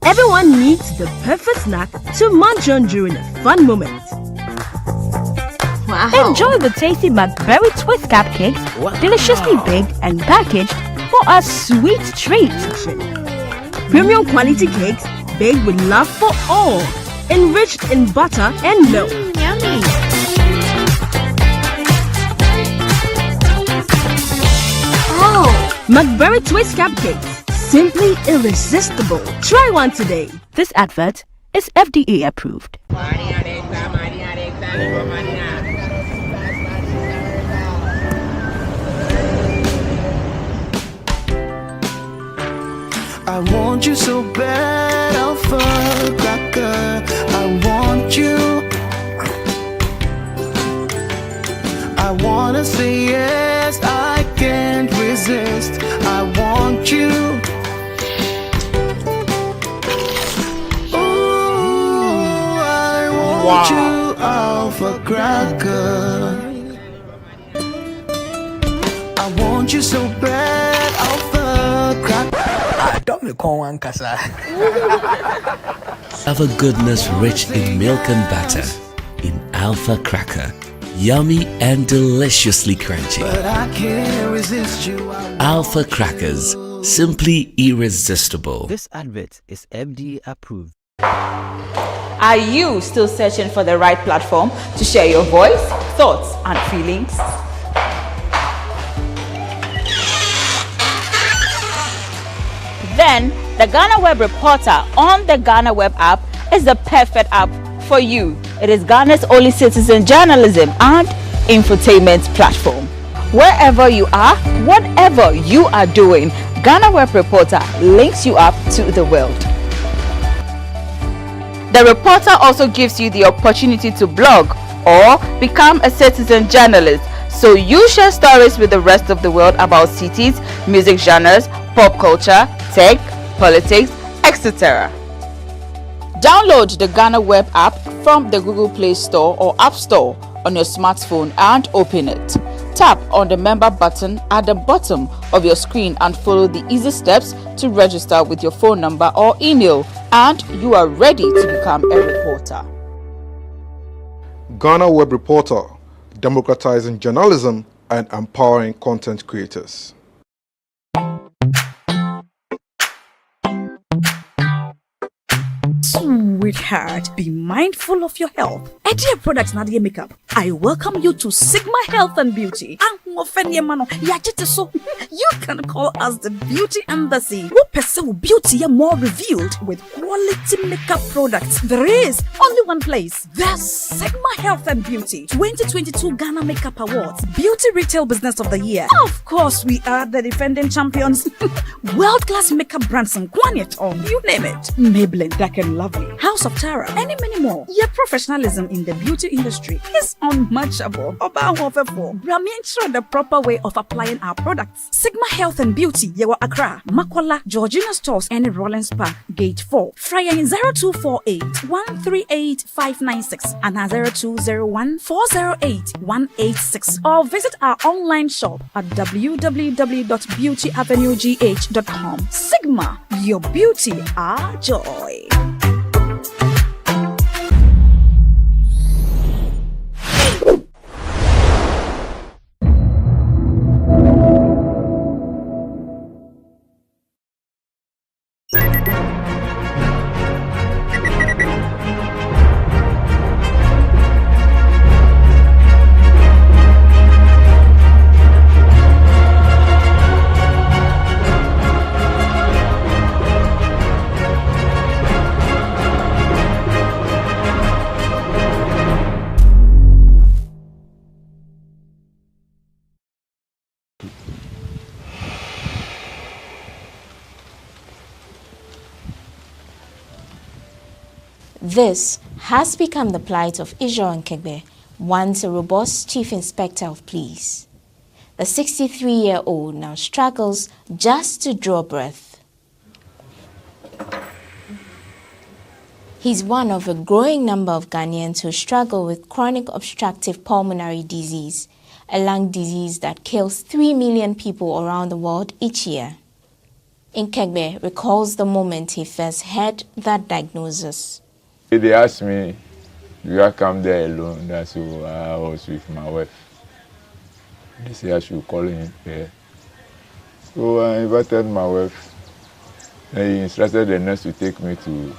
Everyone needs the perfect snack to munch on during a fun moment. Wow. Enjoy the tasty McBerry Twist cupcakes, deliciously baked and packaged for a sweet treat. Premium quality cakes baked with love for all, enriched in butter and milk. Yummy. Oh, McBerry Twist cupcakes. Simply irresistible. Try one today. This advert is FDA approved. I want you so bad, alpha cracker. I want you. I wanna say yes, I can't resist. I want you. Ooh, I want you, alpha cracker. I want you so bad, alpha cracker. Don't me call one casa. Have a goodness rich in milk and butter in Alpha Cracker. Yummy and deliciously crunchy. But I can't resist you. Alpha Crackers, simply irresistible. This advert is FDA approved. Are you still searching for the right platform to share your voice, thoughts, and feelings? Then the GhanaWeb Reporter on the GhanaWeb app is the perfect app for you. It is Ghana's only citizen journalism and infotainment platform. Wherever you are, whatever you are doing, GhanaWeb Reporter links you up to the world. The reporter also gives you the opportunity to blog or become a citizen journalist, so you share stories with the rest of the world about cities, music genres, pop culture, tech, politics, etc. Download the GhanaWeb app from the Google Play Store or App Store on your smartphone and open it. Tap on the member button at the bottom of your screen and follow the easy steps to register with your phone number or email, and you are ready to become a reporter. GhanaWeb Reporter, democratizing journalism and empowering content creators. Sweetheart, be mindful of your health. Dear products Nadia Makeup, I welcome you to Sigma Health and Beauty. You can call us the Beauty Embassy. Who pursue beauty more revealed with quality makeup products. There is only one place. The Sigma Health and Beauty 2022 Ghana Makeup Awards Beauty Retail Business of the Year. Of course, we are the defending champions. World-class makeup brands and Quaniton, you name it. Maybelline, Dark and Lovely, House of Tara, and many more. Your professionalism in the beauty industry is unmatchable. Bramientra the proper way of applying our products. Sigma Health and Beauty, Yewa Accra, Makwala, Georgina Stores, and Rollins Park, Gate 4. Fryer 0248 138 596 and 0201 408 186. Or visit our online shop at www.beautyavenuegh.com. Sigma, your beauty, our joy. This has become the plight of Israel Kikiebees, once a robust chief inspector of police. The 63-year-old now struggles just to draw breath. He's one of a growing number of Ghanaians who struggle with chronic obstructive pulmonary disease, a lung disease that kills 3 million people around the world each year. Kikiebees recalls the moment he first heard that diagnosis. They asked me, "Do I come there alone?" That's who I was with my wife. They said I should call him here. So I invited my wife. And he instructed the nurse to take me to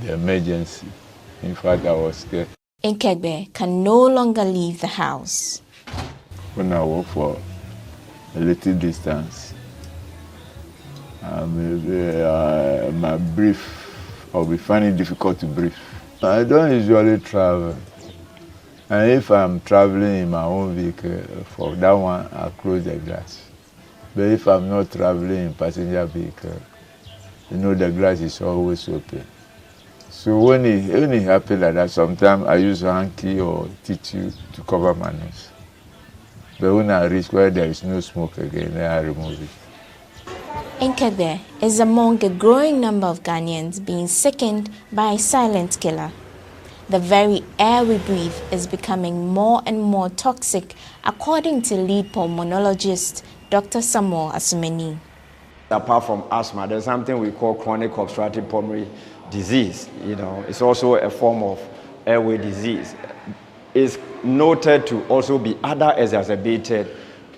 the emergency. In fact, I was scared. Kikiebees can no longer leave the house. When I walk for a little distance, my breath, I'll be finding it difficult to breathe. I don't usually travel. And if I'm traveling in my own vehicle, for that one, I'll close the glass. But if I'm not traveling in passenger vehicle, you know the glass is always open. So when it happens like that, sometimes I use a hanky or tissue to cover my nose. But when I reach where there is no smoke again, then I remove it. Kikiebees is among a growing number of Ghanaians being sickened by a silent killer. The very air we breathe is becoming more and more toxic, according to lead pulmonologist Dr. Samuel Asumeni. Apart from asthma, there's something we call chronic obstructive pulmonary disease. It's also a form of airway disease. It's noted to also be other exacerbated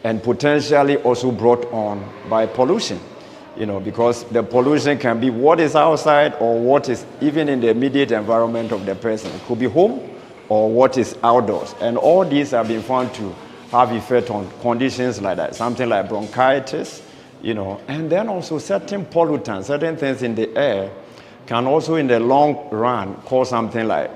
and potentially also brought on by pollution. Because the pollution can be what is outside or what is even in the immediate environment of the person. It could be home or what is outdoors. And all these have been found to have effect on conditions like that, something like bronchitis, and then also certain pollutants, certain things in the air can also in the long run cause something like,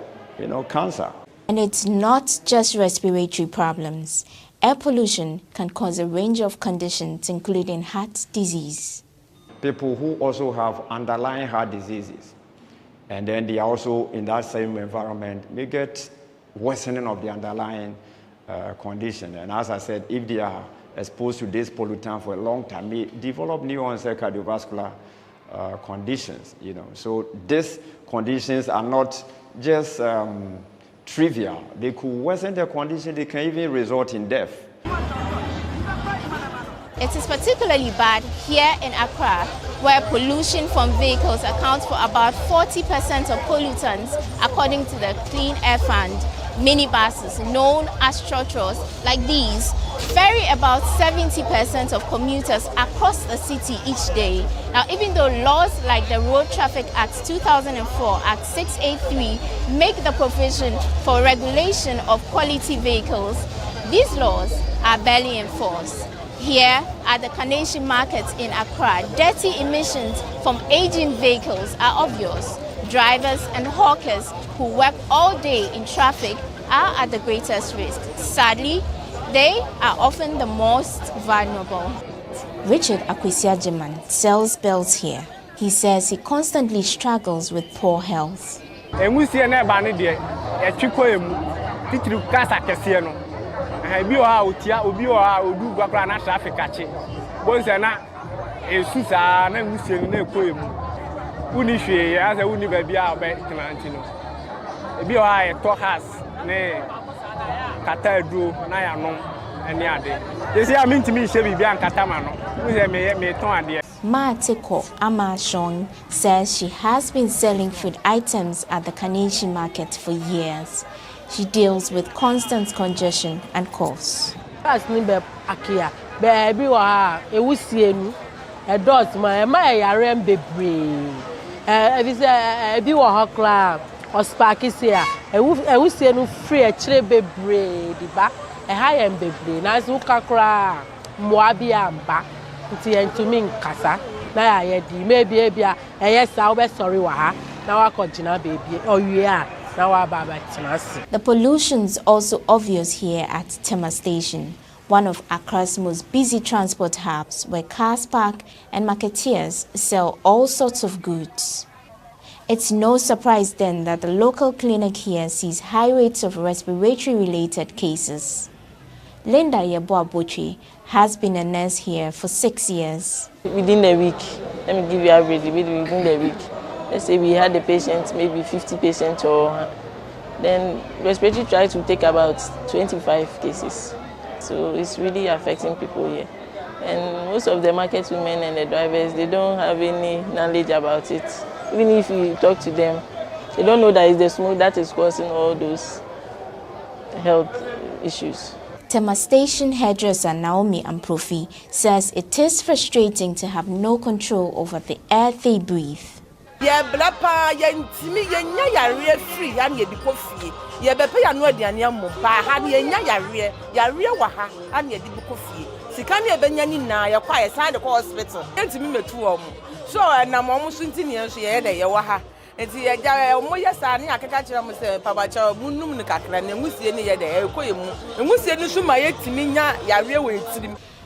cancer. And it's not just respiratory problems. Air pollution can cause a range of conditions, including heart disease. People who also have underlying heart diseases, and then they are also in that same environment, may get worsening of the underlying condition. And as I said, if they are exposed to this pollutant for a long time, may develop new onset cardiovascular conditions. So these conditions are not just trivial. They could worsen their condition. They can even result in death. It is particularly bad here in Accra, where pollution from vehicles accounts for about 40% of pollutants, according to the Clean Air Fund. Minibuses, known as trotros, like these, ferry about 70% of commuters across the city each day. Now, even though laws like the Road Traffic Act 2004, Act 683, make the provision for regulation of quality vehicles, these laws are barely enforced. Here at the Carnation Market in Accra, dirty emissions from aging vehicles are obvious. Drivers and hawkers who work all day in traffic are at the greatest risk. Sadly, they are often the most vulnerable. Richard Akwesiajeman sells belts here. He says he constantly struggles with poor health. Maateko Amashong says she has been selling food items at the Carnation Market for years. She deals with constant congestion and coughs. The pollution's also obvious here at Tema Station, one of Accra's most busy transport hubs where cars park and marketeers sell all sorts of goods. It's no surprise then that the local clinic here sees high rates of respiratory-related cases. Linda Yeboaboche has been a nurse here for 6 years. Within a week, let me give you average, within the week, let's say we had a patient, maybe 50 patients, or then respiratory tries to take about 25 cases. So it's really affecting people here. And most of the market women and the drivers, they don't have any knowledge about it. Even if you talk to them, they don't know that it's the smoke that is causing all those health issues. Tema Station hairdresser Naomi Amprofi says it is frustrating to have no control over the air they breathe.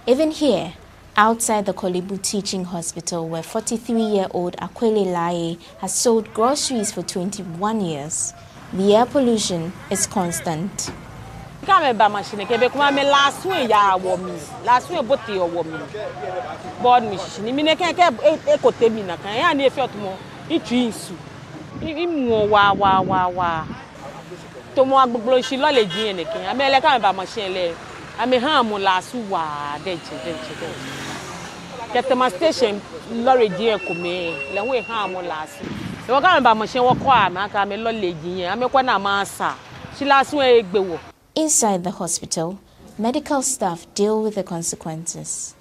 Even here, outside the Kolebu Teaching Hospital, where 43-year-old Akwele Laye has sold groceries for 21 years, the air pollution is constant. Last week, board machine. Me can't station lorry dear come, Lewe Ham last. The Wakamba machine walk quiet, I'm a lolly, I'm a massa. She last way go. Inside the hospital, medical staff deal with the consequences.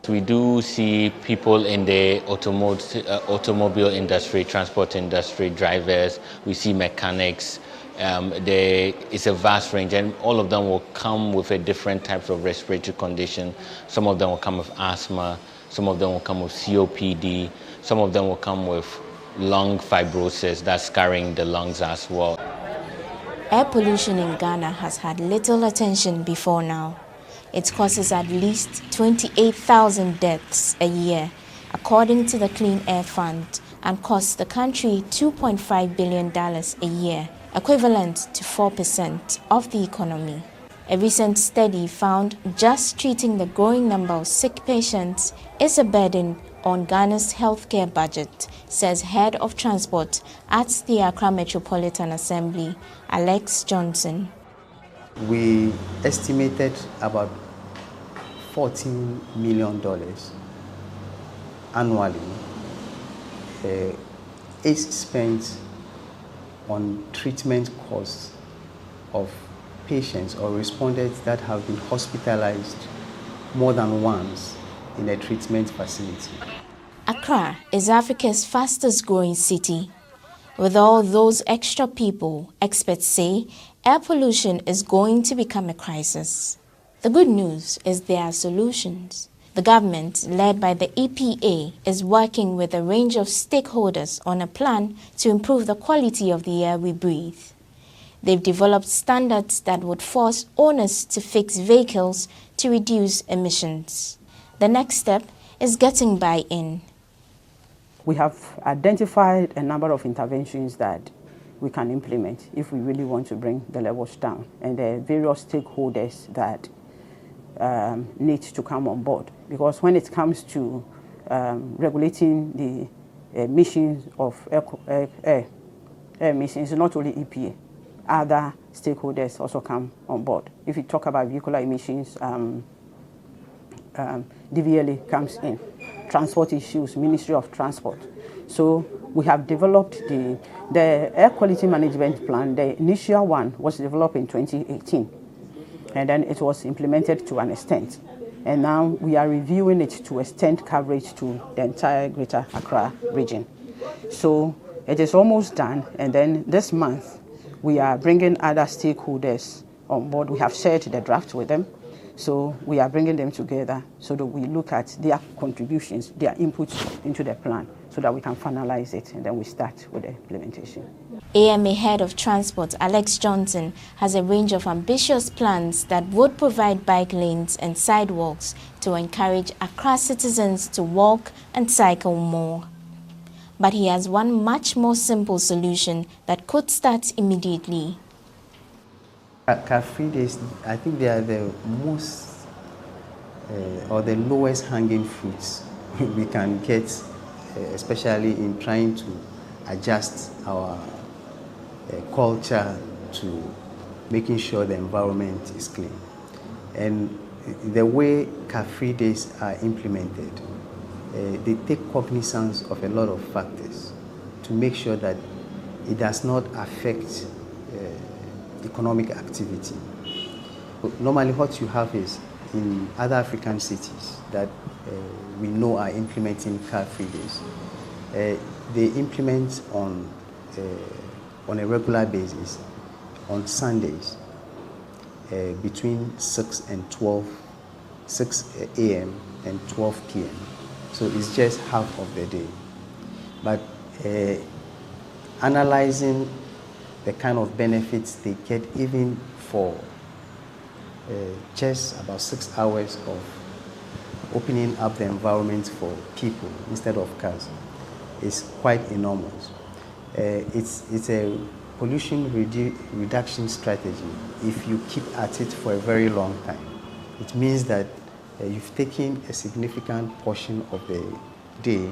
We do see people in the automobile industry, transport industry, drivers. We see mechanics. There is a vast range, and all of them will come with a different types of respiratory condition. Some of them will come with asthma. Some of them will come with COPD. Some of them will come with lung fibrosis, that's scarring the lungs as well. Air pollution in Ghana has had little attention before now. It causes at least 28,000 deaths a year, according to the Clean Air Fund, and costs the country $2.5 billion a year, equivalent to 4% of the economy. A recent study found just treating the growing number of sick patients is a burden on Ghana's healthcare budget, says Head of Transport at the Accra Metropolitan Assembly, Alex Johnson. We estimated about $14 million annually is spent on treatment costs of patients or respondents that have been hospitalized more than once in a treatment facility. Accra is Africa's fastest growing city. With all those extra people, experts say air pollution is going to become a crisis. The good news is there are solutions. The government, led by the EPA, is working with a range of stakeholders on a plan to improve the quality of the air we breathe. They've developed standards that would force owners to fix vehicles to reduce emissions. The next step is getting buy-in. We have identified a number of interventions that we can implement if we really want to bring the levels down, and there are various stakeholders that need to come on board, because when it comes to regulating the emissions of air emissions, not only EPA, other stakeholders also come on board. If you talk about vehicular emissions, DVLA comes in. Transport issues, Ministry of Transport. So we have developed the air quality management plan. The initial one was developed in 2018, and then it was implemented to an extent. And now we are reviewing it to extend coverage to the entire Greater Accra region. So it is almost done, and then this month we are bringing other stakeholders on board. We have shared the draft with them. So we are bringing them together so that we look at their contributions, their inputs into the plan, so that we can finalize it, and then we start with the implementation. AMA Head of Transport Alex Johnson has a range of ambitious plans that would provide bike lanes and sidewalks to encourage Accra citizens to walk and cycle more. But he has one much more simple solution that could start immediately. Car-free days, I think they are the most or the lowest hanging fruits we can get, especially in trying to adjust our culture to making sure the environment is clean. And the way car-free days are implemented, they take cognizance of a lot of factors to make sure that it does not affect economic activity. Normally what you have is in other African cities that we know are implementing car-free days. They implement on a regular basis on Sundays between 6 a.m. and 12 p.m. So it's just half of the day. But analyzing the kind of benefits they get even for just about 6 hours of opening up the environment for people instead of cars is quite enormous. It's a pollution reduction strategy if you keep at it for a very long time. It means that you've taken a significant portion of the day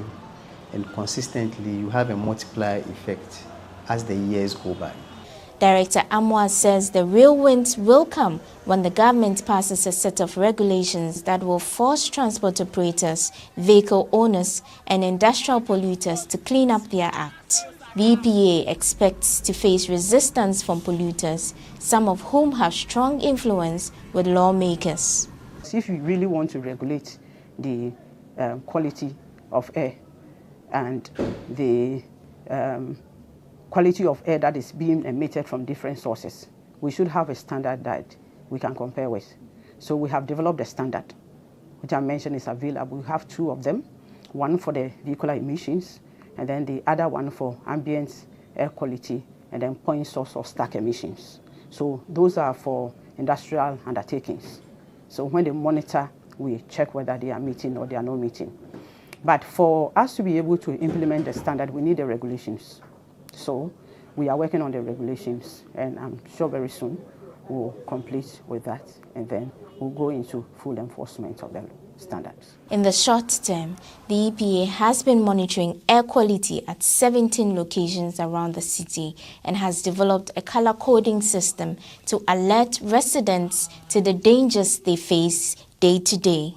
and consistently you have a multiplier effect as the years go by. Director Amwa says the real wins will come when the government passes a set of regulations that will force transport operators, vehicle owners, and industrial polluters to clean up their act. The EPA expects to face resistance from polluters, some of whom have strong influence with lawmakers. If you really want to regulate the quality of air and the quality of air that is being emitted from different sources, we should have a standard that we can compare with. So we have developed a standard, which I mentioned is available. We have two of them, one for the vehicular emissions, and then the other one for ambient air quality, and then point source of stack emissions. So those are for industrial undertakings. So when they monitor, we check whether they are meeting or they are not meeting. But for us to be able to implement the standard, we need the regulations. So we are working on the regulations, and I'm sure very soon we'll complete with that, and then we'll go into full enforcement of the standards. In the short term, the EPA has been monitoring air quality at 17 locations around the city and has developed a color coding system to alert residents to the dangers they face day to day.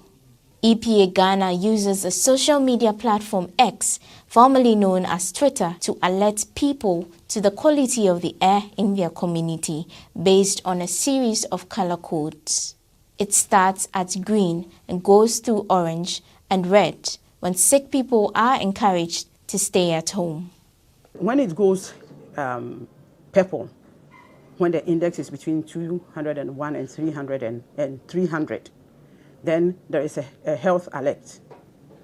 EPA Ghana uses a social media platform X, formerly known as Twitter, to alert people to the quality of the air in their community based on a series of color codes. It starts at green and goes through orange and red when sick people are encouraged to stay at home. When it goes purple, when the index is between 201 and 300, then there is a health alert.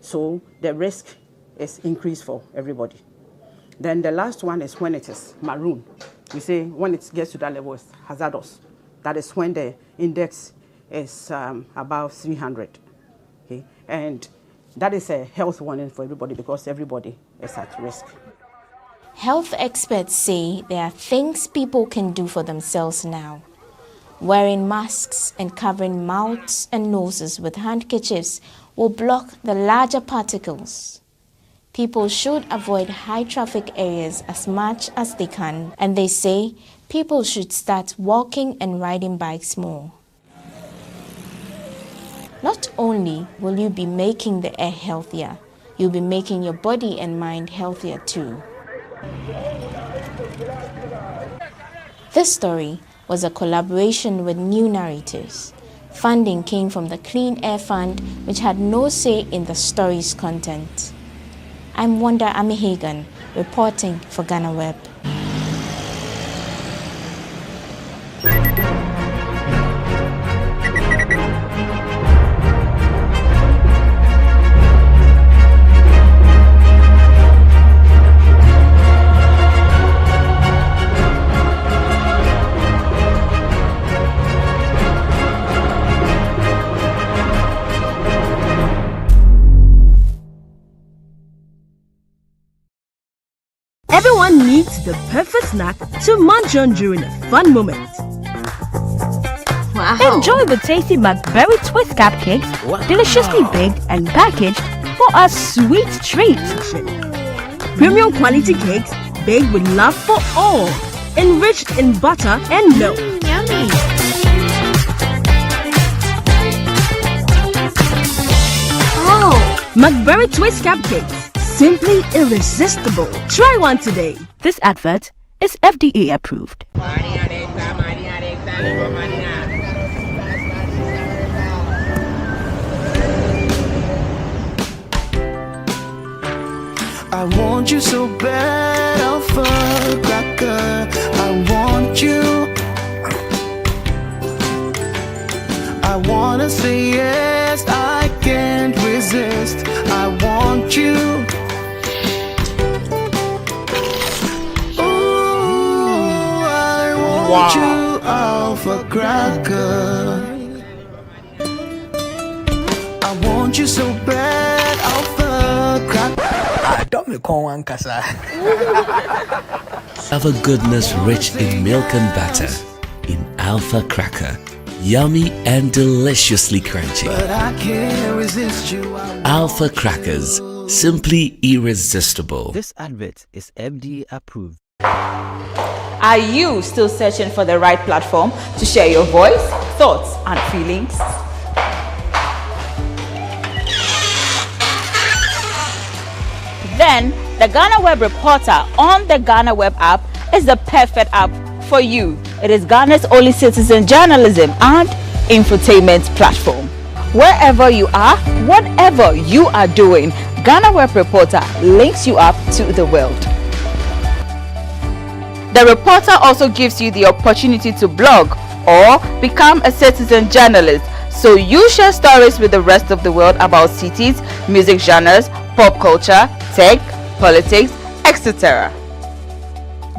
So the risk is increased for everybody. Then the last one is when it is maroon. We say when it gets to that level, it's hazardous. That is when the index is above 300. Okay? And that is a health warning for everybody because everybody is at risk. Health experts say there are things people can do for themselves now. Wearing masks and covering mouths and noses with handkerchiefs will block the larger particles. People should avoid high traffic areas as much as they can, and they say people should start walking and riding bikes more. Not only will you be making the air healthier, you'll be making your body and mind healthier too. This story was a collaboration with New Narratives. Funding came from the Clean Air Fund, which had no say in the story's content. I'm Wanda Amihagan, reporting for GhanaWeb. Everyone needs the perfect snack to munch on during a fun moment. Wow. Enjoy the tasty McBerry Twist cupcakes, deliciously baked and packaged for a sweet treat. Premium quality cakes baked with love for all, enriched in butter and milk. Yummy. Oh. McBerry Twist cupcakes, simply irresistible. Try one today. This advert is FDA approved. I want you so bad, Alpha Cracker. I want you. I wanna say yes, I can't resist. I want you. Ooh, I want you, Alpha Cracker. I want you so bad, Alpha Cracker. Alpha goodness rich in milk and butter. In Alpha Cracker. Yummy and deliciously crunchy. But I can't resist you. Alpha Crackers. Simply irresistible. This advert is FDA approved. Are you still searching for the right platform to share your voice, thoughts, and feelings? Then the GhanaWeb Reporter on the GhanaWeb app is the perfect app for you. It is Ghana's only citizen journalism and infotainment platform. Wherever you are, whatever you are doing, GhanaWeb Reporter links you up to the world. The Reporter also gives you the opportunity to blog or become a citizen journalist, so you share stories with the rest of the world about cities, music genres, pop culture, tech, politics, etc.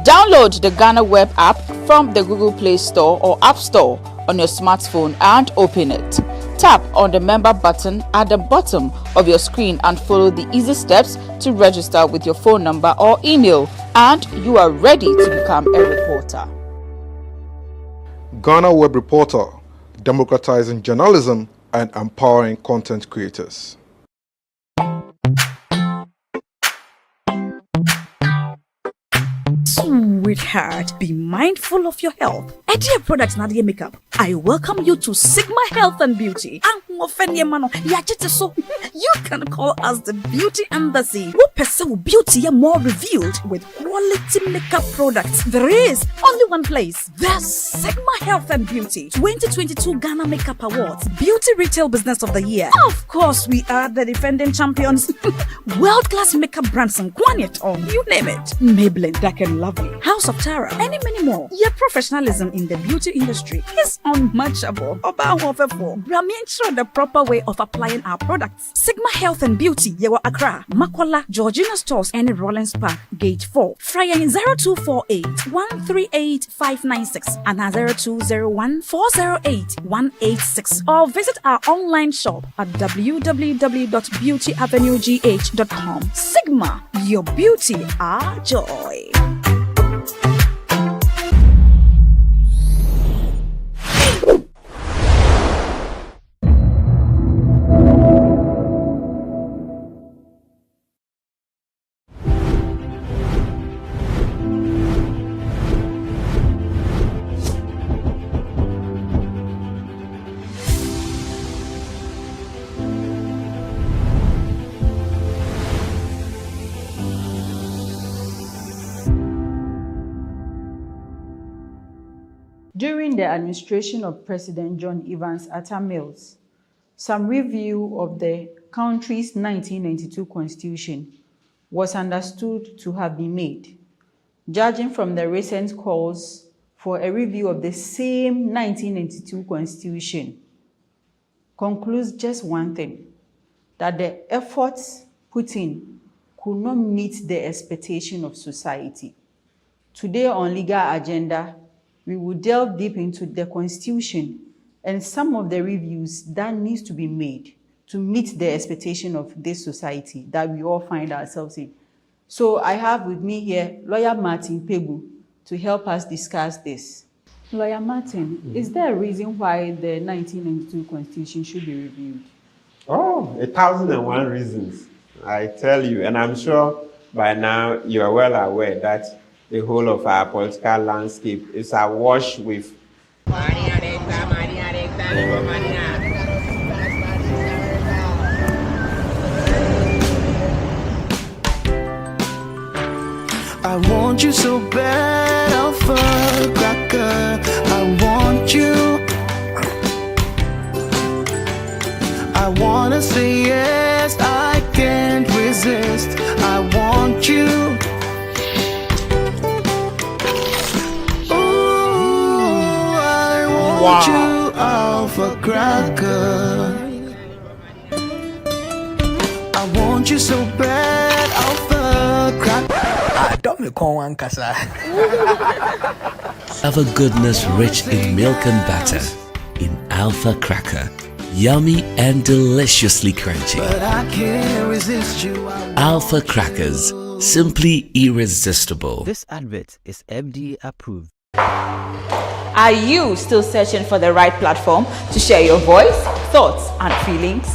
Download the GhanaWeb app from the Google Play Store or App Store on your smartphone and open it. Tap on the member button at the bottom of your screen and follow the easy steps to register with your phone number or email, and you are ready to become a reporter. GhanaWeb Reporter, democratizing journalism and empowering content creators. Sweetheart, be mindful of your health. Idea products na the makeup. I welcome you to Sigma Health and Beauty. You can call us the Beauty Embassy. We pursue beauty more revealed with quality makeup products. There is only one place. The Sigma Health and Beauty 2022 Ghana Makeup Awards Beauty Retail Business of the Year. Of course, we are the defending champions. World-class makeup brands and Quanet on, you name it. Maybelline, Dark and Lovely, House of Tara, and many more. Your professionalism in the beauty industry is unmatchable. Ensure the proper way of applying our products. Sigma Health and Beauty, Yewa Accra, Makola, Georgina Stores, and Rollins Park, Gate 4. Fryer in 0248 138 596 and 0201 408 186. Or visit our online shop at www.beautyavenuegh.com. Sigma, your beauty, our joy. During the administration of President John Evans Atta Mills, some review of the country's 1992 constitution was understood to have been made. Judging from the recent calls for a review of the same 1992 constitution, concludes just one thing, that the efforts put in could not meet the expectation of society. Today on Legal Agenda, we will delve deep into the Constitution and some of the reviews that needs to be made to meet the expectation of this society that we all find ourselves in. So I have with me here Lawyer Martin Pegu to help us discuss this. Lawyer Martin, is there a reason why the 1992 Constitution should be reviewed? Oh, 1,001 reasons, I tell you. And I'm sure by now you are well aware that the whole of our political landscape is awash with I want you so bad, Alpha Cracker. I want you. I wanna say yes, I can't resist. I want you. Ooh, I want you, Alpha Cracker. I want you so bad, Alpha Cracker. Have a goodness rich in milk and butter in Alpha Cracker. Yummy and deliciously crunchy. But I can't resist you. Alpha Crackers, simply irresistible. This advert is FDA approved. Are you still searching for the right platform to share your voice, thoughts, and feelings?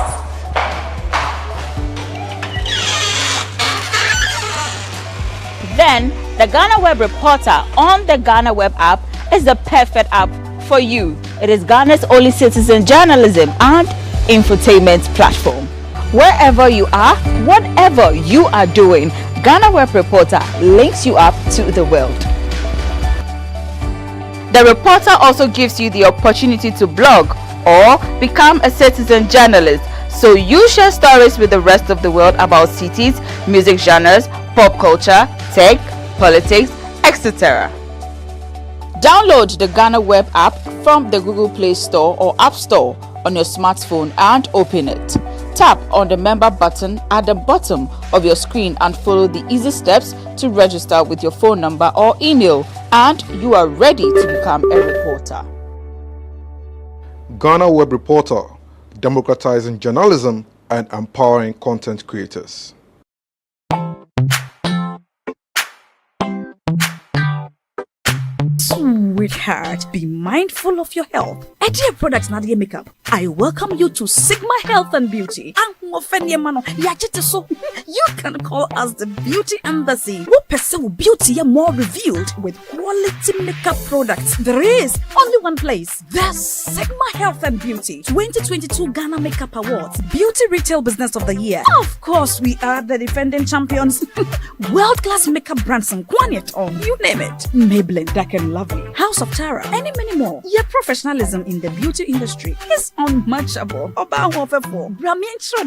Then the GhanaWeb Reporter on the GhanaWeb app is the perfect app for you. It is Ghana's only citizen journalism and infotainment platform. Wherever you are, whatever you are doing, GhanaWeb Reporter links you up to the world. The Reporter also gives you the opportunity to blog or become a citizen journalist, so you share stories with the rest of the world about cities, music genres, pop culture, tech, politics, etc. Download the GhanaWeb app from the Google Play Store or App Store on your smartphone and open it. Tap on the member button at the bottom of your screen and follow the easy steps to register with your phone number or email, and you are ready to become a reporter. GhanaWeb Reporter, democratizing journalism and empowering content creators. Sweetheart, be mindful of your health. Addict products na dey makeup. I welcome you to Sigma Health and Beauty. You can call us the Beauty Embassy. Who pursue beauty more revealed with quality makeup products. There is only one place. The Sigma Health and Beauty 2022 Ghana Makeup Awards Beauty Retail Business of the Year. Of course, we are the defending champions. World-class makeup brands and Kwanyet on. You name it. Maybelline, Dark and Lovely, House of Tara, and many more. Your professionalism in the beauty industry is unmatchable.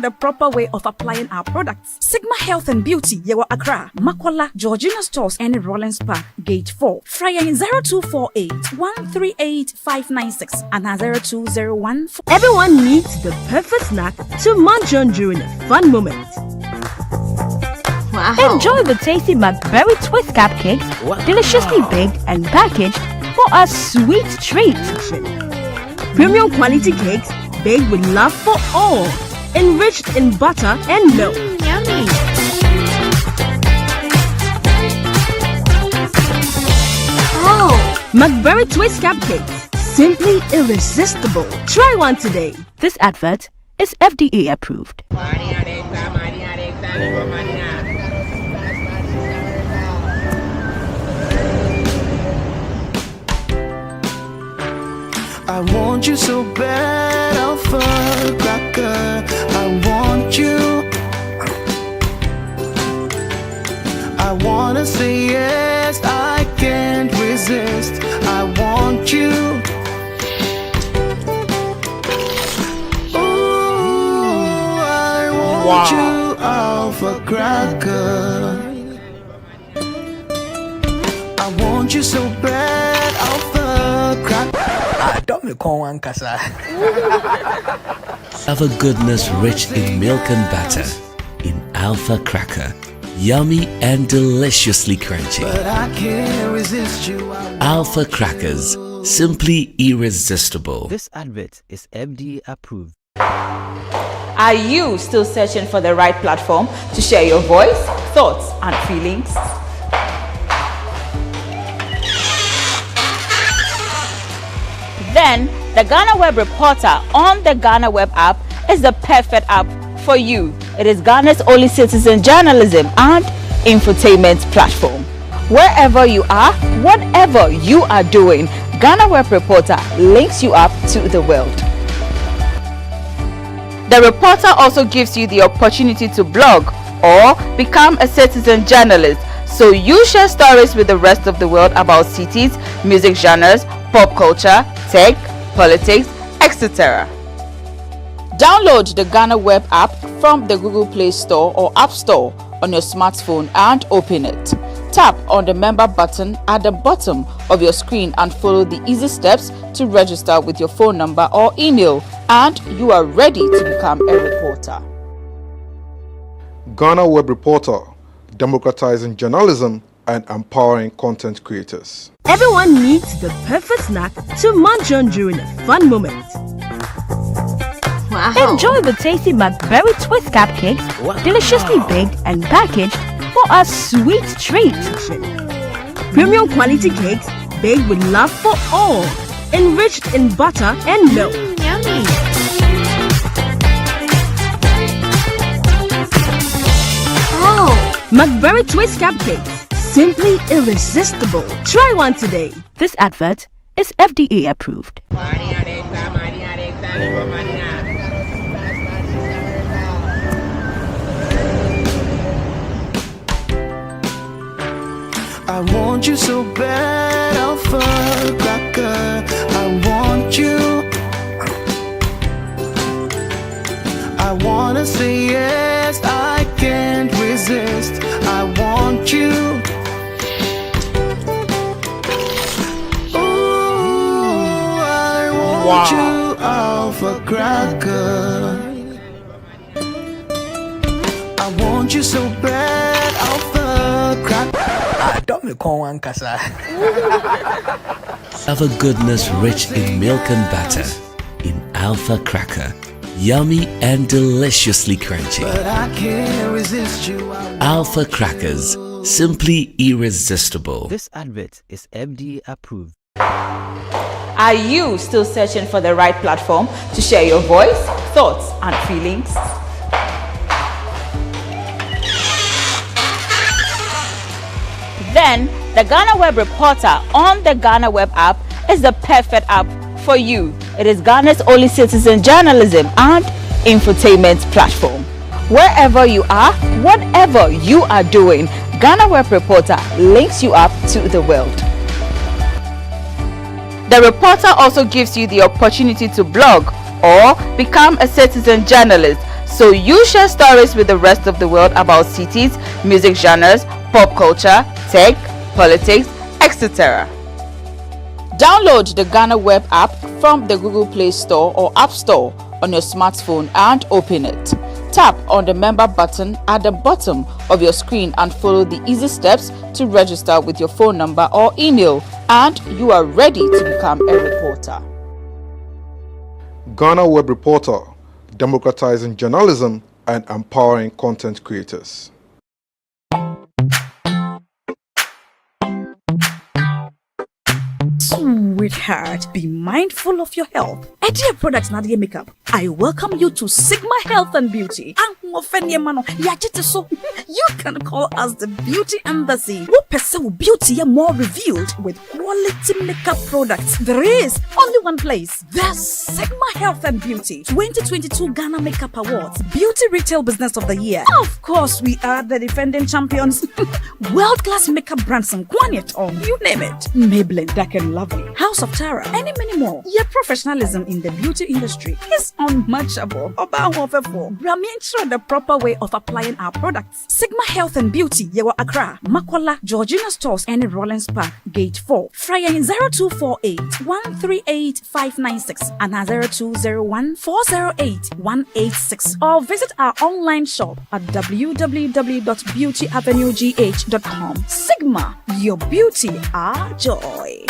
The proper way of applying our products. Sigma Health and Beauty, Yewa Accra, Makola, Georgina Stores, and Rollins Park, Gate 4. Fryer in 0248 138 596 and 0201. Everyone needs the perfect snack to munch on during a fun moment. Wow. Enjoy the tasty McBerry Twist cupcakes, deliciously baked and packaged for a sweet treat. Premium quality cakes baked with love for all, enriched in butter and milk. Yummy. Oh, McBerry Twist cupcakes, simply irresistible. Try one today. This advert is FDA approved. I want you so bad, Alpha Cracker. I want you. I wanna say yes, I can't resist. I want you. Ooh, I want you, Alpha Cracker. I want you so bad, Alpha Cracker. Have a goodness rich in milk and butter in Alpha Cracker. Yummy and deliciously crunchy. But I can't resist you. Alpha Crackers, simply irresistible. This advert is FDA approved. Are you still searching for the right platform to share your voice, thoughts, and feelings? Then the GhanaWeb Reporter on the GhanaWeb app is the perfect app for you. It is Ghana's only citizen journalism and infotainment platform. Wherever you are, whatever you are doing, GhanaWeb Reporter links you up to the world. The Reporter also gives you the opportunity to blog or become a citizen journalist, so you share stories with the rest of the world about cities, music genres, pop culture, tech, politics, etc. Download the GhanaWeb app from the Google Play Store or App Store on your smartphone and open it. Tap on the member button at the bottom of your screen and follow the easy steps to register with your phone number or email, and you are ready to become a reporter. GhanaWeb Reporter, democratizing journalism and empowering content creators. Everyone needs the perfect snack to munch on during a fun moment. Wow. Enjoy the tasty McBerry Twist cupcakes, deliciously baked and packaged for a sweet treat. Premium quality cakes baked with love for all, enriched in butter and milk. Yummy. Oh, McBerry Twist cupcakes, simply irresistible. Try one today. This advert is FDA approved. I want you so bad, Alpha Cracker. I want you. I wanna say yes, I can't resist. I want you. Ooh, I want you, Alpha Cracker. I want you so bad, Alpha Cracker. Have a goodness rich in milk and butter in Alpha Cracker. Yummy and deliciously crunchy. But I can't resist you. Alpha Crackers, simply irresistible. This advert is FDA approved. Are you still searching for the right platform to share your voice, thoughts, and feelings? Then the GhanaWeb Reporter on the GhanaWeb app is the perfect app for you. It is Ghana's only citizen journalism and infotainment platform. Wherever you are, whatever you are doing, GhanaWeb Reporter links you up to the world. The Reporter also gives you the opportunity to blog or become a citizen journalist, so you share stories with the rest of the world about cities, music genres, pop culture, tech, politics, etc. Download the GhanaWeb app from the Google Play Store or App Store on your smartphone and open it. Tap on the member button at the bottom of your screen and follow the easy steps to register with your phone number or email, and you are ready to become a reporter. GhanaWeb Reporter, democratizing journalism and empowering content creators. Sweetheart, be mindful of your health. Dear products Nadia Makeup, I welcome you to Sigma Health and Beauty. You can call us the Beauty Embassy. We pursue beauty more revealed with quality makeup products. There is only one place. The Sigma Health and Beauty 2022 Ghana Makeup Awards Beauty Retail Business of the Year. Of course, we are the defending champions. World-class makeup brands and Kwanyet, you name it. Maybelline, Dark and Lovely, House of Tara, and many more. Your professionalism in the beauty industry is unmatchable. Ensure the proper way of applying our products. Sigma Health and Beauty, Yewa Accra, Makwala, Georgina Stores, and Rollins Park, Gate 4. Fryer in 0248 138 596 and 0201 408 186. Or visit our online shop at www.beautyavenuegh.com. Sigma, your beauty, our joy.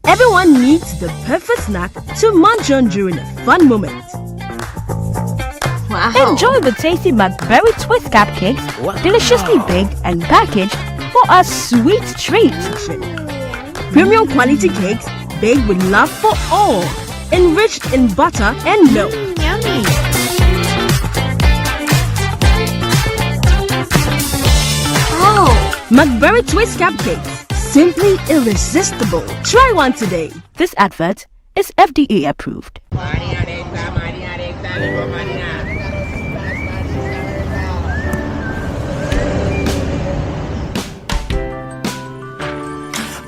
Everyone needs the perfect snack to munch on during a fun moment. Wow. Enjoy the tasty McBerry Twist cupcakes, deliciously big and packaged for a sweet treat. Premium quality cakes baked with love for all, enriched in butter and milk. Yummy. Oh. McBerry Twist cupcakes, simply irresistible. Try one today. This advert is FDA approved.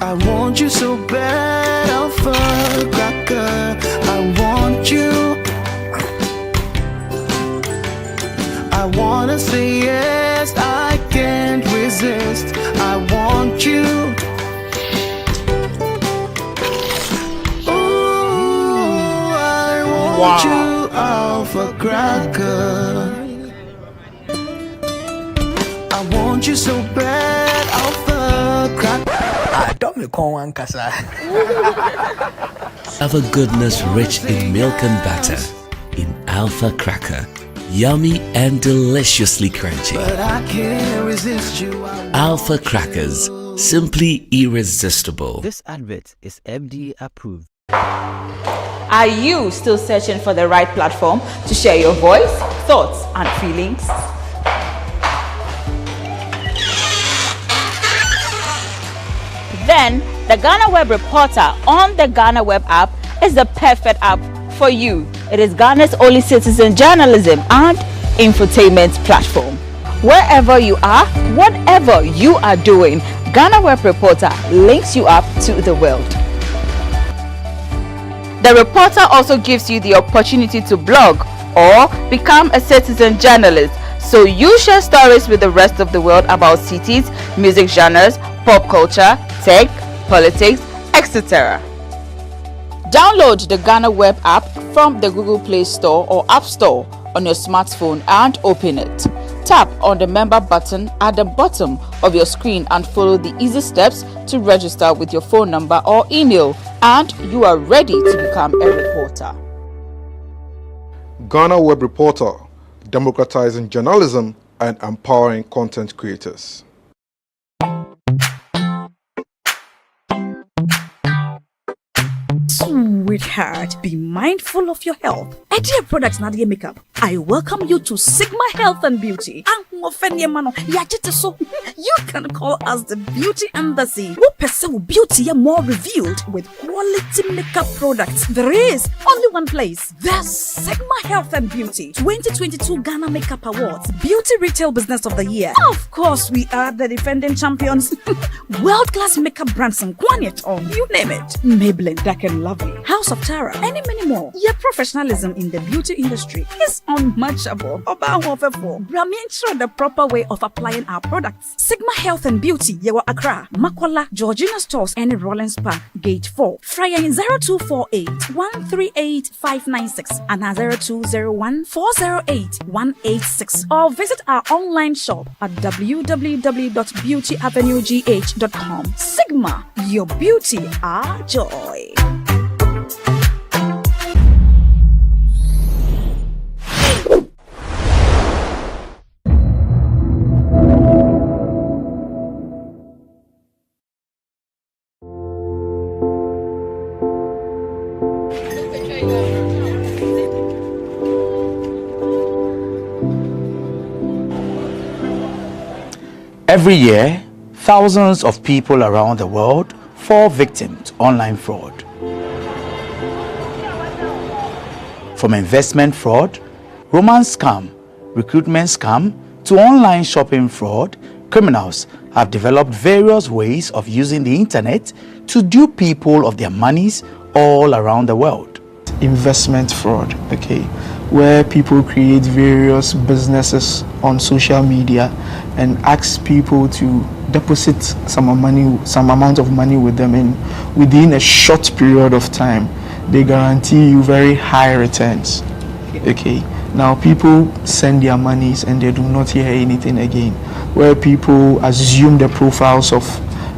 I want you so bad, Alpha Cracker. I want you. I wanna say yes, I can't resist. I want you. Ooh, I want you, Alpha Cracker. I want you so bad, Alpha Cracker. Have a goodness rich in milk and butter in Alpha Cracker. Yummy and deliciously crunchy. But I can't resist you. Alpha Crackers, simply irresistible. This advert is FDA approved. Are you still searching for the right platform to share your voice, thoughts, and feelings? Then the GhanaWeb Reporter on the GhanaWeb app is the perfect app for you. It is Ghana's only citizen journalism and infotainment platform. Wherever you are, whatever you are doing, GhanaWeb Reporter links you up to the world. The Reporter also gives you the opportunity to blog or become a citizen journalist, so you share stories with the rest of the world about cities, music genres, pop culture, tech, politics, etc. Download the GhanaWeb app from the Google Play Store or App Store on your smartphone and open it. Tap on the member button at the bottom of your screen and follow the easy steps to register with your phone number or email, and you are ready to become a reporter. GhanaWeb Reporter, democratizing journalism and empowering content creators. Sweetheart, be mindful of your health. Idea products na the makeup. I welcome you to Sigma Health and Beauty. You can call us the Beauty Embassy. Who pursue beauty more revealed with quality makeup products. There is only one place. The Sigma Health and Beauty 2022 Ghana Makeup Awards Beauty Retail Business of the Year. Of course, we are the defending champions. World-class makeup brands and Kwanyet on. You name it. Maybelline, Dark and Lovely, House of Tara, and many more. Your professionalism in the beauty industry is unmatchable. Bramientra the proper way of applying our products. Sigma Health and Beauty, Yewa Accra, Makola, Georgina Stores, and Rollins Park, Gate 4. Fryer in 0248 138 596 and 0201 408 186. Or visit our online shop at www.beautyavenuegh.com. Sigma, your beauty, our joy. Every year, thousands of people around the world fall victim to online fraud. From investment fraud, romance scam, recruitment scam, to online shopping fraud, criminals have developed various ways of using the internet to dupe people of their monies all around the world. Investment fraud, okay, where people create various businesses on social media and ask people to deposit some amount of money with them, and within a short period of time they guarantee you very high returns. Okay, now people send their monies and they do not hear anything again, where people assume the profiles of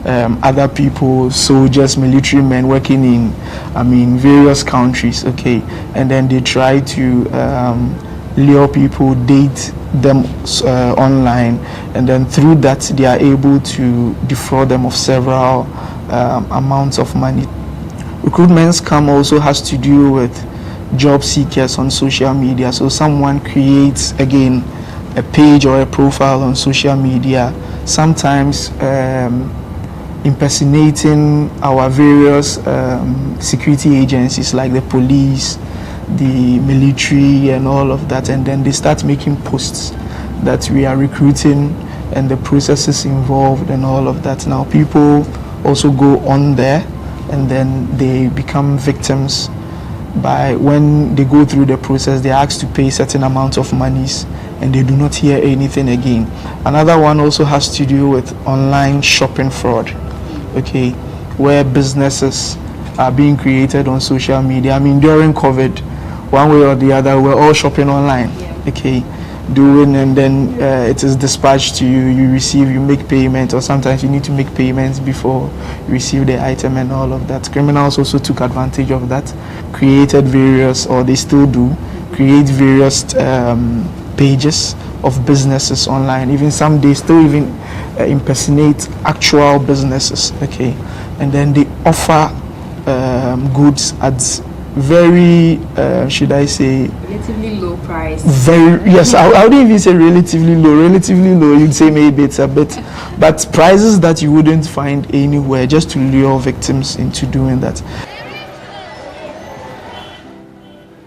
other people, soldiers, military men working in, various countries, okay, and then they try to lure people, date them online, and then through that they are able to defraud them of several amounts of money. Recruitment scam also has to do with job seekers on social media. So someone creates, again, a page or a profile on social media, sometimes impersonating our various security agencies like the police, the military and all of that, and then they start making posts that we are recruiting and the processes involved and all of that. Now people also go on there and then they become victims. By when they go through the process, they are asked to pay certain amounts of monies and they do not hear anything again. Another one also has to do with online shopping fraud, okay, where businesses are being created on social media. During COVID, one way or the other, we're all shopping online, okay, and then it is dispatched to you, you make payment, or sometimes you need to make payments before you receive the item and all of that. Criminals also took advantage of that, created various, or they still do, create various pages of businesses online. Even some they still even impersonate actual businesses, okay, and then they offer goods at very should I say relatively low price. Yes, I wouldn't even say relatively low, you'd say maybe it's a bit, but prices that you wouldn't find anywhere, just to lure victims into doing that.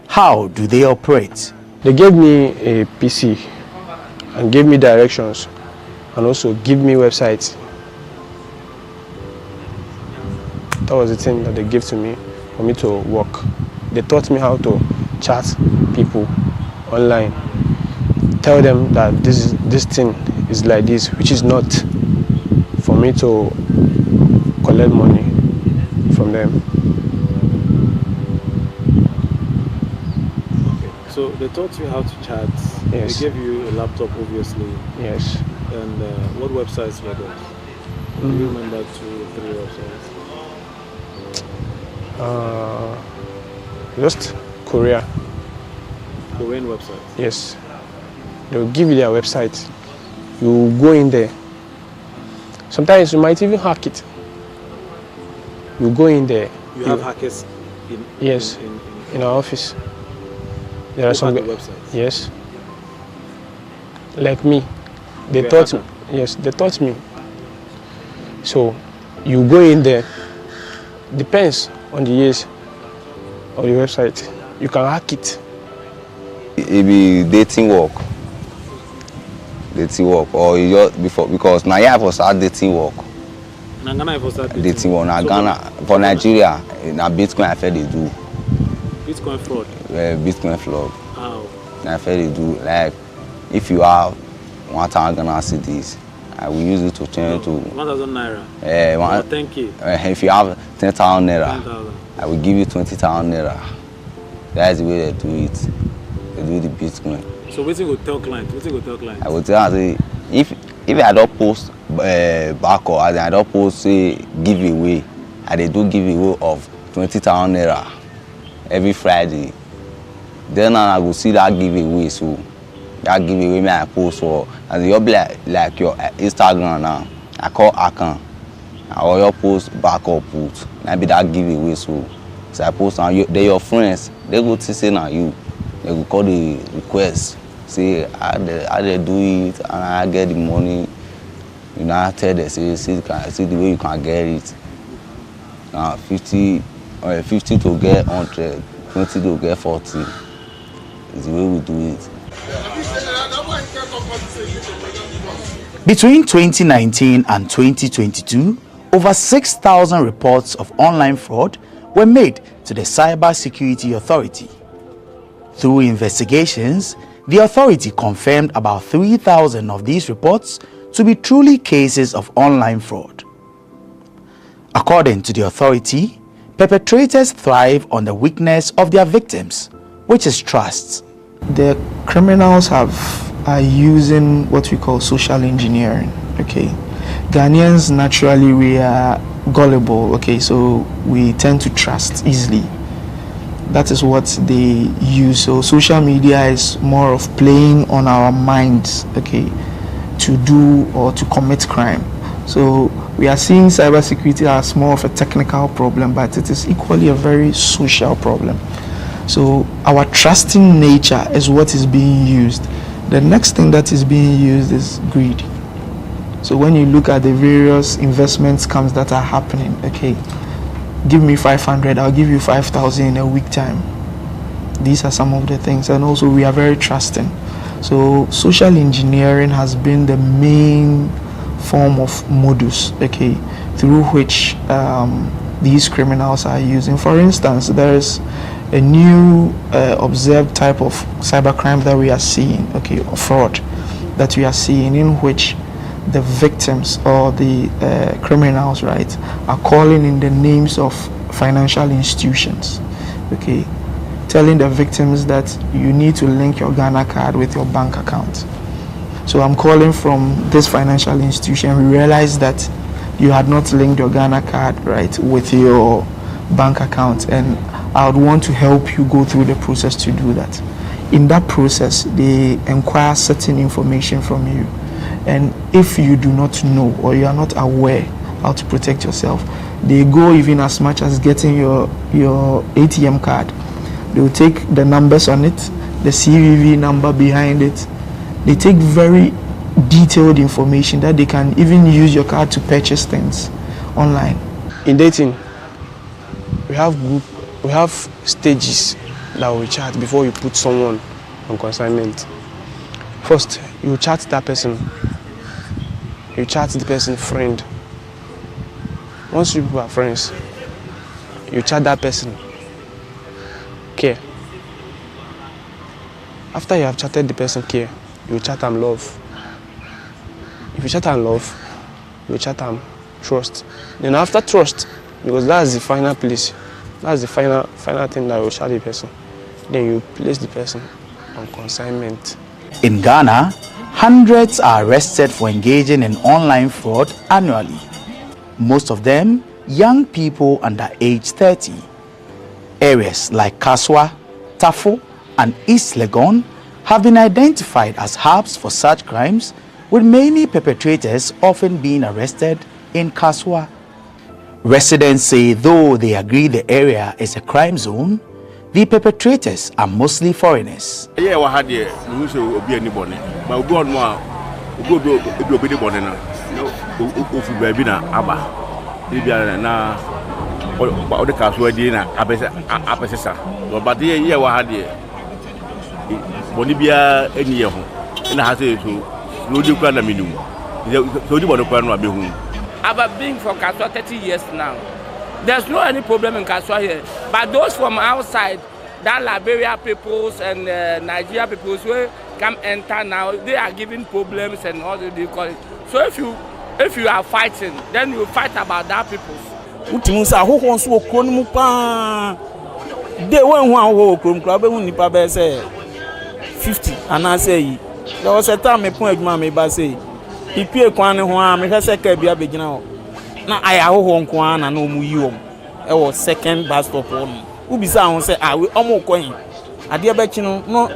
How do they operate? They gave me a PC and gave me directions and also give me websites. That was the thing that they gave to me for me to work. They taught me how to chat people online, tell them that this thing is like this, which is not, for me to collect money from them. Okay. So they taught you how to chat. Yes. They gave you a laptop, obviously. Yes. And what websites were those? Do you remember 2 or 3 websites? Just Korean websites? Yes. They will give you their website. You go in there. Sometimes you might even hack it. You go in there. You have hackers in? Yes, in our office. There are some websites? Yes. Like me. They taught me. Yes, they taught me. So you go in there. Depends on the years of the website. You can hack it. It be dating work, or you just before, because now you have to start dating work. Dating work. Now Ghana, for Nigeria, now Bitcoin I feel they do. Bitcoin fraud. Bitcoin fraud. How? I feel they do. Like if you have 1,000 Ghana cedis, I will use it to change to 1,000 naira. 10K. If you have 10,000 naira, 10,000. I will give you 20,000 naira. That's the way they do it. They do the Bitcoin. So what you go tell client? I will tell her, if I don't post back or I don't post giveaway, I do giveaway of 20,000 naira every Friday. Then I will see that giveaway. So that giveaway me I post for, and you'll be like your Instagram now. I call account. Or your post back or put. Maybe that giveaway. So I post on you. They your friends. They go to say now you. They will call the request. Say how they do it, and I get the money. You know, tell them see the way you can get it. 50 to get 100, 20 to get 40. Is the way we do it. Between 2019 and 2022, over 6,000 reports of online fraud were made to the Cyber Security Authority. Through investigations, the authority confirmed about 3,000 of these reports to be truly cases of online fraud. According to the authority, perpetrators thrive on the weakness of their victims, which is trust. The criminals are using what we call social engineering, okay? Ghanaians naturally we are gullible, okay, so we tend to trust easily. That is what they use. So social media is more of playing on our minds, okay, to do or to commit crime. So we are seeing cybersecurity as more of a technical problem, but it is equally a very social problem. So our trusting nature is what is being used. The next thing that is being used is greed. So when you look at the various investment scams that are happening, okay, give me 500, I'll give you 5,000 in a week time. These are some of the things. And also we are very trusting. So social engineering has been the main form of modus, okay, through which these criminals are using. For instance, there is a new observed type of cybercrime that we are seeing, okay, or fraud that we are seeing, in which the victims or the criminals, right, are calling in the names of financial institutions, okay, telling the victims that you need to link your Ghana card with your bank account. So I'm calling from this financial institution. We realized that you had not linked your Ghana card, right, with your bank account, and I would want to help you go through the process to do that. In that process, they inquire certain information from you. And if you do not know or you are not aware how to protect yourself, they go even as much as getting your ATM card. They will take the numbers on it, the CVV number behind it. They take very detailed information that they can even use your card to purchase things online. In dating, we have stages that we chat before you put someone on consignment. First, you chat that person. You chat the person friend. Once you people are friends, you chat that person care. After you have chatted the person care, you chat them love. If you chat them love, you chat them trust. Then after trust, because that's the final place, that's the final thing that you chat the person, then you place the person on consignment. In Ghana, hundreds are arrested for engaging in online fraud annually. Most of them young people under age 30. Areas like Kaswa, Tafo, and East Legon have been identified as hubs for such crimes, with many perpetrators often being arrested in Kaswa. Residents say though they agree the area is a crime zone, the perpetrators are mostly foreigners. Yeah, we had here. We should be anybody. But we go on more. We go do anybody now. If we be na aba, we be na. But the cars were there na apesesa. But here we had here. Bonibia any year. Na hase so no do kwa na minimum. So do bono kwa no abe hu. I've been for Kaswa 30 years now. There's no any problem in Kaswa here. But those from outside, that Liberia peoples and Nigeria peoples who come enter now, they are giving problems and all that they call it. So if you are fighting, then you fight about that peoples. Utimusa who wants to okron mupa. They won one okron club when nipa be say 50 and I say there was a time me point ma me ba say ipie kwan ho a me hwese ka bia begina ho na aya ho nko an na no mu yi wom e wo second bus stop on ubisa ho say we omo kwan ade bechi no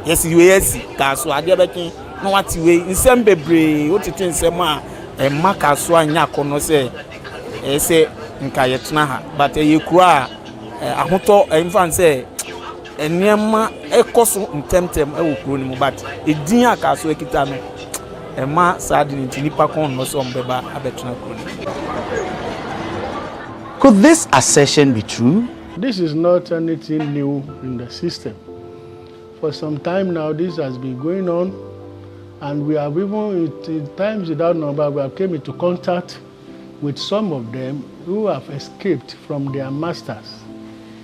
yesi we yesi ka so ade bechi no wati we nsem bebre otete nsem a e maka so anya kono say e say nka yetna ha but e kura ahoto infan say enema ekoso ntemtem e wo kuro ni mu but edin aka so ekita no Could this assertion be true? This is not anything new in the system. For some time now, this has been going on, and we have even, in times without number, we have came into contact with some of them who have escaped from their masters.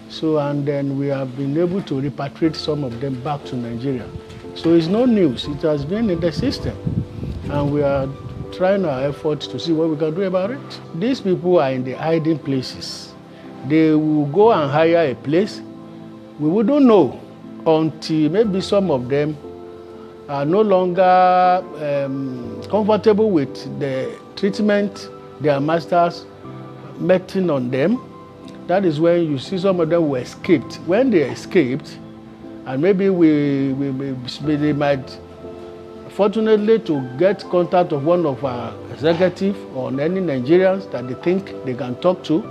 So, and then we have been able to repatriate some of them back to Nigeria. So it's no news. It has been in the system. And we are trying our efforts to see what we can do about it. These people are in the hiding places. They will go and hire a place. We wouldn't know until maybe some of them are no longer comfortable with the treatment their masters meting on them. That is when you see some of them were escaped. When they escaped, and maybe they might, fortunately, to get contact of one of our executives or any Nigerians that they think they can talk to.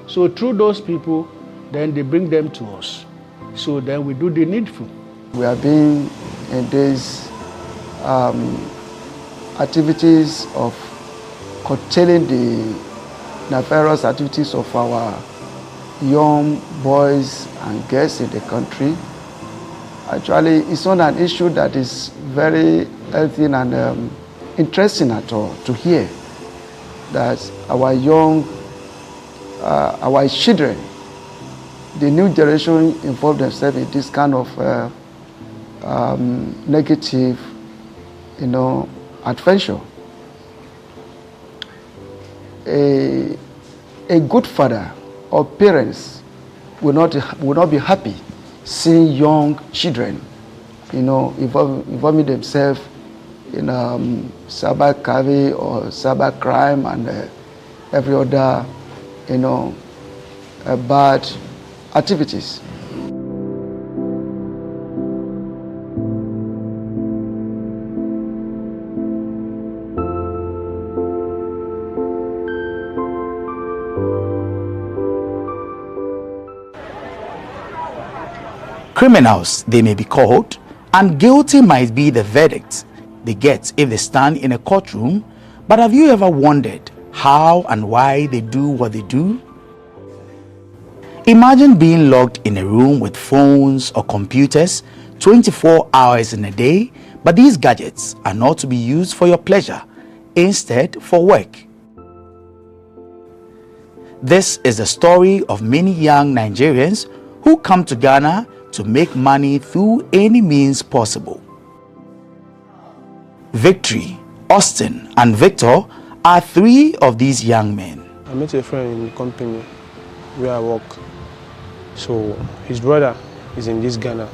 So through those people, then they bring them to us. So then we do the needful. We have been in these activities of curtailing the nefarious activities of our young boys and girls in the country. Actually, it's not an issue that is very healthy and interesting at all to hear that our young, our children, the new generation involve themselves in this kind of negative, adventure. A good father or parents will not be happy seeing young children, involving themselves in cyber crime or cyber crime and every other, bad activities. Criminals, they may be called, and guilty might be the verdict they get if they stand in a courtroom, but have you ever wondered how and why they do what they do? Imagine being locked in a room with phones or computers 24 hours in a day, but these gadgets are not to be used for your pleasure, instead for work. This is the story of many young Nigerians who come to Ghana to make money through any means possible. Victory, Austin, and Victor are three of these young men. I met a friend in the company where I work. So his brother is in this Ghana.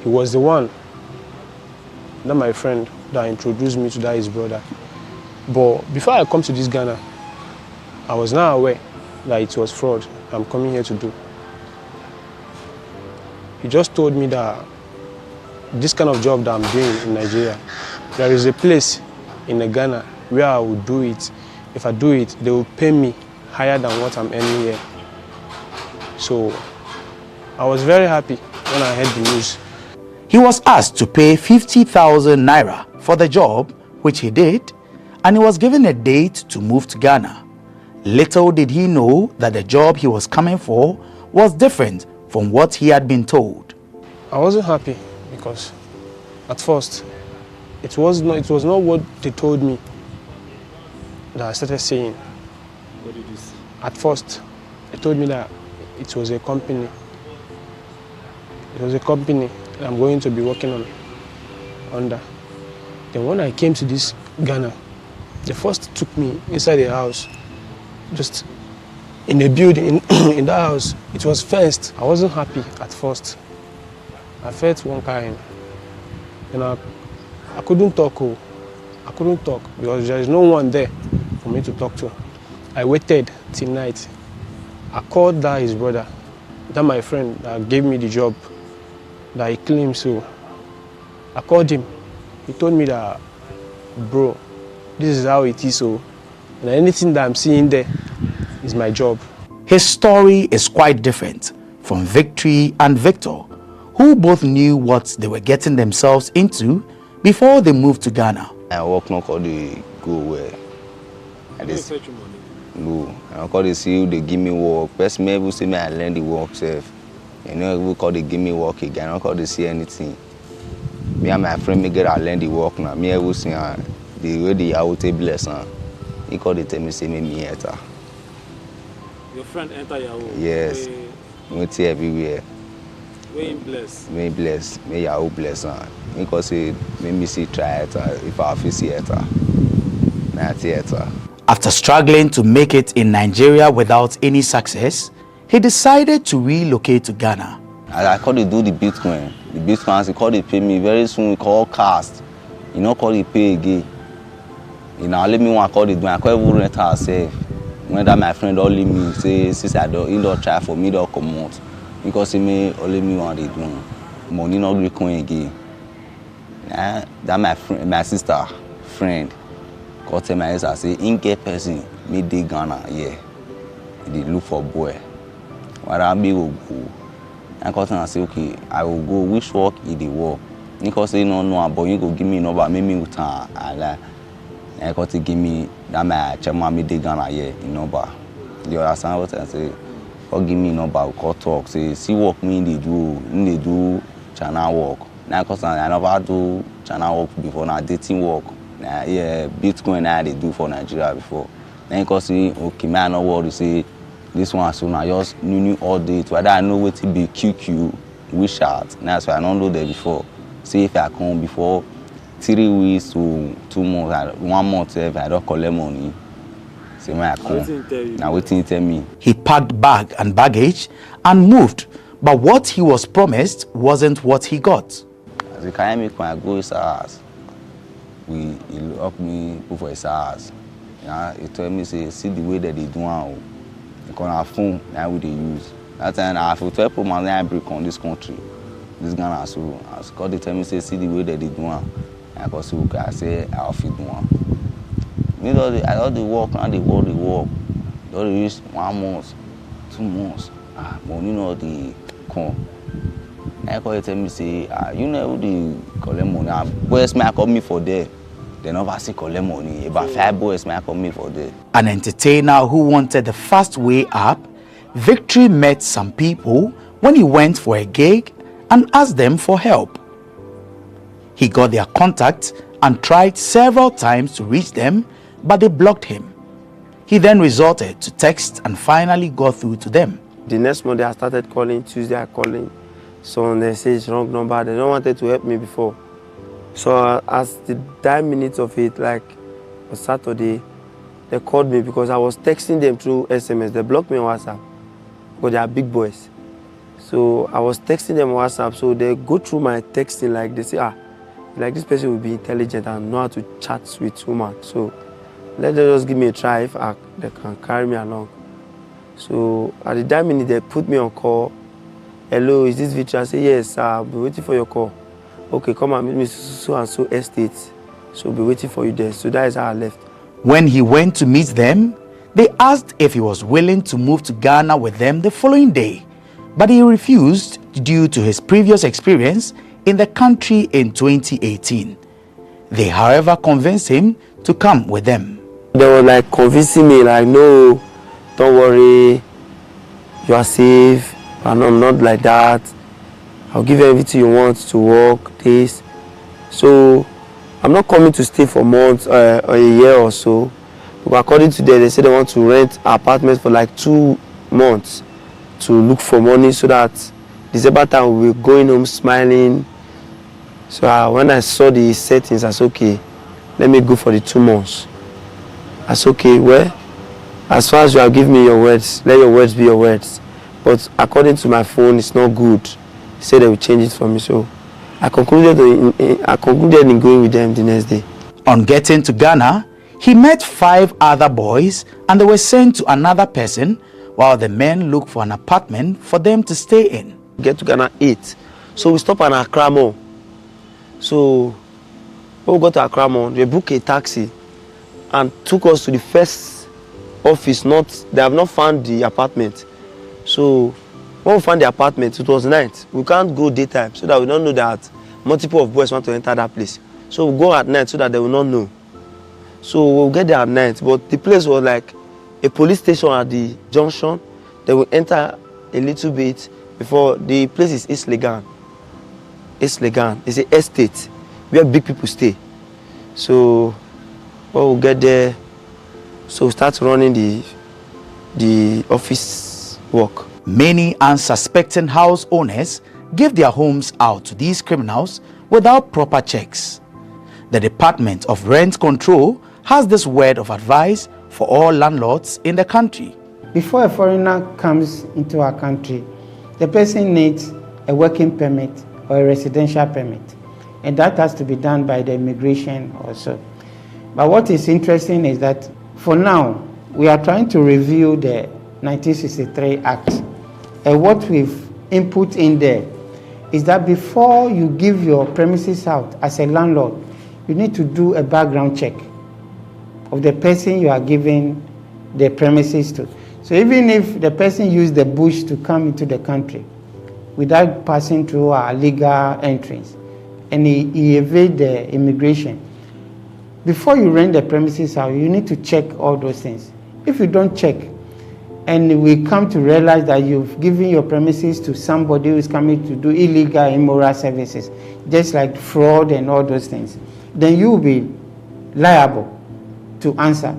He was the one, not my friend, that introduced me to that his brother. But before I come to this Ghana, I was not aware that it was fraud I'm coming here to do. He just told me that this kind of job that I'm doing in Nigeria, there is a place in Ghana where I will do it. If I do it, they will pay me higher than what I'm earning here. So I was very happy when I heard the news. He was asked to pay 50,000 naira for the job, which he did, and he was given a date to move to Ghana. Little did he know that the job he was coming for was different from what he had been told. I wasn't happy because at first it was not what they told me that I started saying. What did you say? At first, they told me that it was a company. It was a company that I'm going to be working under. Then when I came to this Ghana, they first took me inside the house, just in a building, in the house. It was fenced. I wasn't happy at first. I felt one kind. And I couldn't talk. I couldn't talk because there is no one there for me to talk to. I waited till night. I called that his brother, that my friend that gave me the job, that he claimed so. I called him. He told me that, bro, this is how it is so. And anything that I'm seeing there is my job. His story is quite different from Victory and Victor, who both knew what they were getting themselves into before they moved to Ghana. I work not call the go where. No, I call the see they give me work. Best me able say me I learn the work self. You know we call they give me work again. I don't call they see anything. Me and my friend me get I learn the work now. Me able see the way the out bless he call they tell me say me enter. Your friend enter your home? Yes. We see everywhere. May bless. May bless. May Yahoo bless. Because say me see try it if I feel see it. Now theater. After struggling to make it in Nigeria without any success, he decided to relocate to Ghana. I call they do the Bitcoin. The Bitcoins, he call they pay me very soon. We call cast. You know, call they pay again. You know, let me one call it when I call even rent herself. When that my friend all leave me say since I don't try for me to come out because he may only me one they do money not going again. That my friend, my sister friend, got tell my sister say in get person me dey Ghana yeah. They look for boy. What I be will go. I got and say okay I will go which work he dey work. Because say no but you go give me number make me with her. I got to give me that my chairman me dey Ghana here in number. You understand what I say? Or give me number, we call talk. Say see work me they do channel work. Now cause I never do channel work before. Now dating work. Now yeah, Bitcoin now they do for Nigeria before. Then cause say okay, man, no worry. Say this one soon I just new all date. Whether I know what to be QQ, WeChat. That's why I don't know that before. See if I come before 3 weeks to 2 months, 1 month if I don't collect money. See when I come. Now waiting tell me. He packed bag and baggage and moved, but what he was promised wasn't what he got. As a carry me when I go his house, he lock me go for his house. Yeah, he told me say see the way that they do now. Because our phone now we they use. That time I have to 12 months I break on this country. This Ghana so as God they tell me say see the way that they do now. I go say okay, I say I'll feed one. Me I don't the work and the work. Don't use 1 month, 2 months. Money no the come. I go tell me say you know the collect money. Boys may call me for there. They never see collect money. About 5 boys may call me for there. An entertainer who wanted the fast way up, Victory met some people when he went for a gig and asked them for help. He got their contact and tried several times to reach them, but they blocked him. He then resorted to text and finally got through to them. The next Monday I started calling, Tuesday I calling. So they say it's wrong number, they don't wanted to help me before. So as the 9 minutes of it, like on Saturday, they called me because I was texting them through SMS. They blocked me on WhatsApp because they are big boys. So I was texting them on WhatsApp, so they go through my texting, like they say, like this person will be intelligent and know how to chat with women. So let them just give me a try if they can carry me along. So at the 9 minute, they put me on call. Hello, is this Victor? I say, yes, I'll be waiting for your call. Okay, come and meet me so and so estate. So I'll be waiting for you there. So that is how I left. When he went to meet them, they asked if he was willing to move to Ghana with them the following day. But he refused due to his previous experience in the country in 2018. They, however, convinced him to come with them. They were like convincing me, like, no, don't worry, you are safe, and I'm not like that. I'll give you everything you want to work, this. So I'm not coming to stay for months or a year or so. But according to them, they say they want to rent apartments for like 2 months to look for money so that December time we'll be going home smiling. So when I saw the settings, I said, okay, let me go for the 2 months. I said, okay, well, as far as you have given me your words, let your words be your words. But according to my phone, it's not good. He said they will change it for me. So I concluded in going with them the next day. On getting to Ghana, he met 5 other boys and they were sent to another person while the men looked for an apartment for them to stay in. Get to Ghana 8. So we stopped at Accra Mall. So when we got to Accra Mall, they booked a taxi and took us to the first office. They have not found the apartment. So when we found the apartment, it was night. We can't go daytime so that we don't know that multiple of boys want to enter that place. So we go at night so that they will not know. So we'll get there at night, but the place was like a police station at the junction. They will enter a little bit before the place is East Legan. East Legan. It's an estate where big people stay. So when we'll get there, so we start running the office work. Many unsuspecting house owners give their homes out to these criminals without proper checks. The Department of Rent Control has this word of advice for all landlords in the country. Before a foreigner comes into our country, the person needs a working permit or a residential permit, and that has to be done by the immigration also. But what is interesting is that for now, we are trying to review the 1963 Act. And what we've input in there is that before you give your premises out as a landlord, you need to do a background check of the person you are giving the premises to. So even if the person used the bush to come into the country without passing through our legal entrance, and he evade the immigration, before you rent the premises out, you need to check all those things. If you don't check, and we come to realize that you've given your premises to somebody who is coming to do illegal, immoral services, just like fraud and all those things, then you will be liable to answer.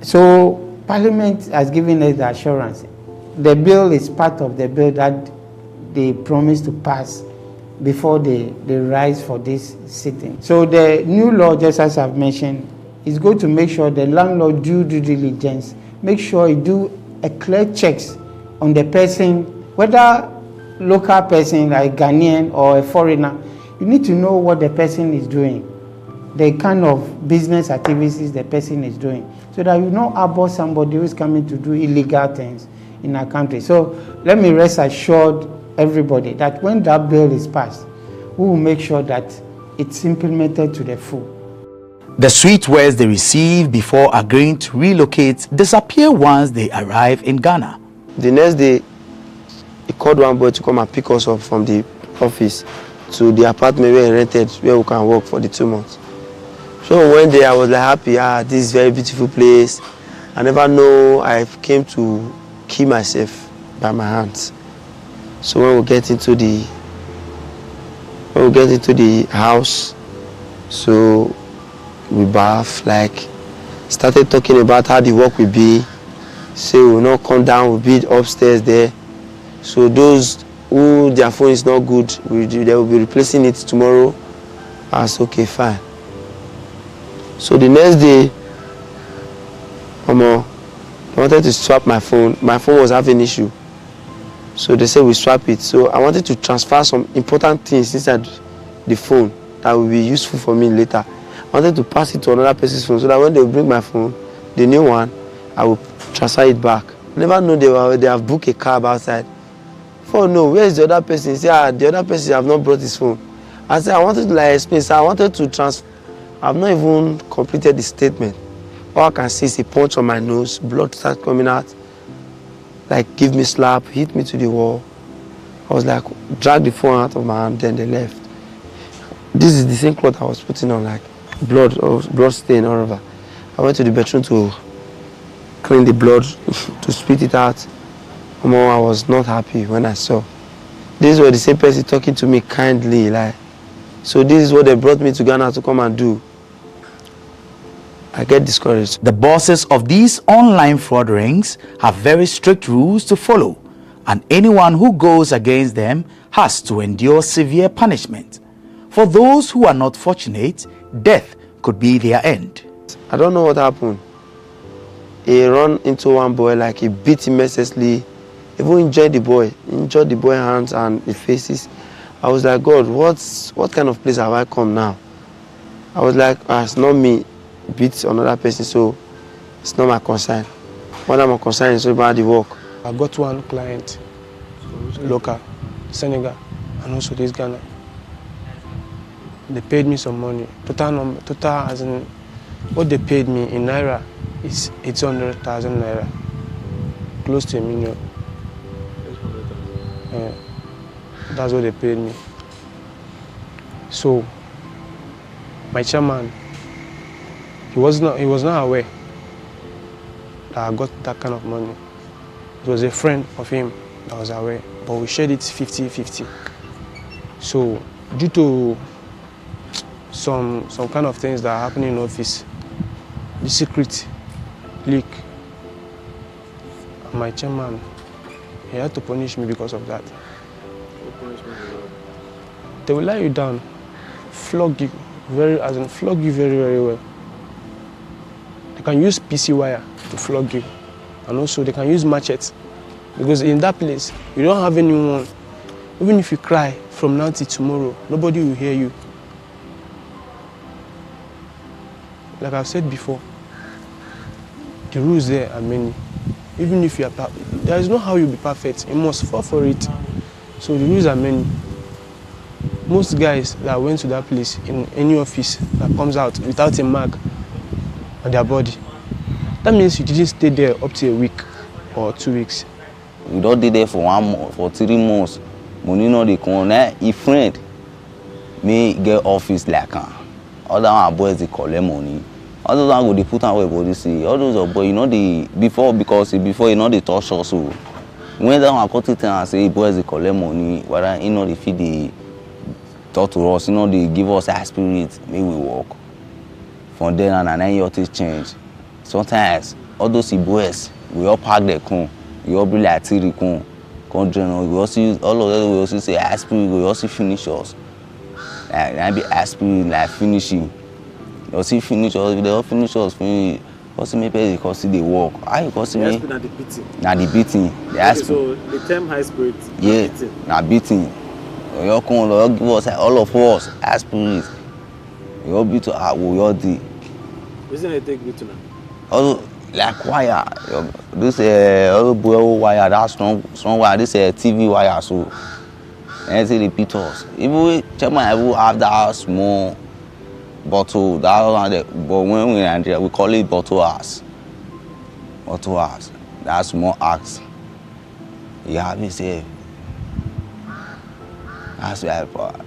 So Parliament has given us the assurance. The bill is part of the bill that they promised to pass before they rise for this sitting. So the new law, just as I've mentioned, is going to make sure the landlord do due diligence, make sure he do a clear checks on the person, whether local person like Ghanaian or a foreigner. You need to know what the person is doing, the kind of business activities the person is doing, so that you know about somebody who is coming to do illegal things in our country. So let me rest assured everybody that when that bill is passed, we will make sure that it's implemented to the full. The sweet words they receive before agreeing to relocate disappear once they arrive in Ghana. The next day, he called one boy to come and pick us up from the office to the apartment where he rented, where we can work for the 2 months. So one day I was like happy, this is a very beautiful place. I never know I came to kill myself by my hands. So when we get into the house, so we bath, like started talking about how the work will be. Say we will not come down, we'll be upstairs there. So those who their phone is not good, they will be replacing it tomorrow. I said, okay, fine. So the next day, I wanted to swap my phone. My phone was having an issue. So they said we swap it. So I wanted to transfer some important things inside the phone that will be useful for me later. I wanted to pass it to another person's phone so that when they will bring my phone, the new one, I will transfer it back. I never know they have booked a cab outside. Oh no, where is the other person? He said, the other person have not brought his phone. I said, I wanted to like explain, so I wanted to transfer. I've not even completed the statement. All I can see is a punch on my nose, blood starts coming out. Like, give me slap, hit me to the wall. I was like, drag the phone out of my hand, then they left. This is the same cloth I was putting on, like blood stain all over. I went to the bedroom to clean the blood, to spit it out. I was not happy when I saw. These were the same person talking to me kindly, like. So this is what they brought me to Ghana to come and do. I get discouraged. The bosses of these online fraud rings have very strict rules to follow, and anyone who goes against them has to endure severe punishment. For those who are not fortunate, death could be their end. I don't know what happened. He ran into one boy, like he beat him mercilessly. Even injured the boy hands and the faces. I was like, God, what kind of place have I come now? I was like, it's not me beat another person, so it's not my concern. What I'm concerned is about the work. I got one client, local, Senegal, and also this Ghana. They paid me some money. Total as in what they paid me in Naira is 800,000 Naira, close to $1 million. Yeah. That's what they paid me. So my chairman, he was not aware that I got that kind of money. It was a friend of him that was aware, but we shared it 50-50. So due to some kind of things that are happening in office, the secret leak, and my chairman, he had to punish me because of that. They will lie you down, flog you very very well. They can use PC wire to flog you, and also they can use machete, because in that place you don't have anyone. Even if you cry from now till tomorrow, nobody will hear you. like I've said before, the rules there are many. Even if you are, there is no how you'll be perfect. You must fall for it. So the rules are many. Most guys that went to that place in any office that comes out without a mark on their body, that means you didn't stay there up to a week or 2 weeks. You don't stay there for 1 month, for 3 months. Money no dey come. If friend may get office like other one boys they collect money. All those one go they put on where body see. All those are boy, you know the before you know they touch us. So when that one cut it and say boys they collect money, whether you know they feed the talk to us, you know they give us a spirit, may we walk. From then on and then your things change. Sometimes all those boys we all park their car, we all be like three car, we also use all of them. We also say aspirin, we also finish us. Like be aspirin like finishing. You see finish us, they all finish us. Finish. Also maybe because they walk. How you cause me? The beating. Now the beating. Okay, so the term high spirit. Yeah. Now beating. You come, you give us all of us aspirin. You all beat to we all do. Isn't it take beating now? Also like wire. This all boy wire. That strong wire. This TV wire. So and they repeat us. Even chairman, I will have that small bottle, that one, but when we in Nigeria, we call it bottle ass. Bottle ass. That's small axe. You have to say. That's where I put.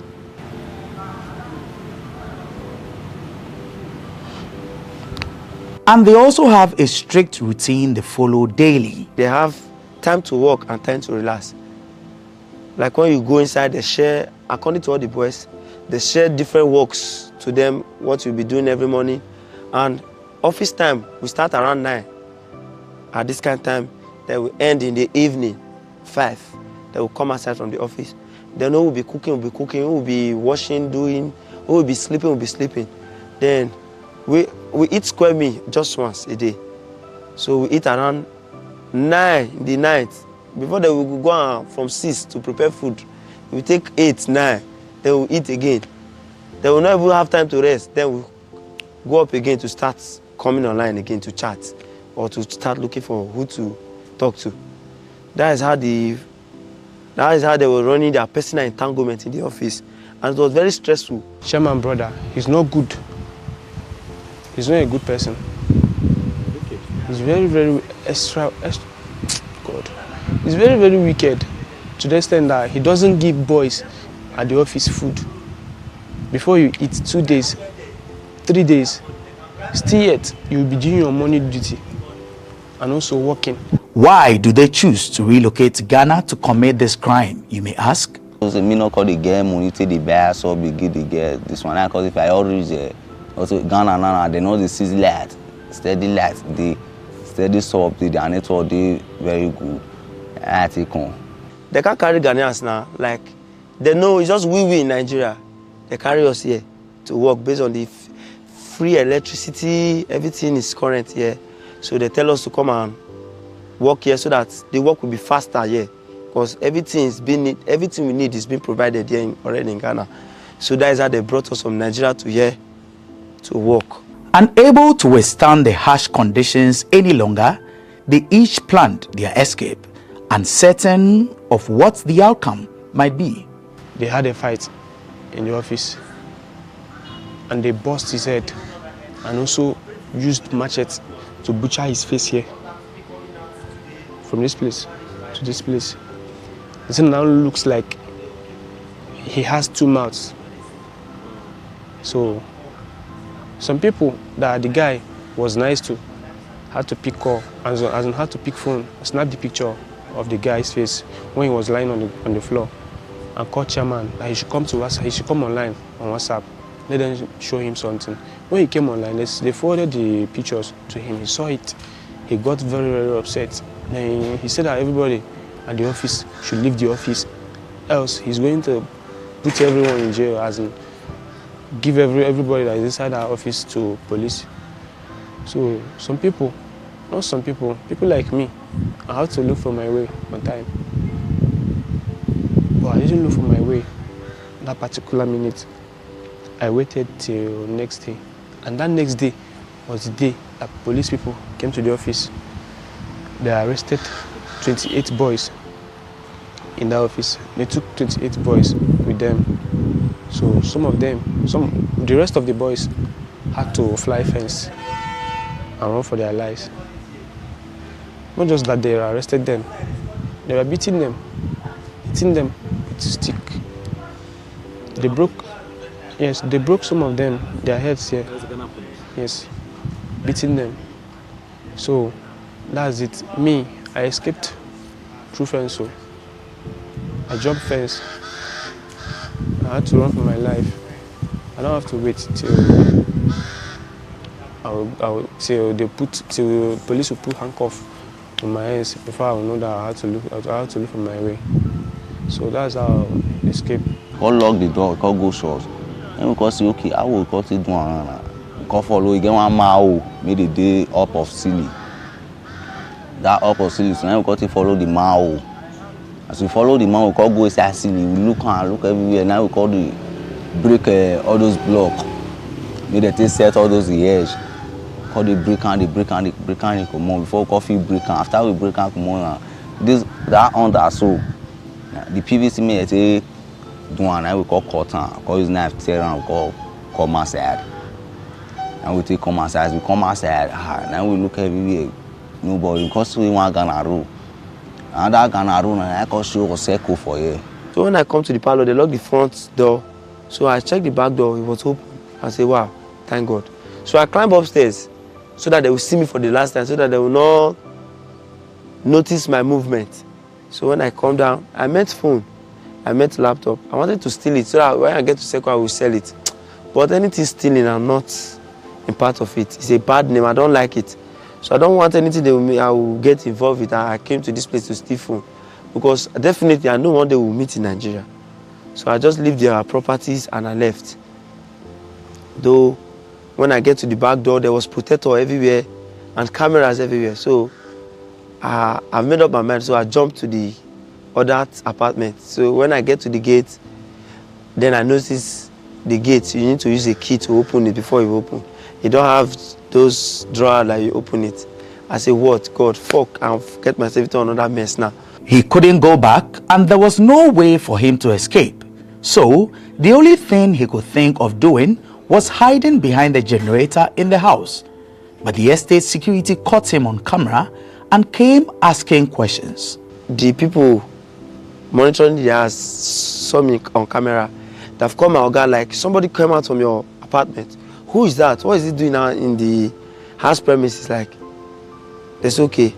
And they also have a strict routine they follow daily. They have time to work and time to relax. Like when you go inside, they share, according to all the boys, they share different works to them, what you'll be doing every morning. And office time, we start around 9. At this kind of time, then we end in the evening, 5. They will come outside from the office. Then we'll be cooking, we'll be washing, we'll be sleeping. Then we eat square meal just once a day. So we eat around 9 in the night. Before that, we will go on from 6 to prepare food. We take 8, 9, then we'll eat again. Then we'll not even have time to rest. Then we'll go up again to start coming online again to chat or to start looking for who to talk to. That is how they were running their personal entanglement in the office. And it was very stressful. Chairman brother, he's not good. He's not a good person. Okay. He's very, very God. He's very, very wicked to the extent that he doesn't give boys at the office food. Before you eat 2 days, 3 days, still yet you'll be doing your morning duty and also working. Why do they choose to relocate to Ghana to commit this crime, you may ask? Because me not call the girl money to the bear, so be give the girl this one. Because if I already also Ghana now, they know the city light, steady light, the steady soap, the network, they very good. I take on. They can't carry Ghanaians now, like they know it's just we in Nigeria. They carry us here to work based on the free electricity, everything is current here. So they tell us to come and work here so that the work will be faster here. Because everything we need is being provided here already in Ghana. So that is how they brought us from Nigeria to here to work. Unable to withstand the harsh conditions any longer, they each planned their escape, uncertain of what the outcome might be. They had a fight in the office and they bust his head and also used machete to butcher his face here. From this place to this place. It now looks like he has 2 mouths. So some people that the guy was nice to had to pick call, as in had to pick phone, snap the picture of the guy's face when he was lying on the floor and call chairman that he should come to WhatsApp, he should come online on WhatsApp. Let them show him something. When he came online, they forwarded the pictures to him. He saw it. He got very, very upset. Then he said that everybody at the office should leave the office, else he's going to put everyone in jail, as in give everybody that is inside our office to police. So some people, not some people, people like me, I had to look for my way on time. But I didn't look for my way that particular minute. I waited till next day. And that next day, was the day that police people came to the office. They arrested 28 boys in that office. They took 28 boys with them. So the rest of the boys had to fly fence and run for their lives. Not just that, they arrested them, they were beating them with stick. They broke some of them, their heads here. Yes, beating them. So that's it. Me, I escaped through fence. So I jumped fence. I had to run for my life. I don't have to wait till till the police will put handcuff on my hands before I will know that I had to look for my way. So that's how I escaped. Call lock the door, call go short. And we call say okay, I will cut it down. Call follow again one mile, made the day up of silly. That up of silly, so now we got to follow the mile. As we follow the man, we call go inside silly. We look everywhere. Now we call the break all those blocks. Made the set all those edge. Call the break and come on before coffee break and after we break and come on. That under so the PVC may say do one. Now we call cotton. Call his knife tear and call come outside. And we take come outside. We come outside. Now we look everywhere. Nobody because we want Ghana road. And that Ghana road, I can show a circle for you. So when I come to the parlor, they lock the front door. So I check the back door, it was open. I say, wow, thank God. So I climb upstairs so that they will see me for the last time, so that they will not notice my movement. So when I come down, I met phone, I met laptop. I wanted to steal it so that when I get to Seco, I will sell it. But anything stealing, I'm not in part of it. It's a bad name, I don't like it. So I don't want anything I will get involved with. I came to this place to steal phone because definitely I know one day we'll meet in Nigeria. So I just leave their properties and I left. Though when I get to the back door, there was protector everywhere and cameras everywhere. So I made up my mind. So I jumped to the other apartment. So when I get to the gate, then I notice the gate. You need to use a key to open it before you open. You don't have those drawers that you open it. I say, what? God, fuck, I'll get myself into another mess now. He couldn't go back and there was no way for him to escape. So the only thing he could think of doing was hiding behind the generator in the house. But the estate security caught him on camera and came asking questions. The people monitoring the house saw me on camera. They've come out, like, somebody came out from your apartment. Who is that? What is he doing now in the house premises? Like, that's okay.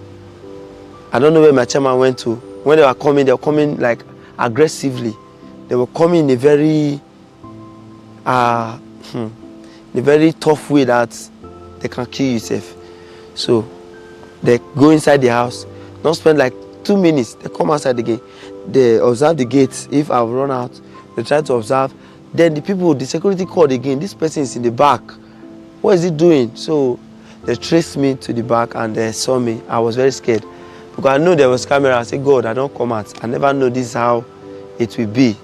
I don't know where my chairman went to. When they were coming like aggressively. They were coming in a very tough way that they can kill yourself. So they go inside the house, not spend like 2 minutes. They come outside again. They observe the gates. If I've run out, they try to observe. Then the security called again. This person is in the back. What is he doing? So they traced me to the back and they saw me. I was very scared because I know there was camera. I said, God, I don't come out. I never know this is how it will be.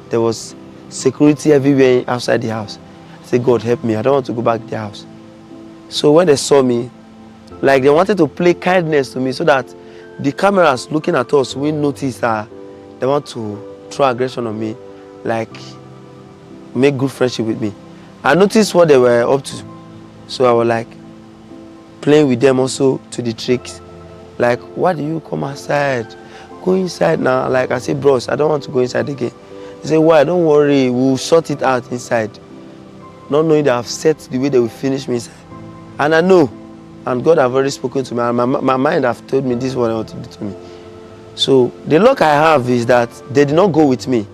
There was security everywhere outside the house. I said, God, help me. I don't want to go back to the house. So when they saw me, like they wanted to play kindness to me so that the cameras looking at us will notice that they want to throw aggression on me, like make good friendship with me. I noticed what they were up to. So I was like playing with them also to the tricks. Like, why do you come outside? Go inside now. Like I said, bros, I don't want to go inside again. They say, why? Don't worry, we'll sort it out inside. Not knowing that I've set the way they will finish me inside. And I know, and God have already spoken to me, and my mind have told me this is what I want to do to me. So the luck I have is that they did not go with me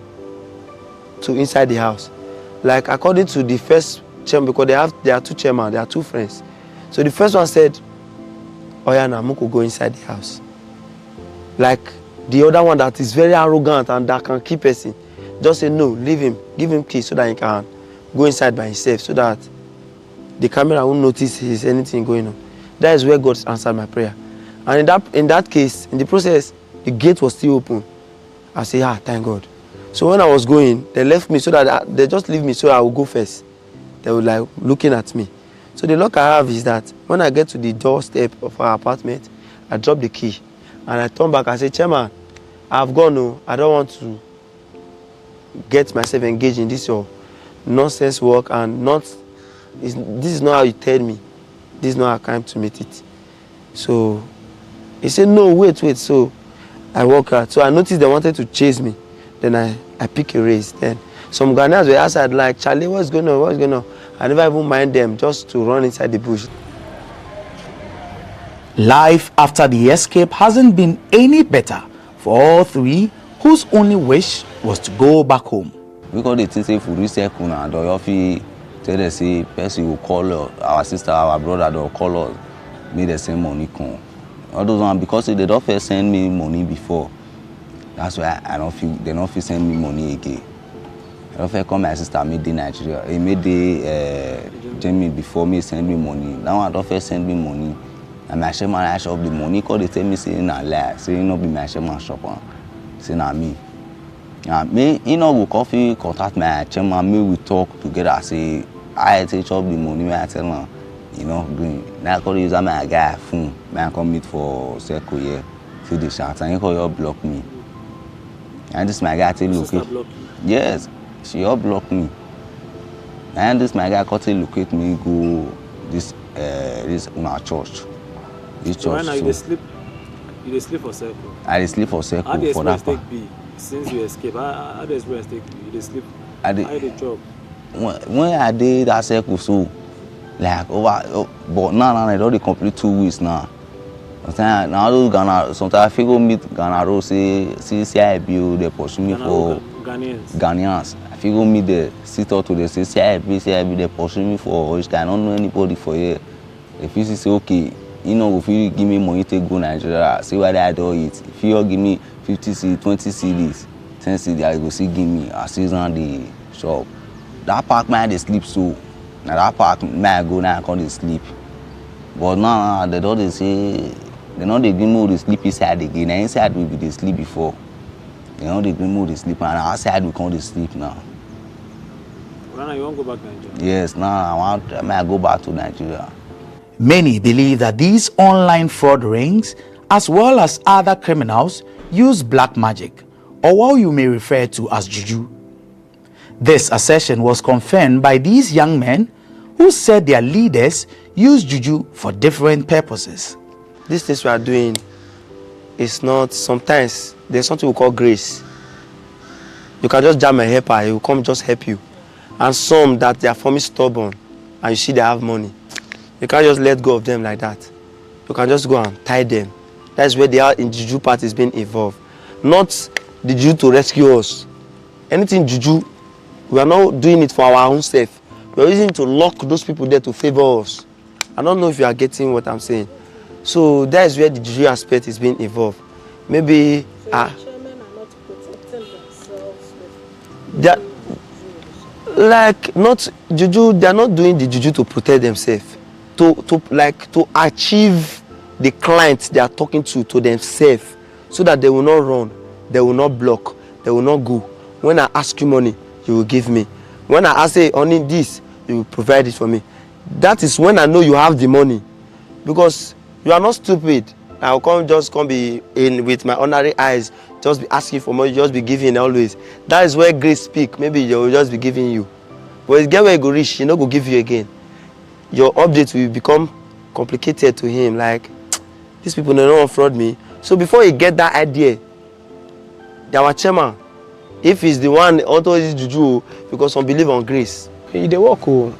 to inside the house. Like according to the first chairman, because they are two chairmen, they are two friends. So the first one said, oh yeah, now Muko go inside the house. Like the other one that is very arrogant and that can keep person, just say no, leave him, give him key so that he can go inside by himself so that the camera won't notice there's anything going on. That is where God answered my prayer. And in that case, in the process, the gate was still open. I say, thank God. So when I was going, they left me so that they just leave me so I will go first. They were like looking at me. So the luck I have is that when I get to the doorstep of our apartment, I drop the key and I turn back. I say, Chairman, I've gone. No, I don't want to get myself engaged in this your nonsense work and this is not how you tell me. This is not how I came to meet it. So he said, no, wait. So I walk out. So I noticed they wanted to chase me. Then I pick a race. Then some Ghanaians were outside like, Charlie, what's going on? I never even mind them just to run inside the bush. Life after the escape hasn't been any better for all three, whose only wish was to go back home. Because they think if we recycle now, they tell us say person will call our sister, our brother, they'll call us, make the same money come. All those ones, because they don't first send me money before. That's why they don't feel send me money again. I don't feel come my sister made the Nigeria. He made the Jamie before me send me money. Now I don't feel send me money. And my chairman I shop the money because they tell me say na lie, say not be my chairman shop, say na me. Me, go coffee contact my chairman, me we talk together. Say I take up the money. I tell him, green. Now I call use my guy phone. I come meet for circle here. See the shots and he call you block me. And this my guy tell locate. Yes, she all block me. And this my guy call tell locate me go this our church. This church. Right now you sleep for circle. I sleep for circle. How the for that experience take be since you escape? How the experience take be? You sleep. How the job? When I did that circle, so like but now I already complete 2 weeks now. Now those Ghana, sometimes I figure meet Ghana road say CIB, they pursue me for Ghanaians. I figure meet the sit out to the say CIB, they pursue me for which I don't know anybody for here. If you say okay, if you give me money to go Nigeria, see what I do it. If you give me 50 cedis, 20 cedis, 10 cedis, I go see give me. I see on the shop. That park man they sleep so. Now that park man go now and sleep. But now they don't say they know they give me the sleep inside again. Now inside we be the sleep before. They know they give me the sleep and outside we can't sleep now. Right now you want to go back to Nigeria? Yes, now I go back to Nigeria. Many believe that these online fraud rings, as well as other criminals, use black magic, or what you may refer to as juju. This assertion was confirmed by these young men who said their leaders use juju for different purposes. This things we are doing is not, sometimes there's something we call grace. You can just jam a helper, he will come just help you. And some that they are forming stubborn and you see they have money. You can't just let go of them like that. You can just go and tie them. That's where they are in juju part is being involved. Not the juju to rescue us. Anything juju, we are not doing it for our own self. We are using it to lock those people there to favor us. I don't know if you are getting what I'm saying. So that is where the juju aspect is being involved. Maybe chairmen are not protecting themselves like not juju, they are not doing the juju to protect themselves. To achieve the clients they are talking to themselves, so that they will not run, they will not block, they will not go. When I ask you money, you will give me. When I ask you only this, you will provide it for me. That is when I know you have the money, because you are not stupid. I will just be in with my ordinary eyes, just be asking for money, just be giving always. That is where grace speak. Maybe they will just be giving you, but it's get where you go reach, you know, go give you again. Your update will become complicated to him. Like, these people they don't fraud me. So before you get that idea, our chairman, if he's the one auto is juju, because some believe on grace. They work,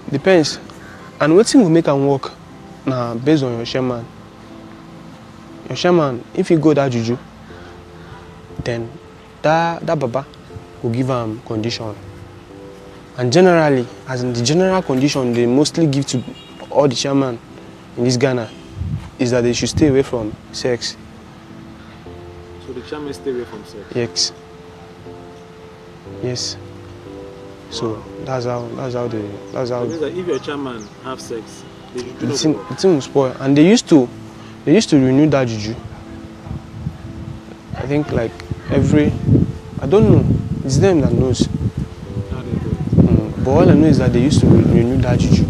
depends. And what thing will make them work now based on your chairman. Your chairman, if you go that juju, then that baba will give them condition. And generally, as in the general condition they mostly give to all the chairman in this Ghana is that they should stay away from sex. So the chairman stay away from sex? Yes. Yes. So that's how It means that if your chairman have sex, they should do the thing will spoil. And they used to renew that juju. I think like I don't know, it's them that knows. But all I know is that they used to renew that juju.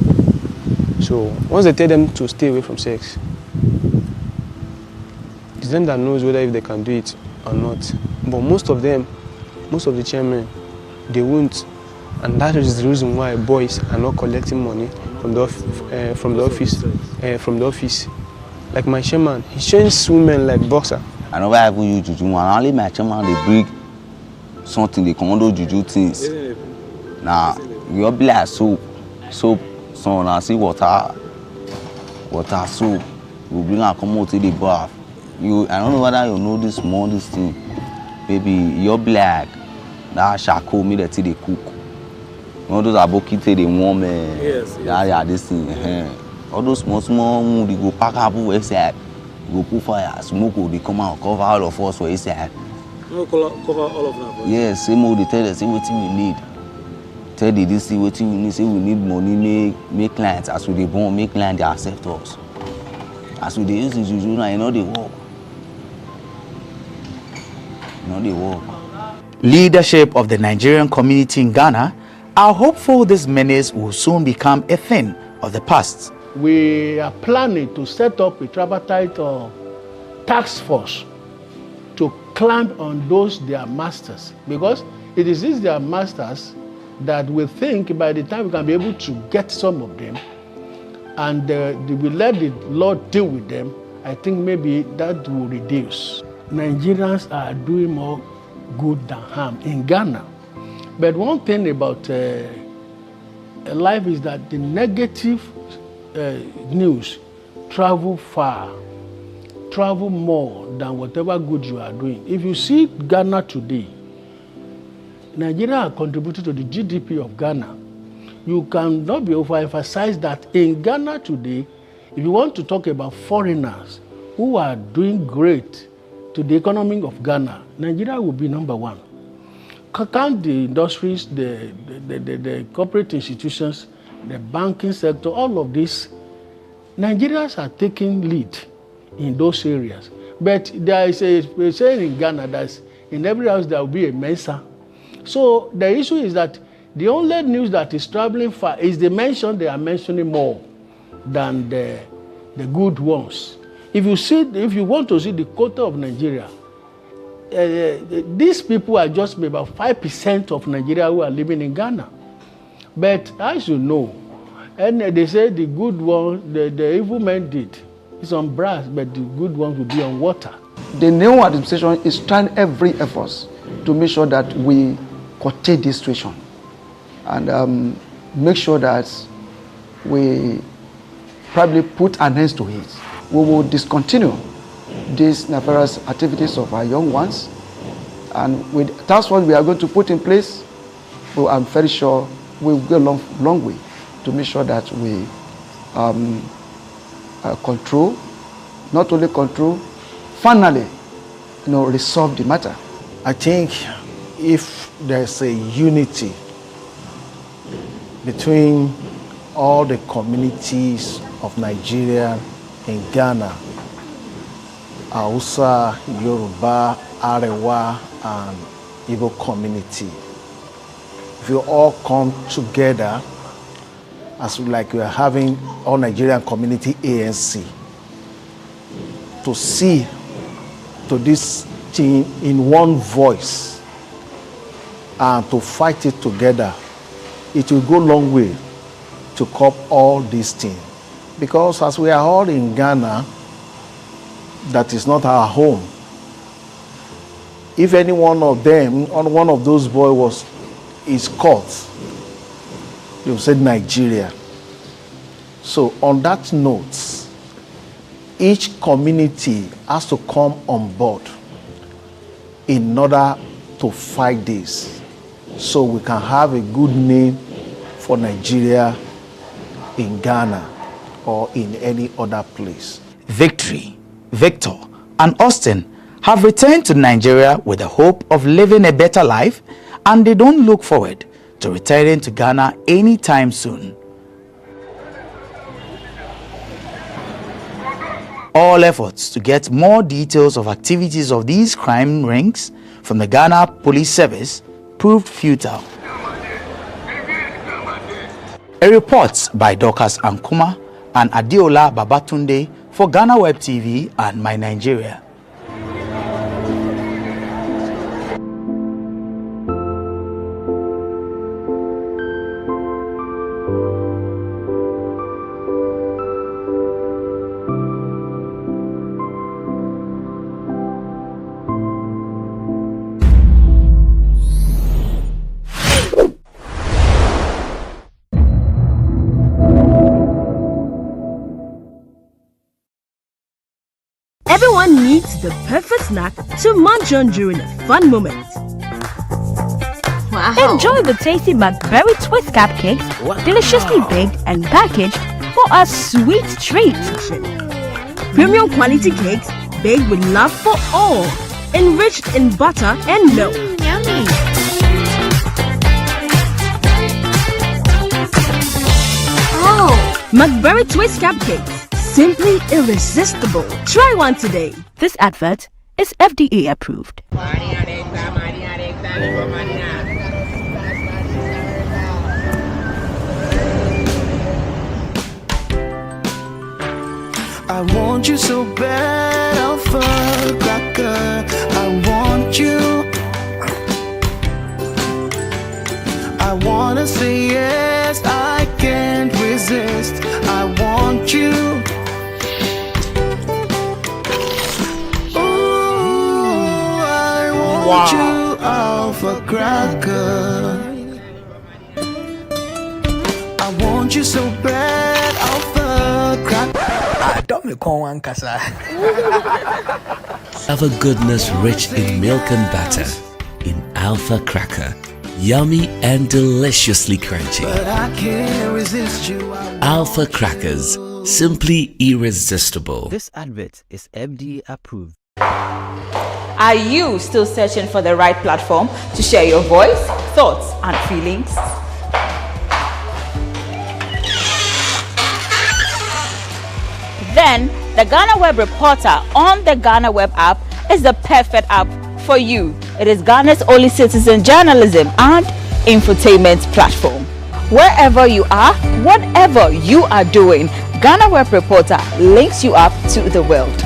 So once they tell them to stay away from sex, it's them that knows whether if they can do it or not. But most of them, most of the chairmen, they won't. And that is the reason why boys are not collecting money from the office. Like my chairman, he trains women like boxer. I never ever use juju. And only my chairman they bring something they commando juju things. Now we all be like soap, so now see water, soap. We bring and come out to the bath. I don't know whether you know this thing. Baby, you're black. That charcoal me that they cook. All those abokite they warm. Yes. Yeah, this thing. All those small they go pack up inside. Go put fire, smoke. They come out cover all of us for inside. No cover all of them. Yes, same old. They tell us what we need. Tell the this see what we need. Say we need money. Make clients as we they born. Make clients they accept us. As we they use it, you know they work. Leadership of the Nigerian community in Ghana are hopeful this menace will soon become a thing of the past. We are planning to set up a tripartite task force to climb on those their masters, because it is these their masters that we think by the time we can be able to get some of them and we let the Lord deal with them, I think maybe that will reduce. Nigerians are doing more good than harm in Ghana. But one thing about life is that the negative news travel far, travel more than whatever good you are doing. If you see Ghana today, Nigeria has contributed to the GDP of Ghana. You cannot be overemphasized that in Ghana today, if you want to talk about foreigners who are doing great to the economy of Ghana, Nigeria will be number one. Count the industries, the corporate institutions, the banking sector, all of this, Nigerians are taking lead in those areas. But there is a saying in Ghana that in every house there will be a Mensa. So the issue is that the only news that is traveling far is the mention they are mentioning more than the good ones. If you want to see the quota of Nigeria, these people are just about 5% of Nigeria who are living in Ghana. But as you know, and they say the good one, the evil men did. It's on brass, but the good ones will be on water. The new administration is trying every effort to make sure that we curtail this situation and make sure that we probably put an end to it. We will discontinue these nefarious activities of our young ones, and with task force we are going to put in place, I'm very sure we will go a long way to make sure that we control, not only control, finally, resolve the matter. I think if there's a unity between all the communities of Nigeria in Ghana, Hausa, Yoruba, Arewa, and Igbo community, if you all come together as like we are having all Nigerian community ANC to see to this thing in one voice and to fight it together, it will go a long way to curb all these things. Because as we are all in Ghana, that is not our home. If any one of them, or one of those boys is caught, you said Nigeria. So on that note, each community has to come on board in order to fight this, so we can have a good name for Nigeria in Ghana or in any other place. Victory, Victor, and Austin have returned to Nigeria with the hope of living a better life, and they don't look forward to returning to Ghana anytime soon. All efforts to get more details of activities of these crime rings from the Ghana Police Service proved futile. A report by Dorcas Ankuma and Adeola Babatunde for GhanaWeb TV and My Nigeria. Everyone needs the perfect snack to munch on during a fun moment. Wow. Enjoy the tasty McBerry Twist cupcakes, deliciously baked and packaged for a sweet treat. Premium quality cakes baked with love for all, enriched in butter and milk. Yummy. Oh. McBerry Twist cupcakes. Simply irresistible. Try one today. This advert is FDA approved. I want you so bad, Alpha Cracker. I want you. I wanna say yes, I can't resist. I want you. Ooh, I want you, Alpha Cracker. I want you so bad, Alpha Cracker. Have a goodness rich in milk and butter in Alpha Cracker. Yummy and deliciously crunchy. But I can't resist you. Alpha Crackers, simply irresistible. This advert is FDA approved. Are you still searching for the right platform to share your voice, thoughts, and feelings? Then the GhanaWeb Reporter on the GhanaWeb app is the perfect app for you. It is Ghana's only citizen journalism and infotainment platform. Wherever you are, whatever you are doing, GhanaWeb Reporter links you up to the world.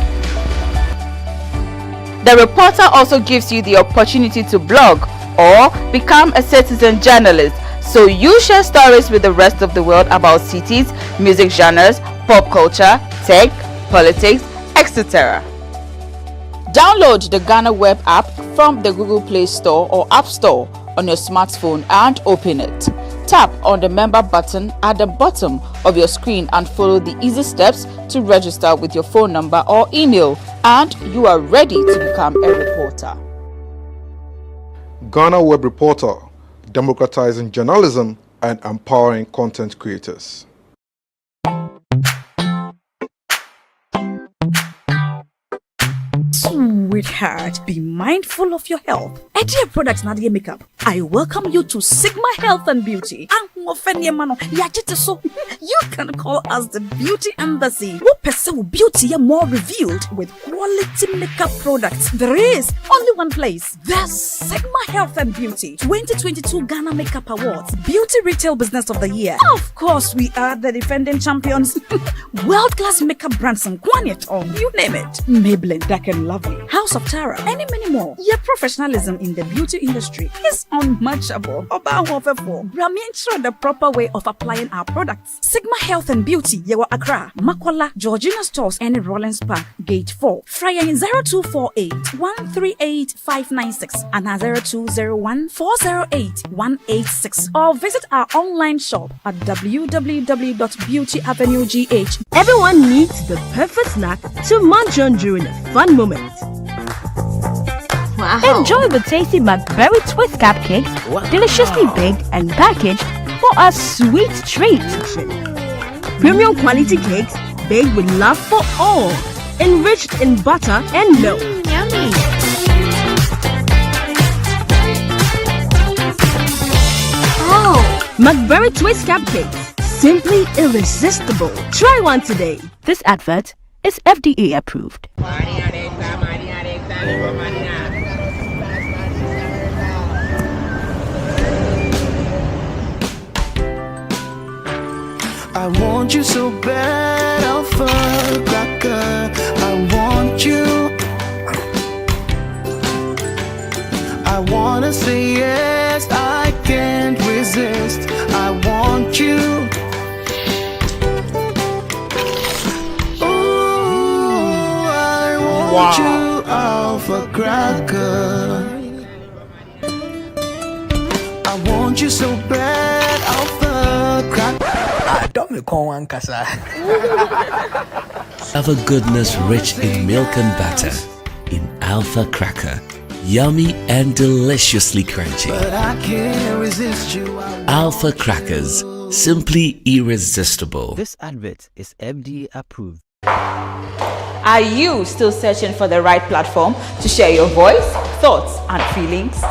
The Reporter also gives you the opportunity to blog or become a citizen journalist, so you share stories with the rest of the world about cities, music genres, pop culture, tech, politics, etc. Download the GhanaWeb app from the Google Play Store or App Store on your smartphone and open it. Tap on the member button at the bottom of your screen and follow the easy steps to register with your phone number or email, and you are ready to become a reporter. GhanaWeb Reporter, democratizing journalism and empowering content creators. Sweetheart, be mindful of your health. Dear products Nadia Makeup, I welcome you to Sigma Health and Beauty. You can call us the Beauty Embassy. We pursue beauty more revealed with quality makeup products. There is only one place. The Sigma Health and Beauty 2022 Ghana Makeup Awards Beauty Retail Business of the Year. Of course, we are the defending champions. World-class makeup brands and Kwanyet, you name it. Maybelline, Dark and Lovely, House of Tara, and many more. Your professionalism in the beauty industry is unmatchable. Bramian the proper way of applying our products. Sigma Health and Beauty, Yewa Accra, Makwala, Georgina Stores, and Rollins Park, Gate 4. Fryer in 0248 138 596 and 0201 408 186. Or visit our online shop at www.beautyavenuegh. Everyone needs the perfect snack to munch on during a fun moment. Wow. Enjoy the tasty McBerry Twist cupcakes, deliciously baked and packaged for a sweet treat. Premium quality cakes baked with love for all, enriched in butter and milk. Yummy. Oh. McBerry Twist cupcakes, simply irresistible. Try one today. This advert is FDA approved. I want want you so bad, Alpha Cracker. I want you. I wanna say yes, I can't resist. I want you. Ooh, I want you, Alpha Cracker. I want you so bad, Alpha Cracker. Don't me call one casa. Have a goodness rich in milk and butter in Alpha Cracker. Yummy and deliciously crunchy. But I can't resist you. Alpha Crackers, simply irresistible. This advert is FDA approved. Are you still searching for the right platform to share your voice, thoughts, and feelings?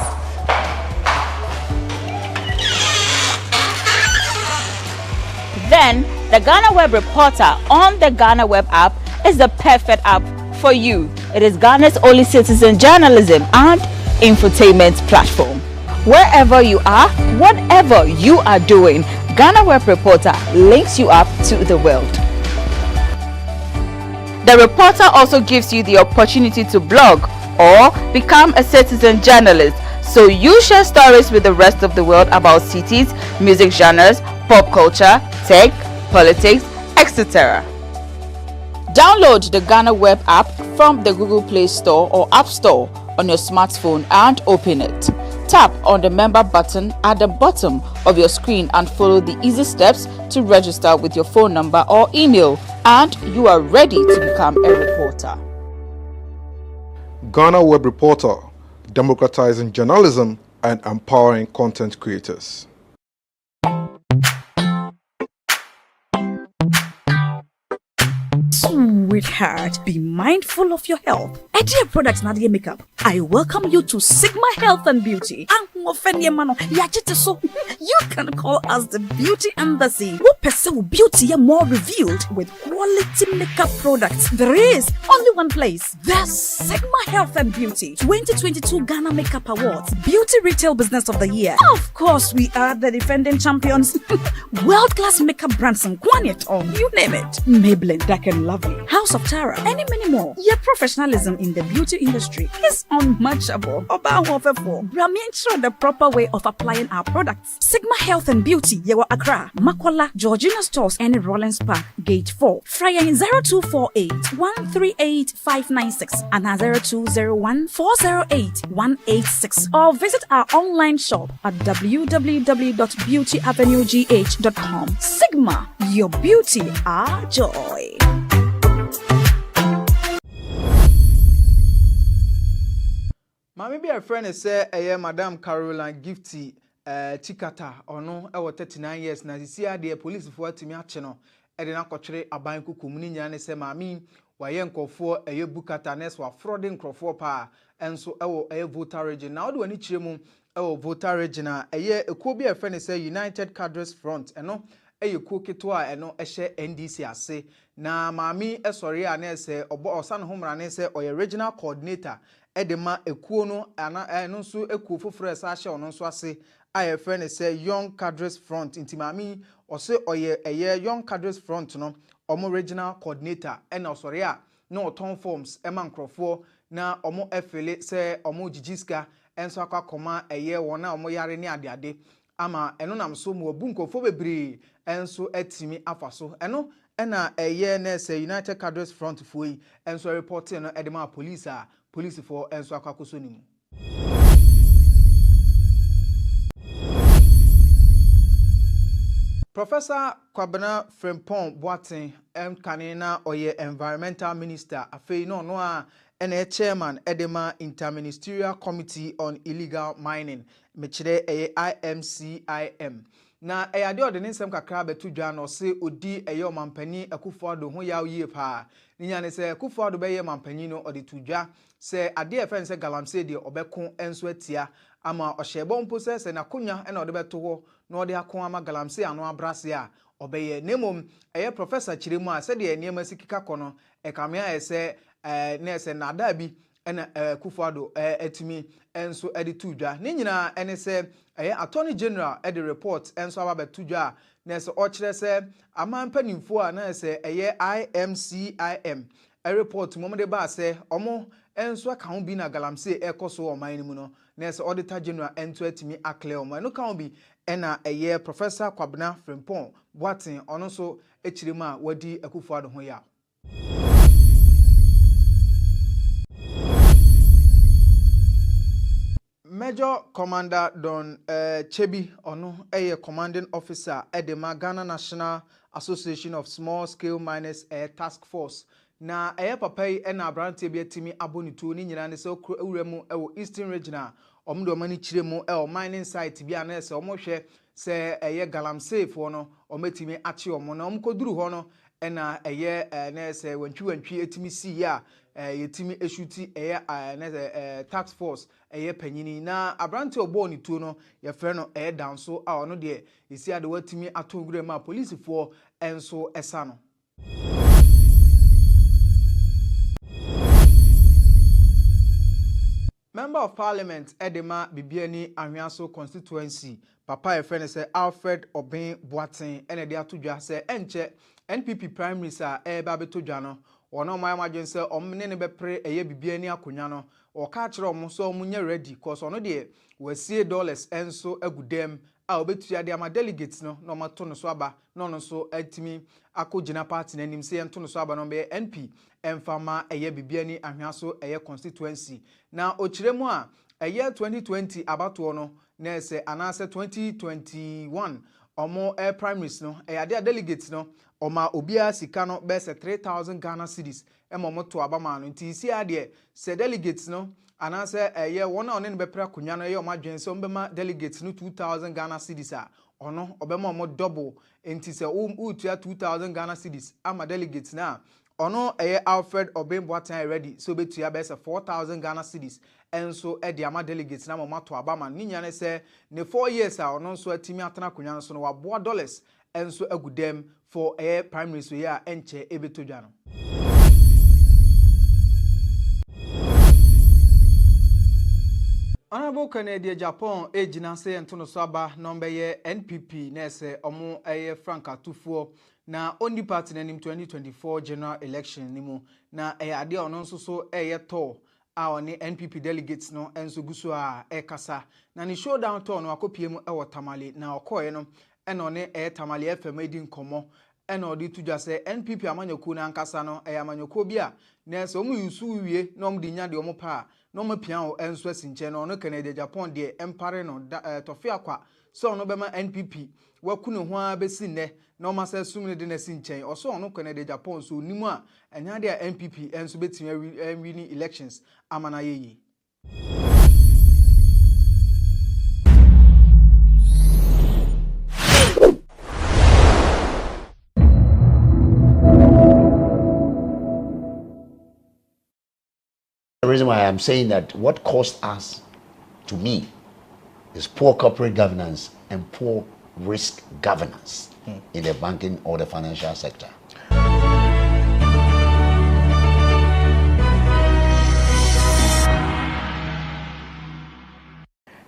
Then the GhanaWeb Reporter on the GhanaWeb app is the perfect app for you. It is Ghana's only citizen journalism and infotainment platform. Wherever you are, whatever you are doing, GhanaWeb Reporter links you up to the world. The Reporter also gives you the opportunity to blog or become a citizen journalist, so you share stories with the rest of the world about cities, music genres, pop culture, tech, politics, etc. Download the GhanaWeb app from the Google Play Store or App Store on your smartphone and open it. Tap on the member button at the bottom of your screen and follow the easy steps to register with your phone number or email, and you are ready to become a reporter. GhanaWeb Reporter, democratizing journalism and empowering content creators. Sweetheart, be mindful of your health. Addict products na makeup. I welcome you to Sigma Health and Beauty. You can call us the Beauty Embassy. Who pursue beauty more revealed with quality makeup products. There is only one place. The Sigma Health and Beauty 2022 Ghana Makeup Awards Beauty Retail Business of the Year. Of course, we are the defending champions. World-class makeup brands and Quaniet on, you name it. Maybelline, Dark and Lovely, House of Tara, and many more. Your professionalism in the beauty industry is unmatchable. Ensure the proper way of applying our products. Sigma Health and Beauty, Yewa Accra, Makwala, Georgina Stores, and Rollins Park, Gate 4. Fryer in 0248 138 596 and 0201 408 186. Or visit our online shop at www.beautyavenuegh.com. Sigma, your beauty, our joy. Mami be a friend say Madam Caroline Gifty Chikata ono 39 years na sisi ade police for atimi ache no e de na kwotwere aban kukum ni nya ne se mami waye nkofo bukata nes wa fraud nkofo pa enso voter region na ode wani chiremu voter region a ekuo bi a friend say United Cadres Front eno ekuo keto a eno ehye NDC ase na mami esori a na se obo osan homra ne se regional coordinator edema ekuo no ana no nso ekuo foforo esa ahye ono nso ase a friend say Young Cadres Front intimami ose Young Cadres Front no omo regional coordinator ena osori a na oton forms ema nkrofo na omo efele say omo jijiska enso akakoma wona omo yare ni adeade ama eno nam so mu obu nkofo bebre enso atimi afaso eno ena na say United Cadres Front foi enso report no edema police for enso akakoso ni mu. Professor Kwabena Frempong Boateng Kanina oye environmental minister afei no a chairman edema interministerial committee on illegal mining mechire IMCIM na ade ode nsem kakra betu dwa no se odi mampani Akufo-Addo ho yaw yie pa ninya ne se Akufo-Addo be mampani no ode tudwa se ade efen se galamse de obeko enso atia ama ohyebo mpo se na konya na ode beto ho na ode akon ama galamse ano abrase a obeye nemom professor Chiremu a se de niema sikika kono ekamea ese na ese nada bi ena Kufuado etimi enso edi tudwa ne nyina ene se Attorney General edi report enso aba betudwa na se ochire se amampanimfo a na se IMCIM a report momde ba se omo enso aka ho bi na galamse ekoso oman ni mu no na se Auditor General ento etimi akle omo no ka ho bi ena Professor Kwabena Frimpong Boatin ono so echirima wadi Kufuado ho ya. Major Commander Don Chebi ono commanding officer edema Ghana National Association of Small Scale Miners Task Force na papa yi na abrante bi atimi abonitu ni nyina ne se ewuremu Eastern Regional omdo mani chiremu mining site bi ana se omohwe se galamsey fo no ometimi ache omo na omkoduru ho no na na se wantwi etimi si ya yetimi eshuti na task force panyini na abrante obo ni tuo no ye frɛ no danso a ono de esi ade watimi atongure ma police fo enso esa no. Member of Parliament Edema Bibiani Ahwiaso constituency papa e friend say Alfred Obin Boatin ene de atodwa say enche NPP prime minister ba betodwa no wono my imagine say omne ne bepre Bibiani akonya no o ka kire omo so omunye ready cause ono de wasie dollars enso agudem a obetua de ama delegates no no mato no so aba no no so atimi akogina party nanim say ento no so aba no be NP emfama Bibiani Ahwiaso constituency na ochiremu a 2020 abato no na se anase 2021 omo primaries no ade delegates no oma obia sika no be se 3000 Ghana cedis emomo to abama no nti isi ade se delegates no anase wona one ne bepra kunya no oma dwense ombema delegates no 2000 Ghana cedis a ono obema omo double nti se utua 2000 Ghana cedis ama delegates na ono Alfred Obin Boatin ready so betua be se 4000 Ghana cedis enso de ama delegates na mama to abama ni nyane se ne 4 years a ono so atimi atena kunya no so no waboa dollars enso agudem for primary so ya enche ebetodwa no. Honorable Canadian Japan ejina se entono so aba number NPP na se omo Frank Atufo na only party na nim 2024 general election nimu na ade ono nso so to a oni NPP delegates no enso guso a kasa na ni showdown to no akopiem Tamale na okoye no eno ne Tamale FM edi nkomo eno di tudwa se NPP amanyoku na ankasa no amanyoku bi a na se omu yusu wie na omu di nya de omu pa no mapia o enso asinche no Canada Japan de empare no tofia kwa so no bema NPP waku ne ho a besi ne no masa sumne de na sinchen o so no Canada Japan so nimu a enya de NPP enso betimi win elections amana yeyi. The reason why I'm saying that what cost us, to me, is poor corporate governance and poor risk governance in the banking or the financial sector.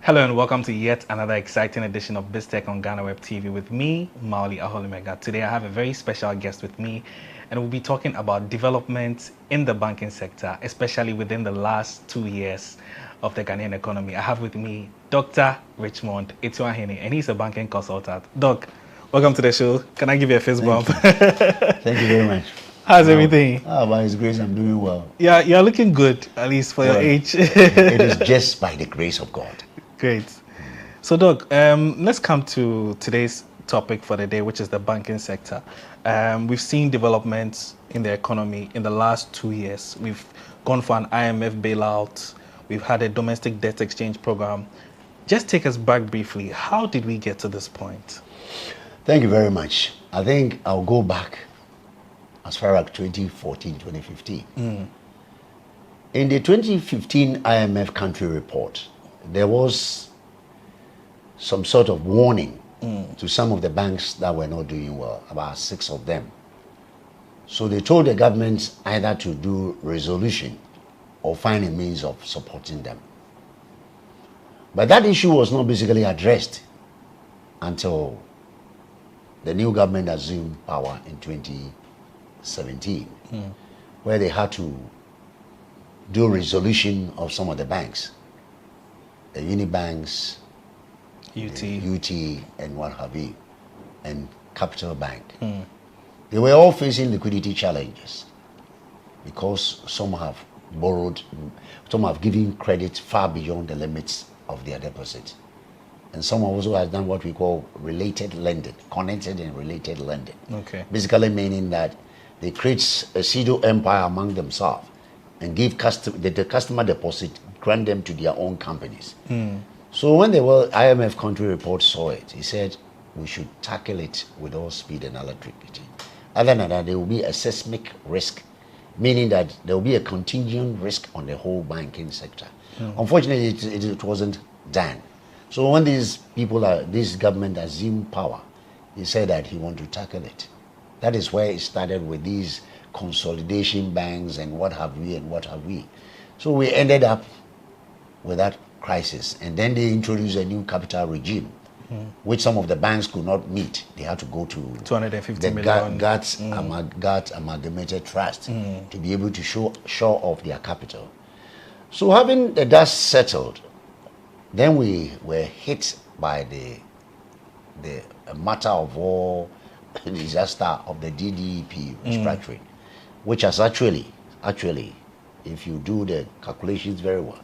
Hello and welcome to yet another exciting edition of BizTech on GhanaWeb TV with me, Mauli Aholimega. Today I have a very special guest with me and we'll be talking about development in the banking sector, especially within the last 2 years of the Ghanaian economy. I have with me Dr. Richmond Etuahene, and he's a banking consultant. Doc, welcome to the show. Can I give you a fist bump? Thank you very much. How's everything? By His grace, I'm doing well. Yeah, you're looking good, at least for your age. It is just by the grace of God. Great. So, Doc, let's come to today's topic for the day, which is the banking sector. We've seen developments in the economy in the last 2 years. We've gone for an IMF bailout. We've had a domestic debt exchange program. Just take us back briefly. How did we get to this point? Thank you very much. I think I'll go back as far as 2014, 2015. In the 2015 IMF country report, there was some sort of warning to some of the banks that were not doing well, about 6 of them. So they told the government either to do resolution or find a means of supporting them. But that issue was not basically addressed until the new government assumed power in 2017, where they had to do resolution of some of the banks, the Unibanks, UT, and what have you, and Capital Bank. They were all facing liquidity challenges because some have borrowed, some have given credit far beyond the limits of their deposit. And some also have done what we call related lending, connected and related lending. Okay. Basically meaning that they create a pseudo empire among themselves and give the customer deposit, grant them to their own companies. So when the IMF country report saw it, he said we should tackle it with all speed and alacrity. Other than that, there will be a seismic risk, meaning that there will be a contingent risk on the whole banking sector. Unfortunately, it wasn't done. So when this government assumed power, he said that he wanted to tackle it. That is where it started with these consolidation banks and what have we. So we ended up with that crisis. And then they introduced a new capital regime, which some of the banks could not meet. They had to go to 250 the million. GATT Amalgamated Trust to be able to show off their capital. So having the dust settled, then we were hit by the matter of all disaster of the DDP restructuring, which has actually, if you do the calculations very well,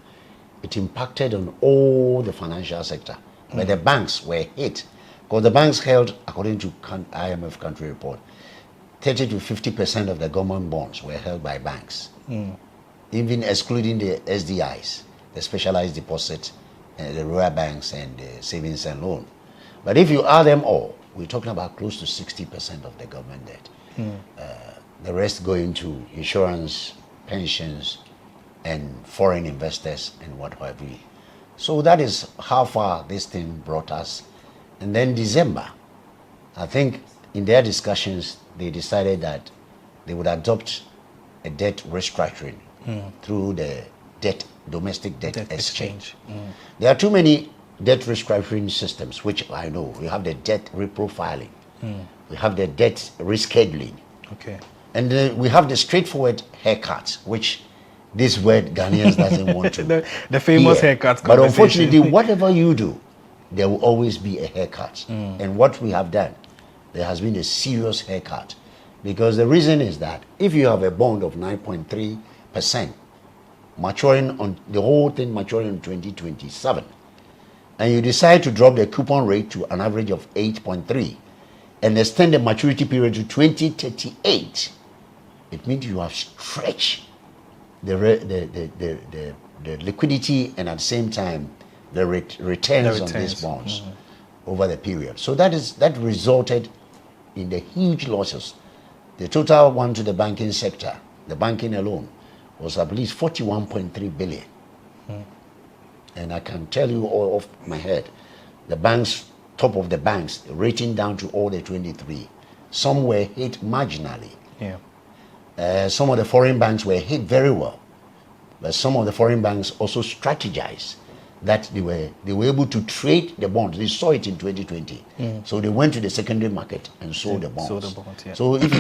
it impacted on all the financial sector. But the banks were hit because the banks held, according to IMF country report, 30 to 50% of the government bonds were held by banks, even excluding the SDIs, the specialized deposit, the rural banks and the savings and loan. But if you add them all, we're talking about close to 60% of the government debt. The rest going to insurance, pensions, and foreign investors and what have you. So that is how far this thing brought us. And then December, I think in their discussions, they decided that they would adopt a debt restructuring through the domestic debt exchange. There are too many debt restructuring systems, which I know. We have the debt reprofiling. We have the debt rescheduling. Okay. And we have the straightforward haircut, which this word Ghanaians doesn't want to. the famous haircut. But unfortunately, whatever you do, there will always be a haircut. And what we have done, there has been a serious haircut. Because the reason is that if you have a bond of 9.3%, maturing on the whole thing maturing in 2027, and you decide to drop the coupon rate to an average of 8.3 and extend the maturity period to 2038, it means you have stretched the liquidity and at the same time the returns on these bonds over the period. So that resulted in the huge losses. The total one to the banking sector, the banking alone, was at least 41.3 billion. And I can tell you all off my head, the banks, top of the banks, rating down to all the 23, some were hit marginally. Some of the foreign banks were hit very well, but some of the foreign banks also strategized that they were able to trade the bonds. They saw it in 2020, so they went to the secondary market and sold the bonds. So if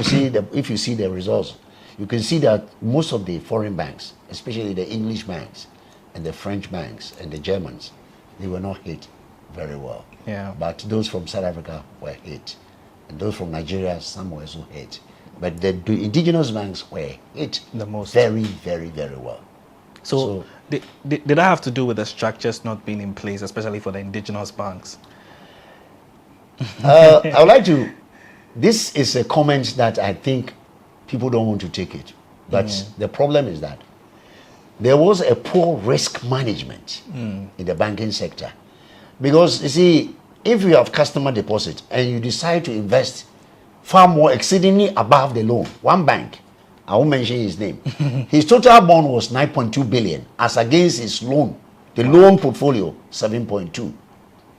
you see the results, you can see that most of the foreign banks, especially the English banks and the French banks and the Germans, they were not hit very well. But those from South Africa were hit, and those from Nigeria, some were also hit. But the indigenous banks were hit the most, very, very, very well. So did that have to do with the structures not being in place, especially for the indigenous banks? I would like to. This is a comment that I think people don't want to take it, but the problem is that there was a poor risk management in the banking sector, because you see, if you have customer deposit and you decide to invest far more exceedingly above the loan, one bank, I won't mention his name, his total bond was 9.2 billion as against his loan, the loan portfolio 7.2.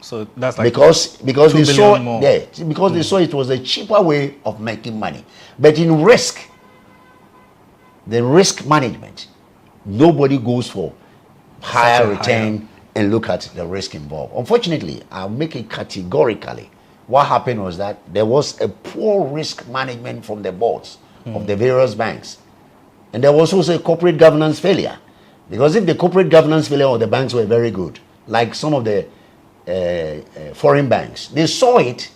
So that's like because they saw more. Because they saw it was a cheaper way of making money. But in risk, the risk management, Nobody goes for higher return and look at the risk involved. Unfortunately, I'll make it categorically. What happened was that there was a poor risk management from the boards of the various banks. And there was also a corporate governance failure. Because if the corporate governance failure of the banks were very good, like some of the foreign banks, they saw it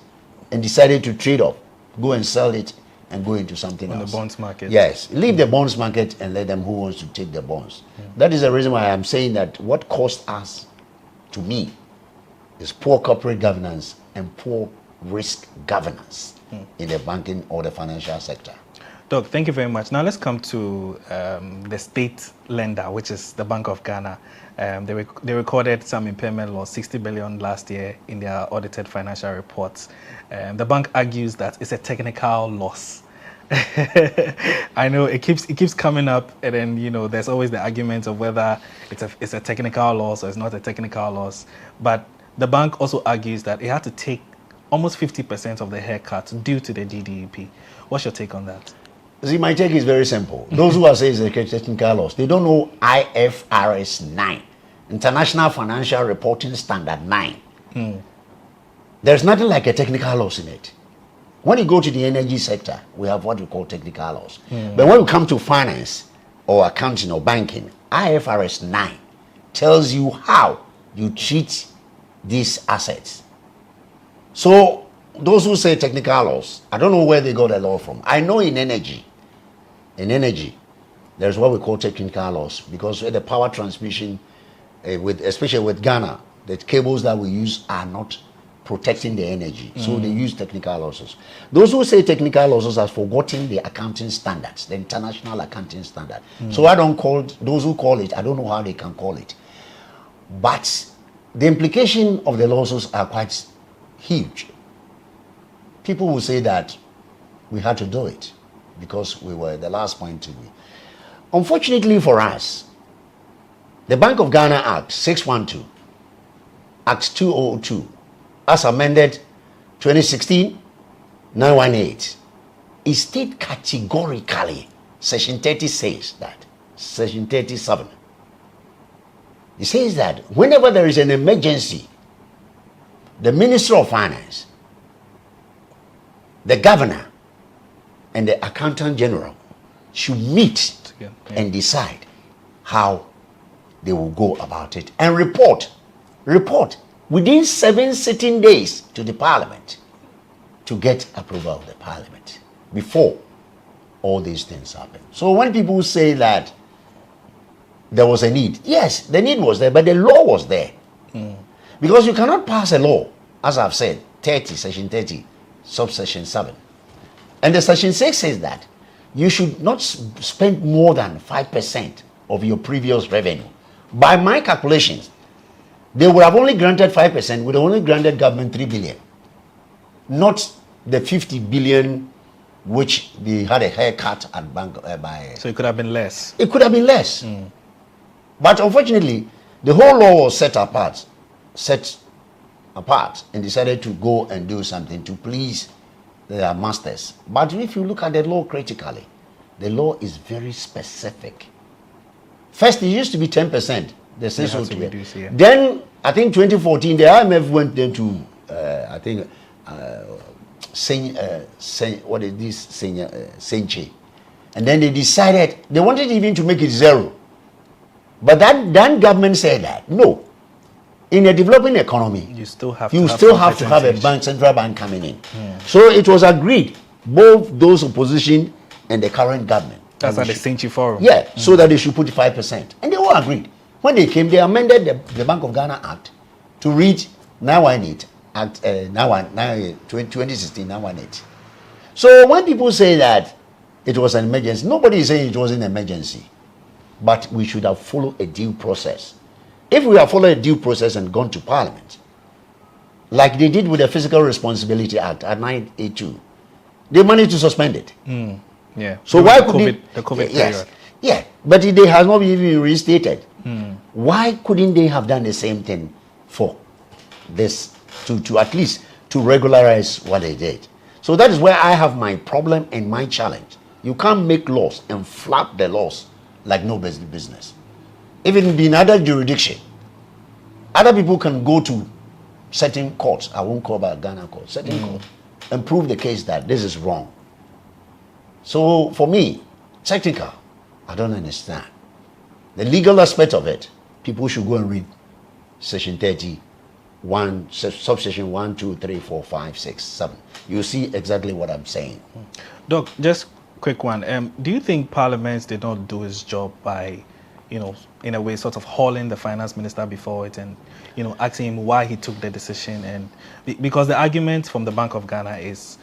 and decided to trade off, go and sell it and go into something else. On the bonds market. Yes, leave the bonds market and let them who wants to take the bonds. That is the reason why I'm saying that what cost us, to me, is poor corporate governance and poor risk governance in the banking or the financial sector. Doc, thank you very much. Now let's come to the state lender, which is the Bank of Ghana. They recorded some impairment loss, 60 billion last year in their audited financial reports. The bank argues that it's a technical loss. I know it keeps coming up, and then there's always the argument of whether it's a technical loss or it's not a technical loss. But the bank also argues that it had to take almost 50% of the haircut due to the GDP. What's your take on that? See, my take is very simple. Those who are saying it's a technical loss, they don't know IFRS 9, International Financial Reporting Standard 9. There's nothing like a technical loss in it. When you go to the energy sector, we have what we call technical loss. But when we come to finance or accounting or banking, IFRS 9 tells you how you treat these assets. So those who say technical loss, I don't know where they got the law from. I know in energy, there's what we call technical loss, because the power transmission, especially with Ghana, the cables that we use are not protecting the energy. So they use technical losses. Those who say technical losses have forgotten the accounting standards, the international accounting standard. So I don't call those who call it, I don't know how they can call it. But the implication of the losses are quite huge. People will say that we had to do it because we were the last point to be. Unfortunately for us, the Bank of Ghana Act 612, Act 2002, as amended 2016-918, it states categorically, Section 30 says that, Section 37, it says that whenever there is an emergency, the Minister of Finance, the Governor, and the Accountant General should meet and decide how they will go about it and report within 7 sitting days to the Parliament to get approval of the Parliament before all these things happen. So when people say that there was a need, yes, the need was there, but the law was there. Because you cannot pass a law, as I've said, 30, Section 30, subsection 7. And the Section 6 says that you should not spend more than 5% of your previous revenue. By my calculations, they would have only granted 5%, would have only granted government 3 billion. Not the 50 billion which they had a haircut at bank by. So it could have been less. It could have been less. But unfortunately, the whole law was set apart and decided to go and do something to please their masters. But if you look at the law critically, the law is very specific. First, it used to be 10%. They say so to reduce, yeah. Then, I think 2014, the IMF went into, what is this, Senche. And then they decided, they wanted even to make it zero. But that government said that, no. In a developing economy, you still have to have a bank, central bank coming in. So it was agreed, both those opposition and the current government. That's at the Senche Forum. Yeah, so that they should put 5%. And they all agreed. When they came, they amended the Bank of Ghana Act to read 918, Act 2016 918. So when people say that it was an emergency, nobody is saying it was an emergency. But we should have followed a due process. If we have followed a due process and gone to Parliament, like they did with the Fiscal Responsibility Act at 982, they managed to suspend it. Yeah. So why could the COVID period? Yeah, but they have not even reinstated. Why couldn't they have done the same thing for this to at least to regularize what they did? So that is where I have my problem and my challenge. You can't make laws and flap the laws like no business. Even in other jurisdiction, other people can go to certain courts. I won't call about Ghana court, certain court, and prove the case that this is wrong. So for me, technical, I don't understand. The legal aspect of it, people should go and read section 31, subsection 1, 2, 3, 4, 5, 6, 7. You'll see exactly what I'm saying. Doc, just quick one. Do you think Parliament did not do its job by, in a way, sort of hauling the finance minister before it and, asking him why he took the decision? And because the argument from the Bank of Ghana is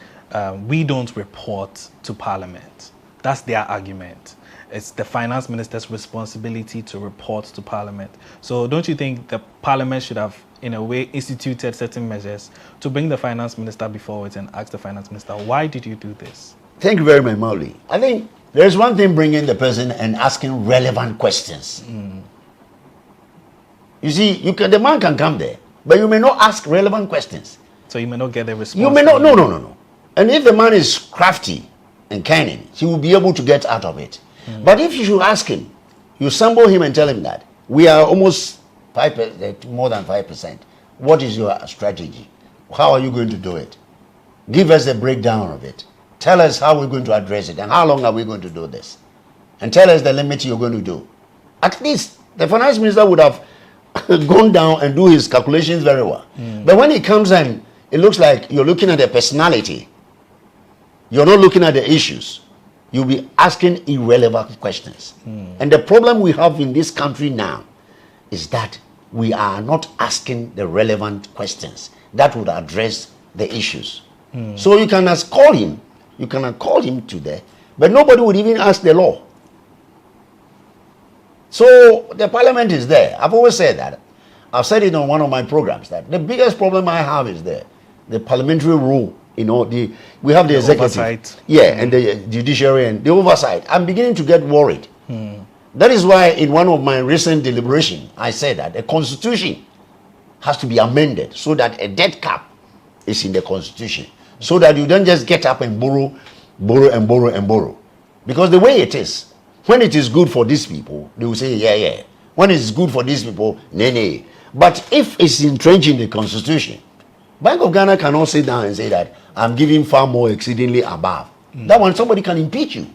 we don't report to Parliament. That's their argument. It's the finance minister's responsibility to report to Parliament. So don't you think the Parliament should have, in a way, instituted certain measures to bring the finance minister before it and ask the finance minister, why did you do this? Thank you very much, Mauli. I think there's one thing bringing the person and asking relevant questions. You see, the man can come there, but you may not ask relevant questions. So you may not get the response. You may not, no. And if the man is crafty and cunning, he will be able to get out of it. But if you should ask him, you sample him and tell him that we are almost 5%, more than 5%. What is your strategy? How are you going to do it? Give us a breakdown of it. Tell us how we're going to address it and how long are we going to do this? And tell us the limit you're going to do. At least the finance minister would have gone down and do his calculations very well. But when he comes in, it looks like you're looking at the personality. You're not looking at the issues. You'll be asking irrelevant questions. And the problem we have in this country now is that we are not asking the relevant questions that would address the issues. So you can call him, call him to there, but nobody would even ask the law. So the Parliament is there. I've always said that. I've said it on one of my programs that the biggest problem I have is the parliamentary rule. We have the executive, oversight. And the judiciary and the oversight. I'm beginning to get worried. That is why in one of my recent deliberation, I said that the constitution has to be amended so that a debt cap is in the constitution, so that you don't just get up and borrow. Because the way it is, when it is good for these people, they will say, yeah. When it's good for these people, nay. But if it's entrenched in the constitution, Bank of Ghana cannot sit down and say that I'm giving far more exceedingly above. That one, somebody can impeach you.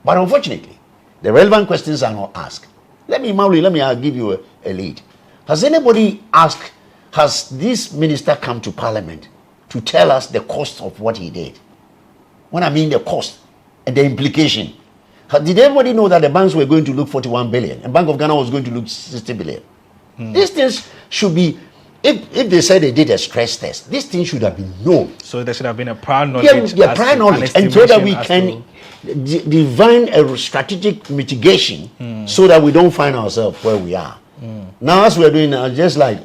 But unfortunately, the relevant questions are not asked. Let me give you a lead. Has anybody asked, has this minister come to Parliament to tell us the cost of what he did? When I mean the cost and the implication. Did everybody know that the banks were going to look 41 billion and Bank of Ghana was going to look 60 billion? These things should be, if they said they did a stress test, this thing should have been known. So there should have been a prior knowledge. Yeah, prior knowledge. And so that we can divine a strategic mitigation so that we don't find ourselves where we are. Now, as we're doing now, just like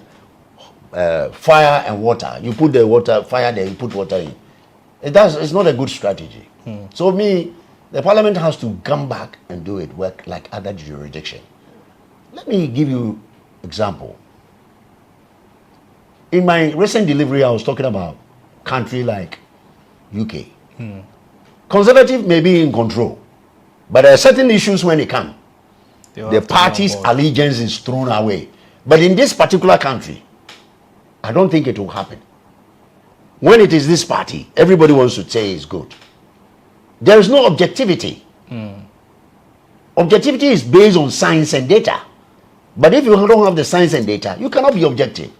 fire and water. You put the water, fire there, you put water in. It's not a good strategy. So the Parliament has to come back and do it work like other jurisdiction. Let me give you example. In my recent delivery, I was talking about country like UK. Conservative may be in control, but there are certain issues when they come. The party's allegiance is thrown away. But in this particular country, I don't think it will happen. When it is this party, everybody wants to say it's good. There is no objectivity. Objectivity is based on science and data. But if you don't have the science and data, you cannot be objective.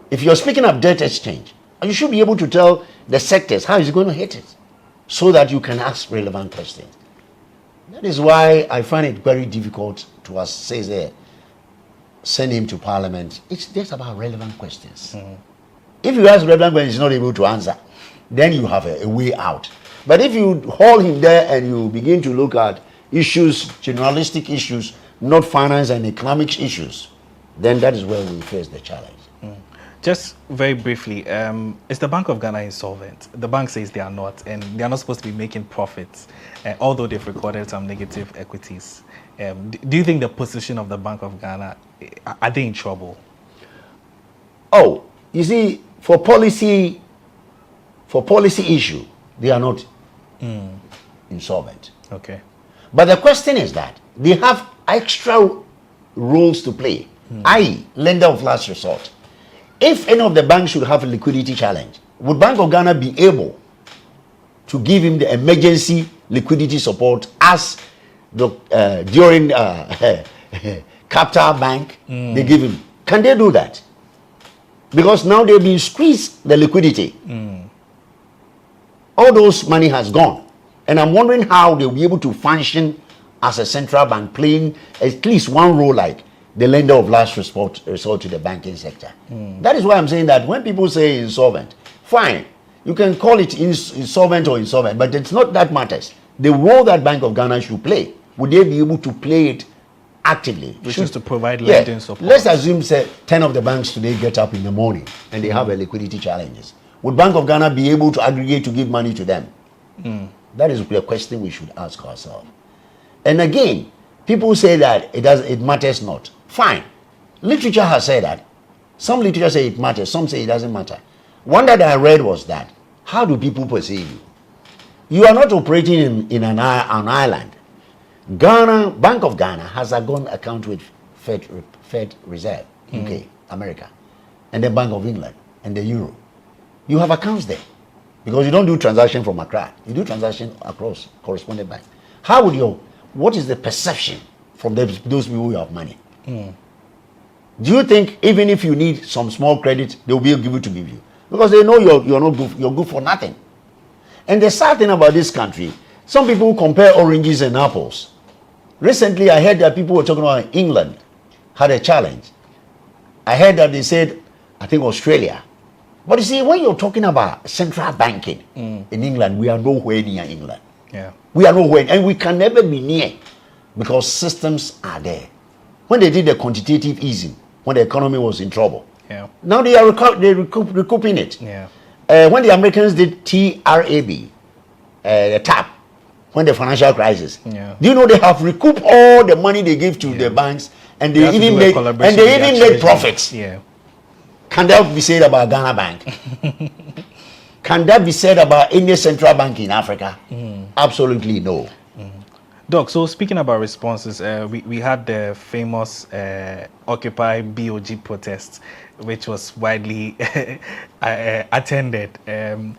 If you're speaking of debt exchange, you should be able to tell the sectors how is it going to hit it so that you can ask relevant questions. That is why I find it very difficult to say, send him to Parliament. It's just about relevant questions. If you ask relevant questions, he's not able to answer, then you have a way out. But if you haul him there and you begin to look at issues, generalistic issues, not finance and economic issues, then that is where we face the challenge. Just very briefly, is the Bank of Ghana insolvent? The bank says they are not, and they are not supposed to be making profits, although they've recorded some negative equities. Do you think the position of the Bank of Ghana, are they in trouble? Oh, you see, for policy issue, they are not insolvent. Okay. But the question is that they have extra roles to play, i.e., lender of last resort. If any of the banks should have a liquidity challenge, would Bank of Ghana be able to give him the emergency liquidity support as during Capital Bank they give him? Can they do that? Because now they've been squeezed the liquidity. All those money has gone. And I'm wondering how they'll be able to function as a central bank, playing at least one role like the lender of last resort to the banking sector. That is why I'm saying that when people say insolvent, fine, you can call it insolvent or insolvent, but it's not that matters. The role that Bank of Ghana should play, would they be able to play it actively? Which is to provide lending support. Let's assume, say, 10 of the banks today get up in the morning and they have a liquidity challenges. Would Bank of Ghana be able to aggregate to give money to them? That is the question we should ask ourselves. And again, people say that it matters not. Fine. Literature has said that. Some literature say it matters, some say it doesn't matter. One that I read was that, how do people perceive you? You are not operating in an island. Ghana, Bank of Ghana has a gun account with Fed Reserve, UK, America, and the Bank of England, and the Euro. You have accounts there. Because you don't do transaction from Accra. You do transaction across correspondent bank. How would what is the perception from those people who have money? Do you think even if you need some small credit, they will be able to give you? Because they know you're not good, you're good for nothing. And the sad thing about this country, some people compare oranges and apples. Recently, I heard that people were talking about England had a challenge. I heard that they said, I think Australia. But you see, when you're talking about central banking in England, we are nowhere near England. Yeah. We are nowhere, and we can never be near because systems are there. When they did the quantitative easing, when the economy was in trouble, now they are recouping it. Yeah. When the Americans did TRAB, the TAP, when the financial crisis, do you know they have recouped all the money they give to the banks, and they even made profits. Yeah. Can that be said about Ghana Bank? Can that be said about any central bank in Africa? Absolutely no. Doc, so speaking about responses, we had the famous Occupy BOG protest, which was widely attended. And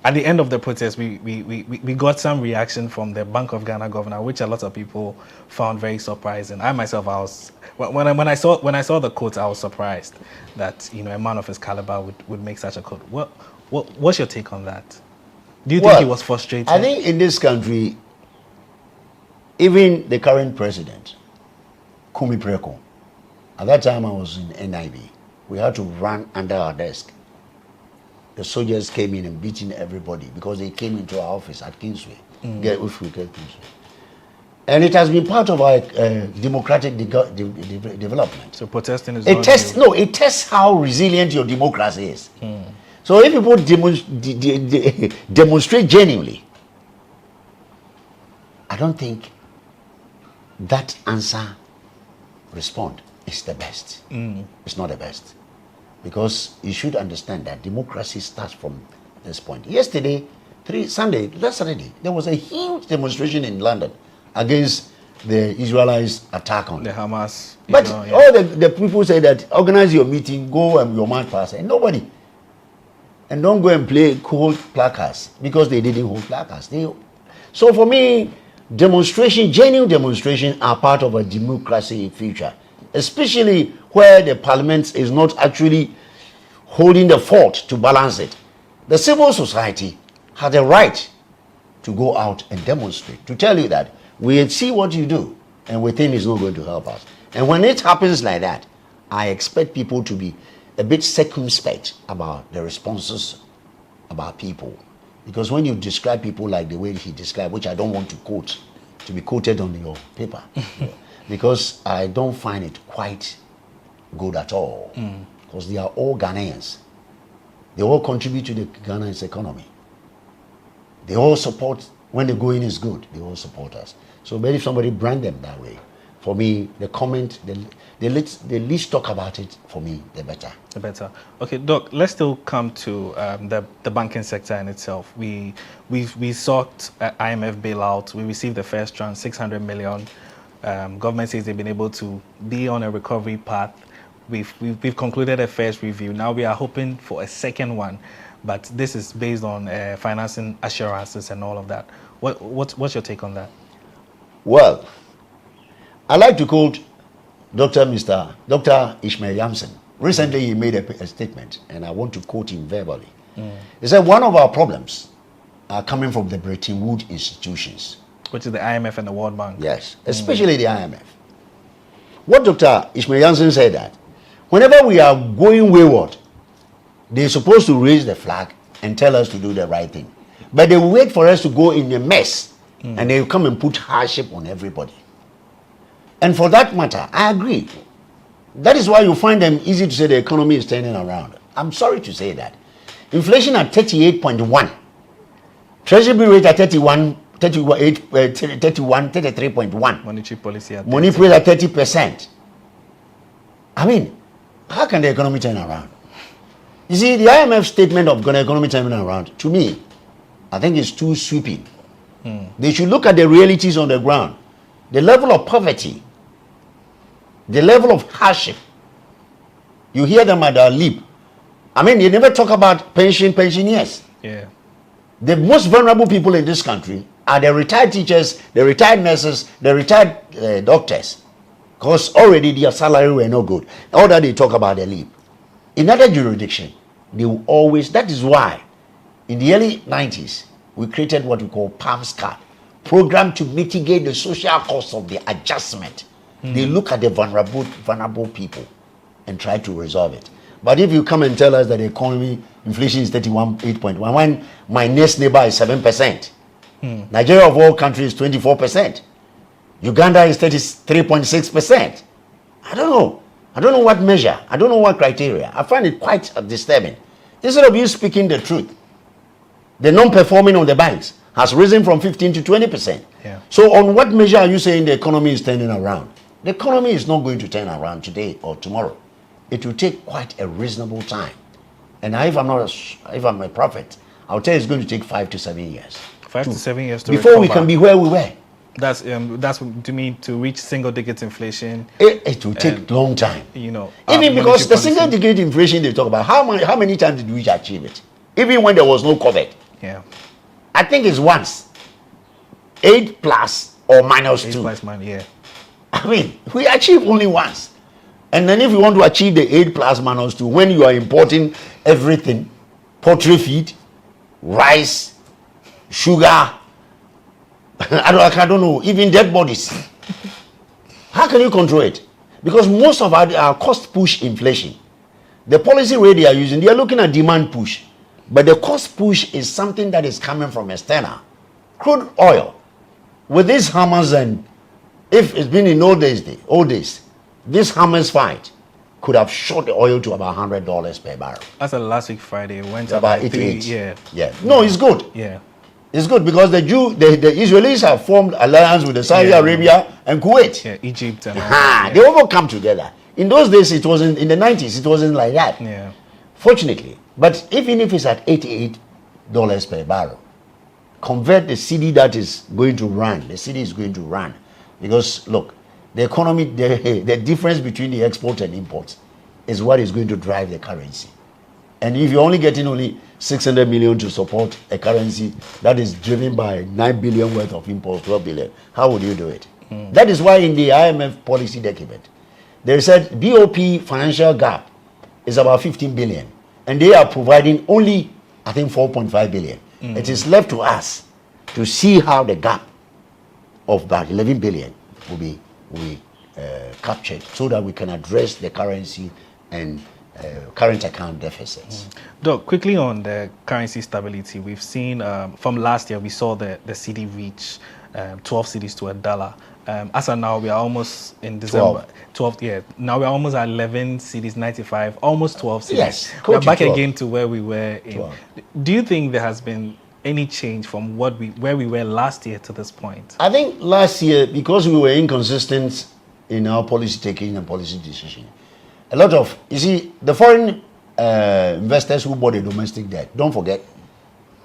at the end of the protest, we got some reaction from the Bank of Ghana governor, which a lot of people found very surprising. I myself, when I saw the quote, I was surprised that a man of his caliber would make such a quote. What's your take on that? Do you think he was frustrated? I think in this country, even the current president, Kumi Preko, at that time I was in NIB. We had to run under our desk. The soldiers came in and beating everybody because they came into our office at Kingsway. Kingsway. And it has been part of our democratic development. So protesting is it tests how resilient your democracy is. So if people demonstrate genuinely, I don't think that respond is the best. It's not the best. Because you should understand that democracy starts from this point. Yesterday, last Saturday, there was a huge demonstration in London against the Israelites' attack on the Hamas. But all the people say that organize your meeting, go and your man pass, and nobody. And don't go and hold placards because they didn't hold placards. So for me, genuine demonstration are part of a democracy feature, especially where the parliament is not actually holding the fort to balance it. The civil society has a right to go out and demonstrate, to tell you that we see what you do and we think it's not going to help us. And when it happens like that, I expect people to be a bit circumspect about the responses about people. Because when you describe people like the way he described, which I don't want to quote, to be quoted on your paper, because I don't find it quite good at all. Because they are all Ghanaians. They all contribute to the Ghana's economy. They all support, when the going is good, they all support us. So maybe if somebody brand them that way, for me, the comment, the least talk about it, for me, the better. The better. Okay, Doc, let's still come to the banking sector in itself. We sought IMF bailout. We received the first tranche, 600 million. Government says they've been able to be on a recovery path. We've concluded a first review. Now we are hoping for a second one, but this is based on financing assurances and all of that. What's your take on that? Well, I like to quote Dr. Ishmael Yamson. Recently, he made a statement, and I want to quote him verbally. He said, one of our problems are coming from the Bretton Woods institutions. Which is the IMF and the World Bank. Yes, especially the IMF. What Dr. Ishmael Yamson said that whenever we are going wayward, they're supposed to raise the flag and tell us to do the right thing. But they wait for us to go in a mess, and they come and put hardship on everybody. And for that matter, I agree. That is why you find them easy to say the economy is turning around. I'm sorry to say that. Inflation at 38.1. Treasury rate at 33.1. Monetary policy at Monetary at 30%. I mean, how can the economy turn around? You see, the IMF statement of the economy turning around, to me, I think it's too sweeping. They should look at the realities on the ground. The level of poverty, the level of hardship. You hear them at their lip. I mean, they never talk about pensioners. Yeah. The most vulnerable people in this country are the retired teachers, the retired nurses, the retired doctors. Because already their salary were no good. All that they talk about their lip. In other jurisdiction, they will always, that is why in the early 90s, we created what we call PAMS card, program to mitigate the social cost of the adjustment. They look at the vulnerable people and try to resolve it. But if you come and tell us that the economy, inflation is 8.1, when my next neighbor is 7%, Nigeria of all countries is 24%, Uganda is 33.6%. I don't know. I don't know what measure. I don't know what criteria. I find it quite disturbing. Instead of you speaking the truth, the non-performing of the banks has risen from 15 to 20%. Yeah. So on what measure are you saying the economy is turning around? The economy is not going to turn around today or tomorrow. It will take quite a reasonable time. And if I'm a prophet, I'll tell you it's going to take 5 to 7 years. 5 to 7 years to before we recover. can be where we were. That's to me to reach single-digit inflation. It will take long time. You know, even because the single-digit inflation they talk about, how many times did we achieve it? Even when there was no COVID. Yeah. I think it's once. 8 plus or minus 2. 8 plus minus, yeah. I mean, we achieve only once. And then if you want to achieve the 8 plus minus 2, when you are importing everything, poultry feed, rice, sugar, I don't know, even dead bodies. How can you control it? Because most of our cost push inflation, the policy rate they are using, they are looking at demand push. But the cost push is something that is coming from external. Crude oil, with these hammers, and if it's been in old days, this hammers fight could have shot the oil to about $100 per barrel. As of last week Friday, it went about up 88. Yeah. No, it's good. Yeah. It's good because the Israelis have formed alliance with the Saudi Arabia and Kuwait. Yeah, Egypt and all that, They all come together. In those days, it wasn't. In the 90s, it wasn't like that. Yeah. Fortunately, but even if it's at $88 per barrel, convert the cedi that is going to run. The cedi is going to run because look, the economy, the difference between the export and imports is what is going to drive the currency. And if you're only getting only 600 million to support a currency that is driven by 9 billion worth of imports, 12 billion, how would you do it? That is why in the IMF policy document, they said BOP financial gap is about 15 billion. And they are providing only, I think, 4.5 billion. It is left to us to see how the gap of about 11 billion will be captured so that we can address the currency and current account deficits. Doc, quickly on the currency stability, we've seen from last year, we saw the cedi reach 12 cedis to $1. As of now, we are almost in December. 12, yeah. Now we are almost at 11 cedis, 95, almost 12 cedis. Yes, we're back 12. again to where we were. Do you think there has been any change from where we were last year to this point? I think last year, because we were inconsistent in our policy taking and policy decision. A lot of, you see, the foreign investors who bought the domestic debt, don't forget,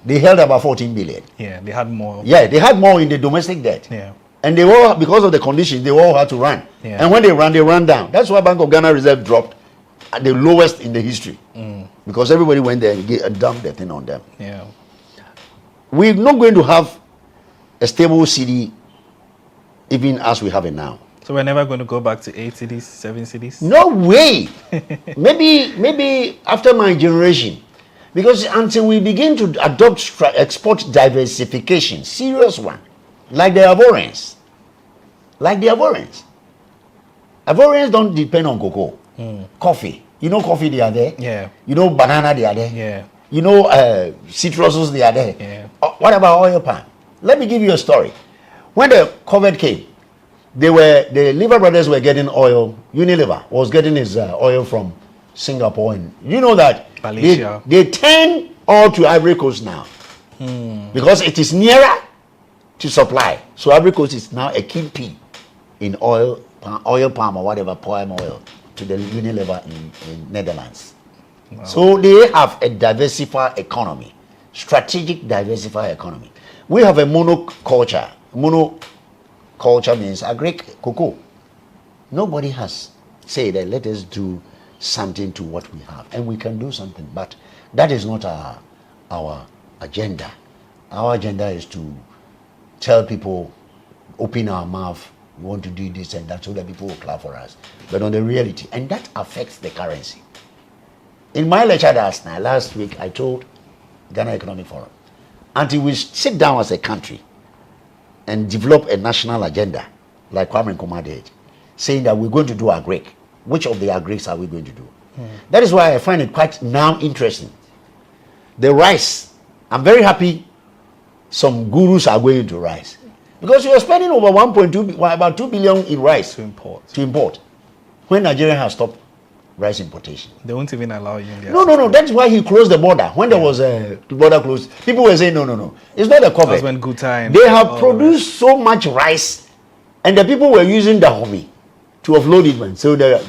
they held about 14 billion. Yeah, they had more. Yeah, they had more in the domestic debt. Yeah. And they all, because of the conditions, they all had to run. Yeah. And when they ran down. That's why Bank of Ghana Reserve dropped at the lowest in the history. Because everybody went there and dumped the thing on them. Yeah. We're not going to have a stable city even as we have it now. So we're never going to go back to 8 cities, 7 cities? No way. maybe after my generation. Because until we begin to adopt export diversification, serious one, like the Ivorians. Ivorians don't depend on cocoa. Coffee. You know coffee, they are there. Yeah. You know banana, they are there. Yeah. You know citruses, they are there. Yeah. What about oil palm? Let me give you a story. When the COVID came, the Lever brothers were getting oil. Unilever was getting his oil from Singapore, and you know that they turn all to Ivory Coast now because it is nearer to supply. So Ivory Coast is now a kingpin in oil palm or whatever, palm oil to the Unilever in Netherlands. Wow. So they have a diversified economy, strategic diversified economy. We have a monoculture. Monoculture means agric cocoa. Nobody has said that let us do something to what we have, and we can do something, but that is not our agenda. Our agenda is to tell people, open our mouth, we want to do this and that, so that people will clap for us. But on the reality, and that affects the currency. In my lecture last week, I told Ghana Economic Forum, until we sit down as a country and develop a national agenda, like Kwame Nkrumah did, saying that we're going to do agric. Which of the agrics are we going to do? That is why I find it quite now interesting. The rice, I'm very happy some gurus are going into rice. Because you are spending over about 2 billion in rice to import. When Nigeria has stopped rice importation. They won't even allow you in there. No. That's why he closed the border. When there was the border closed, people were saying, no. It's not a cover. That's when Guta They have produced so much rice, and the people were using the homie to offload it, man. So the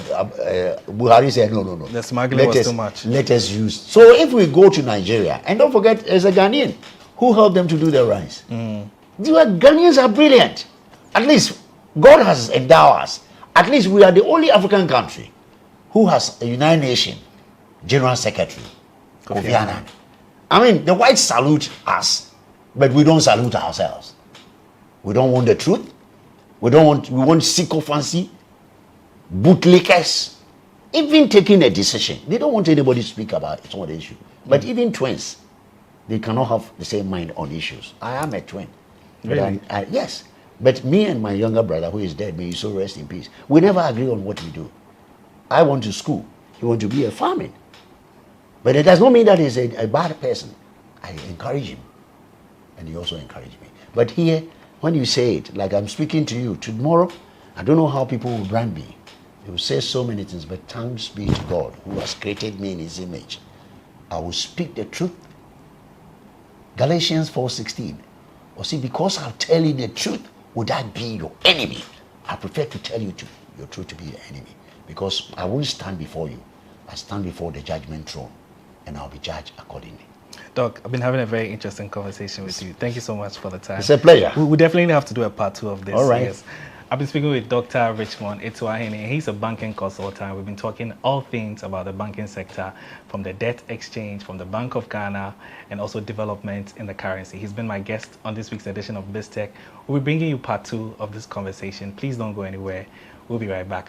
Buhari said, no. The smuggling was too much. Let us use. So if we go to Nigeria, and don't forget, there's a Ghanaian who helped them to do the rice. The Ghanaians are brilliant. At least God has endowed us. At least we are the only African country who has a United Nations General Secretary, Kofi Annan. I mean, the whites salute us, but we don't salute ourselves. We don't want the truth. We want sycophancy, bootlickers, even taking a decision. They don't want anybody to speak about it. It's not an issue. But even twins, they cannot have the same mind on issues. I am a twin. Really? Yes. But me and my younger brother, who is dead, may he so rest in peace, we never agree on what we do. I want to school. He wants to be a farming. But it does not mean that he's a bad person. I encourage him. And he also encouraged me. But here, when you say it, like I'm speaking to you, tomorrow, I don't know how people will brand me. They will say so many things, but thanks be to God who has created me in his image. I will speak the truth. Galatians 4:16. Or see, because I'll tell you the truth, would I be your enemy? I prefer to tell you your truth to be your enemy. Because I won't stand before you. I stand before the judgment throne, and I'll be judged accordingly. Doc, I've been having a very interesting conversation with you. Thank you so much for the time. It's a pleasure. We definitely have to do a part 2 of this. All right. Yes. I've been speaking with Dr. Richmond Etuahene. He's a banking consultant. We've been talking all things about the banking sector, from the debt exchange, from the Bank of Ghana, and also development in the currency. He's been my guest on this week's edition of BizTech. We'll be bringing you part 2 of this conversation. Please don't go anywhere. We'll be right back.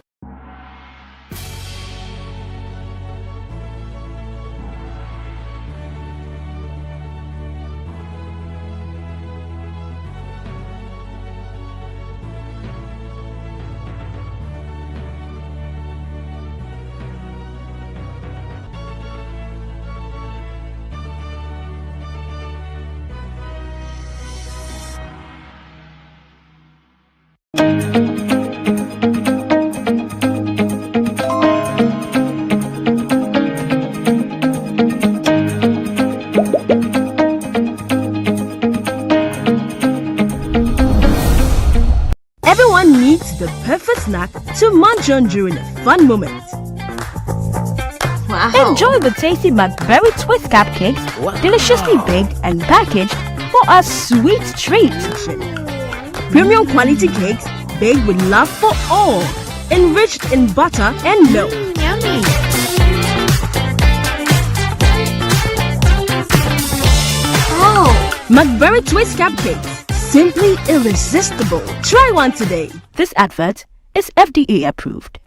Everyone needs the perfect snack to munch on during a fun moment. Wow. Enjoy the tasty McBerry Twist cupcakes, deliciously baked and packaged for a sweet treat. Premium quality cakes baked with love for all, enriched in butter and milk. Yummy. Oh. McBerry Twist cupcakes, simply irresistible. Try one today. This advert is FDA approved.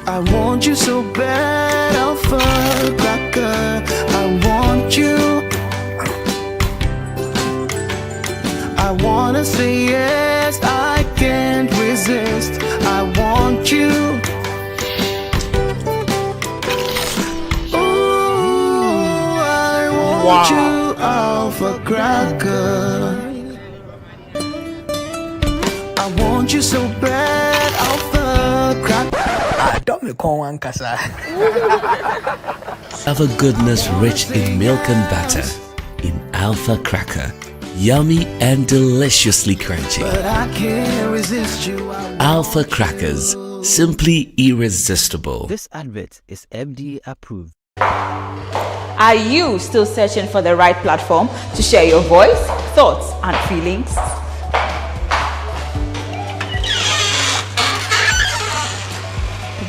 I want you so bad, Alpha Cracker. I want you. I wanna say yes, I can't resist. I want you. Ooh, I want you, Alpha Cracker. I want you so bad, Alpha Cracker. Don't me call one casa. Have a goodness rich in milk and butter in Alpha Cracker. Yummy and deliciously crunchy. But I can't resist you. Alpha Crackers, simply irresistible. This advert is FDA approved. Are you still searching for the right platform to share your voice, thoughts, and feelings?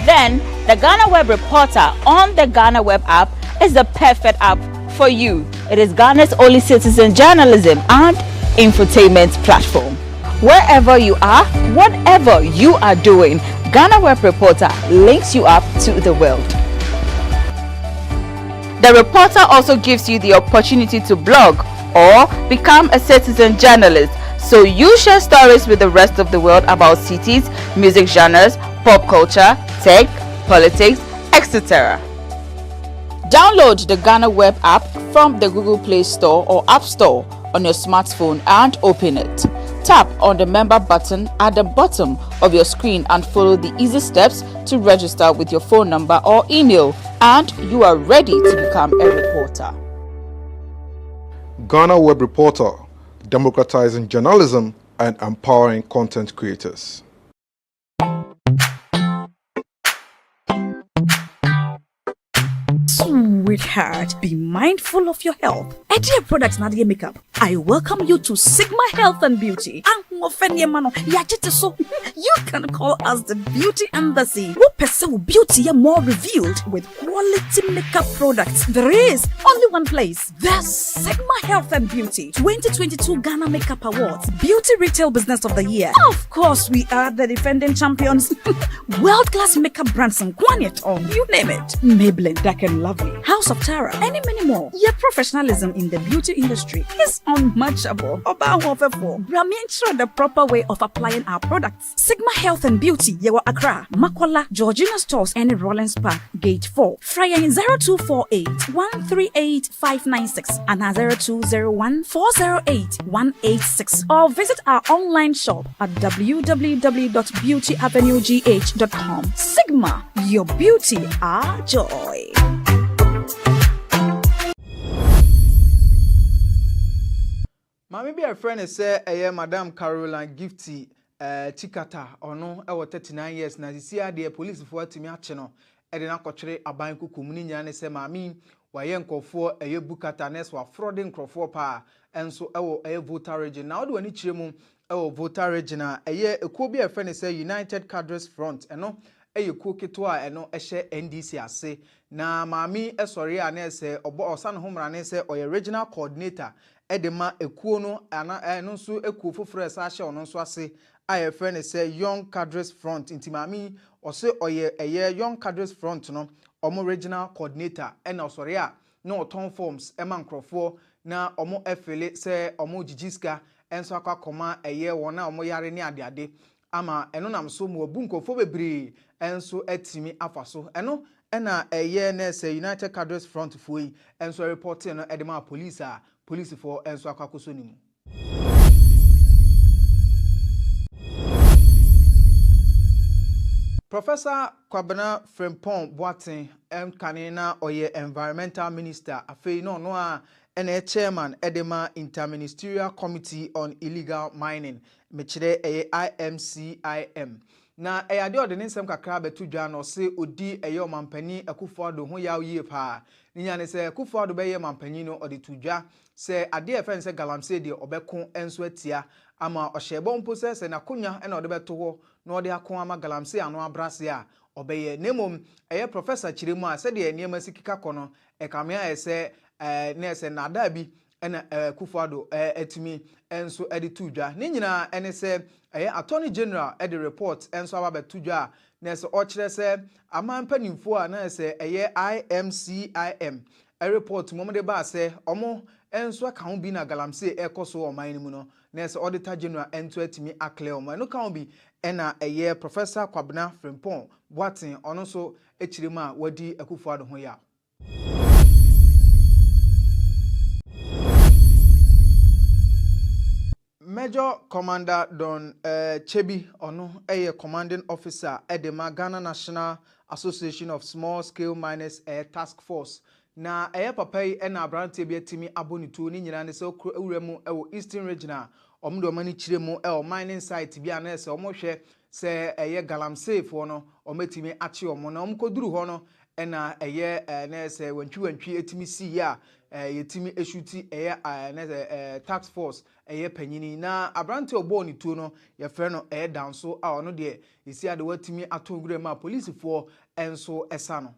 Then the GhanaWeb Reporter on the GhanaWeb app is the perfect app for you. It is Ghana's only citizen journalism and infotainment platform. Wherever you are, whatever you are doing, GhanaWeb Reporter links you up to the world. The Reporter also gives you the opportunity to blog or become a citizen journalist, so you share stories with the rest of the world about cities, music genres, pop culture, tech, politics, etc. Download the GhanaWeb app from the Google Play Store or App Store on your smartphone and open it. Tap on the member button at the bottom of your screen and follow the easy steps to register with your phone number or email, and you are ready to become a reporter. GhanaWeb Reporter, democratizing journalism and empowering content creators. Sweetheart, be mindful of your health. Idea Products Nadia Makeup. I welcome you to Sigma Health and Beauty. You can call us the Beauty Embassy. Who pursue beauty more revealed with quality makeup products. There is only one place. The Sigma Health and Beauty 2022 Ghana Makeup Awards. Beauty Retail Business of the Year. Of course, we are the defending champions. World-class makeup brands and Kwanyet on. You name it. Maybelline, Dark and Lovely, House of Tara, and many more. Your professionalism in the beauty industry is unmatchable. The proper way of applying our products. Sigma Health and Beauty, Yewa Accra, Makola, Georgina Stores, and Rollins Park, Gate 4. Fryer 0248 138 596 and 0201 408 186. Or visit our online shop at www.beautyavenuegh.com. Sigma, your beauty, our joy. Maybe a friend is say Madam Caroline Gifty Tikata ono 39 years na this year the police for timi ache no e de na kwotwere aban kukum ni nya ne say mami waye nkofo bukata nes wa fraud nkofo pa enso voter region na ode wani chiremu voter region a ekuo bi a friend say United Cadres Front eno ekuo keto a eno ehye NDC ase na mami esori a na say obo osan homra ne say regional coordinator edema ekuo no ana no nso ekuo foforo esa hye ono nso ase a friend say Young Cadres Front intimami ose Young Cadres Front no omo regional coordinator ena osori a na oton forms ema nkrofo na omo efele say omo jijiska enso akakoma wona omo yare ni adeade ama eno nam so mu obu nkofo bebre enso atimi afaso eno ena na say United Cadres Front foi enso report no edema police for enso akakoso nimu. Professor Kwabena Frimpong Boateng Kanina oye environmental minister afei no a ene chairman edema interministerial committee on illegal mining mechire IMCIM na ade ode ne nsem kakra betu dwa no se odi mampani Akufo-Addo ho yaw yie pa ninya ne se Akufo-Addo be mampani no ode tudwa se ade efen se galamsey de obeko enso atia ama ohyebo mpo se na konya na ode beto ho na ode akon ama galamsey ano abrase a obeye nemom professor Chiremu a se de niam sikika kono ekamea ese na ese nada bi ena Akufo-Addo etimi enso ede tudwa ni nyina ene se attorney general ede report enso aba betudwa na ese okire se amampanimfo a na ese IMCIM a report momde ba se omo enso aka ho bi na galamsey ekoso oman ni mu no na ese auditor general ento atimi acclaim omo no ka bi ena Professor Kwabena Frimpong Boateng ono so echiremu a wadi Akufo-Addo ho ya Major Commander Don Chebi ono commanding officer edema Ghana National Association of Small Scale Miners Task Force na papai na abrante bi atimi abonitu ni nyina ne se ewuremu Eastern Regional omdo mani chiremu mining site bi anese omohwe se galamsey fo no ometimi achi omo na omkoduru ho no na na se wantwi etimi si ya yetimi eshuti tax force panyini na abrante obo ni tuo no ye frɛ no down so a ono de esi ade watimi atongure ma police fo enso esa no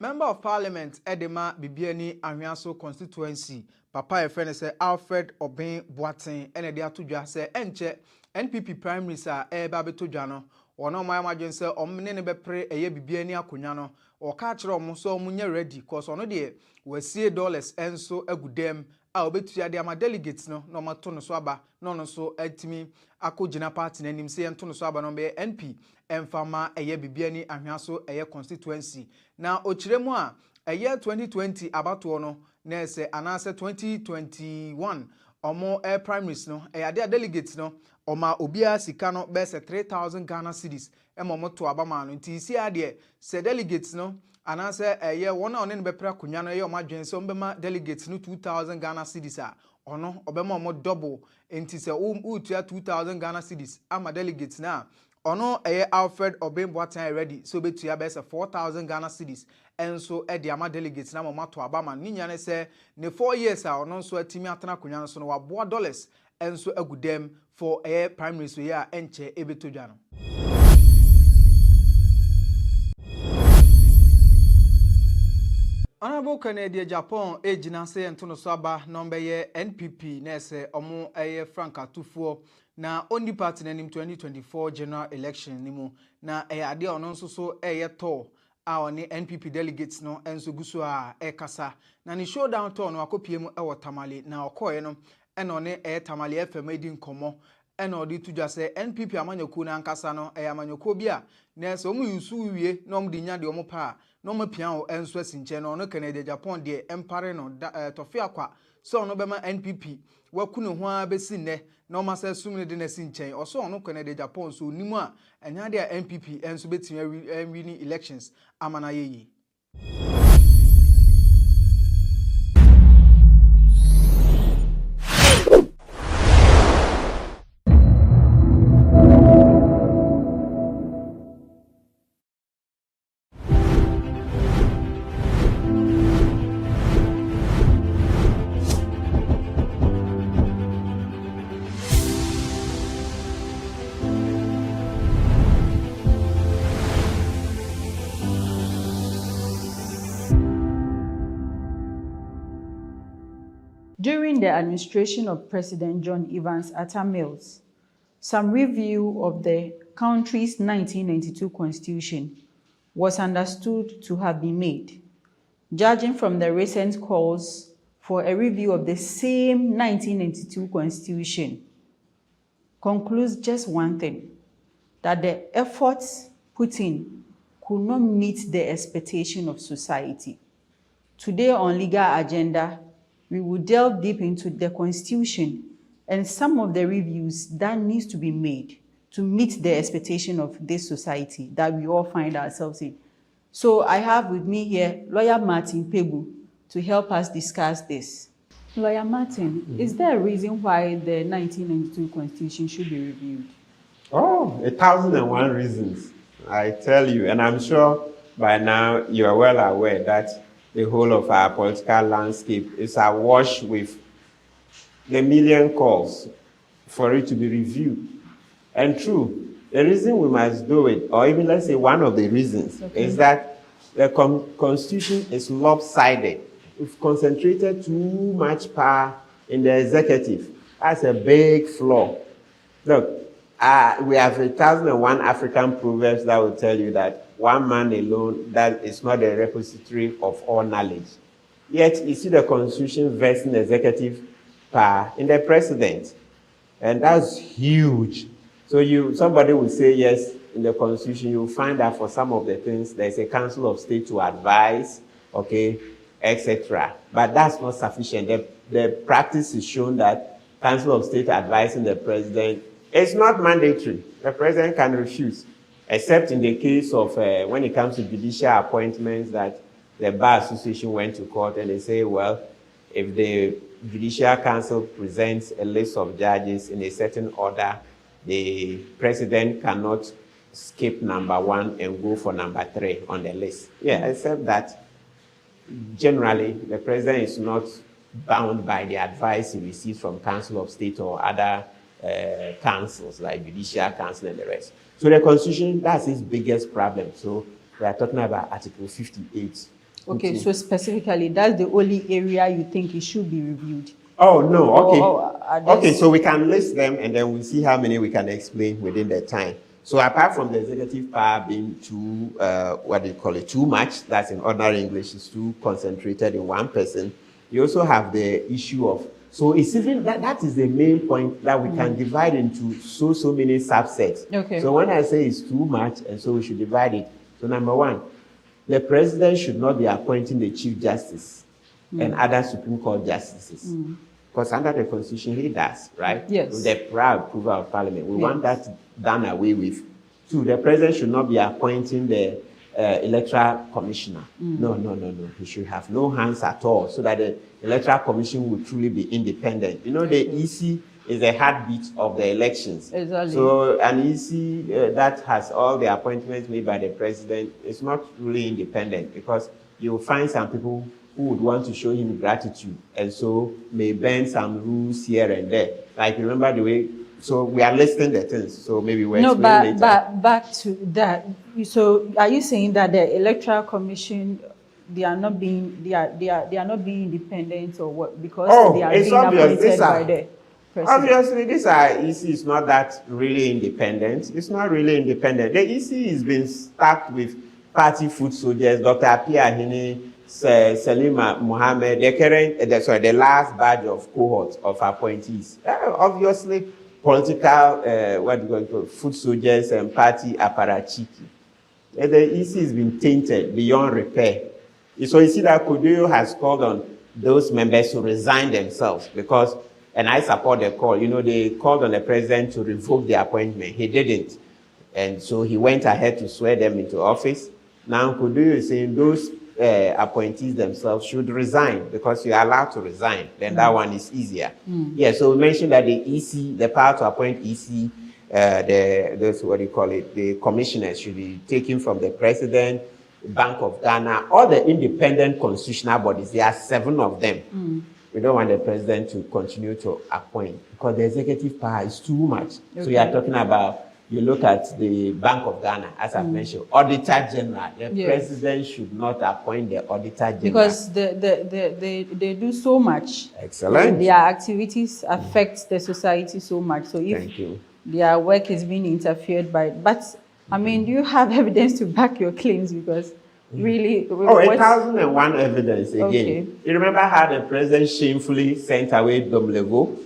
Member of Parliament Edema Bibiani Ahwiaso constituency Papa ye friend say Alfred Obeng Boateng ene de atodwa say enche NPP primaries a ba betodwa no ono ma amadwen say omne ne bepre Bibiani akonya no o ka kire omo so omunya ready cause ono de wasie dollars enso agudem a obetua de ama delegates no no mato no so aba no no so atimi akogina party nanim say ento no so aba no be NP emfama Bibiani Ahwiaso constituency na ochiremu a 2020 abato no na ese anase 2021 omo primaries no ade delegates no oma obia sika no be se 3000 Ghana cedis emomo to abama no nti isi ade se delegates no anase wona one ne bepra kunya no oma dwen se ombema delegates no 2000 Ghana cedis a ono obema omo double nti se utua 2000 Ghana cedis ama delegates na ono Alfred Obeng Boateng ready so betua be se 4000 Ghana cedis enso de ama delegates na mama to abama ni nya ne se ne 4 years a ono so atimi atena kunya no so no waboa dollars enso agudem for primary so ya enche ebetodwa no Honorable Canadian Japan ejina se entono so aba number ye NPP na se omo Frank Atufo na only party nanim 2024 general election nimu na ade ono nso so to a oni NPP delegates no enso guso a kasa na ni showdown to no akopiem Tamale na okoye no eno ne Tamale FM edi nkomo eno odi tudwa se NPP amanyoku na nkasa no amanyoku bi a na se omu yusu wie na omu di nya de omu pa no mapia o enso asinche no no Canada Japan de empare no tofi akwa so no bema NPP wakunu ho a besi ne no masa sumne de na sinche o so no Canada Japan so nimu a enya de NPP enso betimi win elections amana yeyi During the administration of President John Evans Atta Mills, some review of the country's 1992 constitution was understood to have been made. Judging from the recent calls for a review of the same 1992 constitution, concludes just one thing, that the efforts put in could not meet the expectation of society. Today on Legal Agenda, we will delve deep into the Constitution and some of the reviews that needs to be made to meet the expectation of this society that we all find ourselves in. So I have with me here Lawyer Martin Pegu to help us discuss this. Lawyer Martin, is there a reason why the 1992 Constitution should be reviewed? Oh, 1,001 reasons, I tell you. And I'm sure by now you are well aware that the whole of our political landscape is awash with the million calls for it to be reviewed. And true, the reason we must do it, or even let's say one of the reasons, is that the Constitution is lopsided. We've concentrated too much power in the executive. That's a big flaw. Look, we have 1,001 African proverbs that will tell you that one man alone, that is not a repository of all knowledge. Yet, you see the Constitution vesting executive power in the president. And that's huge. So somebody will say, yes, in the Constitution, you'll find that for some of the things, there's a Council of State to advise, okay, etc. But that's not sufficient. The practice is shown that Council of State advising the president is not mandatory. The president can refuse, except in the case of when it comes to judicial appointments that the Bar Association went to court and they say, well, if the Judicial Council presents a list of judges in a certain order, the president cannot skip number 1 and go for number 3 on the list. Yeah, except that generally the president is not bound by the advice he receives from Council of State or other councils like Judicial Council and the rest. So the Constitution, that's its biggest problem. So we are talking about Article 58. Okay, so specifically, that's the only area you think it should be reviewed? Oh, no, okay. Okay, so we can list them and then we'll see how many we can explain within the time. So apart from the executive power being too, too much, that's in ordinary English, is too concentrated in one person, you also have the issue of, so it's even, that is the main point that we can divide into so many subsets. Okay. So when I say it's too much, and so we should divide it. So number 1, the president should not be appointing the Chief Justice and other Supreme Court justices. Because under the Constitution, he does, right? Yes. With the prior approval of Parliament. We want that done away with. 2, the president should not be appointing the Electoral Commissioner. No. He should have no hands at all so that the Electoral Commission will truly be independent. You know, the EC is the heartbeat of the elections. Exactly. So an EC that has all the appointments made by the president is not really independent, because you'll find some people who would want to show him gratitude and so may bend some rules here and there. Like, remember the way, so we are listing the things, so maybe we'll explain later. But back to that, so are you saying that the Electoral Commission, they are not being independent or what? Because they are being appointed by the president. Obviously, this EC is not that really independent. It's not really independent. The EC is being stacked with party foot soldiers, Dr. Apia Hini, Salima Mohammed, the last batch of cohorts of appointees. Obviously, political, foot soldiers and party apparatchiki. The EC has been tainted beyond repair. So you see that Kodeyo has called on those members to resign themselves because, and I support the call, you know, they called on the president to revoke the appointment. He didn't. And so he went ahead to swear them into office. Now Kodeyo is saying those appointees themselves should resign because you are allowed to resign. Then that one is easier. Yeah, so we mentioned that the EC, the power to appoint EC, the commissioners should be taken from the president, Bank of Ghana, all the independent constitutional bodies. There are 7 of them. We don't want the president to continue to appoint because the executive power is too much. So you are talking about, you look at the Bank of Ghana, as I've mentioned, Auditor General. The president should not appoint the Auditor General. Because they do so much. Excellent. Their activities affect the society so much. So if their work is being interfered by, but I mean, do you have evidence to back your claims? Because really, 1,001 evidence again. Okay. You remember how the president shamefully sent away Domlevo?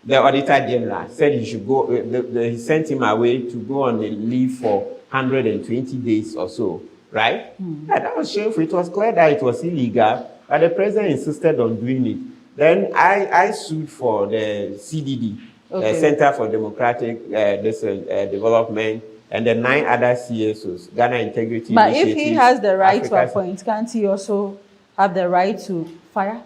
The Auditor General said he should go, he sent him away to go on a leave for 120 days or so, right? Yeah, that was shameful. It was clear that it was illegal, but the president insisted on doing it. Then I sued for the CDD, Center for Democratic Development, and the 9 other CSOs, Ghana Integrity But Initiative. if he has the right to Africa's... appoint, can't he also have the right to fire?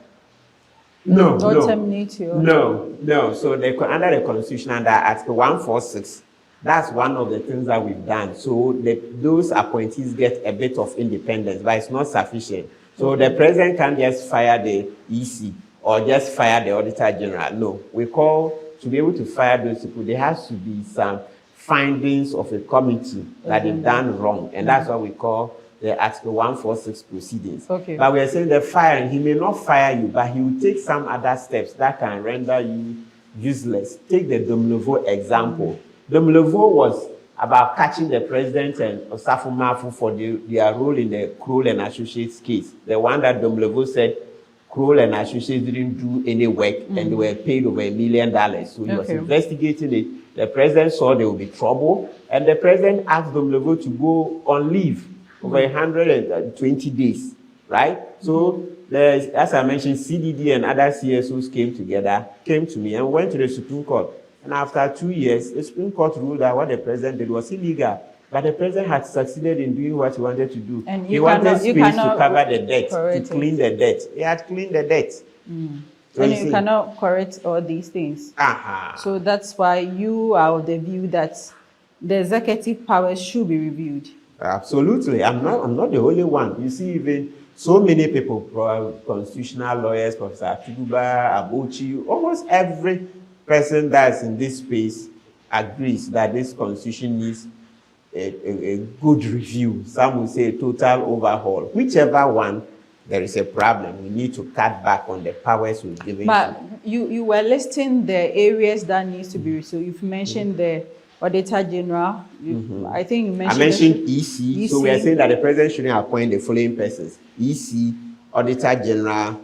No, or terminate you? No. So under the Constitution, under Article 146, that's one of the things that we've done. So those appointees get a bit of independence, but it's not sufficient. So the president can't just fire the EC or just fire the Auditor General. No, we call to be able to fire those people, there has to be some findings of a committee that they've done wrong, and that's what we call the Article 146 proceedings. But we are saying the firing, he may not fire you, but he will take some other steps that can render you useless. Take the Domlevo example. Domlevo was about catching the president and Osafo Mafu for their role in the Kroll and Associates case. The one that Domlevo said Kroll and Associates didn't do any work and they were paid over $1 million. So he was investigating it. The president saw there would be trouble, and the president asked Domlevo to go on leave over 120 days, right? So, as I mentioned, CDD and other CSOs came to me and went to the Supreme Court. And after 2 years, the Supreme Court ruled that what the president did was illegal. But the president had succeeded in doing what he wanted to do. And he wanted space to cover the debt, to clean the debt. He had cleaned the debt. So and you cannot correct all these things. So that's why you are of the view that the executive powers should be reviewed. Absolutely. I'm not the only one. You see, even so many people, constitutional lawyers, Professor Tuguba, Abuchi, almost every person that's in this space agrees that this constitution needs a good review. Some will say a total overhaul. Whichever one, there is a problem. We need to cut back on the powers we've given. But you were listing the areas that needs to be. So you've mentioned the Auditor General. I think you mentioned. I mentioned EC. So we are saying that the president shouldn't appoint the following persons: EC, Auditor General,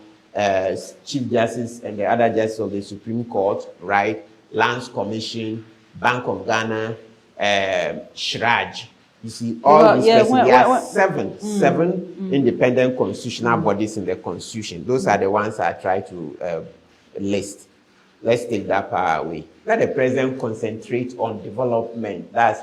Chief Justice, and the other justices of the Supreme Court, right? Lands Commission, Bank of Ghana, Shraj. You see, all these persons, there are seven independent constitutional bodies in the Constitution. Those are the ones I try to list. Let's take that power away. Let the president concentrate on development. That's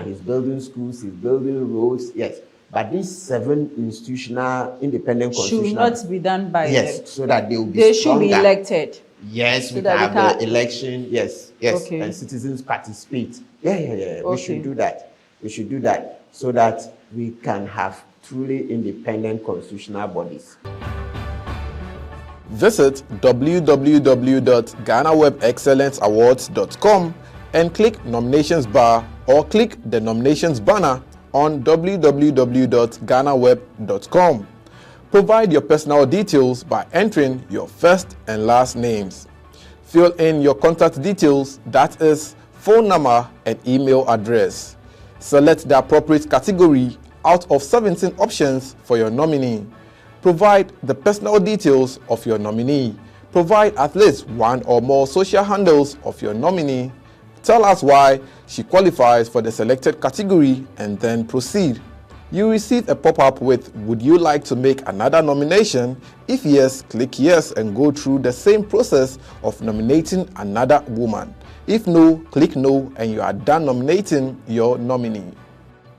he's building schools, he's building roads, yes. But these 7 institutional, independent constitutional... should not be done by them. So that they will be stronger. They should be elected. Yes, so we have the election, yes, and citizens participate. Yeah. We should do that. We should do that so that we can have truly independent constitutional bodies. Visit www.GhanaWebExcellenceAwards.com and click Nominations bar or click the Nominations banner on www.GhanaWeb.com. Provide your personal details by entering your first and last names. Fill in your contact details, that is, phone number and email address. Select the appropriate category out of 17 options for your nominee. Provide the personal details of your nominee. Provide at least 1 or more social handles of your nominee. Tell us why she qualifies for the selected category and then proceed. You receive a pop-up with "Would you like to make another nomination?" If yes, click yes and go through the same process of nominating another woman. If no, click no and you are done nominating your nominee.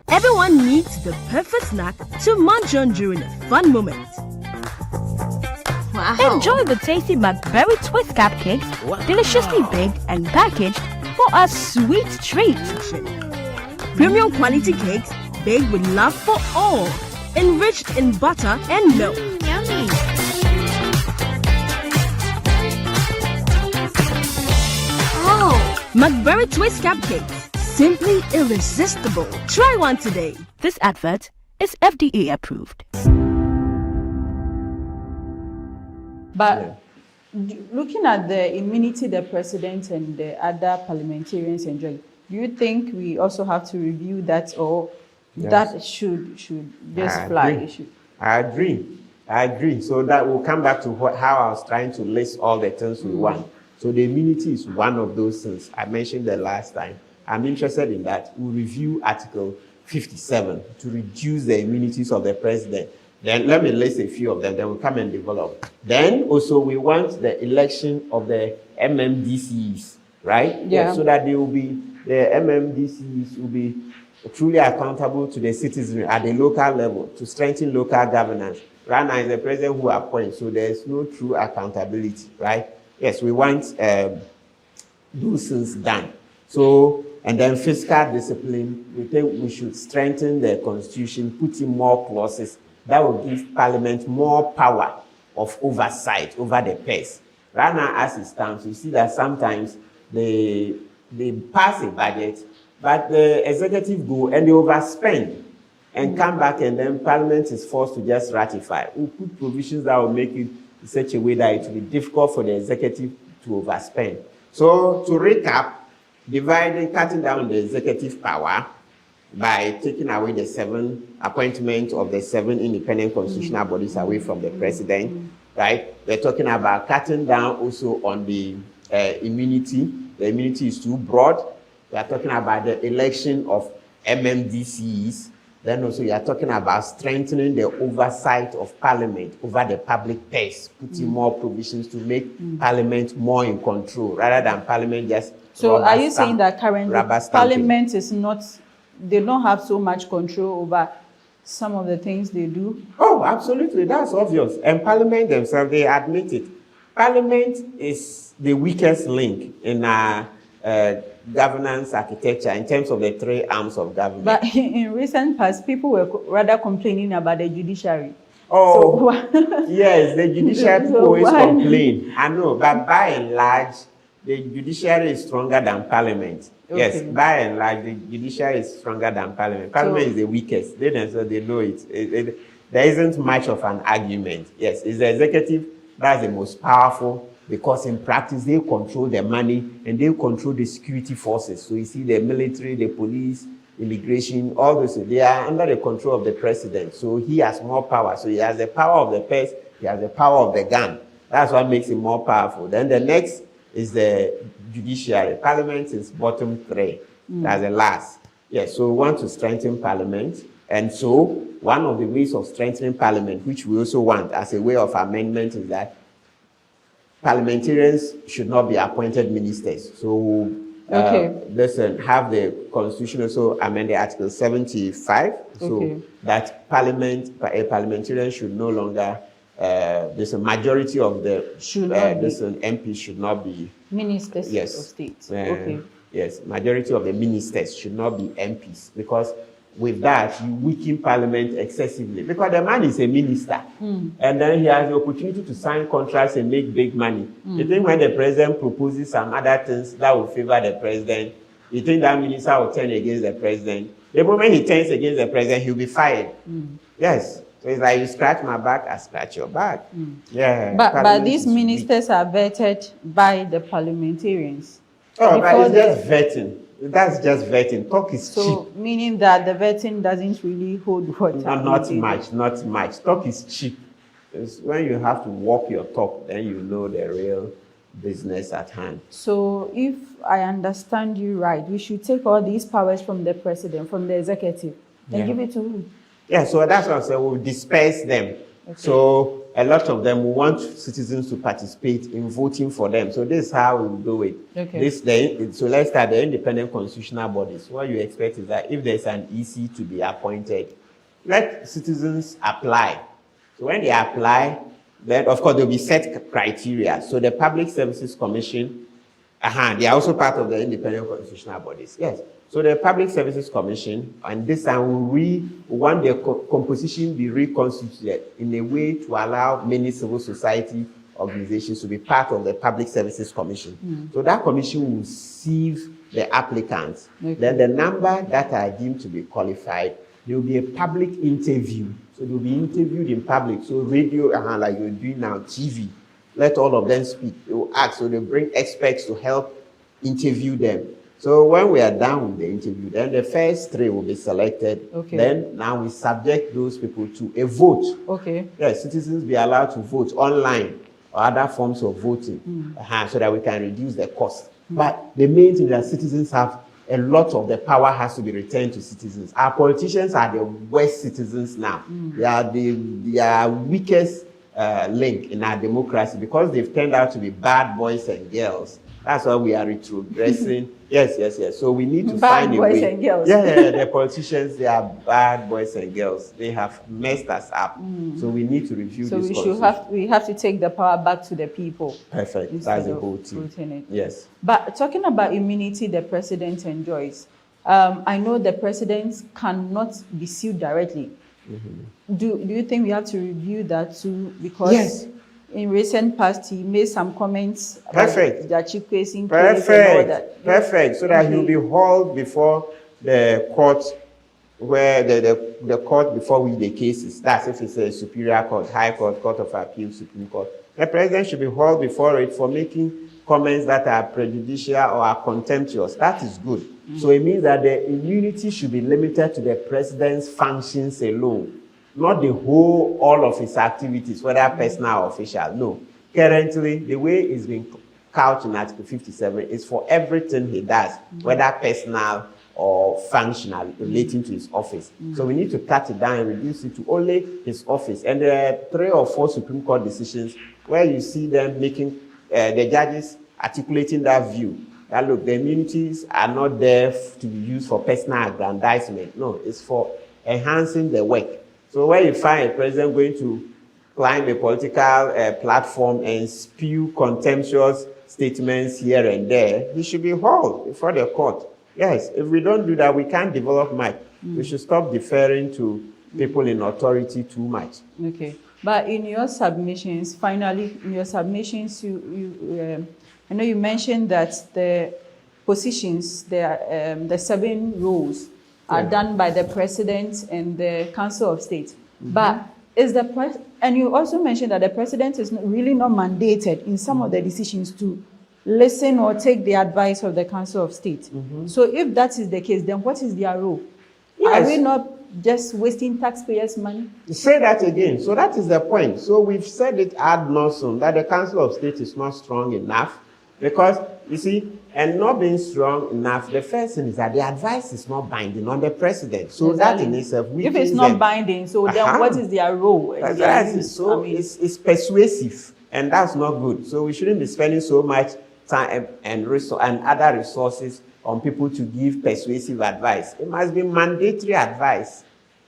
Everyone needs the perfect snack to munch on during a fun moment. Wow. Enjoy the tasty McBerry Twist cupcakes, deliciously baked and packaged for a sweet treat. Premium quality cakes baked with love for all, enriched in butter and milk. Yummy. Oh, McBerry Twist cupcakes, simply irresistible. Try one today. This advert is FDA approved. But looking at the immunity the president and the other parliamentarians enjoy, do you think we also have to review that, or that should just fly? I agree. So that will come back to how I was trying to list all the things we want. So the immunity is one of those things. I mentioned the last time. I'm interested in that. We'll review Article 57 to reduce the immunities of the president. Then let me list a few of them, then we'll come and develop. Then also we want the election of the MMDCs, right? Yeah. So that they will be, the MMDCs will be truly accountable to the citizenry at the local level to strengthen local governance. Right now, it's the president who appoints, so there's no true accountability, right? Yes, we want those things done. So, and then fiscal discipline, we think we should strengthen the constitution, put in more clauses that will give Parliament more power of oversight over the purse. Right now, as it stands, you see that sometimes they pass a budget, but the executive go and they overspend and come back, and then Parliament is forced to just ratify. We put provisions that will make it in such a way that it will be difficult for the executive to overspend. So, to recap, cutting down the executive power by taking away the 7 appointments of the 7 independent constitutional bodies away from the president, right? We're talking about cutting down also on the immunity. The immunity is too broad. We are talking about the election of MMDCs. Then also you are talking about strengthening the oversight of Parliament over the public purse, putting more provisions to make Parliament more in control, rather than Parliament just. So are you saying that currently Parliament is not, they don't have so much control over some of the things they do? Oh, absolutely. That's obvious. And Parliament themselves, they admit it. Parliament is the weakest link in our governance architecture in terms of the 3 arms of government. But in recent past, people were rather complaining about the judiciary. Oh, so, yes, the judiciary people always complain. I know, but by and large, the judiciary is stronger than Parliament. Okay. Yes, by and large, the judiciary is stronger than Parliament. Parliament is the weakest. They know it. There isn't much of an argument. Yes, it's the executive that's the most powerful, because in practice, they control the money and they control the security forces. So you see the military, the police, immigration, all those, they are under the control of the president. So he has more power. So he has the power of the purse, he has the power of the gun. That's what makes him more powerful. Then the next is the judiciary. Parliament is bottom 3. That's the last. Yes, so we want to strengthen Parliament. And so one of the ways of strengthening Parliament, which we also want as a way of amendment, is that parliamentarians should not be appointed ministers. So listen, have the constitution also amend the Article 75, so that a parliamentarian should no longer, there's a majority of the MPs should not be ministers of state. Yes, majority of the ministers should not be MPs, because with that, you weaken Parliament excessively. Because the man is a minister, and then he has the opportunity to sign contracts and make big money. You think when the president proposes some other things that will favor the president, you think that minister will turn against the president? The moment he turns against the president, he'll be fired. Yes. So it's like, you scratch my back, I scratch your back. Yeah. But these ministers are vetted by the parliamentarians. Oh, but it's just vetting. That's just vetting. Talk is cheap. So, meaning that the vetting doesn't really hold water? Not much. Talk is cheap. It's when you have to walk your talk, then you know the real business at hand. So, if I understand you right, we should take all these powers from the president, from the executive, and give it to who? Yeah, so that's what I said. We'll disperse them. So a lot of them want citizens to participate in voting for them. So this is how we will do it. So let's start the independent constitutional bodies. What you expect is that if there's an EC to be appointed, let citizens apply. So when they apply, then of course there'll be set criteria. So the Public Services Commission, they are also part of the independent constitutional bodies. Yes. So the Public Services Commission, and this time we want the composition be reconstituted in a way to allow many civil society organizations to be part of the Public Services Commission. So that commission will receive the applicants. Then the number that are deemed to be qualified, there will be a public interview. So they'll be interviewed in public. So radio, like you're doing now, TV, let all of them speak. They will ask, so they bring experts to help interview them. So when we are done with the interview, then the first 3 will be selected. Then now we subject those people to a vote. Yes, citizens be allowed to vote online or other forms of voting, so that we can reduce the cost. But the main thing is that citizens have a lot of the power has to be returned to citizens. Our politicians are the worst citizens now. They are the weakest link in our democracy because they've turned out to be bad boys and girls. That's why we are retrogressing. Yes. So we need to find a way. Bad boys and girls. Yeah. The politicians, they are bad boys and girls. They have messed us up. So we need to review this. So we have to take the power back to the people. Perfect. That's the whole team. Yes. But talking about immunity the president enjoys, I know the president cannot be sued directly. Do you think we have to review that too? Because in recent past, he made some comments about the Chikwueze case and all that. Perfect. So that he'll be hauled before the court, where the court before which the case is. That's if it's a superior court, high court, court of appeal, supreme court. The president should be hauled before it for making comments that are prejudicial or are contemptuous. That is good. So it means that the immunity should be limited to the president's functions alone, not the whole, all of his activities, whether personal or official. No. Currently, the way it's been couched in Article 57 is for everything he does, whether personal or functional, relating to his office. So we need to cut it down and reduce it to only his office. And there are 3 or 4 Supreme Court decisions where you see them making, the judges articulating that view. That look, the immunities are not there to be used for personal aggrandizement. No, it's for enhancing the work. So when you find a president going to climb a political platform and spew contemptuous statements here and there, he should be hauled before the court. Yes, if we don't do that, we can't develop much. We should stop deferring to people in authority too much. Okay. But in your submissions, finally, in your submissions, I know you mentioned that the positions, the 7 roles are done by the president and the Council of State. But is and you also mentioned that the president is really not mandated in some of the decisions to listen or take the advice of the Council of State. So if that is the case, then what is their role? Are we not just wasting taxpayers' money? Say that again. So that is the point. So we've said it ad nauseum that the Council of State is not strong enough because, you see, and not being strong enough, the first thing is that the advice is not binding on the president. So that in itself, if it's not binding, so then what is their role? It's persuasive, and that's not good. So we shouldn't be spending so much time and other resources on people to give persuasive advice. It must be mandatory advice,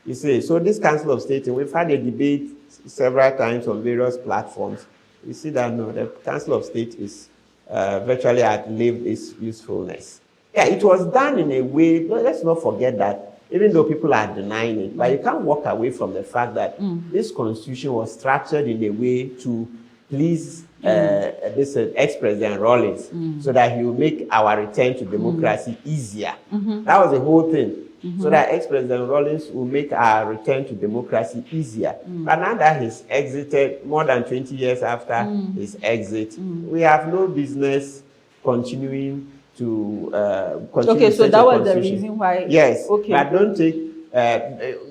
you see. So this Council of State, we've had a debate several times on various platforms. You see that no, the Council of State is virtually outlived its usefulness. Yeah, it was done in a way, let's not forget that, even though people are denying it, but you can't walk away from the fact that this constitution was structured in a way to please this ex-president Rawlings, so that he will make our return to democracy easier. That was the whole thing. So that ex-president Rawlings will make our return to democracy easier. But now that he's exited, more than 20 years after his exit, we have no business continuing to continue. Okay, so that was the reason why. Yes, but don't take.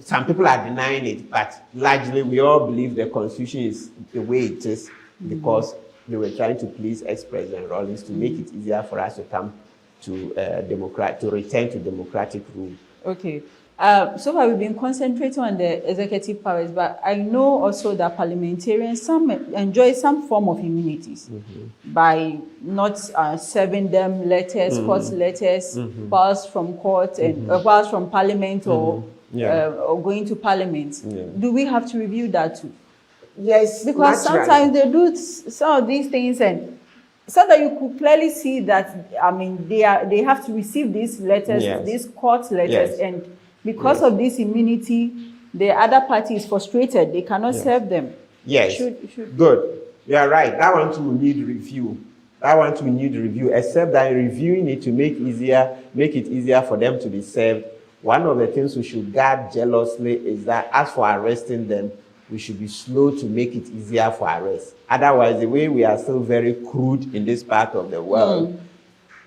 Some people are denying it, but largely we all believe the constitution is the way it is because they were trying to please ex-president Rawlings to make it easier for us to come to return to democratic rule. Okay. So far we've been concentrating on the executive powers, but I know also that parliamentarians enjoy some form of immunities by not serving them letters, court letters, powers from court and powers from parliament or going to parliament. Do we have to review that too? Yes, because sometimes they do some of these things, and so that you could clearly see that, I mean, they have to receive these letters, these court letters, and because of this immunity, the other party is frustrated. They cannot serve them. Yes, good. You are right. That one too will need review. Except that reviewing it to make it easier for them to be served. One of the things we should guard jealously is that as for arresting them, we should be slow to make it easier for arrest. Otherwise, the way we are still very crude in this part of the world,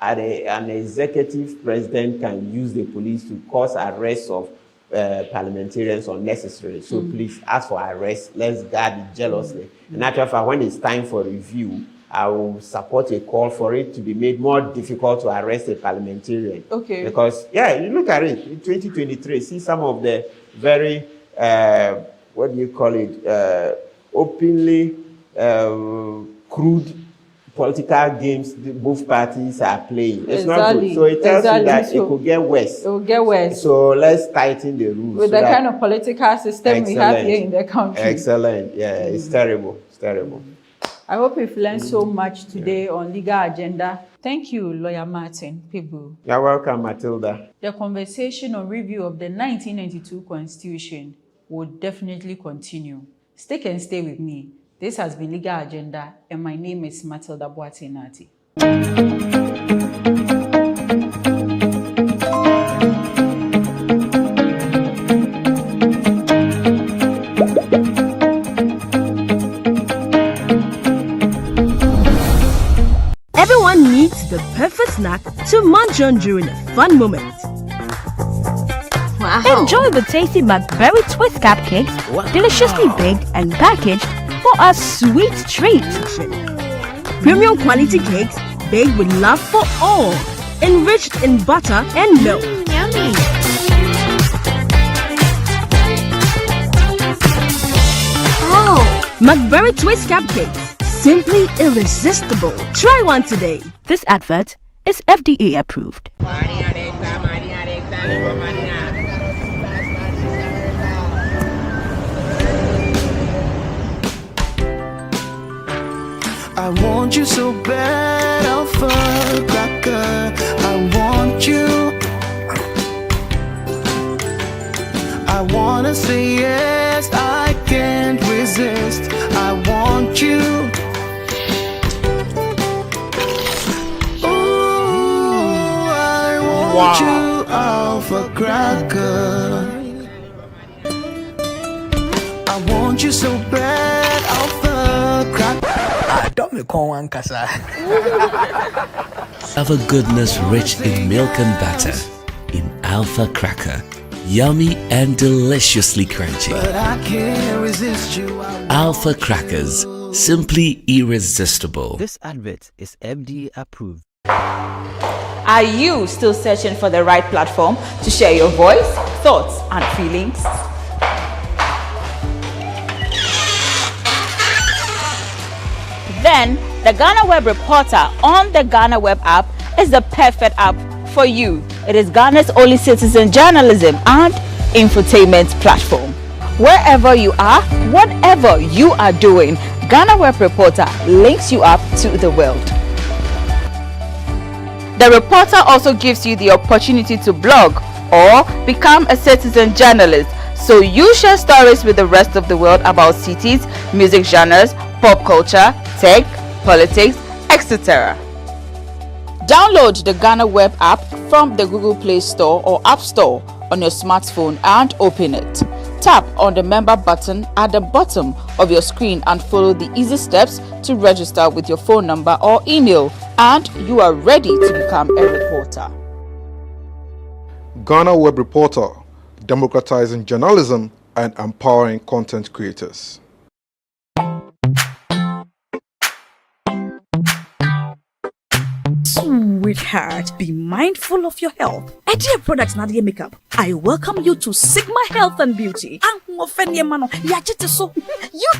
an executive president can use the police to cause arrests of parliamentarians unnecessarily. So please, as for arrest, let's guard it jealously. In actual fact, when it's time for review, I will support a call for it to be made more difficult to arrest a parliamentarian. Okay. Because, yeah, you look at it, in 2023, see some of the very, what do you call it, openly crude political games both parties are playing. It's not good. So it tells you that it could get worse. It will get worse. So let's tighten the rules. With the kind of political system we have here in the country. Excellent. Yeah, it's terrible. It's terrible. I hope you've learned so much today on Legal Agenda. Thank you, Lawyer Martin Pibu. You're welcome, Matilda. The conversation on review of the 1992 Constitution will definitely continue. Stick and stay with me. This has been Legal Agenda, and my name is Matilda Boatinati. Everyone needs the perfect snack to munch on during a fun moment. Wow. Enjoy the tasty McBerry Twist cupcakes, deliciously baked and packaged for a sweet treat. Premium quality cakes baked with love for all, enriched in butter and milk. Yummy. Oh. McBerry Twist cupcakes, simply irresistible. Try one today. This advert is FDA approved. I want you so bad, Alpha Cracker. I want you. I wanna say yes, I can't resist. I want you. Ooh, I want you, Alpha Cracker. I want you so bad, Alpha Cracker. Have a goodness rich in milk and butter in Alpha Cracker. Yummy and deliciously crunchy. But I can't resist you. Alpha Crackers, simply irresistible. This advert is FDA approved. Are you still searching for the right platform to share your voice, thoughts, and feelings? Then the GhanaWeb Reporter on the GhanaWeb app is the perfect app for you. It is Ghana's only citizen journalism and infotainment platform. Wherever you are, whatever you are doing, GhanaWeb Reporter links you up to the world. The Reporter also gives you the opportunity to blog or become a citizen journalist, so you share stories with the rest of the world about cities, music genres, pop culture, tech, politics, etc. Download the GhanaWeb app from the Google Play Store or App Store on your smartphone and open it. Tap on the member button at the bottom of your screen and follow the easy steps to register with your phone number or email, and you are ready to become a reporter. GhanaWeb Reporter, democratizing journalism and empowering content creators. Sweetheart, be mindful of your health. Idea products na the makeup. I welcome you to Sigma Health and Beauty. You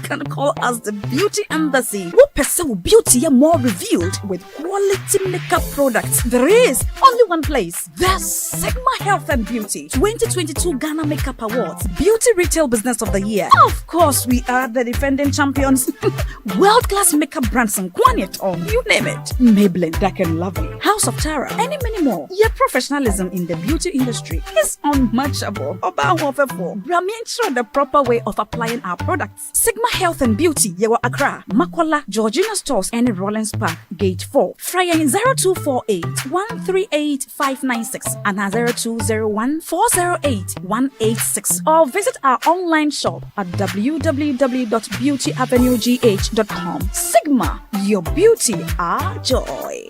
can call us the Beauty Embassy. Who pursue beauty more revealed with quality makeup products. There is only one place. The Sigma Health and Beauty 2022 Ghana Makeup Awards Beauty Retail Business of the Year. Of course, we are the defending champions. World-class makeup brands and Quaniet, you name it. Maybelline, Dark and Lovely, House of Tara, and many more. Your professionalism in the beauty industry is unmatchable. Bramientra the proper way of applying our products. Sigma Health and Beauty, Yewa Accra, Makola, Georgina Stores, and Rollins Park, Gate 4. Fryer in 0248 138 596 and 0201 408 186. Or visit our online shop at www.beautyavenuegh.com. Sigma, your beauty, our joy.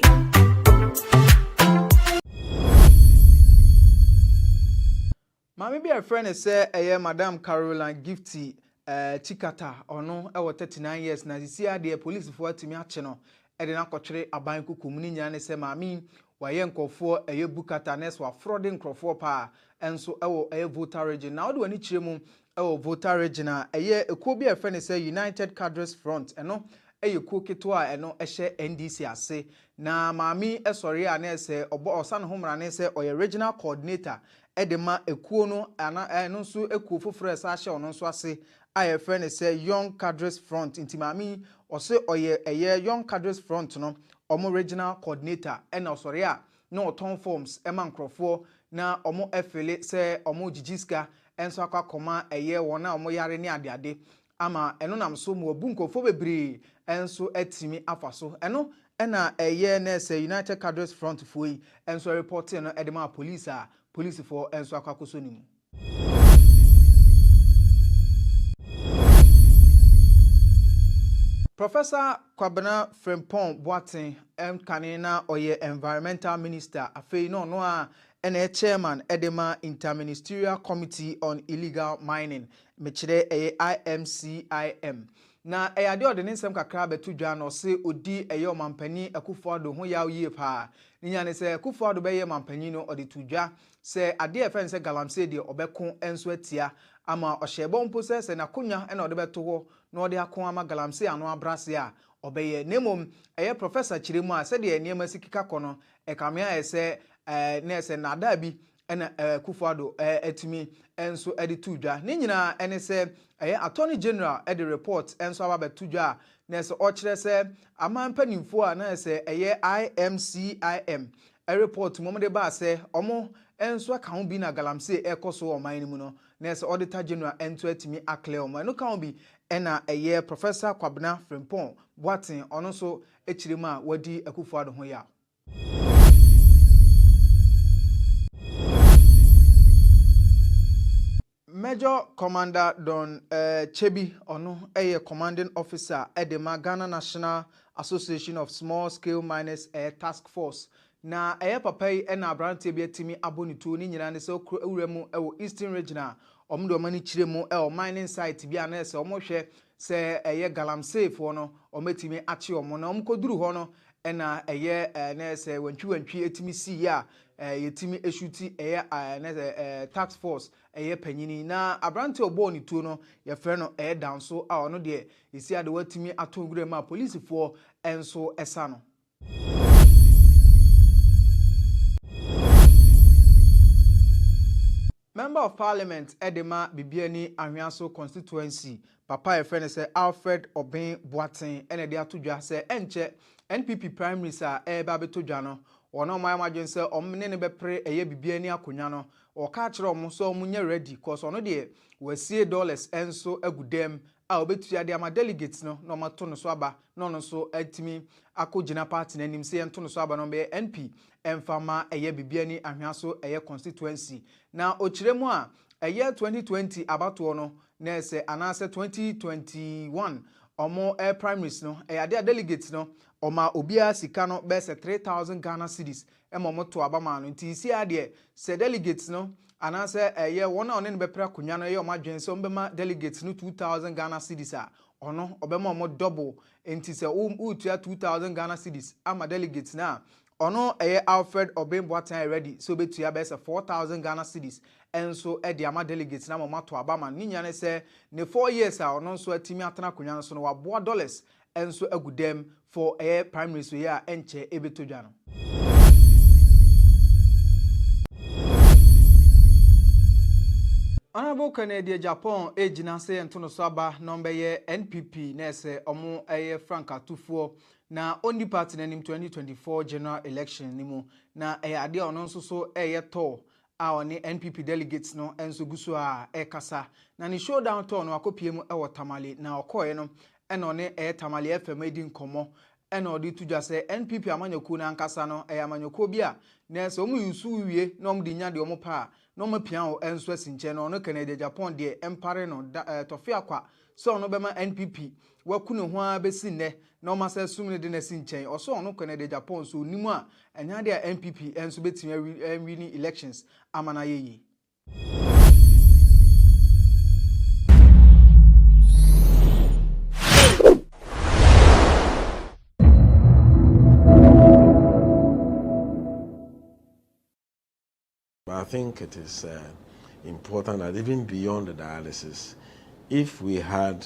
Mami be a friend say Madam Caroline Gifty Chikata ono 39 years na sisi ade police for atimi ache no ɛde na kɔtwere aban kukum ni nyina ne sɛ maami waye nkɔfoɔ ɛyɛ bukata nes wa fraud nkɔfoɔ pa enso ɛwɔ ɛyɛ voter region na ɔde wani kyerɛ mu ɛwɔ voter region a ɛyɛ ekuo bi a ɛfɛ ne sɛ United Cadres Front ɛno ɛyɛ kuo ketewa a ɛno ɛhyɛ NDC ase na maami ɛsɔre a na ɛsɛ ɔbɔ ɔsa ne ho mmara ne sɛ ɔyɛ regional coordinator ɛde ma ekuo no ana ɛno nso ekuo foforɔ ɛsa ahyɛ ɔno nso ase a yɛfrɛ ne sɛ Young Cadres Front nti maami ɔsɛ ɔyɛ ɛyɛ Young Cadres Front no ɔmo regional coordinator ɛna ɔsɔre a na ɔtɔn forms ɛma nkrɔfoɔ na ɔmo ɛfele sɛ ɔmo gigiska ɛnso akɔkɔma ɛyɛ wɔn a ɔmo yare ne adeade ama ɛno nam so mu obu nkrɔfoɔ bebree ɛnso ɛtimi afa so ɛno ɛna ɛyɛ na sɛ United Cadres Front foɔ yi ɛnso report no ɛde ma police a police for ɛnso akɔkɔso ne mu. Professor Kwabena Frimpong Boateng Kanina oye environmental minister afei no no a ene chairman edema interministerial committee on illegal mining mechire IMCIM na ade ode ne nsem kakra betu dwa no se odi omampani Akufo-Addo ho yaw yie pa ni nya ne se Akufo-Addo be mampani no ode tudwa se ade efen se galamsey de obeko enso atia ama ohyebo mpo se na konya na ode beto ho na ode akon ama galamsey ano abrase a obeye nemom professor Chiremu a se de eniema sikika kono ekamea ese na ese nada bi ena Akufo-Addo etimi enso ede tudwa ni nyina ene se attorney general ede report enso aba betudwa na ese okire se amampanimfo a na ese IMCIM report momde ba se omo enso aka ho bi na galamsey ekoso oman ni mu no na ese auditor general ento atimi akle oman no ka ho bi ena Professor Kwabena Frimpong Boateng ono so echirem a wadi Akufo-Addo ho ya. Major Commander Don Chebi ono commanding officer edema Ghana National Association of Small Scale Miners Task Force na papa yi na abrante bi atimi abonitu ni nyina ne se ewuremu Eastern Regional omdo mani chiremu mining site bi ana se omohwe se galamsey fo no ometimi ache omo na omkoduru ho no na na se wantwi etimi si ya yetimi eshuti task force panyini na abrante obo ni tuo no ye frɛ no danso a ono de esi ade watimi atongure ma police fo enso esa no. Member of Parliament Edema Bibiani Ahwiaso constituency papa ye friend say Alfred Obeng Boateng ene de atodwa say enche NPP primaries a ba betodwa no ono mai madwen say omne ne bepre Bibiani akonya no o ka kire omo so omunya ready cause ono de wasie dollars enso agudem a obetua de ama delegates no no mato no so aba no no so atimi akogina party nanim say ento no so aba no be NP emfama Bibiani Ahwiaso constituency na ochiremu a 2020 abato no na se anase 2021 omo primaries no ade delegates no oma obia sika no be se 3000 Ghana cedis emomo to abama no nti isi ade se delegates no anase wona one ne bepra kunya no omadwen se ombema delegates no 2000 Ghana cedis a ono obema omo double nti se utua 2000 Ghana cedis ama delegates na ono Alfred Obeng Boateng ready so betua be se 4000 Ghana cedis enso ama delegates na mama to abama ni nya ne se ne 4 years a ono nso atimi atena konya no so no waboa dollars enso agudem for primary so ya enche ebetodwa no. Honorable Canadian Japan ejina se entono so aba number NPP na se omo Frank Atufo na only party nanim 2024 general election nimu na ade ono nso so to a oni NPP delegates no enso guso a kasa na ni showdown to no akopiem Tamale na okoye no eno ne Tamale FM edi nkomo eno odi tudwa se NPP amanyoku na nkasa no amanyoko bi a na se omu yusu wie na omu di nya de omu pa no mapia o enso asinche no no Canadian Japan de empare no tofia kwa so no bema NPP wakunu ho a besi ne na o masa sumne de na sinchen o so no Canadian Japan so nimu a enya de NPP enso betimi win elections amana yeyi. I think it is important that even beyond the dialysis, if we had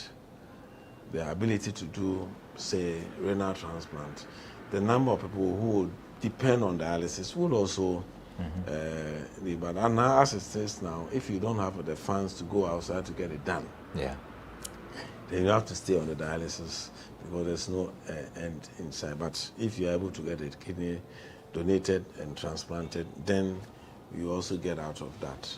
the ability to do, say, renal transplant, the number of people who would depend on dialysis would also be bad. And now, as it is now, if you don't have the funds to go outside to get it done, then you have to stay on the dialysis because there's no end inside. But if you're able to get a kidney donated and transplanted, then you also get out of that.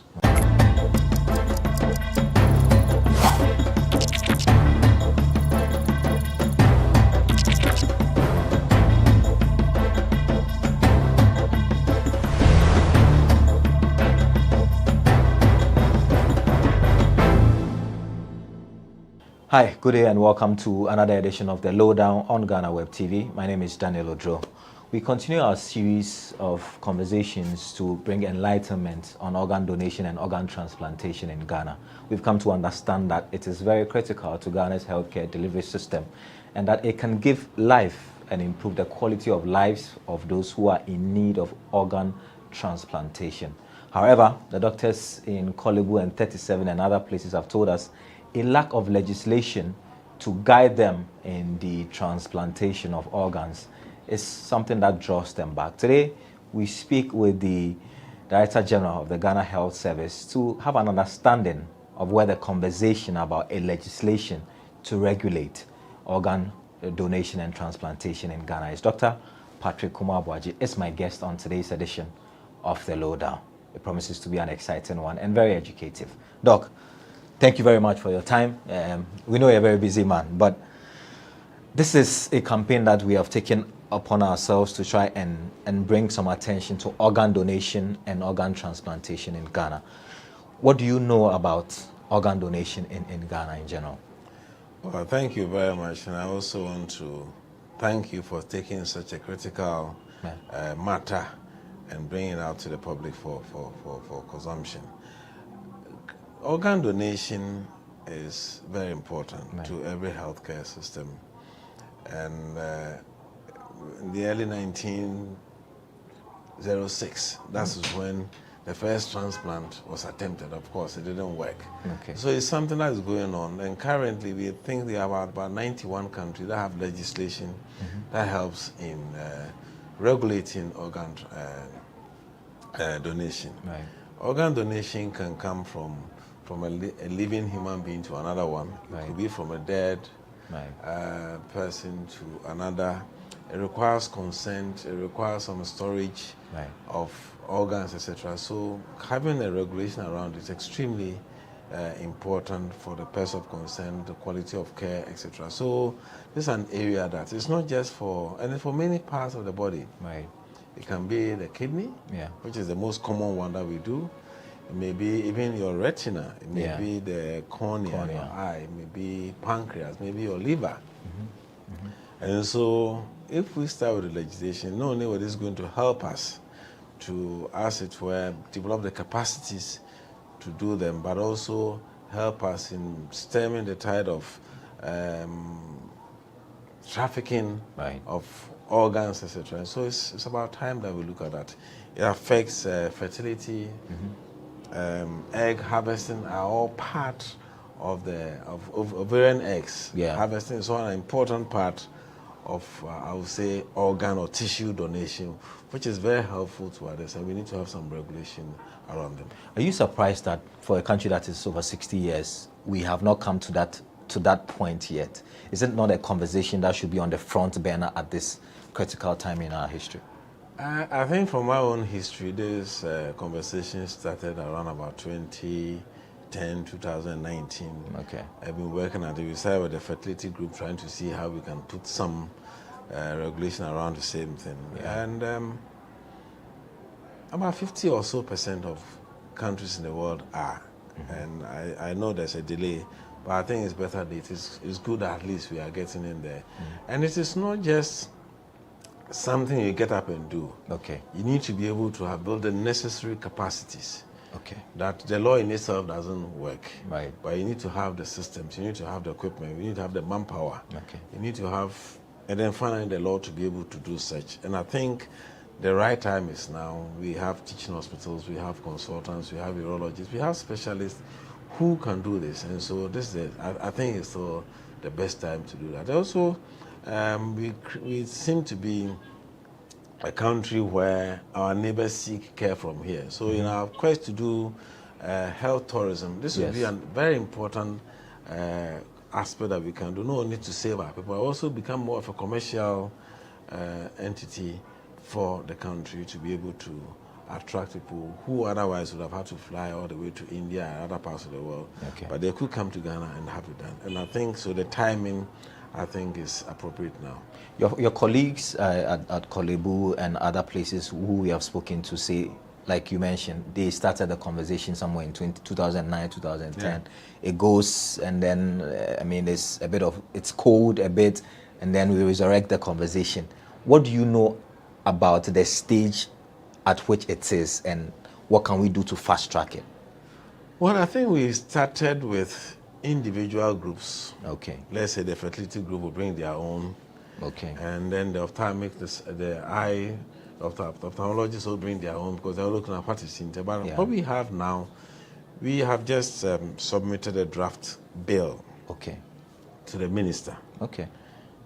Hi, good day and welcome to another edition of The Lowdown on GhanaWeb TV. My name is Daniel Odro. We continue our series of conversations to bring enlightenment on organ donation and organ transplantation in Ghana. We've come to understand that it is very critical to Ghana's healthcare delivery system and that it can give life and improve the quality of lives of those who are in need of organ transplantation. However, the doctors in Kolebu and 37 and other places have told us a lack of legislation to guide them in the transplantation of organs is something that draws them back. Today, we speak with the Director General of the Ghana Health Service to have an understanding of where the conversation about a legislation to regulate organ donation and transplantation in Ghana is. Dr. Patrick Kumar-Boaji is my guest on today's edition of The Lowdown. It promises to be an exciting one and very educative. Doc, thank you very much for your time. We know you're a very busy man, but this is a campaign that we have taken upon ourselves to try and bring some attention to organ donation and organ transplantation in Ghana. What do you know about organ donation in Ghana in general? Well, thank you very much. And I also want to thank you for taking such a critical matter and bringing it out to the public for consumption. Organ donation is very important to every healthcare system. And in the early 1906, that is when the first transplant was attempted. Of course, it didn't work. So it's something that is going on. And currently, we think there are about 91 countries that have legislation that helps in regulating organ donation. Organ donation can come from a living human being to another one. It could be from a dead person to another. It requires consent, it requires some storage of organs, etc. So having a regulation around it is extremely important for the person of consent, the quality of care, etc. So this is an area that is not just for, and for many parts of the body. It can be the kidney, which is the most common one that we do. It may be even your retina, it may be the cornea, your eye, it may be pancreas, maybe your liver. And so if we start with the legislation, not only is this going to help us to, as it were, develop the capacities to do them, but also help us in stemming the tide of trafficking of organs, etc. And so it's about time that we look at that. It affects fertility, egg harvesting are all part of ovarian eggs. Harvesting is one important part of, I would say, organ or tissue donation, which is very helpful to others, and we need to have some regulation around them. Are you surprised that for a country that is over 60 years, we have not come to that point yet? Is it not a conversation that should be on the front burner at this critical time in our history? I think from my own history, this conversation started around about 2010, 2019. I've been working at the side with the fertility group trying to see how we can put some regulation around the same thing. And about 50% or so of countries in the world are. And I know there's a delay, but I think it's better that it's good that at least we are getting in there. And it is not just something you get up and do. You need to be able to have built the necessary capacities. That the law in itself doesn't work. But you need to have the systems, you need to have the equipment, you need to have the manpower. You need to have, and then finally the law to be able to do such. And I think the right time is now. We have teaching hospitals, we have consultants, we have urologists, we have specialists who can do this. And so this is, I think it's the best time to do that. Also, we seem to be a country where our neighbors seek care from here. So in our quest to do health tourism, this will be a very important aspect that we can do, not only to save our people, but also become more of a commercial entity for the country to be able to attract people who otherwise would have had to fly all the way to India and other parts of the world. Okay. But they could come to Ghana and have it done. And I think so the timing, I think, is appropriate now. Your colleagues at Kolebu and other places who we have spoken to say, like you mentioned, they started the conversation somewhere in 2009, 2010. Yeah. It goes, and then, I mean, it's a bit of, it's cold a bit, and then we resurrect the conversation. What do you know about the stage at which it is, and what can we do to fast track it? Well, I think we started with individual groups. Okay. Let's say the fertility group will bring their own. Okay. And then the ophthalmic, the eye ophthalmologists will bring their own, because they're looking at what is in there. But what we have now, we have just submitted a draft bill. Okay. To the minister. Okay.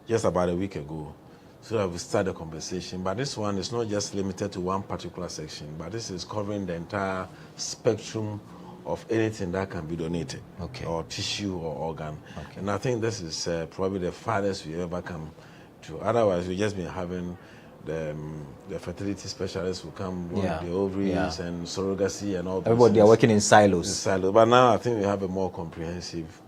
Just about a week ago, so that we start the conversation. But this one is not just limited to one particular section, but this is covering the entire spectrum of anything that can be donated, or tissue or organ. Okay. And I think this is probably the farthest we ever come to. Otherwise, we've just been having the fertility specialists who come with the ovaries and surrogacy and all that. Everybody are working in silos. But now I think we have a more comprehensive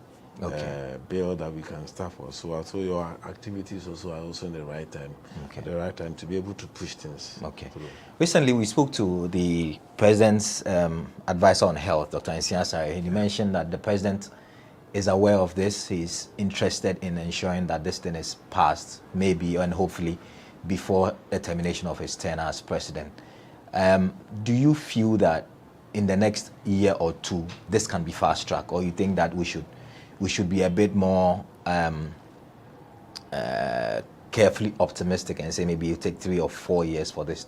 bill that we can start for. So your activities also are also in the right time. Okay. The right time to be able to push things. Okay. Through. Recently, we spoke to the President's advisor on health, Dr. Nsiasare, and he mentioned that the President is aware of this. He's interested in ensuring that this thing is passed, maybe and hopefully before the termination of his term as President. Do you feel that in the next year or two, this can be fast-tracked, or you think that we should be a bit more carefully optimistic and say maybe it take 3 or 4 years for this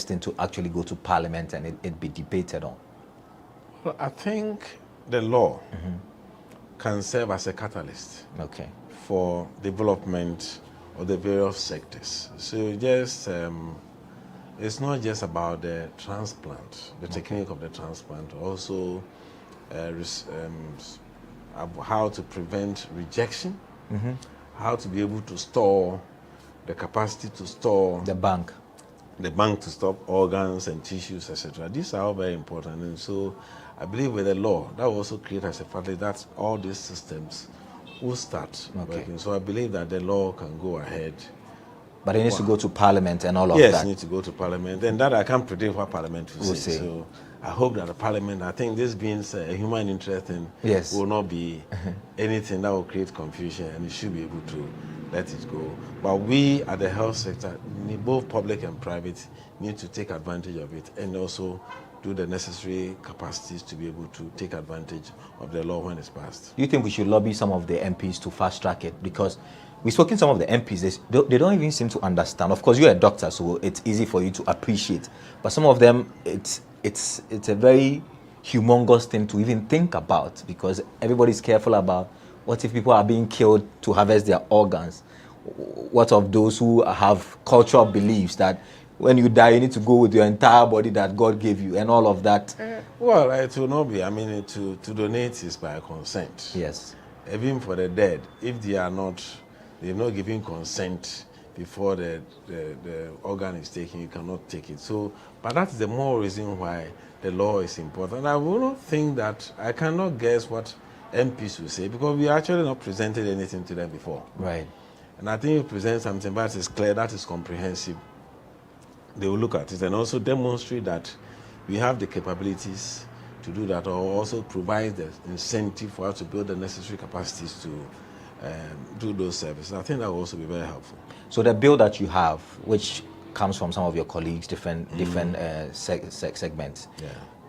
thing to actually go to Parliament and it be debated on? Well, I think the law can serve as a catalyst for development of the various sectors. So just it's not just about the transplant, the technique of the transplant, also how to prevent rejection, how to be able to store the capacity to store the bank to store organs and tissues, etc. These are all very important, and so I believe with the law that will also create as a factor that all these systems will start working. So I believe that the law can go ahead. But it needs to go to Parliament and all of that. Yes, it needs to go to Parliament, and that I can't predict what Parliament will say. So I hope that the Parliament, I think this being a human interest thing, will not be anything that will create confusion, and it should be able to let it go. But we at the health sector, both public and private, need to take advantage of it and also do the necessary capacities to be able to take advantage of the law when it's passed. Do you think we should lobby some of the MPs to fast track it? Because we've spoken to some of the MPs, they don't even seem to understand. Of course, you're a doctor, so it's easy for you to appreciate. But some of them, it's a very humongous thing to even think about, because everybody's careful about what if people are being killed to harvest their organs? What of those who have cultural beliefs that when you die, you need to go with your entire body that God gave you and all of that? Well, it will not be. I mean, to donate is by consent. Yes. Even for the dead, if they're not giving consent before the organ is taken, you cannot take it. So, but that's the more reason why the law is important. I will not think that, I cannot guess what MPs will say, because we actually not presented anything to them before. Right. And I think you present something that is clear, that is comprehensive. They will look at it and also demonstrate that we have the capabilities to do that, or also provide the incentive for us to build the necessary capacities to do those services. I think that will also be very helpful. So the bill that you have, which comes from some of your colleagues, different segments,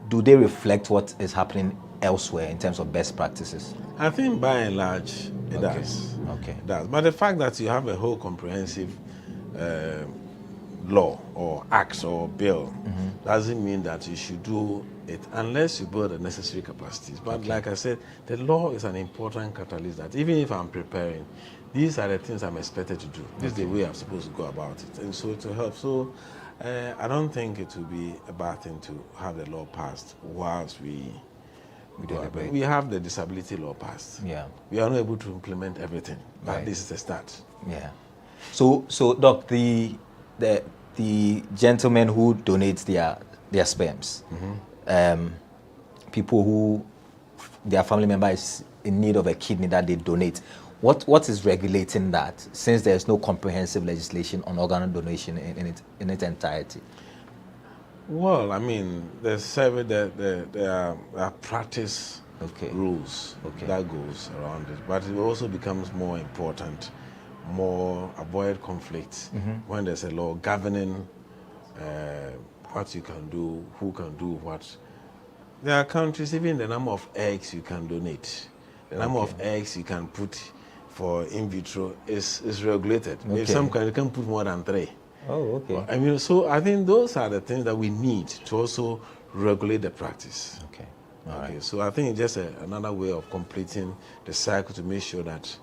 do they reflect what is happening elsewhere in terms of best practices? I think by and large it does. Okay. It does. But the fact that you have a whole comprehensive law or act or bill doesn't mean that you should do it unless you build the necessary capacities. But like I said, the law is an important catalyst that even if I'm preparing, these are the things I'm expected to do. This is the way I'm supposed to go about it. And so to help. So I don't think it will be a bad thing to have the law passed whilst we have the disability law passed. Yeah. We are not able to implement everything, but Right. this is the start. Yeah. So Doc, the gentlemen who donate their sperms, people who their family member is in need of a kidney that they donate, what is regulating that, since there is no comprehensive legislation on organ donation in its entirety? Well, I mean, there are practice rules that goes around it, but it also becomes more important, more avoid conflicts when there's a law governing what you can do, who can do what. There are countries, even the number of eggs you can donate, the number of eggs you can put for in vitro is regulated. Okay. In some countries, you can put more than 3. Oh, okay. I mean, so I think those are the things that we need to also regulate the practice. Okay. Okay. So I think it's just another way of completing the cycle to make sure that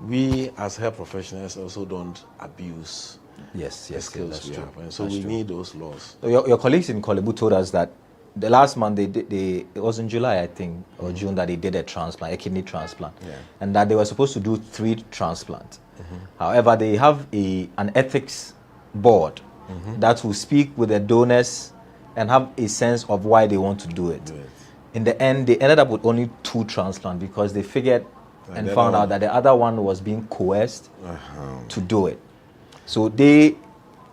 we as health professionals also don't abuse the skills we have. And so we need those laws. So your colleagues in Kolebu told us that the last month it was in July, I think, or June, that they did a kidney transplant, and that they were supposed to do 3 transplants. However, they have an ethics board that will speak with the donors and have a sense of why they want to do it. In the end, they ended up with only 2 transplants because they figured and found out that the other one was being coerced to do it. So they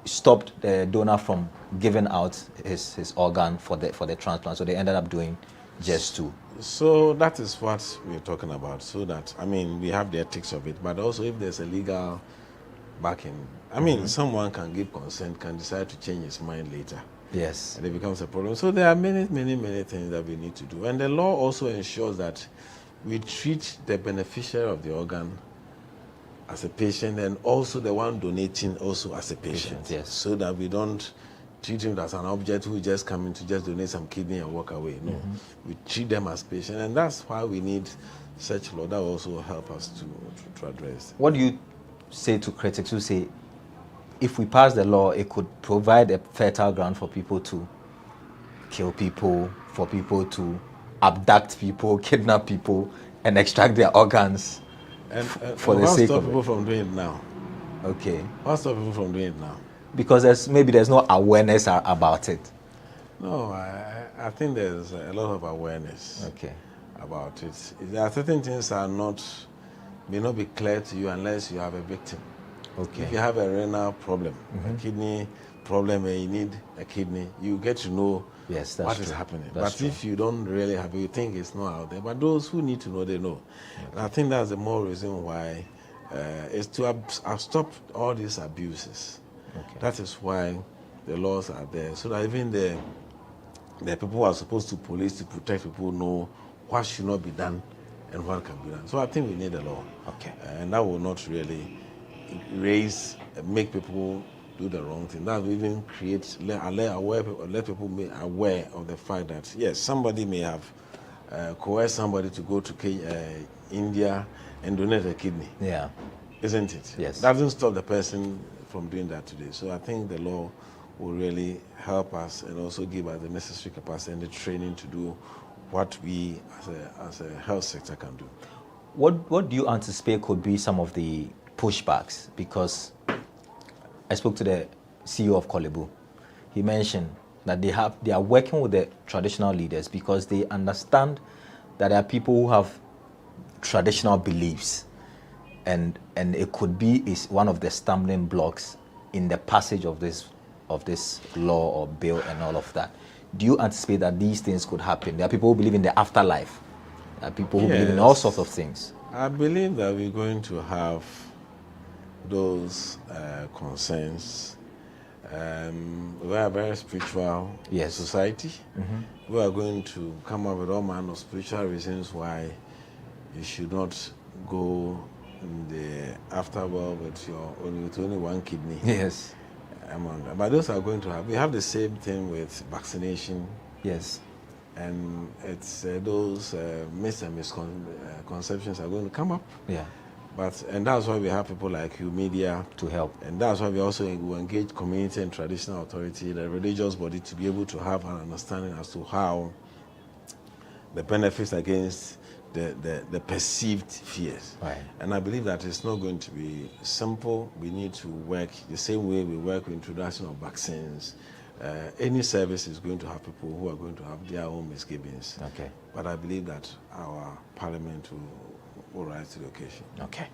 stopped the donor from giving out his organ for the transplant. So they ended up doing just 2. So that is what we're talking about. So that, I mean, we have the ethics of it, but also if there's a legal backing, I mean, someone can give consent, can decide to change his mind later. Yes. And it becomes a problem. So there are many things that we need to do. And the law also ensures that we treat the beneficiary of the organ as a patient and also the one donating also as a patient. Yes. So that we don't treat him as an object who just come in to just donate some kidney and walk away. No, we treat them as patients, and that's why we need such law that also help us to address. What do you say to critics who say, if we pass the law, it could provide a fertile ground for people to kill people, for people to abduct people, kidnap people, and extract their organs for the sake of it? What stop people from doing it now? Okay. What stop people from doing it now? Because there's no awareness about it. No, I think there's a lot of awareness about it. There are certain things that may not be clear to you unless you have a victim. Okay. If you have a renal problem, a kidney problem, and you need a kidney, you get to know what is happening. But if you don't really have it, you think it's not out there. But those who need to know, they know. And I think that's the more reason why is to stop all these abuses. That is why the laws are there, so that even the people who are supposed to police to protect people know what should not be done and what can be done. So I think we need a law. And that will not really make people do the wrong thing. That will even let people be aware of the fact that, yes, somebody may have coerced somebody to go to India and donate a kidney. Yeah. Isn't it? Yes. That doesn't stop the person from doing that today. So I think the law will really help us and also give us the necessary capacity and the training to do what we as a health sector can do. What do you anticipate could be some of the pushbacks? Because I spoke to the CEO of Kolebu. He mentioned that they are working with the traditional leaders because they understand that there are people who have traditional beliefs, and it could be one of the stumbling blocks in the passage of this law or bill and all of that. Do you anticipate that these things could happen? There are people who believe in the afterlife. There are people who believe in all sorts of things. I believe that we're going to have those concerns. We are a very spiritual society. We are going to come up with all manner of spiritual reasons why you should not go in the afterworld with only one kidney. Yes. But those are going to have. We have the same thing with vaccination. Yes. And it's those myths and misconceptions are going to come up. Yeah. And that's why we have people like you, media, to help. And that's why we also engage community and traditional authority, the religious body, to be able to have an understanding as to how the benefits against the perceived fears. Right. And I believe that it's not going to be simple. We need to work the same way we work with introduction of vaccines. Any service is going to have people who are going to have their own misgivings. Okay. But I believe that our parliament will rise to the occasion. Okay.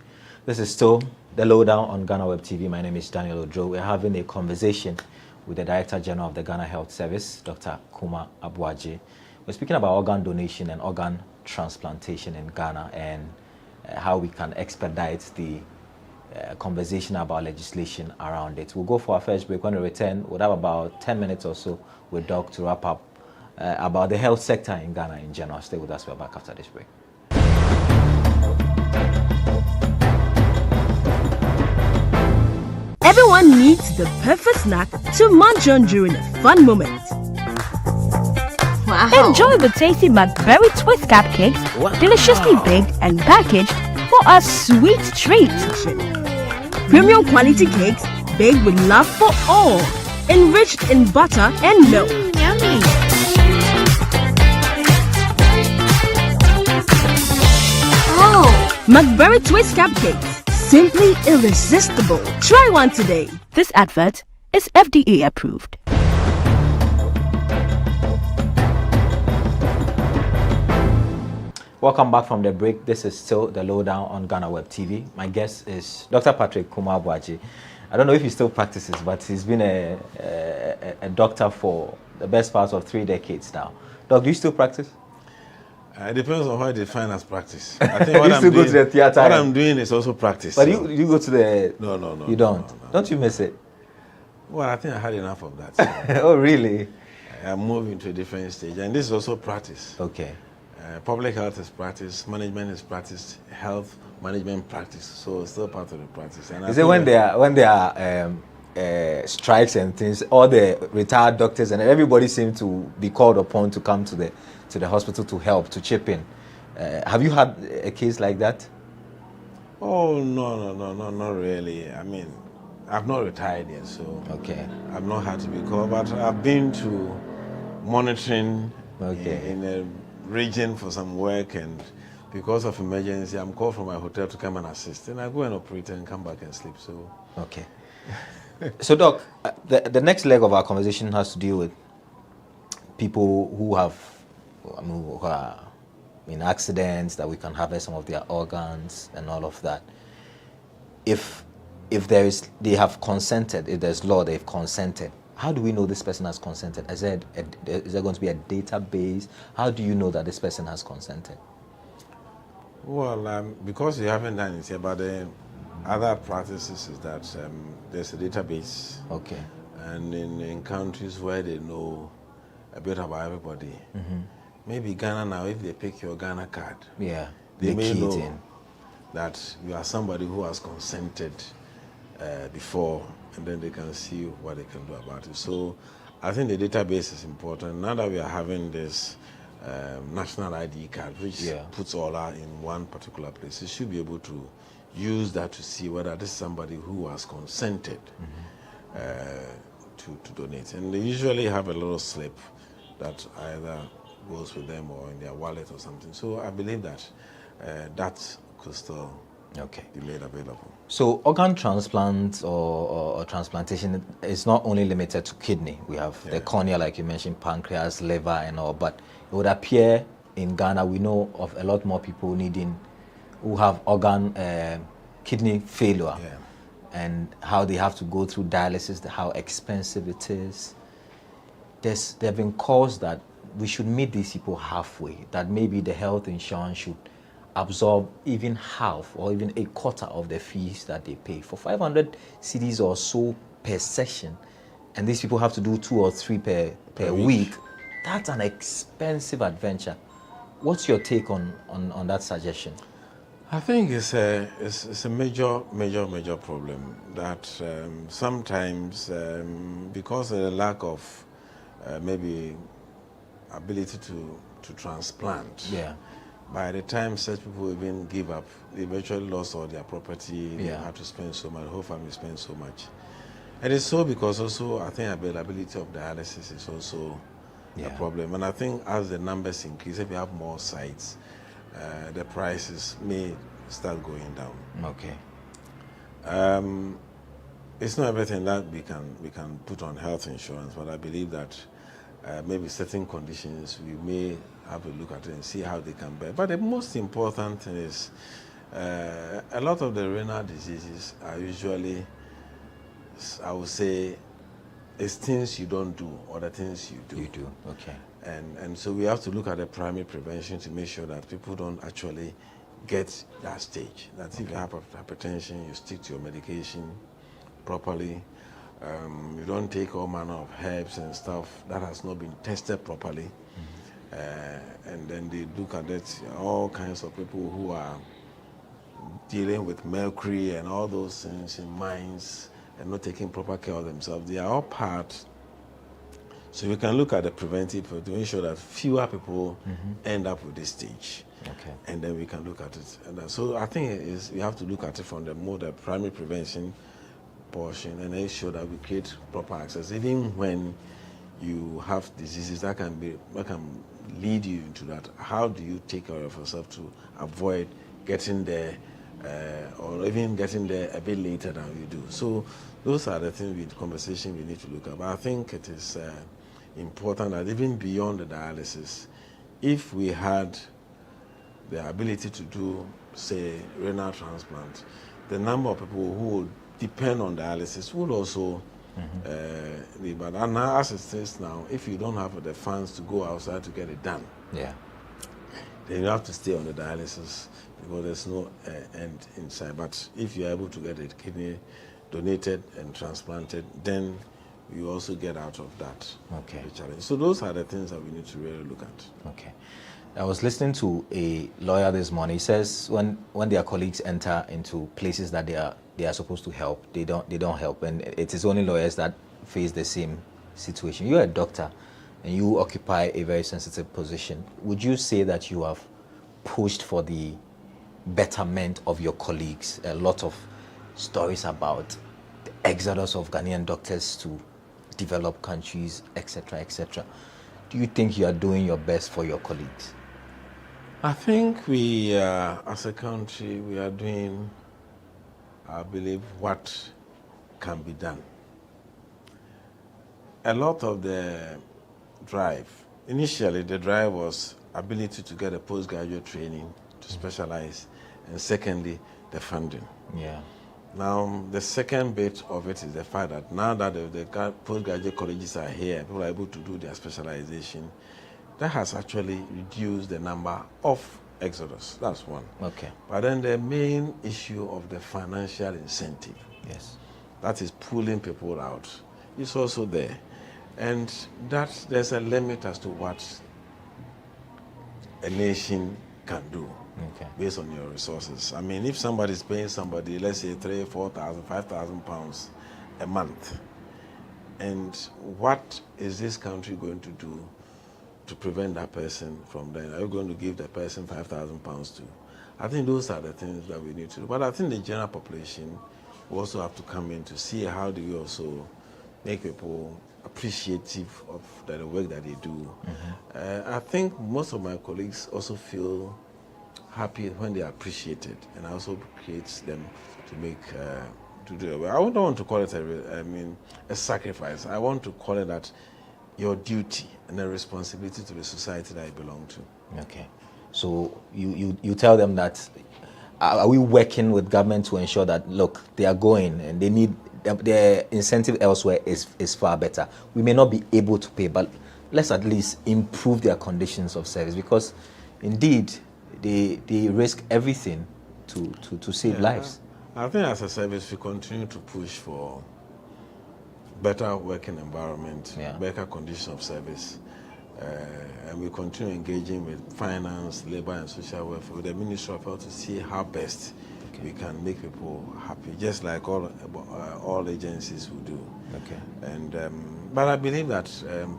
This is still the lowdown on GhanaWeb TV. My name is Daniel Odro. We're having a conversation with the Director General of the Ghana Health Service, Dr. Kuma Abuaji. We're speaking about organ donation and organ transplantation in Ghana and how we can expedite the conversation about legislation around it. We'll go for our first break. When we return, we'll have about 10 minutes or so with Doc to wrap up about the health sector in Ghana in general. Stay with us. We're back after this break. Everyone needs the perfect snack to munch on during a fun moment. Wow. Enjoy the tasty McBerry Twist cupcakes, deliciously big and packaged for a sweet treat. Premium quality cakes baked with love for all, enriched in butter and milk. Yummy. Oh, McBerry Twist cupcakes, simply irresistible. Try one today. This advert is FDA approved. Welcome back from the break. This is still the lowdown on GhanaWeb TV. My guest is Dr. Patrick Kuma Abuaji. I don't know if he still practices, but he's been a doctor for the best part of 3 decades now. Doc, do you still practice? It depends on how you define as practice. I think what, go to the theater. What I'm doing is also practice. But so. you go to the... No. You don't? No. Don't you miss it? Well, I think I had enough of that. Oh, really? I'm moving to a different stage. And this is also practice. Okay. Public health is practice, management is practice, health management practice. So it's still part of the practice. And is it when there are strikes and things, all the retired doctors and everybody seem to be called upon to come to the hospital to help, to chip in? Have you had a case like that? Oh, no, not really. I mean, I've not retired yet, so okay. I've not had to be called, but I've been to monitoring in a region for some work, and because of emergency, I'm called from my hotel to come and assist. And I go and operate and come back and sleep. So okay. So, Doc, the next leg of our conversation has to deal with people who who are in accidents, that we can harvest some of their organs and all of that. If they have consented, if there's law, they've consented. How do we know this person has consented? Is there going to be a database? How do you know that this person has consented? Well, because you haven't done it yet, but the other practices is that there's a database. Okay. And in countries where they know a bit about everybody, maybe Ghana now, if they pick your Ghana card, they may know that you are somebody who has consented before, and then they can see what they can do about it. So I think the database is important. Now that we are having this national ID card, which puts all our in one particular place, you should be able to use that to see whether this is somebody who has consented to donate. And they usually have a little slip that either goes with them or in their wallet or something. So I believe that that could still be made available. So organ transplant or transplantation is not only limited to kidney. We have the cornea, like you mentioned, pancreas, liver and all, but it would appear in Ghana we know of a lot more people who have organ kidney failure and how they have to go through dialysis, how expensive it is. There have been calls that we should meet these people halfway, that maybe the health insurance should absorb even half or even a quarter of the fees that they pay. For 500 cedis or so per session, and these people have to do 2 or 3 per week, that's an expensive adventure. What's your take on that suggestion? I think it's a major problem that sometimes because of the lack of maybe ability to transplant. Yeah. By the time such people even give up, they eventually lost all their property. They have to spend so much. The whole family spends so much. And it's so because also I think availability of dialysis is also a problem. And I think as the numbers increase, if you have more sites, the prices may start going down. Okay. It's not everything that we can put on health insurance, but I believe that maybe certain conditions we may have a look at it and see how they can bear. But the most important thing is a lot of the renal diseases are usually, I would say, it's things you don't do or the things you do. You do, okay. And so we have to look at the primary prevention to make sure that people don't actually get that stage. That if you have hypertension, you stick to your medication properly. You don't take all manner of herbs and stuff that has not been tested properly. And then they look at it, all kinds of people who are dealing with mercury and all those things in mines and not taking proper care of themselves. They are all part. So we can look at the preventive to ensure that fewer people end up with this stage. Okay. And then we can look at it. And so I think we have to look at it from the primary prevention portion and ensure that we create proper access. Even when you have diseases that can lead you into that, how do you take care of yourself to avoid getting there or even getting there a bit later than you do? So those are the things with conversation we need to look at. But I think it is important that even beyond the dialysis, if we had the ability to do, say, renal transplant, the number of people who would depend on dialysis would also be bad. And now, as it is now, if you don't have the funds to go outside to get it done, then you have to stay on the dialysis because there's no end inside. But if you're able to get a kidney donated and transplanted, then you also get out of that challenge. So those are the things that we need to really look at. Okay. I was listening to a lawyer this morning. He says when their colleagues enter into places that they are supposed to help, they don't help, and it is only lawyers that face the same situation. You're a doctor, and you occupy a very sensitive position. Would you say that you have pushed for the betterment of your colleagues? A lot of stories about the exodus of Ghanaian doctors to developed countries, etc., etc. Do you think you are doing your best for your colleagues? I think we, as a country, we are doing, I believe, what can be done. A lot of the drive, initially the drive was ability to get a postgraduate training, to specialize, and secondly, the funding. Yeah. Now, the second bit of it is the fact that now that the postgraduate colleges are here, people are able to do their specialization. That has actually reduced the number of exodus. That's one. Okay. But then the main issue of the financial incentive, that is pulling people out, is also there. And that there's a limit as to what a nation can do. Based on your resources. I mean, if somebody's paying somebody, let's say 3,000, 4,000, 5,000 pounds a month, and what is this country going to do to prevent that person from dying? Are you going to give the person 5,000 pounds to? I think those are the things that we need to do. But I think the general population will also have to come in to see how do we also make people appreciative of the work that they do. I think most of my colleagues also feel happy when they are appreciated, and also creates them to make to do it well. I don't want to call it a sacrifice. I want to call it that your duty and a responsibility to the society that you belong to. Okay, so you tell them that are we working with government to ensure that look, they are going and they need their incentive elsewhere is far better. We may not be able to pay, but let's at least improve their conditions of service, because indeed they risk everything to save lives. I think as a service we continue to push for better working environment, better conditions of service. And we continue engaging with finance, labor and social welfare, with the Ministry of Health to see how best we can make people happy, just like all agencies will do. Okay. And but I believe that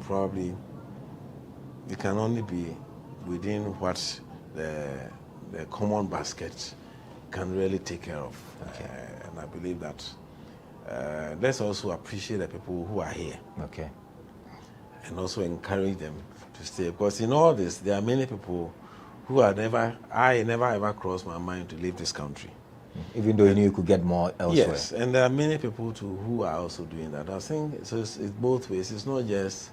probably it can only be within what the common basket can really take care of. Okay. And I believe that let's also appreciate the people who are here. Okay. And also encourage them to stay, because in all this there are many people who are never ever crossed my mind to leave this country. Even though you knew you could get more elsewhere. Yes, and there are many people too who are also doing that. I think so it's both ways. It's not just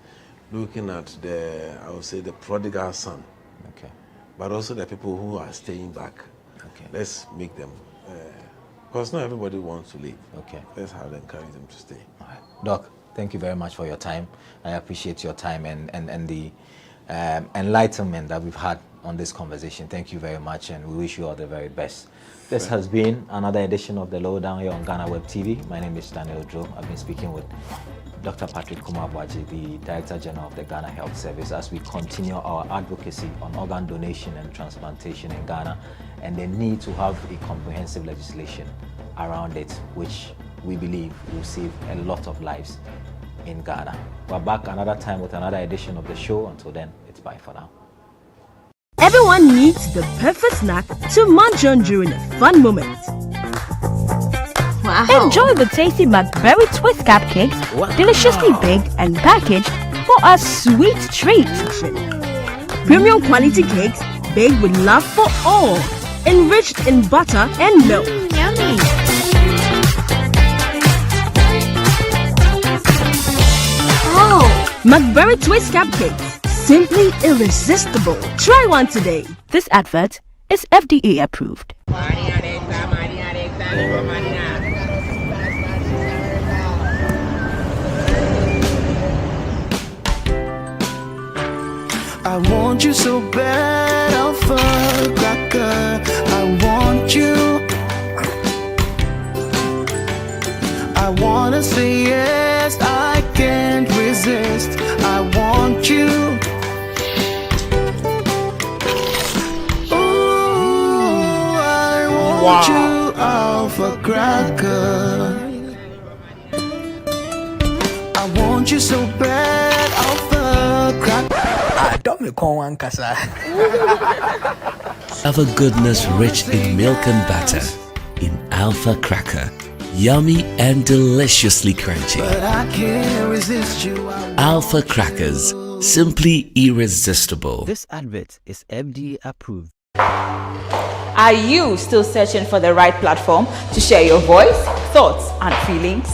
looking at I would say the prodigal son. Okay. But also the people who are staying back. Okay. Let's make them, because not everybody wants to leave. Okay. Let's have to encourage them to stay. All right. Doc, thank you very much for your time. I appreciate your time and the enlightenment that we've had on this conversation. Thank you very much, and we wish you all the very best. This has been another edition of The Lowdown here on GhanaWeb TV. My name is Daniel Joe. I've been speaking with Dr. Patrick Kumabwaji, the Director General of the Ghana Health Service, as we continue our advocacy on organ donation and transplantation in Ghana, and the need to have a comprehensive legislation around it, which we believe will save a lot of lives in Ghana. We're back another time with another edition of the show. Until then, it's bye for now. Everyone needs the perfect snack to munch on during a fun moment. Wow. Enjoy the tasty McBerry Twist cupcakes, deliciously big and packaged for a sweet treat. Premium quality cakes baked with love for all, enriched in butter and milk. Yummy. Oh. McBerry Twist cupcakes. Simply irresistible. Try one today. This advert is FDA approved. I want you so bad, Alpha Cracker. I want you. I wanna say yes, I can't resist. I want you. Ooh, I want you, Alpha Cracker. I want you so bad, Alpha Cracker. Have a goodness rich in milk and butter in Alpha Cracker. Yummy and deliciously crunchy. But I can't resist you. Alpha Crackers, simply irresistible. This advert is FDA approved. Are you still searching for the right platform to share your voice, thoughts, and feelings?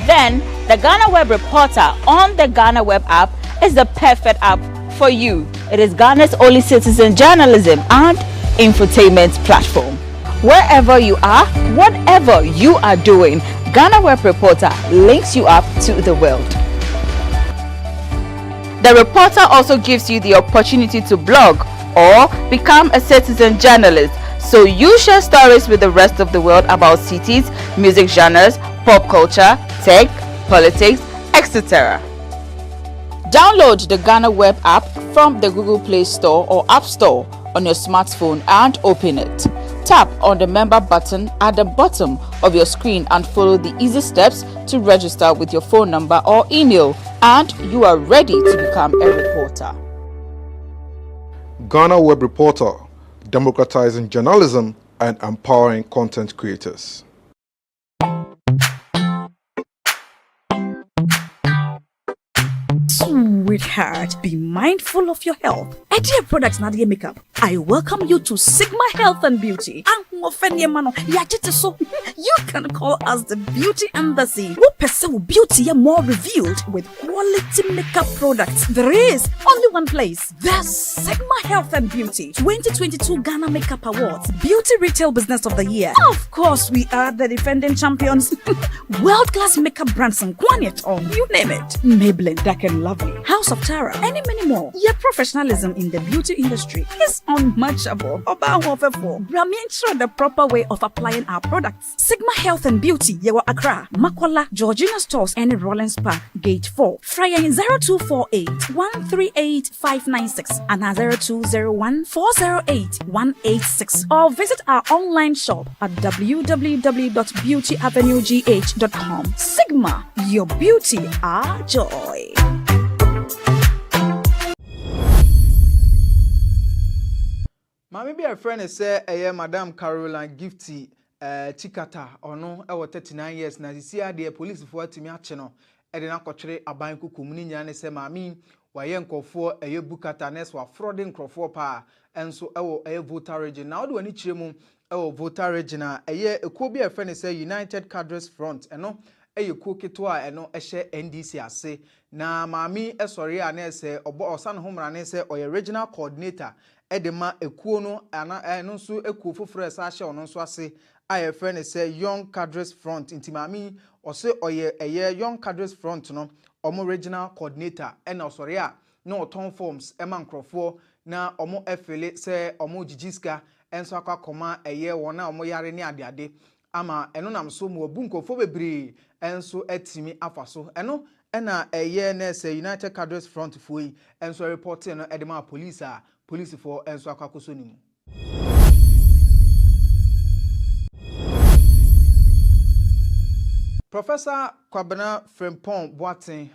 Then the GhanaWeb Reporter on the GhanaWeb app is the perfect app for you. It is Ghana's only citizen journalism and infotainment platform. Wherever you are, whatever you are doing, GhanaWeb Reporter links you up to the world. The Reporter also gives you the opportunity to blog or become a citizen journalist, so you share stories with the rest of the world about cities, music genres, pop culture, tech, politics, etc. Download the GhanaWeb app from the Google Play Store or App Store on your smartphone and open it. Tap on the member button at the bottom of your screen and follow the easy steps to register with your phone number or email, and you are ready to become a reporter. GhanaWeb Reporter, democratizing journalism and empowering content creators. Sweetheart, be mindful of your health. Idea Products Nadia Makeup. I welcome you to Sigma Health and Beauty. You can call us the Beauty Embassy. Who pursue beauty more revealed with quality makeup products. There is only one place. The Sigma Health and Beauty 2022 Ghana Makeup Awards. Beauty Retail Business of the Year. Of course, we are the defending champions. World-class makeup brands and Kwanyet, you name it. Maybelline, Dark and Lovely, House of Tara, and many more. Your professionalism in the beauty industry is unmatchable. Brahmi ensure the proper way of applying our products. Sigma Health and Beauty, Yewa Accra, Makola, Georgina Stores, and Rollins Park, Gate 4. Fryer in 0248 138 596 and 0201 408 186. Or visit our online shop at www.beautyavenuegh.com. Sigma, your beauty, our joy. Mami be a friend say Madam Caroline Gifty Chikata ono e 39 years na sisi ade police fo atimi ache no e de na kwochire aban kukum ni nya ne se mami waye nkofo bukata na so afrode nkofo pa enso e voter region na ode wani chire mu voter region a ekuo bi a friend say United Cadres Front eno ekuo keto a eno ehye NDC ase na mami esori a na se obo osan homra ne se oye regional coordinator edema ekuo no ana no so ekuo foforo esa ahye ono so ase a friend say Young Cadres Front intimami ose oye Young Cadres Front no omo regional coordinator ena osori a no ton forms ema nkrofo na omo efele say omo jijiska enso akakoma wona omo yare ni adeade ama eno nam so mo bunkofo bebre enso etimi afaso eno ena na say United Cadres Front fuyi enso report no edema police for enso akakoso nimu. Professor Kwabena Frimpong Boateng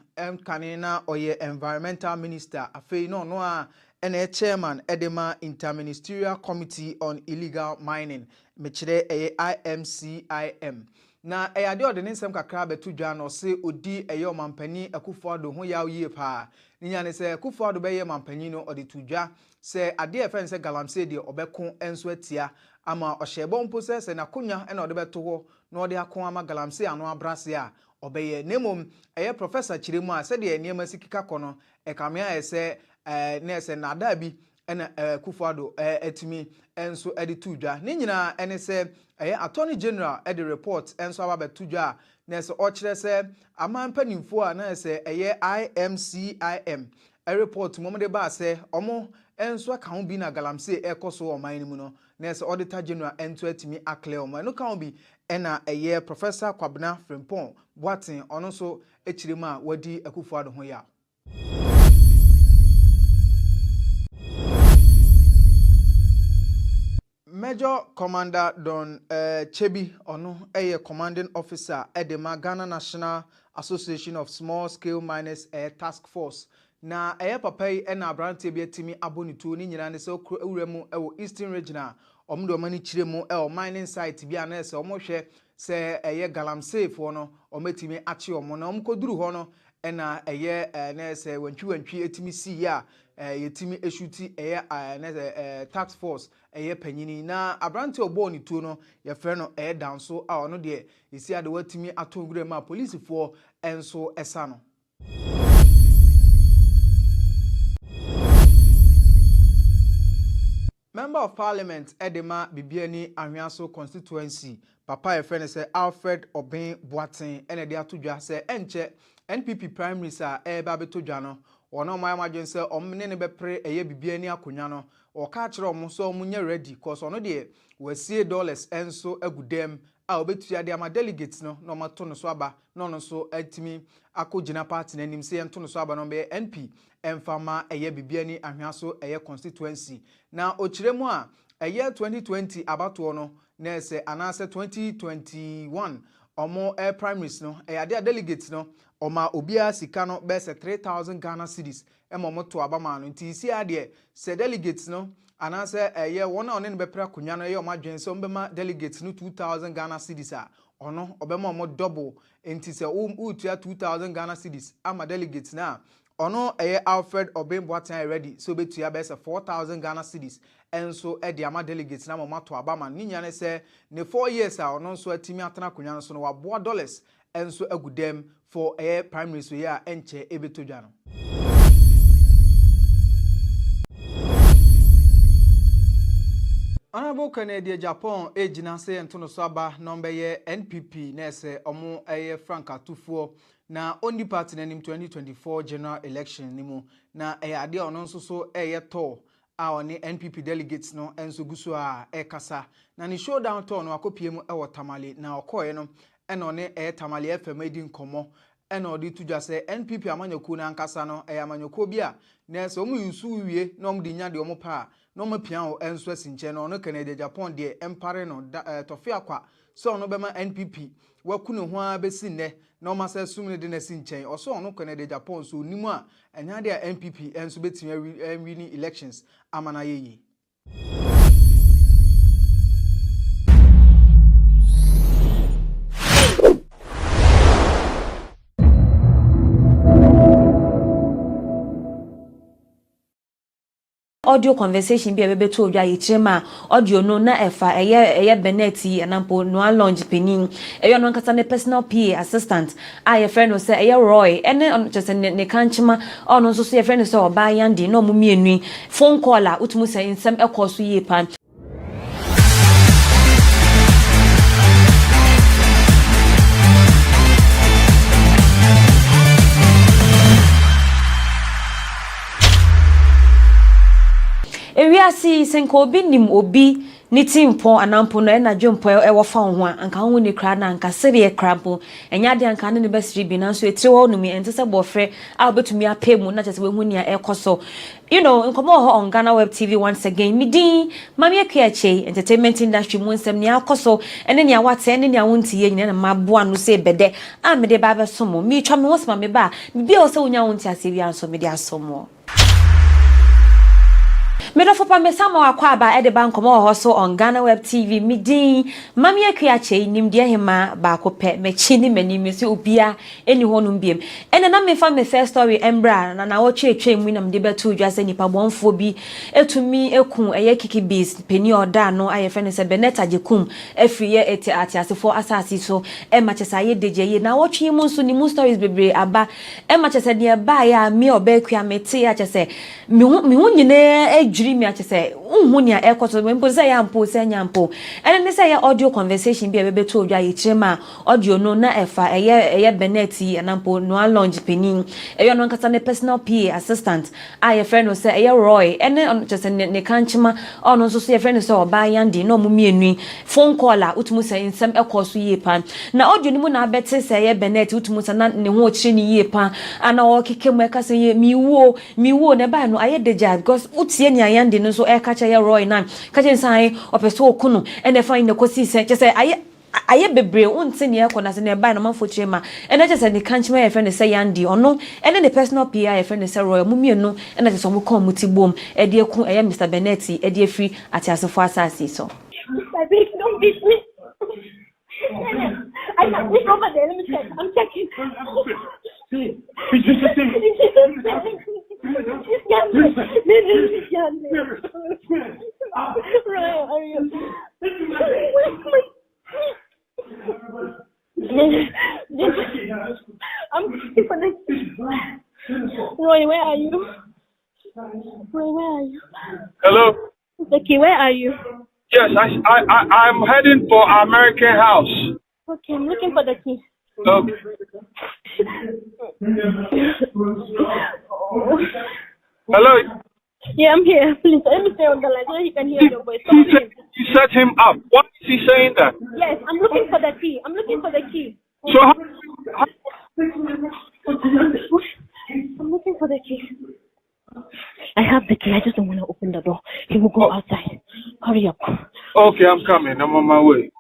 kanina oye environmental minister afei no a ene chairman edema interministerial committee on illegal mining mechire IMCIM na ade ode nsem kakra betu dwa no se odi omampani Akufo-Addo ho yaw yie pa ninya ne se Akufo-Addo beye mampani no ode tudwa se ade efen se galamse de obeko enso atia ama ohyebo mpo se na konya ena ode beto ho na ode akon ama galamse ano abrase a obeye nemom professor Chiremu a se de niam sikika kono ekamea ese na ese nada bi ena Akufo-Addo etimi enso ede tudwa ni nyina ene se attorney general ede report enso aba betudwa na ese okire se amampanimfo a na ese IMCIM report momde ba se omo enso aka ho bi na galamse ekoso oman ni mu no na ese auditor general ento atimi akle omo no ka ho bi ena Professor Kwabena Frimpong Boateng ono so echiremu a wadi Akufo-Addo ho ya. Major Commander Don Chebi ono commanding officer edema Ghana National Association of Small Scale Miners Task Force na papa yi na abrante bi atimi abonitu ni nyina ne se ewuremu Eastern Regional omdo mani chiremu mining site bi ana se omohwe se galamsey fo no ometimi achi omo na omkoduru ho no na na se wantwi etimi si ya yetimi eshuti na task force panyini na abrante oboni tu no ye frɛ no danso a ono de esi ade watimi atongure ma police fo enso esa no. Member of Parliament Edema Bibiani Ahwiaso constituency papa friend say Alfred Obeng Boateng ene de atodwa say enche NPP primaries a ba betodwa no ono my imagine say omne ne bepre Bibiani akonya no o ka kire omo so omunye ready cause ono de wasie dollars enso agudem a obetua de ama delegates no no mato no so aba no no so atimi akogina party nanim say ento no so aba no be NP emfama Bibiani Ahwiaso constituency na ochiremu a 2020 abato no na se anase 2021 omo primaries no ade delegates no oma obia sika no be se 3000 Ghana cedis emomo to abama no nti isi ade se delegates no anase wona one ne bepra kunya no omadwen se ombema delegates no 2000 Ghana cedis a ono obema omo double nti se utua 2000 Ghana cedis ama delegates na ono Alfred Obeng Boateng ready so betua be se 4000 Ghana cedis enso edi ama delegates na mama to abama ninya ne se ne 4 years a ono so atimi atana konya no so no waboa dollars enso agudem for primary so ya enche ebetodwa no. Honorable Canadian Japan ejina se entono so aba number NPP na se omo Frank Atufo na only party nanim 2024 general election nimu na ade ono nso so to a oni NPP delegates no enso guso a ekasa na ni showdown to no akopie mu e Tamale na okoye no e no ne Tamale FM edi nkomo e no di tudwa se NPP amanyaku na ankasa no e amanyaku bi a na se omu yusu wie na omu di nya de omu pa no ma pia o enso asinche no no Canada Japan de empare no tofi akwa so no bema NPP wakunu ho a besi ne na o ma se sumne de na sinche o so no Canada Japan so nimu a enya de NPP enso betimi win elections amana yeyi. Audio conversation be ebe to odwa yichema audio no na efa eye beneti anampo no launch penin eyo no nkata ne personal PA assistant a friend no say eye Roy ene on just ne kanchima ono so so friend so oba yandi no mu mienu phone call a utumu say nsem ekoso yie pan. Ewiasi senko obi nim obi ni timpo anampo no na dwempo e wo fa ho anka ho ni kra na anka sere krabo enya de anka ne basiri bi na so etire wo no mi entese bofre a obetumi apemu na chese we hu ni ekoso nkomo ho on GhanaWeb TV once again midin mami akuache entertainment industry mu nsem ni akoso ene ni awate ene ni awontie nyina na maboa no se bede a me de ba be somo mi twa me wosma me ba bi o se wonya wontie ase wi anso me de asomo. Medofopa mesama akwaba ede bankomo hoso on GhanaWeb TV midin mami akuache nimde hema ba kope mechi ni manimi se obia eni honum biem ene na me fa me first story embra na wotwe mu na mde betu dwa se nipa bonfo bi etumi ekun eye Kikiebees peni oda no ayefe ne se beneta jekum afriye eti asefo asasi so e machesa ye deje na wotwe mu nso ni mu stories bebre aba e machesa de ba ya mi obekua mete ya chese mi hu nyine mi achese unhunya ekoto mpo se ya mpo se nya mpo ene ne se ya audio conversation bi ebe to odwa yichema audio no na efa eye beneti anampo no launch penin eyo no nkata ne personal PA assistant a friend no se eye Roy ene on chese ne kanchima ono so so friend so oba yandi no mu mienu phone call a utumu se nsem ekoso yie pan na audio ni mu na bete se eye beneti utumu se na ne ho chiri ni yie pan ana o kekemu eka se ye miwo ne ba no aye deja because utie ni ayande no so e kacha ya Roy na kacha sai opeso okunu ene fa ine kosi se che se aye bebre unti ne ekona se ne ba no manfo chema ene che se ne kanchima ya friend se yandi ono ene ne personal PA ya friend se Roy mu mienu ene che so mu kon mutibom e de eku eye Mr Benetti e de afri ati asefo asasi so baby don't beat me. I can't wait over there. Let me check. I'm checking. I'm looking for the Roy, where are you? Roy, where are you? Hello? Becky, where are you? Yes, I'm heading for American House. Okay, I'm looking for the key. Okay. Hello? Yeah, I'm here. Please, let me stay on the line so he can hear your voice. You set him up. Why is he saying that? Yes, I'm looking for the key. I'm looking for the key. So how I'm looking for the key. I have the key. I just don't want to open the door. He will go outside. Hurry up. Okay, I'm coming. I'm on my way.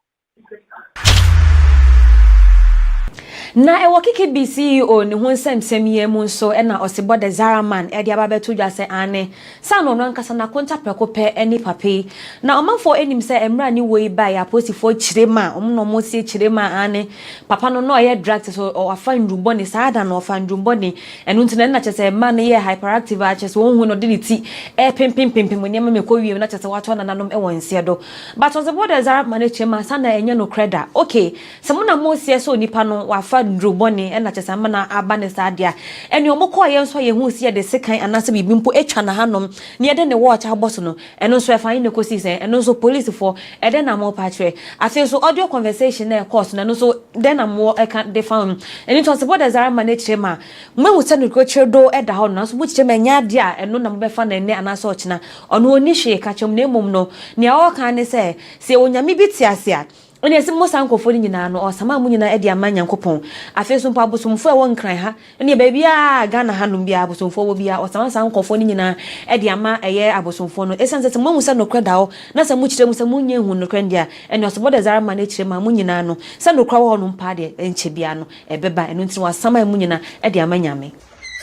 Na ewo Kikiebees CEO ni hu nsem ye mu nso e na osebo de Zaraman e dia babeto dwa se ane sa no no nkasa na konta prekope eni pape na omanfo enim se emra ni wo iba ya posifo chirema omno mo si chirema ane papa no no ye drug so o afa ndumbo ni saada no afa ndumbo ni enu ntine na chese ma ne ye hyperactive a chese wo hu no de ti e pimpim nyama mekọ wie na chese wato na nanom e wonse do but osebo de Zaraman e chema sa na enye no creda okay se mo na mo sie so nipa no wafa ndrobone e na chesama na aba ne sadia ene omokọ ye nso ye hu si ye de sekan anase bibi mpo etwa na hanom ne ye de ne watch aboso no eno nso e fa ne kosi se eno nso police for e de na mo patre afi so audio conversation na course na no so de na mo e kan de found eni to support the zara man chema mwe se no ko chedo e da ho na so bu chema nya de a eno na mo be fa na ne anase ochina ono oni hwe ka chem na emom no ne a o kan ne se onyame bi ti ase a oni ese mo sankofo ni nyina no osama mu nyina e de amanya nkopon afi so mpa abosomfo e won kran ha ene ba bia Ghana hanom bia abosomfo wo bia osama sankofo ni nyina e de ama eye abosomfo no esanse se mo mu se no kreda ho na se mu kire mu se mu nya hu no krendia ene osobo de zara ma na kire ma mu nyina no se no kra wo no mpa de enche bia no e beba eno ntini wasama mu nyina e de amanya me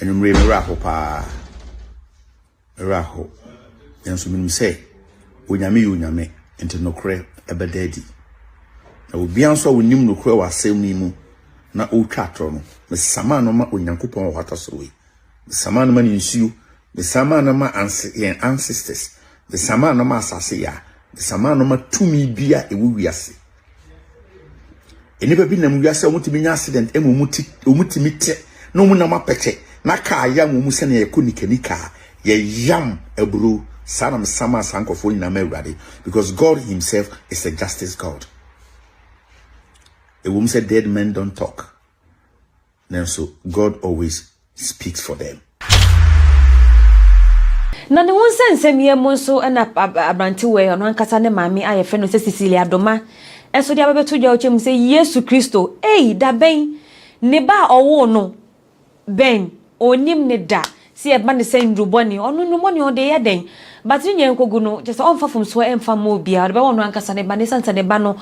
enumre me raho pa raho enso minum se onyame enti no kre ebedadi na obianso wonim no kre wasem mu na o twatro no me sama no ma onyankopon wo hata so we me sama no ma nsuo me sama no ma ancestors me sama no ma asase ya me sama no ma tumi bia ewu wiase enipa bi na mu wiase o mutimi nya accident omutimi te no mu na ma peke na ka ya mu se na ye konikanika ye yam ebro sanam sama sankofo na mewrade because God himself is a justice God. A woman said dead men don't talk. Now so God always speaks for them. Na ne won sense me mo so na abranti we ono ankasa ne maami ayefe no se Cecilia Doma enso dia bebeto dia ochem se Yesu Kristo da ben ne ba owo no ben onim ne da si e ba ne sendru boni ono no moni o de ye den but nyen kogu no je se on fa fom so emfa mo bia de be wono ankasa ne ba ne sansa ne ba no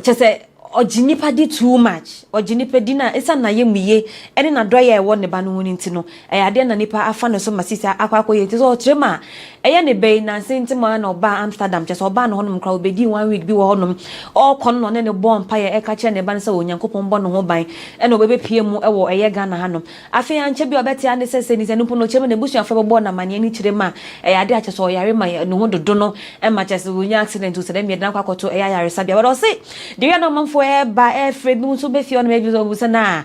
je se ojinipa di too much ojinipa di na esa na yemuye ene na doya e won ne ba no woni ntino ade na nipa afa no so masisi akwa ye tizo trema eye ne be na senti ma na oba Amsterdam je so oba no honom kra obedi 1 week bi wo honom o kon no ne bo mpa ye e ka che ne ba ne se onyankopon bo no ho ban ene obebe pie mu e wo eye Ghana hanom afi anche bi obeti ane sese ni senu no chema ne busu afa bo na mane ni chirema ade ache so yare ma no ho dodo no e ma che se wonya accident so dem ye na kwakoto yare sabia but o se de ya no manfo ba free bi so be fio no maybe so busa na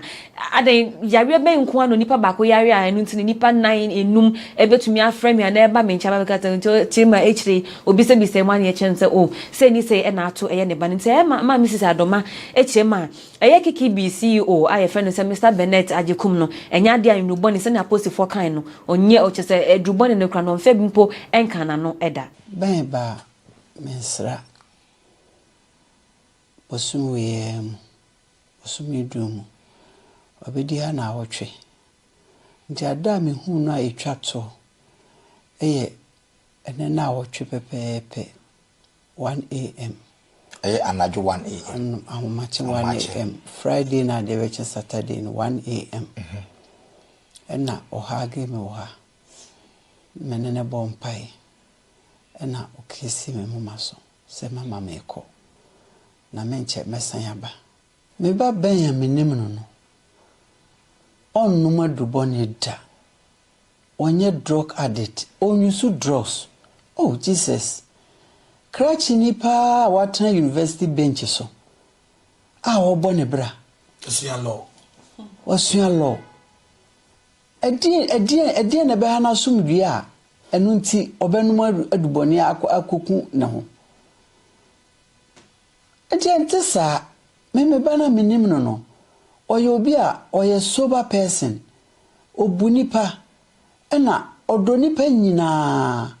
ade yare be nko ano nipa ba ko yare a enu ntini nipa 9 enum ebetumi afrɛ me na eba me ncha ba ka chima echre obi se bi se man ye chense o se ni se e na ato eye ne ba nti e ma Mrs. Adoma echema eye Kikiebees CEO aye friend se Mr. Bennett ajekum no enya de ayinu boni se na post for kan no onye o chese edruboni ne kra no mfa bi mpo enka na no eda ben ba mensra osumidum obedi ha na awotwe nti ada me hu no etwato eye ene na awotwe pepepe 1 am anajo 1 am ahomache 1 am Friday na de weche Saturday 1 am ena ohage me oha menene bompai ena okesi me mumaso se mama meko na menche mesan yaba me ba ben ya menim no onno madubone da onye drug addict onyusu drugs oh Jesus crash nipa watan university bench so obone bra osua law edi na be hana sumdua enu nti obenum adubone akoku na ho Ntisa me bana minim no oye obi a oye sober person obunipa ena odonipa nyina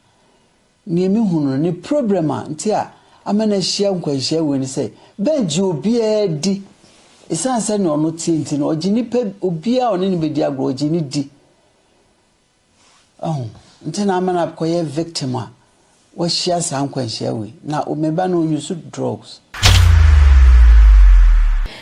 ne mi hunu ne problema nti a amana hia nkwanhia weni say benji obi edi isanse ne ono tinti no oginipa obi a one ne bedi agro ogini di nti na amana koye victim a wa hia sa nkwanhia we na o meba no use drugs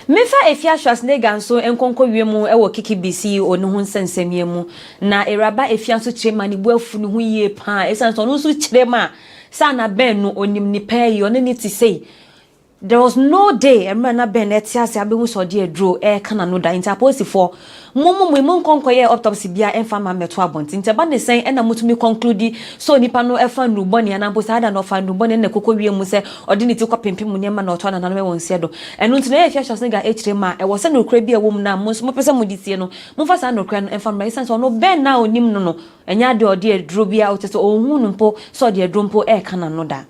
Mefa efia Schwarzenegger nso enkonko wiemu ewo Kikiebees CEO no ho nsensemiemu na eraba efia nso chirema ni buafu no ho yie pa esanso no nso chirema sa na ben no onim ni pa yi one ni ti sei there was no day emna ben etiase abehu so de adro kana no da interpose for mo konkoye autopsy bia emfa ma meto abonti nteba ne sen ena mutumi conclude so nipa no efa nuboni anampo sada no fa nuboni na kokɔ wie mu se ordinity ko pempem mu nema na oto na na won se do enu ntino e fia shose ga echire ma e wo se no kra bia wom na mo pese mo disie no mo fa sa no kra no emfa ma isan so no ben na onim no enya de ode adro bia o te so ohun no mpo so de adro mpo kana no da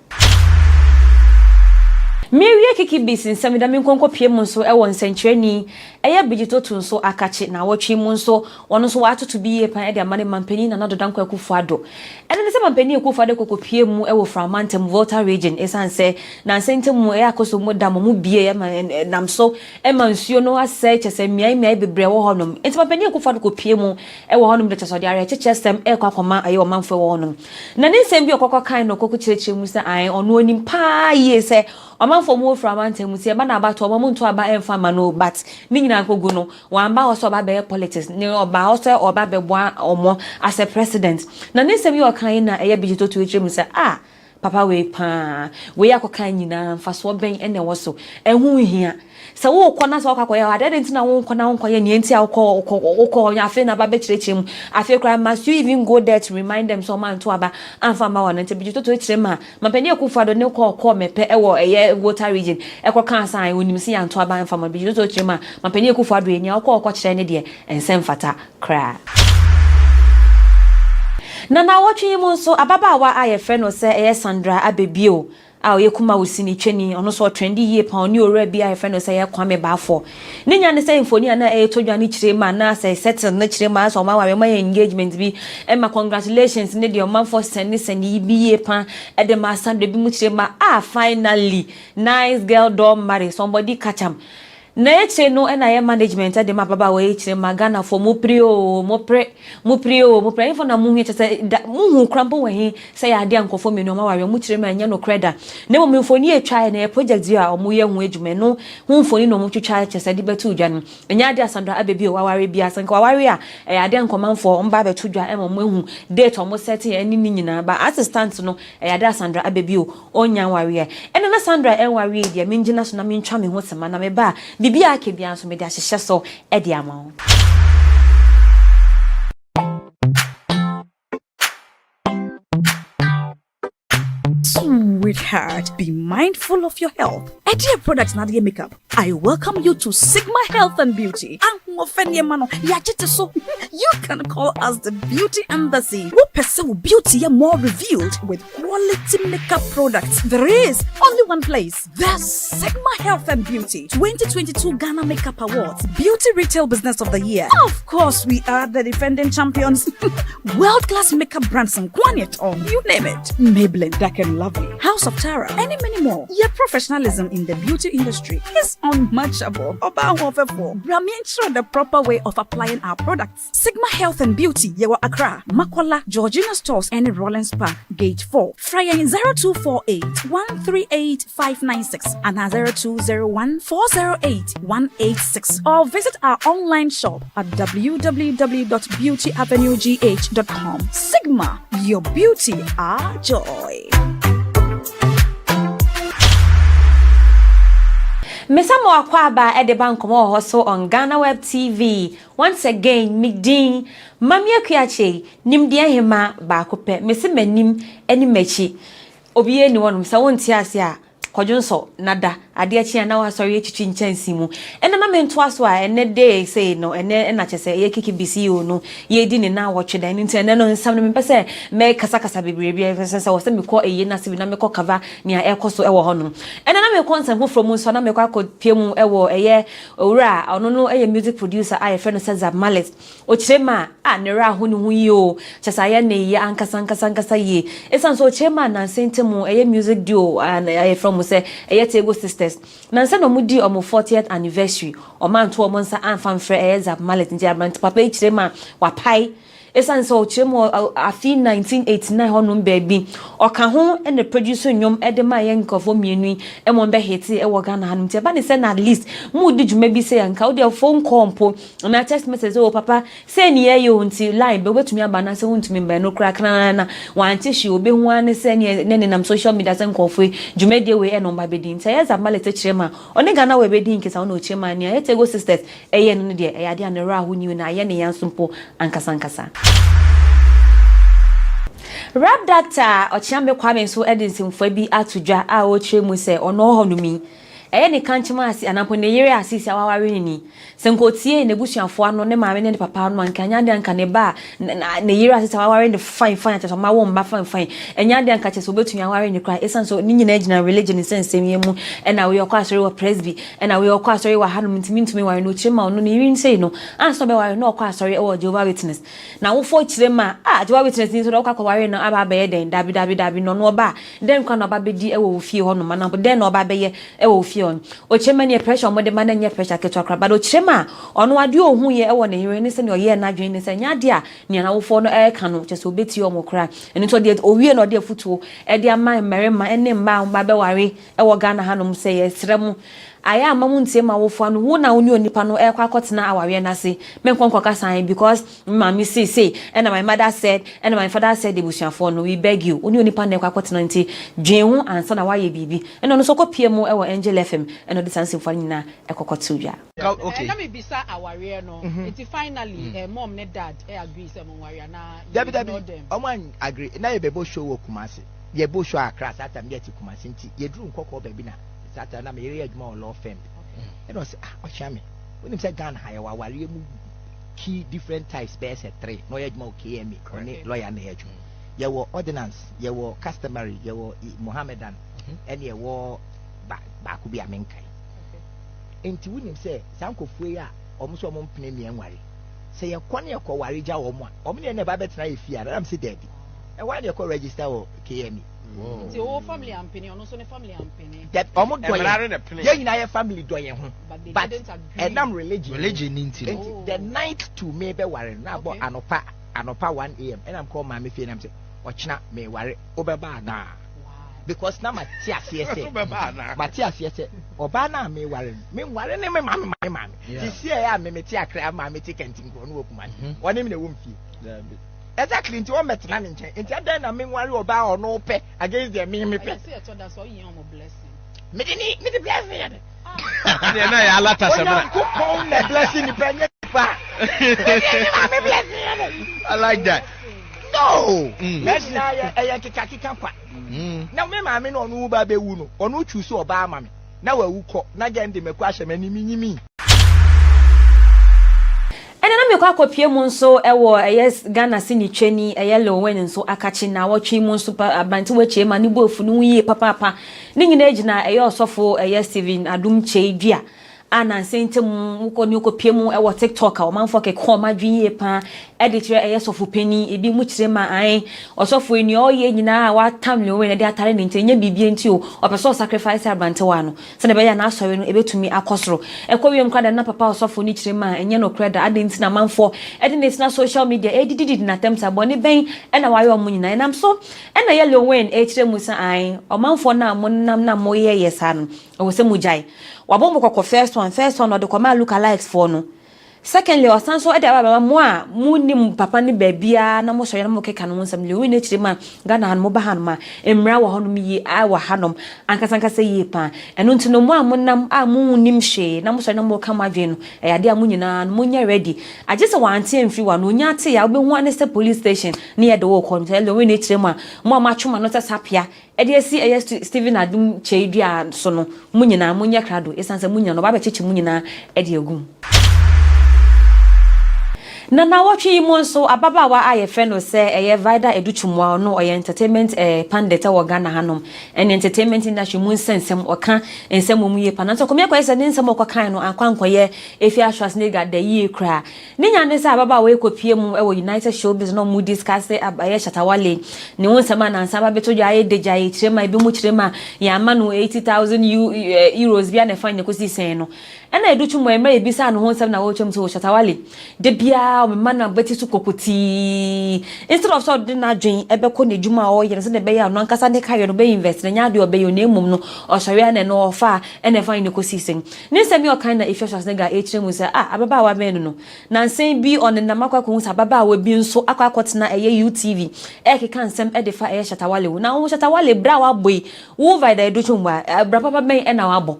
Mary Kikiebees nsɛm da me nkonko pie mu nso ɛwɔ nsɛnkyerɛni ɛyɛ bigito to nso akache na wɔtwe mu nso wɔno nso watoto bi yie pan ɛde amane mampani na nadoda nkɔ akufo ado ɛne ne sɛ mampani akufo ado kokɔ pie mu ɛwɔ Framantem Volta region esan sɛ na nsɛntem mu ɛyɛ akoso mu da mu bie nam so ɛma nsuo no asɛ kyɛsɛ miai bebre wɔ hɔnom enti mampani akufo ado kɔ pie mu ɛwɔ hɔnom de kyɛsɛ de are kyɛkyɛsɛm ɛkɔ akɔma ɛyɛ ɔmanfo wɔ hɔnom na ne nsɛm bi ɔkɔkɔ kan no kokɔ kyerɛkyerɛ mu sɛ ai ɔno onim paa yie sɛ Omanfo mu Framantem se ba na abato omo nto aba emfa ma no but ni nyina kogu no wan ba hoso ba be politics ni oba hoso oba be boa omo as a president na nsem yo kan na eye bigito to ekyem se papa we pa we akokan nyina mfa so ben ene wo so ehu hia se wo kona se wakakọ ya ade ntina wo kona wo ya ni enti akọ ya afi na ba be kyerɛkyerɛm afi kra must you even go there to remind them so man to aba amfa ma wana nti bigito to ekyerɛm ma pani akufo do ne kɔ mepe ɛwɔ ɛyɛ Volta region ɛkɔ kan san onim se ya nto aba amfa ma bigito to ekyerɛm ma pani akufo do enya kɔ kyerɛ ne de ensɛm fata kra na watching mu nso ababaawa aye friend no se eye Sandra abebio a oye kuma wosini twani ono so trendy yie pa oni ora bi aye friend no se ye kwame baafo ne nya ne se infoni na e todwa ne kire ma na se settle ne kire ma so ma wa ma engagement bi e ma congratulations ne de o man for send bi yie pa e de ma Sandra bi mu kire ma finally nice girl don't marry somebody catch am na eche no na ye management de mababa we eche magana for mo prio info na mu hwe chese mu hu krampo we he say ya de ankofo me no ma wa mu kire ma nya no creda na mo mfoni etwa na project a o mu ye hu adwuma no hu mfoni no mu twitwa chese de betu dwa no nya de Sandra abebi o waware bia sanka waware a ya de ankomanfo mba betu dwa e mo hu date o mo set e ni nyina ba assistant no ya de Sandra abebi o onya waware ene na Sandra en waware dia me ngina so na me ntwa me ho sema na me ba bibia ke bia so me da hyehyɛ so e de ama Sweetheart, be mindful of your health. Dear products na makeup. I welcome you to Sigma Health and Beauty. You can call us the Beauty Embassy. Who pursue beauty more revealed with quality makeup products. There is only one place. The Sigma Health and Beauty 2022 Ghana Makeup Awards Beauty Retail Business of the Year. Of course, we are the defending champions. World-class makeup brands and Gwanyet on. You name it. Maybelline, Dark and Lovely, House of Tara, and many more. Your professionalism in the beauty industry is unmatchable. Brahmin the proper way of applying our products. Sigma Health and Beauty, Yewa Accra, Makola, Georgina Stores, and Rollins Park, Gate 4. Fryer 0248 138 596 and 0201 408 186. Or visit our online shop at www.beautyavenuegh.com. Sigma, your beauty, our joy. Mesamo akwaba ede bankomo hoso on GhanaWeb TV. Once again, midin Mami Kikiebees nimdia hema ba kope. Mesi menim eni mechi. Obiye ni wonu sa wonti ase a kodwonso nada ade achi na wa sori echichi nchansi mu ena na mento aso a ene day say no ene na chese ye Kikiebees CEO no ye di ni na watch dan nti ene no nsam no mpese me kasa bebrebe mpese wo se me ko eye na se bi na me ko cover ni a ekoso ewo ho no ene na me ko nsam ho from nso na me ko akopie mu ewo eye owura ono no eye music producer I friend says that mallet o chirema a ne ra ho ni hu yi o chese ye na ye ankasa ye esan so chirema na sentemu eye music duo and I from say Tego sisters. Nansa no mudi omo 40th anniversary. O man to omo nsa anfam frɛ Zap Mallet nti abant papa ichirema wapai esan so chemo afi 1989 honum baby oka ho and the producer nyom edema yenkofo mienu e mo be hiti e wo Ghana hanum ti ba ne say na at least mu di dwuma bi say anka wo de phone call mpo na text message o papa say ni ye unti line be wetumi aba na say wontumi mba no kra kra na wanti hye obe hu an say ne nam social media say nkofo dwuma de we e no mba be din say yes amalete chirema one GhanaWeb be din nkesa no chirema ni e tego sisters e ye no de e ade an ra hu ni na ye ne yansumpo ankasa Rap doctor Ochambe Kwame so edinsim fa bi atudwa a o kire mu se ono honumi eye ne kanchima asi anapo ne yere asisi awaware ni senkotie ne busuafo ano ne maame ne papa ano ankanya de anka ne ba ne yere asisi awaware ne fine ateso ma wo mba fine enya de anka cheso betumi awaware ne kra esan so ni nyina gina religion sense mu ena we okwa asori wa presby ena we okwa asori wa hanum ntimi ware no chima ono ne yiri nse no anso be ware no okwa asori e wo Jehovah Witness na wo fo chire ma Jehovah Witness ni so do okwa ware no aba be den dabi no no ba den kwa no ba be di e wo fie ho no ma na den no ba be ye e wo fie o chema ne pressure mo de ma na nye pressure keto akra ba do chema ono ade ohu ye e wo ne yere ne se ne oye na dwen ne se nya de a ne na wo fo no e ka no cheso beti o mo kra eni to de owie no de futuo e de ama mmerema ene mba ba be ware e wo Ghana hanom se ye sremu aya amamu ntie ma wo fo no wo na oni onipa no e kwa kotena aware na se menkonkoka san because mama say and my mother said and my father said debusuafo no we beg you oni onipa na e kwa kotena nti dwen hu ansa na waye bibi eno no so kopie mu e wo Angel FM eno de sanse fo nyina e kokoto wi okay na me bisa aware no it finally mom ne dad e agree say mo ware na David oman agree na ye bebo show wo Kumasi ye bo show Accra sata me ti Kumasi nti ye duru nkoko baby na sata na me yere adwuma o law firm and was ochame when him say Ghana ha ye wa ware mu key different types best 3 no ye adwuma o KME oni lawyer na ye adwuma ye wo ordinance ye wo customary ye wo Mohammedan and ye wo ba ku bi amenkai enti wunim say sankofu ya omo so omo mpene mi enware say ye kwane ye ko ware ja wo mo a omo ne na ba betra ye fia na am say daddy e why ye ko register o KME ti o family ampene ono so ne family ampene that omo do ye nyina ye family do ye ho but enam religion ninti the night to me be ware na bo anopa 1 am and am call mama fie na am say ochina me ware obeba na because na Matias yes Matias yes oba na me ware ne me mama ti see ya me ti akra mama ti kantin ko no okuma woni me na wo mfie exactly nti o metna ne nchen nti adan na me ware oba ono pe against the me pe I see a choda so yin o blessing me the blessing ya de na ya lata sabra ko kon na blessing ni pe nya pa me blessing I like that. No. Let's na ya kika kwa. Na me maame no no ba be wu no. Ono choose oba ama me. Na wa wu ko. Na ge ndem kwa hye me nyimi. Ena na me kwa kopie mu nso ewo yes Ghana sini twani eyelo wen nso akachi na wotwe mu nso abanti wache ma ni bofu no yie papa ni nyina agina eyo osofo Steven Adum Cheidua ana sentem uko ni kopie mu ewo TikTok a omanfo ke ko madwin pa editor sofo pani ebi mu kire ma an osofo eni oye nyina wa tamle we na de atare ne ntenya bibie nti o opeso sacrifice abante wa no se ne be ya na asori no ebetumi akosoro ekowiem kwada na papa osofo ni kire ma enye no kreda adenti na manfo edine na social media edididi na temta boni ben ena waye omu nyina enam so ena ye wen kire mu sa an omanfo na monam na moye yesa no o se mujai wabombo kwa first one no de kwa look alikes for no secondly osanso e de baba mo a munim papa ni babia na mo so na mo keka no nsam le wi na chire ma Ghana han mo ba han ma emra wo honom yi a wa hanom ankasanka yi pa eno ntino mo a monam a munim hwe na mo so na mo ka madwe no e yade a munyina mo nya ready agese wante amfi wa no nya ate ya obehu anese police station ne ye de wo kon le wi na chire ma mo ma twoma no sapia e de si Steven Adum Cheidua so no munyina mo nya krado esanse munya no ba be cheche munyina e de agum na watchi mo nso ababawa ayefe no se eye vida educhumwa no oye entertainment pandeta wo Ghana hanom en entertainment industry mu nsensem oka ensem mu ye pananto komia kwa ese nsem okokan no akwankoye efi ashwas nega da ye kra ninya ne se ababawa ekopie mu ewo United Showbiz no mu discuss abaye Shatawale ne wonsem na nsaba beto ja ye deja ye kirema bi mu kirema ya ma no 80,000 euros bia ne fine ko si sen no ena educhu mo emre ebisa no ho nsem na wo twem so Shatawale de bia o mema na beti su kokoti instead of so de na dwen ebeko na edwuma o yere se de be ya no ankasa de kayo no be invest na nya de o be yo na emum no o hwere na no ofa ena fa ni kosisen ni nsem yo kan na if Shas nega echire mu se ababa wa men no na nsen bi on na makwa ko hu ababa wa bi nso akwakotena eye UTV ekeka nsem e de fa eye Shatawale wo na wo Shatawale bra wa boy wo vai da educhu mwa bra papa men e na wa bo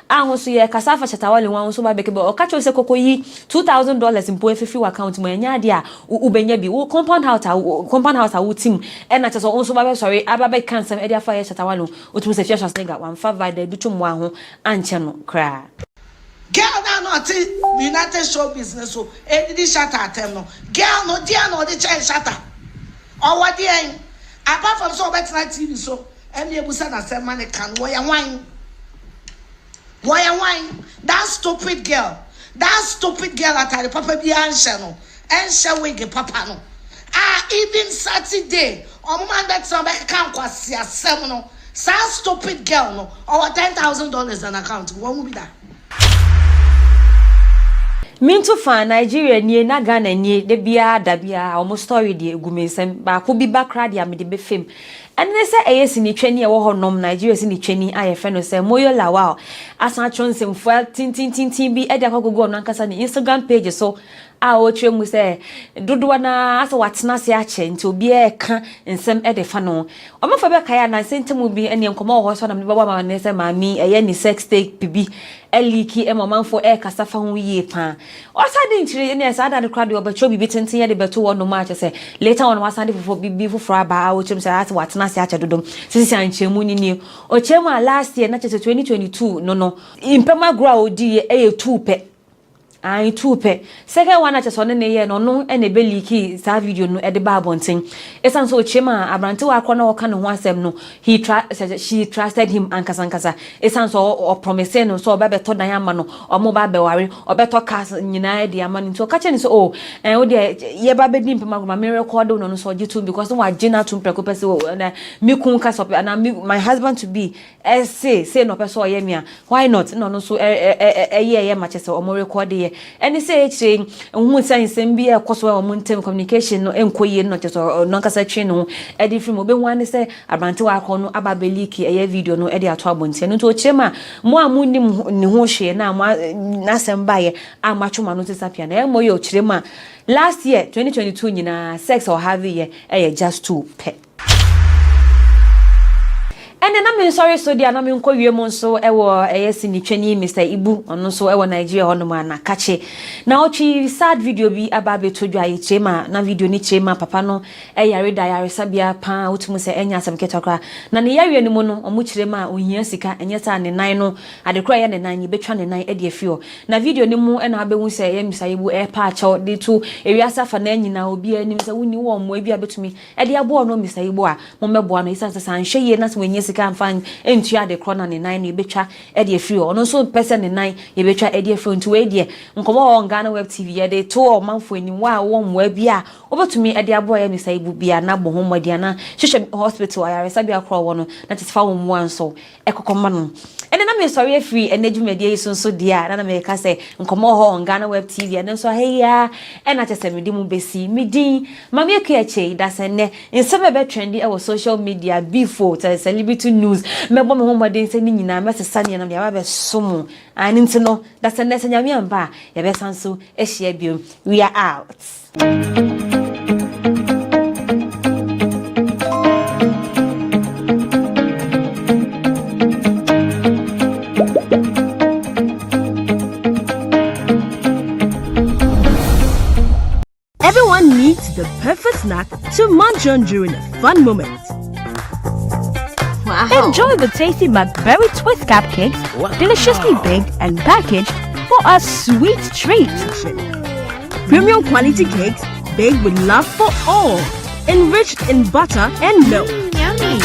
ahunso ye kasafa Shatawale wan so ba bekebe o kacho se kokoyi $2,000 mpo efifi account mo nya de a ubenya bi wo compound house a wo team e na cheso onso ba be sorry ababa cancel e dia fa ye Shatawale o tumu se fia Shas nega wan fa vai da educhu mwa ho anche no kra girl now not United Show Business so e shatter atem no girl no dia no the child shatter or what dia apart from so better TV so and you busa na say man can why that stupid girl at the papa bi answer no answer wig papa no even Saturday man that some can kwasi asem no so stupid girl no or $10,000 an account what will be that Minto fan Nigeria nie na Ghana nie de bia da bia almost story de egumensem ba ko bi bakra de amede be fem ene se eyesi ni twani e wo honom Nigeria si ni twani ayefe no se moyo lawa asan chonsem fo tin bi e de akogogo no ankasa ni Instagram page so o twemu se dodo na asa watena se ache nti obi e ka nsem e de fa no o mafa be kaya na sentemu bi ene nkomo ho so na me baba ma ne se mami eye ni sex tape bibi eliki e mamanfo e kasa fa ho yie pa o sa de ntire ene sa da de krade obacho bibi tenten ye de beto wo no ma che se later on wasande fofo bibi fofo aba o twemu se asa watena se ache dodom sisi anchemu ni o chemu last year na che 2022 no impema grow odi e 2 pe I tupe second one acha so ne ye no no e na be leaki sa video no e de ba bonten esan so chema abrante wa akọ na wo ka ne ho asem no she trusted him ankasa esan so o promise no so ba beto dan ama no o mo ba be ware o beto cars nyina e de ama no so ka che ni so o de ye ba be dim pema me record no so gitu because no wa gina to preko pese o na me kun ka so na my husband to be say no pese o ye me why not no so ye match so o mo record ye any say who science be a course where term communication no enkoye no just no kasa twe no e di film obe wan say abante wa akọ no ababeliki e video no e di ato abonte no to chema mo amunim ni ho hwe na semba ye amatwoma no tisapia na e mo ye o chirema last year 2022 nyina sex or have ye e just 2 pe ene na me sorry so dia na me nko wie mo nso ewo eyesi ni twani Mr. Ibu ono so ewo Nigeria hono ma na kache na ochi sad video bi ababe tojo ayi chema na video ni chema papa no yare da yare sabia pa utumu se enya asem ketokra na ne yare ni mu no omu chirema ohia sika enye sa ne nan no adekra ye ne nan ye betwa ne nan e de afio na video ni mu ena abehu se ye Mr. Ibu pa acho de tu ewiasa fa na nyina obi ani se wuni wo mo ebi abetumi e de abo no Mr. Ibu a mo mebo no isa sa nhwe ye na se wenye can find entua de krona ne nine ebetwa e de afiri ono so person ne nine ebetwa e de afiri ntu we de nkomo on GhanaWeb TV ye de to o manfo ani wa wo mwa bia obetumi e de abo ya Mr. Ibu bia na bo homo dia na hwehwe hospital ayare sabia kro wo no na tesifa wo mwa nso ekokoma no ene na me sorry afiri enedwumade yi so dia na me ka se nkomo ho on GhanaWeb TV ene so heya e na tese me di mu besi midin mama ekuache da se ne nsebe be trendy e wo social media before celebrity news mebo me homo den se ni nyina mesesa ne na me ba be somo ani ntino da se ne se nyame amba ye be sanso e hia bio we are out. Everyone needs the perfect snack to munch on during a fun moment. Wow. Enjoy the tasty McBerry Twist cupcakes, deliciously baked and packaged for a sweet treat. Premium quality cakes baked with love for all, enriched in butter and milk. Yummy.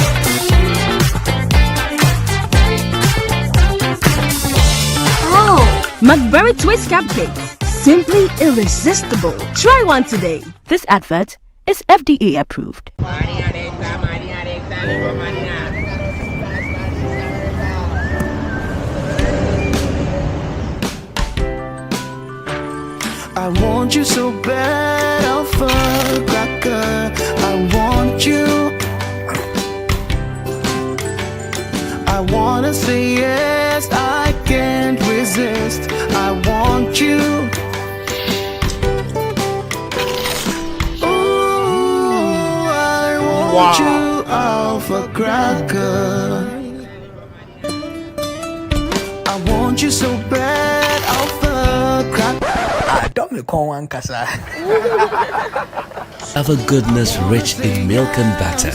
Oh, McBerry Twist cupcakes, simply irresistible. Try one today. This advert is FDA approved. I want you so bad, Alpha Cracker. I want you. I wanna say yes, I can't resist. I want you. Ooh, I want you, Alpha Cracker. I want you so bad, Alpha Cracker. Ah, don't me call one kasa. Have a goodness rich in milk and butter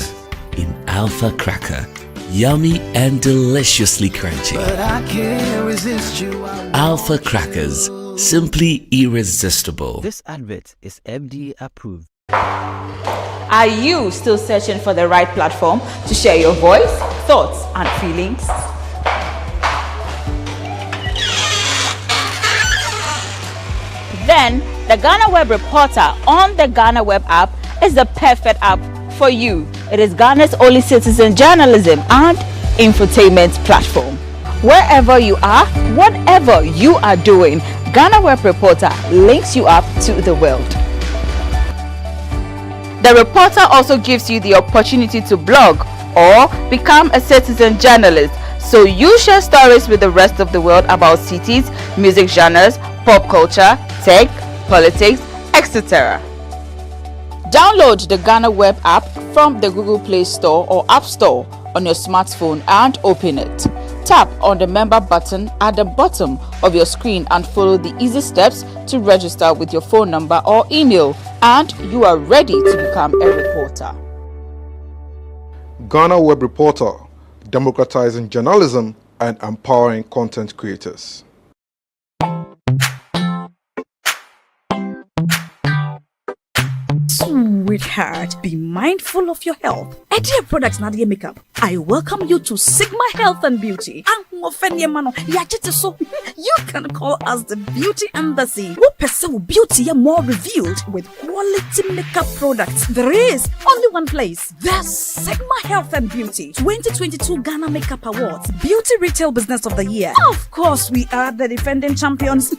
in Alpha Cracker. Yummy and deliciously crunchy. But I can't resist you. Alpha Crackers, simply irresistible. This advert is FDA approved. Are you still searching for the right platform to share your voice, thoughts, and feelings? Then the GhanaWeb Reporter on the GhanaWeb app is the perfect app for you. It is Ghana's only citizen journalism and infotainment platform. Wherever you are, whatever you are doing, GhanaWeb Reporter links you up to the world. The Reporter also gives you the opportunity to blog or become a citizen journalist, so you share stories with the rest of the world about cities, music genres, pop culture, tech, politics, etc. Download the GhanaWeb app from the Google Play Store or App Store on your smartphone and open it. Tap on the member button at the bottom of your screen and follow the easy steps to register with your phone number or email, and you are ready to become a reporter. GhanaWeb Reporter, democratizing journalism and empowering content creators. Sweetheart, be mindful of your health. Dear products Nadia Makeup, I welcome you to Sigma Health and Beauty. You can call us the Beauty Embassy. We pursue beauty more revealed with quality makeup products. There is only one place. The Sigma Health and Beauty 2022 Ghana Makeup Awards Beauty Retail Business of the Year. Of course, we are the defending champions.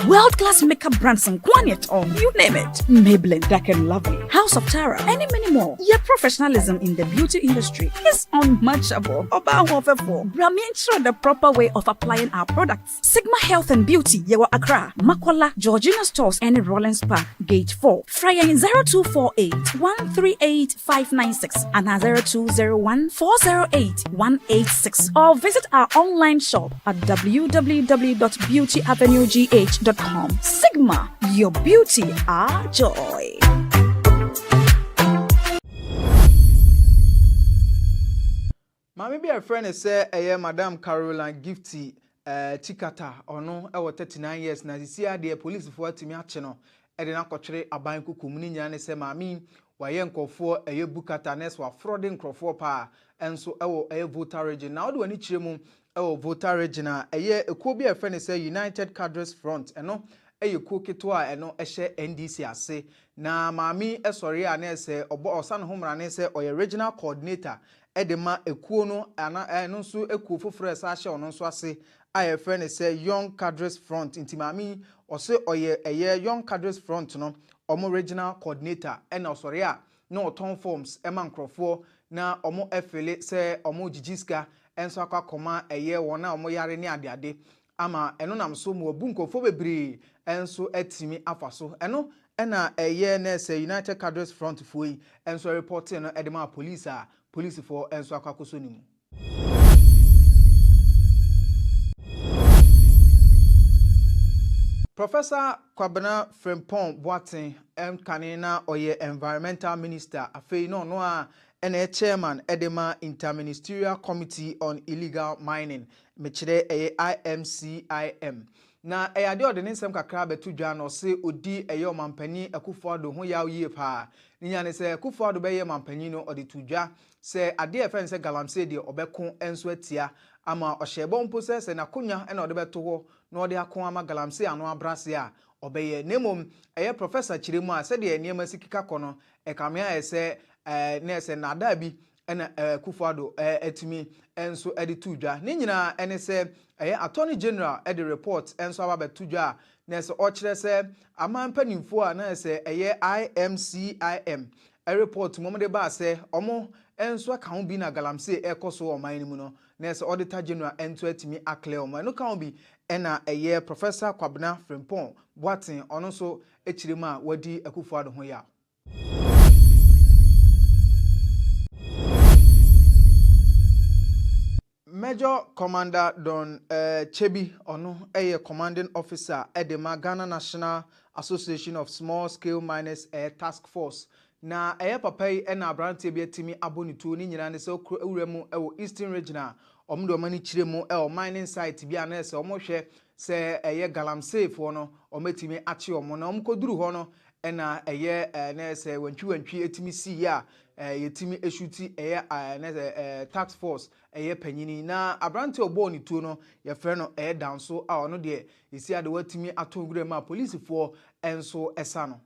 World-class makeup brands and Kwanyet, you name it. Maybelline, Dark and Lovely, House of Tara, and many more. Your professionalism in the beauty industry is unmatchable. Ensure the proper way of applying our products. Sigma Health and Beauty, Yewa Accra, Makwala, Georgina Stores, and Rollins Park, Gate 4. Fryer in 0248 138 596 and 0201 408 186. Or visit our online shop at www.beautyavenuegh.com. Sigma, your beauty, our joy. Maybe a friend is say Madam Caroline Gifty Tikata ono e 39 years na sisia de police for atimi ache no e de na kwochire aban kukum ni nya ne se maami waye nkofo bukata nes wa fraud nkofo pa enso e voter region na ode wani chire mu voter region a ekuo bi a friend say United Cadres Front eno ekuo keto a eno ehye NDC ase na maami esori a na se obo osan homra ne se oye regional coordinator edema ekuo no ana no so ekuo foforo esa ahye ono so ase a friend say Young Cadres Front intimami ose oye Young Cadres Front no omo regional coordinator ena osori a na oton forms ema nkrofo na omo efele say omo jijiska enso akakoma wona omo yare ni adeade ama eno nam so mo obu nkofo bebiri enso etimi afaso eno ena na say United Cadres Front foi enso reporting no edema police for enso akakoso nimu. Professor Kwabena Frempong Boateng kanina oye environmental minister afei no a chairman edema interministerial committee on illegal mining mechire IMCIM na ade ode nsem kakra betu dwa no se odi mampani Akufo-Addo ho yaw yie pa ninya ne se Akufo-Addo be mampani no ode tudwa se ade efen se galamse de obeko enso atia ama ohyebo mpo se na konya na ode beto ho na ode akon ama galamse ano abrase a obeye nemom professor Chiremu a se de niam sikika kono kamia se na se nada bi na Akufo-Addo etimi enso ede tudwa ni nyina ene se attorney general ede report enso aba betudwa na se ochire se amampanimfo a na se eye IMCIM a report mom de ba se omo enso aka ho bi na galamse ekoso oman ni mu no na se auditor general ento atimi akle oman no ka ho bi ena eye Professor Kwabena Frimpong Boatin ono so echirima wadi Akufo-Addo ho ya. Major Commander Don Chebi ono eye commanding officer edema Ghana National Association of Small Scale Miners Task Force na eye papai ena abrante bi atimi abonitu ni nyina ne se ewuremu ewo Eastern Regional omdo mani chiremu mining site bi ana se omohwe se eye galamsey fo no ometimi achi omo na omkoduru ho no ena eye na se wantwi etimi si ya yetimi eshuti eye na task force eye panyini na abrante obo ni tuo no ye frɛ no eye danso a ono de esi ade watimi atongure ma police fo enso esa no.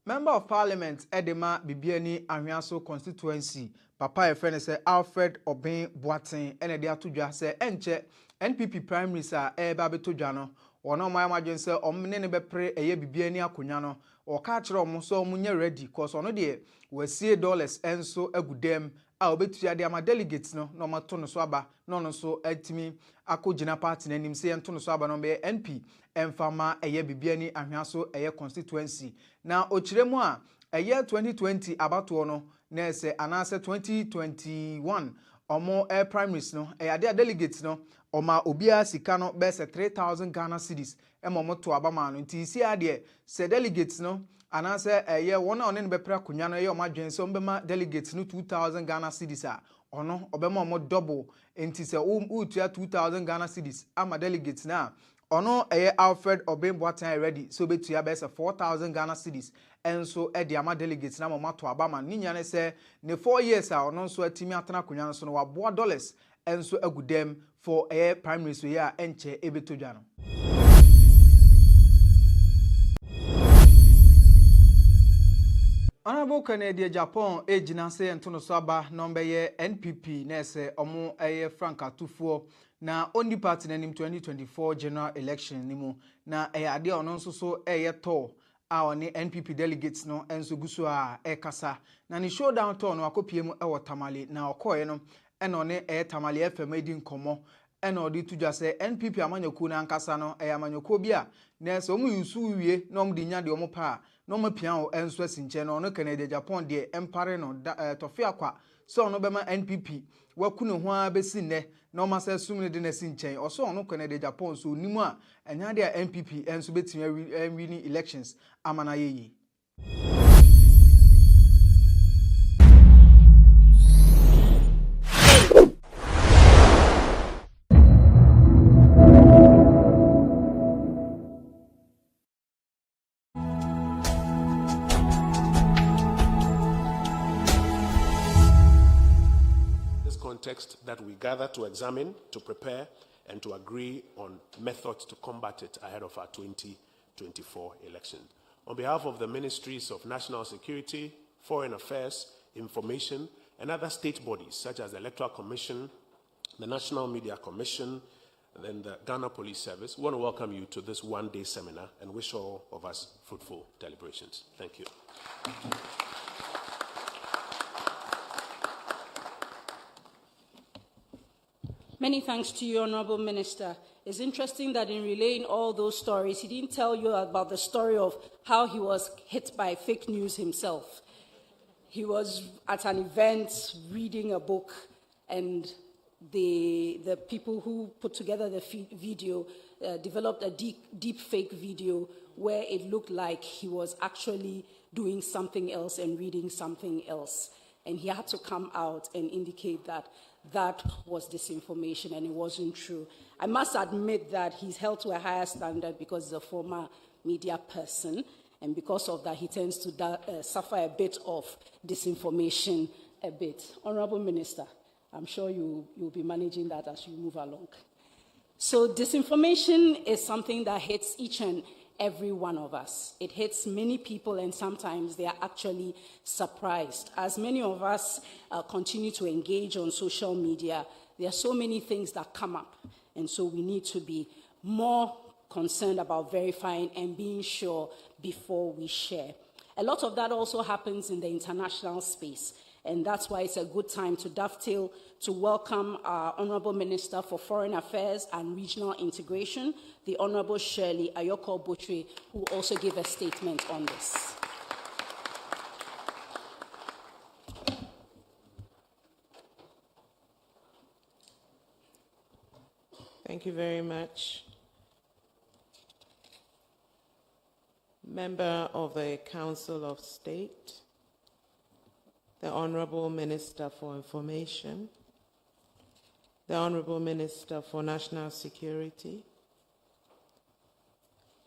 Member of Parliament Edema Bibiani Ahwiaso constituency Papa e friend say Alfred Obin Boatin ene de atodwa say enche NPP primaries a eba betodwa no ono mai madwen say omne ne bepre eye Bibiani akonya no o ka kire omo so omunye ready cause ono de wasie dollars enso agudem a obetua de ama delegates no no mato no so aba no no so atimi akogina party na nim say ento no so aba no be NP emfama eye Bibiani Ahwiaso eye constituency na ochiremu a eye 2020 abato no na ese anase 2021 omo air primaries no ade delegates no oma obia sika no be se 3000 Ghana cedis emomo to abama no nti isi ade se delegates no anase eye wona one ne bepra kunya no eye o madwen se ombema delegates no 2000 Ghana cedis a ono obema omo double nti se utua 2000 Ghana cedis ama delegates na ono eye Alfred Obin Boatin ready so betua be se 4000 Ghana cedis enso e de ama delegates na mama to abama ninya ne se ne 4 years a ono so atimi atana kunya no so no waboa dollars enso agudem for eye primary so ya enche ebetodwa no. Honorable Canadian Japan ejina se entono so aba number ye NPP na se omo eye Frank Atufo na only party na nim 2024 general election nimu na ade ono nso so eye to a oni NPP delegates no enso guso a kasa na ni showdown to no akopiem e Tamale na okoye no ena one Tamale FM edi nkomo ena odi tudwa se NPP amanyaku na ankasa no amanyaku bi a na se omu yusu wie na omu di nya de omu pa no mapia o enso asinche no Canada Japan de empare no tofia kwa so no bema NPP waku ne ho a besi ne no masa sumne de na sinche o so no Canada Japan so nimu a enya de NPP enso betimi winning elections amana yeyi. That we gather to examine, to prepare, and to agree on methods to combat it ahead of our 2024 election. On behalf of the Ministries of National Security, Foreign Affairs, Information, and other state bodies such as the Electoral Commission, the National Media Commission, and the Ghana Police Service, we want to welcome you to this one-day seminar and wish all of us fruitful deliberations. Thank you. Many thanks to you, Honorable Minister. It's interesting that in relaying all those stories, he didn't tell you about the story of how he was hit by fake news himself. He was at an event reading a book, and the people who put together the video developed a deep fake video where it looked like he was actually doing something else and reading something else. And he had to come out and indicate that that was disinformation and it wasn't true. I must admit that he's held to a higher standard because he's a former media person, and because of that, he tends to suffer a bit of disinformation a bit. Honorable Minister, I'm sure you'll be managing that as you move along. So disinformation is something that hits each and every one of us. It hits many people, and sometimes they are actually surprised. As many of us continue to engage on social media, there are so many things that come up, and so we need to be more concerned about verifying and being sure before we share. A lot of that also happens in the international space, and that's why it's a good time to dovetail to welcome our Honorable Minister for Foreign Affairs and Regional Integration, the Honorable Shirley Ayoko-Botwe, who also gave a statement on this. Thank you very much. Member of the Council of State, the Honorable Minister for Information, the Honorable Minister for National Security,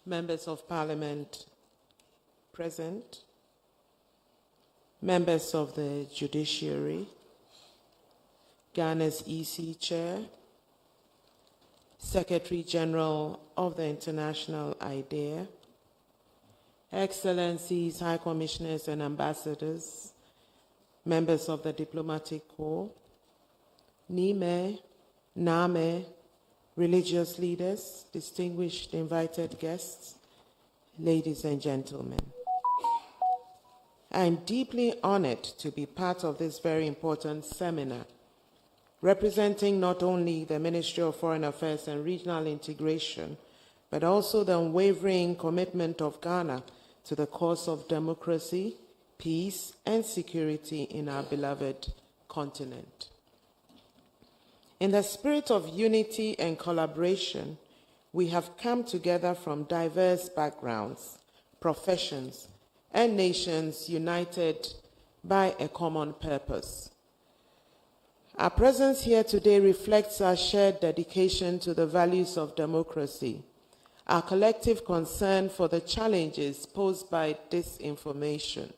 members of Parliament present, members of the Judiciary, Ghana's EC Chair, Secretary General of the International IDEA, Excellencies, High Commissioners and Ambassadors, members of the Diplomatic Corps, Nime, Name, religious leaders, distinguished invited guests, ladies and gentlemen. I'm deeply honored to be part of this very important seminar, representing not only the Ministry of Foreign Affairs and Regional Integration, but also the unwavering commitment of Ghana to the cause of democracy, peace, and security in our beloved continent. In the spirit of unity and collaboration, we have come together from diverse backgrounds, professions, and nations united by a common purpose. Our presence here today reflects our shared dedication to the values of democracy, our collective concern for the challenges posed by disinformation,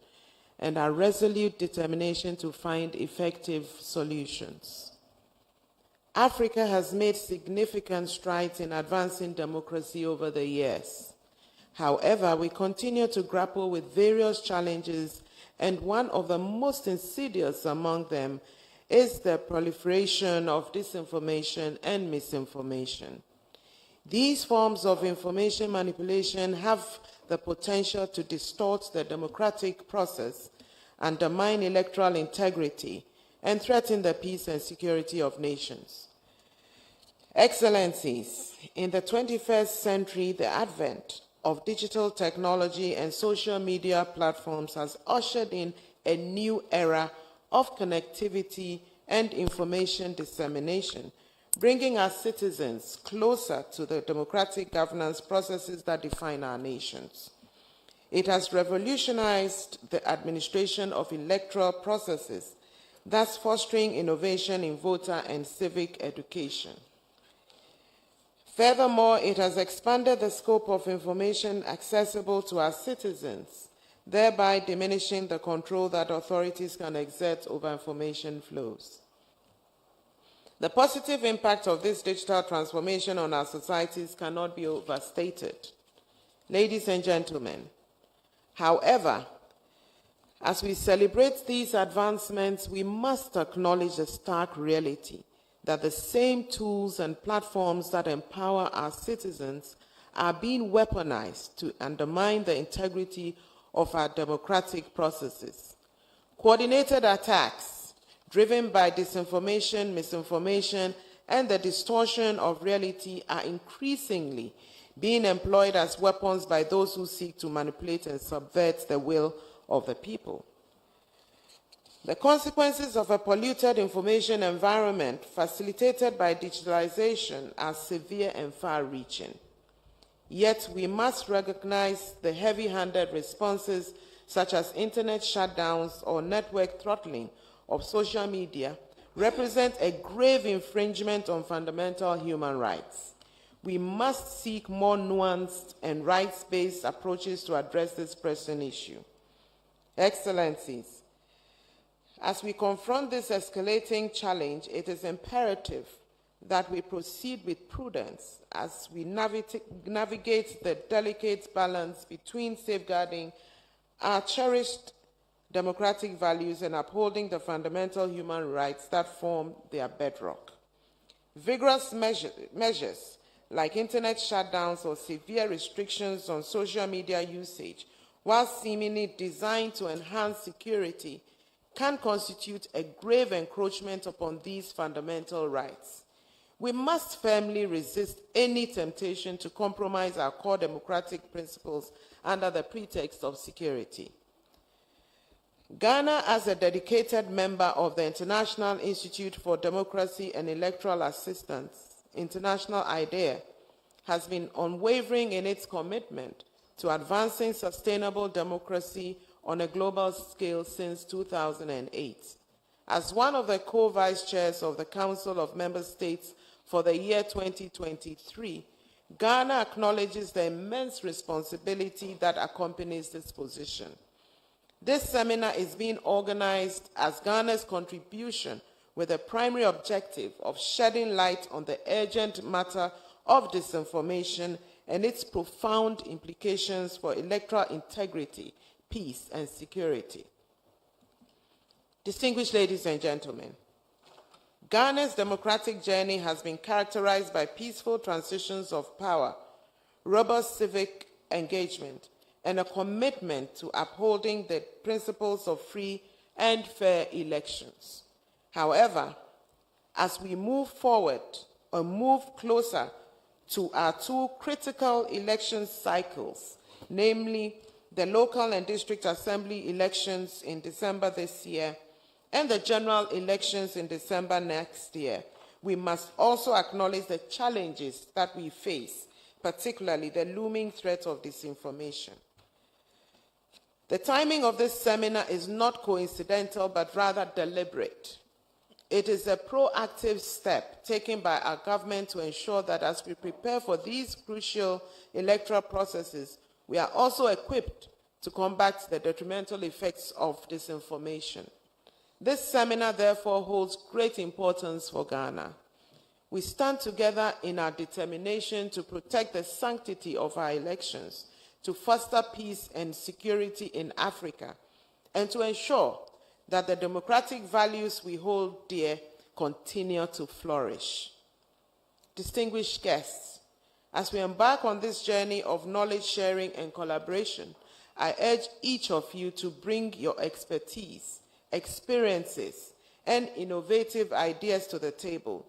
and our resolute determination to find effective solutions. Africa has made significant strides in advancing democracy over the years. However, we continue to grapple with various challenges, and one of the most insidious among them is the proliferation of disinformation and misinformation. These forms of information manipulation have the potential to distort the democratic process, undermine electoral integrity, and threaten the peace and security of nations. Excellencies, in the 21st century, the advent of digital technology and social media platforms has ushered in a new era of connectivity and information dissemination, bringing our citizens closer to the democratic governance processes that define our nations. It has revolutionized the administration of electoral processes, thus fostering innovation in voter and civic education. Furthermore, it has expanded the scope of information accessible to our citizens, thereby diminishing the control that authorities can exert over information flows. The positive impact of this digital transformation on our societies cannot be overstated. Ladies and gentlemen, however, as we celebrate these advancements, we must acknowledge the stark reality that the same tools and platforms that empower our citizens are being weaponized to undermine the integrity of our democratic processes. Coordinated attacks driven by disinformation, misinformation, and the distortion of reality are increasingly being employed as weapons by those who seek to manipulate and subvert the will of the people. The consequences of a polluted information environment facilitated by digitalization are severe and far-reaching. Yet we must recognize the heavy-handed responses such as internet shutdowns or network throttling of social media represent a grave infringement on fundamental human rights. We must seek more nuanced and rights-based approaches to address this pressing issue. Excellencies, as we confront this escalating challenge, it is imperative that we proceed with prudence as we navigate the delicate balance between safeguarding our cherished democratic values and upholding the fundamental human rights that form their bedrock. Vigorous measures like internet shutdowns or severe restrictions on social media usage, while seemingly designed to enhance security, can constitute a grave encroachment upon these fundamental rights. We must firmly resist any temptation to compromise our core democratic principles under the pretext of security. Ghana, as a dedicated member of the International Institute for Democracy and Electoral Assistance, International IDEA, has been unwavering in its commitment to advancing sustainable democracy on a global scale since 2008. As one of the co-vice chairs of the Council of Member States for the year 2023, Ghana acknowledges the immense responsibility that accompanies this position. This seminar is being organized as Ghana's contribution with the primary objective of shedding light on the urgent matter of disinformation and its profound implications for electoral integrity, peace, and security. Distinguished ladies and gentlemen, Ghana's democratic journey has been characterized by peaceful transitions of power, robust civic engagement, and a commitment to upholding the principles of free and fair elections. However, as we move forward or move closer to our two critical election cycles, namely the local and district assembly elections in December this year and the general elections in December next year, we must also acknowledge the challenges that we face, particularly the looming threat of disinformation. The timing of this seminar is not coincidental, but rather deliberate. It is a proactive step taken by our government to ensure that as we prepare for these crucial electoral processes, we are also equipped to combat the detrimental effects of disinformation. This seminar, therefore, holds great importance for Ghana. We stand together in our determination to protect the sanctity of our elections, to foster peace and security in Africa, and to ensure that the democratic values we hold dear continue to flourish. Distinguished guests, as we embark on this journey of knowledge sharing and collaboration, I urge each of you to bring your expertise, experiences, and innovative ideas to the table.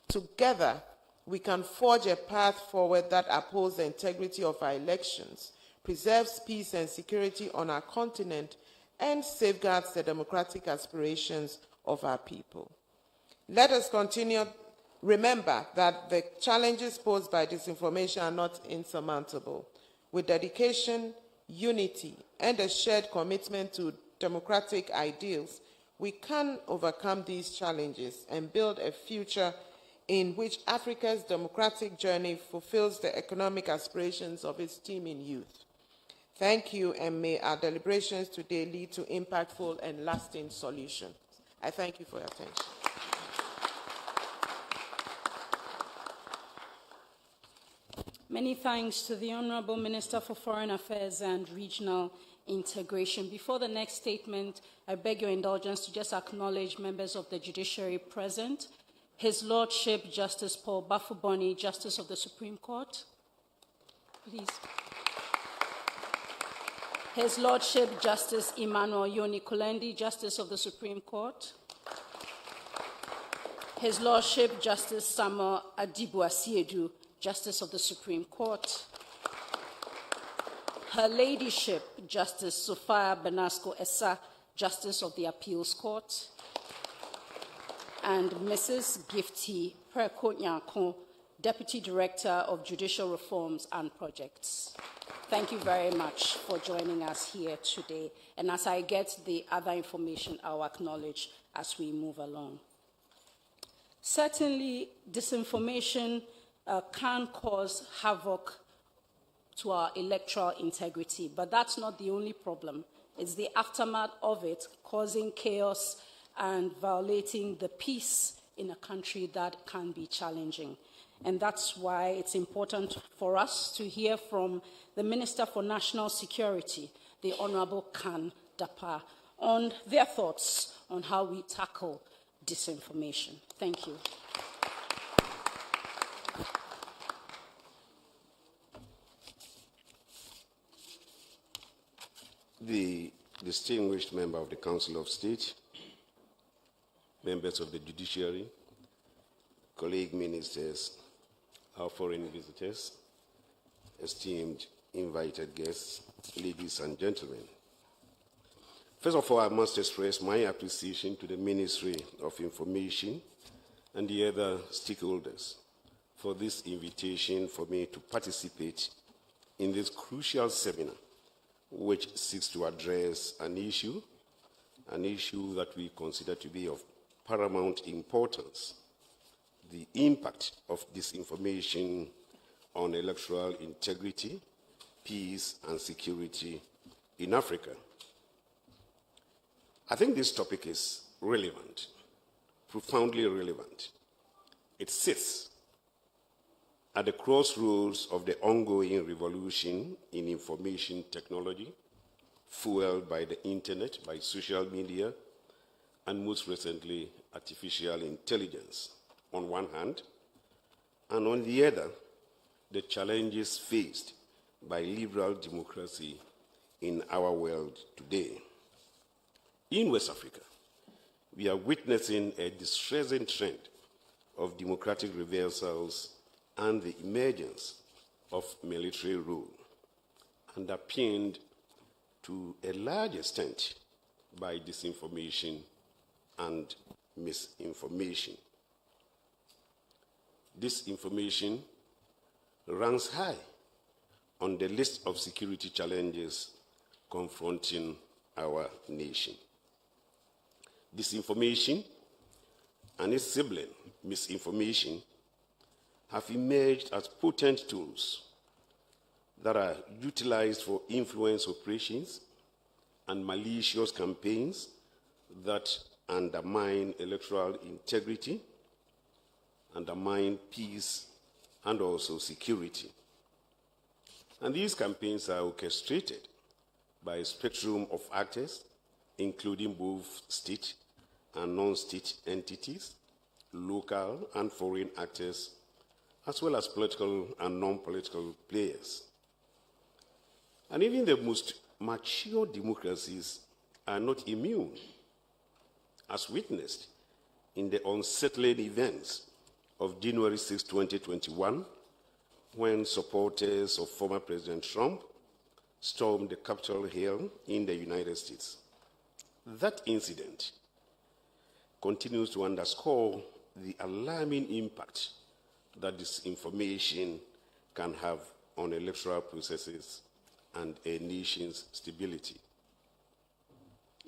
Together, we can forge a path forward that upholds the integrity of our elections, preserves peace and security on our continent, and safeguards the democratic aspirations of our people. Let us remember that the challenges posed by disinformation are not insurmountable. With dedication, unity, and a shared commitment to democratic ideals, we can overcome these challenges and build a future in which Africa's democratic journey fulfills the economic aspirations of its teeming youth. Thank you, and may our deliberations today lead to impactful and lasting solutions. I thank you for your attention. Many thanks to the Honorable Minister for Foreign Affairs and Regional Integration. Before the next statement, I beg your indulgence to just acknowledge members of the judiciary present. His Lordship Justice Paul Bafuboni, Justice of the Supreme Court. Please. His Lordship Justice Emmanuel Yoni Kulendi, Justice of the Supreme Court. His Lordship Justice Samuel Adibuasiedu, Justice of the Supreme Court. Her Ladyship Justice Sophia Benasco Essa, Justice of the Appeals Court. And Mrs. Gifty Perko-Nyanko, Deputy Director of Judicial Reforms and Projects. Thank you very much for joining us here today. And as I get the other information, I'll acknowledge as we move along. Certainly, disinformation can cause havoc to our electoral integrity, but that's not the only problem. It's the aftermath of it causing chaos and violating the peace in a country that can be challenging. And that's why it's important for us to hear from the Minister for National Security, the Honorable Khan Dapa, on their thoughts on how we tackle disinformation. Thank you. the distinguished member of the Council of State, members of the judiciary, colleague ministers, our foreign visitors, esteemed invited guests, ladies and gentlemen. First of all, I must express my appreciation to the Ministry of Information and the other stakeholders for this invitation for me to participate in this crucial seminar, which seeks to address an issue that we consider to be of paramount importance: the impact of disinformation on electoral integrity, peace, and security in Africa. I think this topic is relevant, profoundly relevant. It sits at the crossroads of the ongoing revolution in information technology, fueled by the internet, by social media, and most recently, artificial intelligence, on one hand, and on the other, the challenges faced by liberal democracy in our world today. In West Africa, we are witnessing a distressing trend of democratic reversals and the emergence of military rule, underpinned to a large extent by disinformation and misinformation. Disinformation ranks high on the list of security challenges confronting our nation. Disinformation and its sibling, misinformation, have emerged as potent tools that are utilized for influence operations and malicious campaigns that undermine electoral integrity, undermine peace, and also security. And these campaigns are orchestrated by a spectrum of actors, including both state and non-state entities, local and foreign actors, as well as political and non-political players. And even the most mature democracies are not immune, as witnessed in the unsettling events of January 6, 2021, when supporters of former President Trump stormed the Capitol Hill in the United States. That incident continues to underscore the alarming impact that disinformation can have on electoral processes and a nation's stability.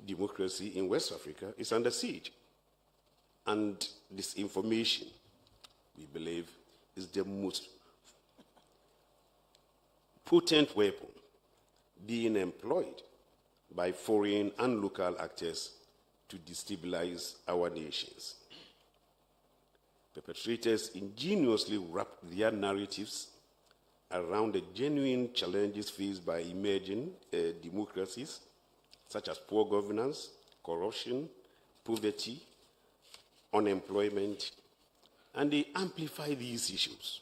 Democracy in West Africa is under siege, and disinformation, we believe, is the most potent weapon being employed by foreign and local actors to destabilize our nations. Perpetrators ingeniously wrap their narratives around the genuine challenges faced by emerging democracies, such as poor governance, corruption, poverty, unemployment, and they amplify these issues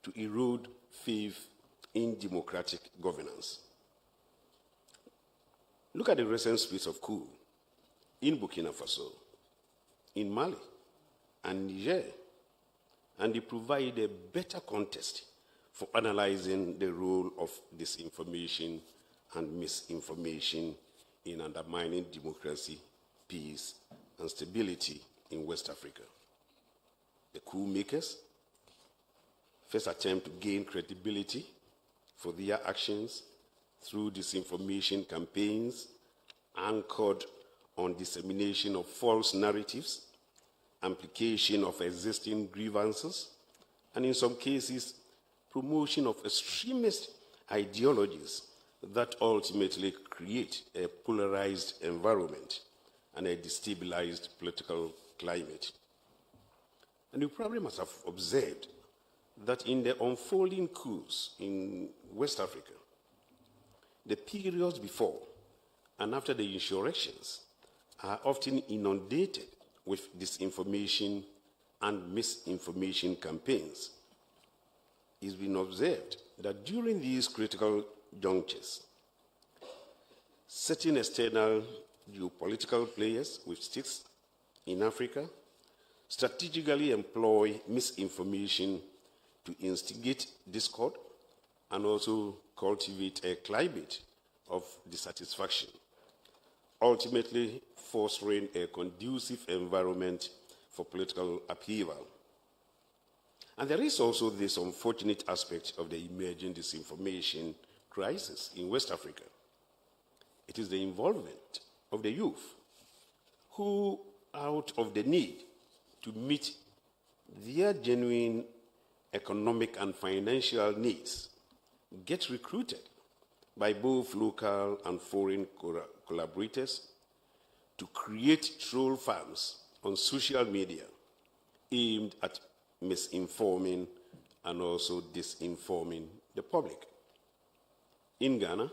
to erode faith in democratic governance. Look at the recent spate of coup in Burkina Faso, in Mali, and Niger, and they provide a better context for analyzing the role of disinformation and misinformation in undermining democracy, peace, and stability in West Africa. The coup makers first attempt to gain credibility for their actions through disinformation campaigns anchored on dissemination of false narratives, amplification of existing grievances, and in some cases, promotion of extremist ideologies that ultimately create a polarized environment and a destabilized political climate. And you probably must have observed that in the unfolding coups in West Africa, the periods before and after the insurrections are often inundated with disinformation and misinformation campaigns. It's been observed that during these critical junctures, certain external geopolitical players with stakes in Africa strategically employ misinformation to instigate discord and also cultivate a climate of dissatisfaction, ultimately fostering a conducive environment for political upheaval. And there is also this unfortunate aspect of the emerging disinformation crisis in West Africa. It is the involvement of the youth who, out of the need to meet their genuine economic and financial needs, get recruited by both local and foreign collaborators to create troll farms on social media aimed at misinforming and also disinforming the public. In Ghana,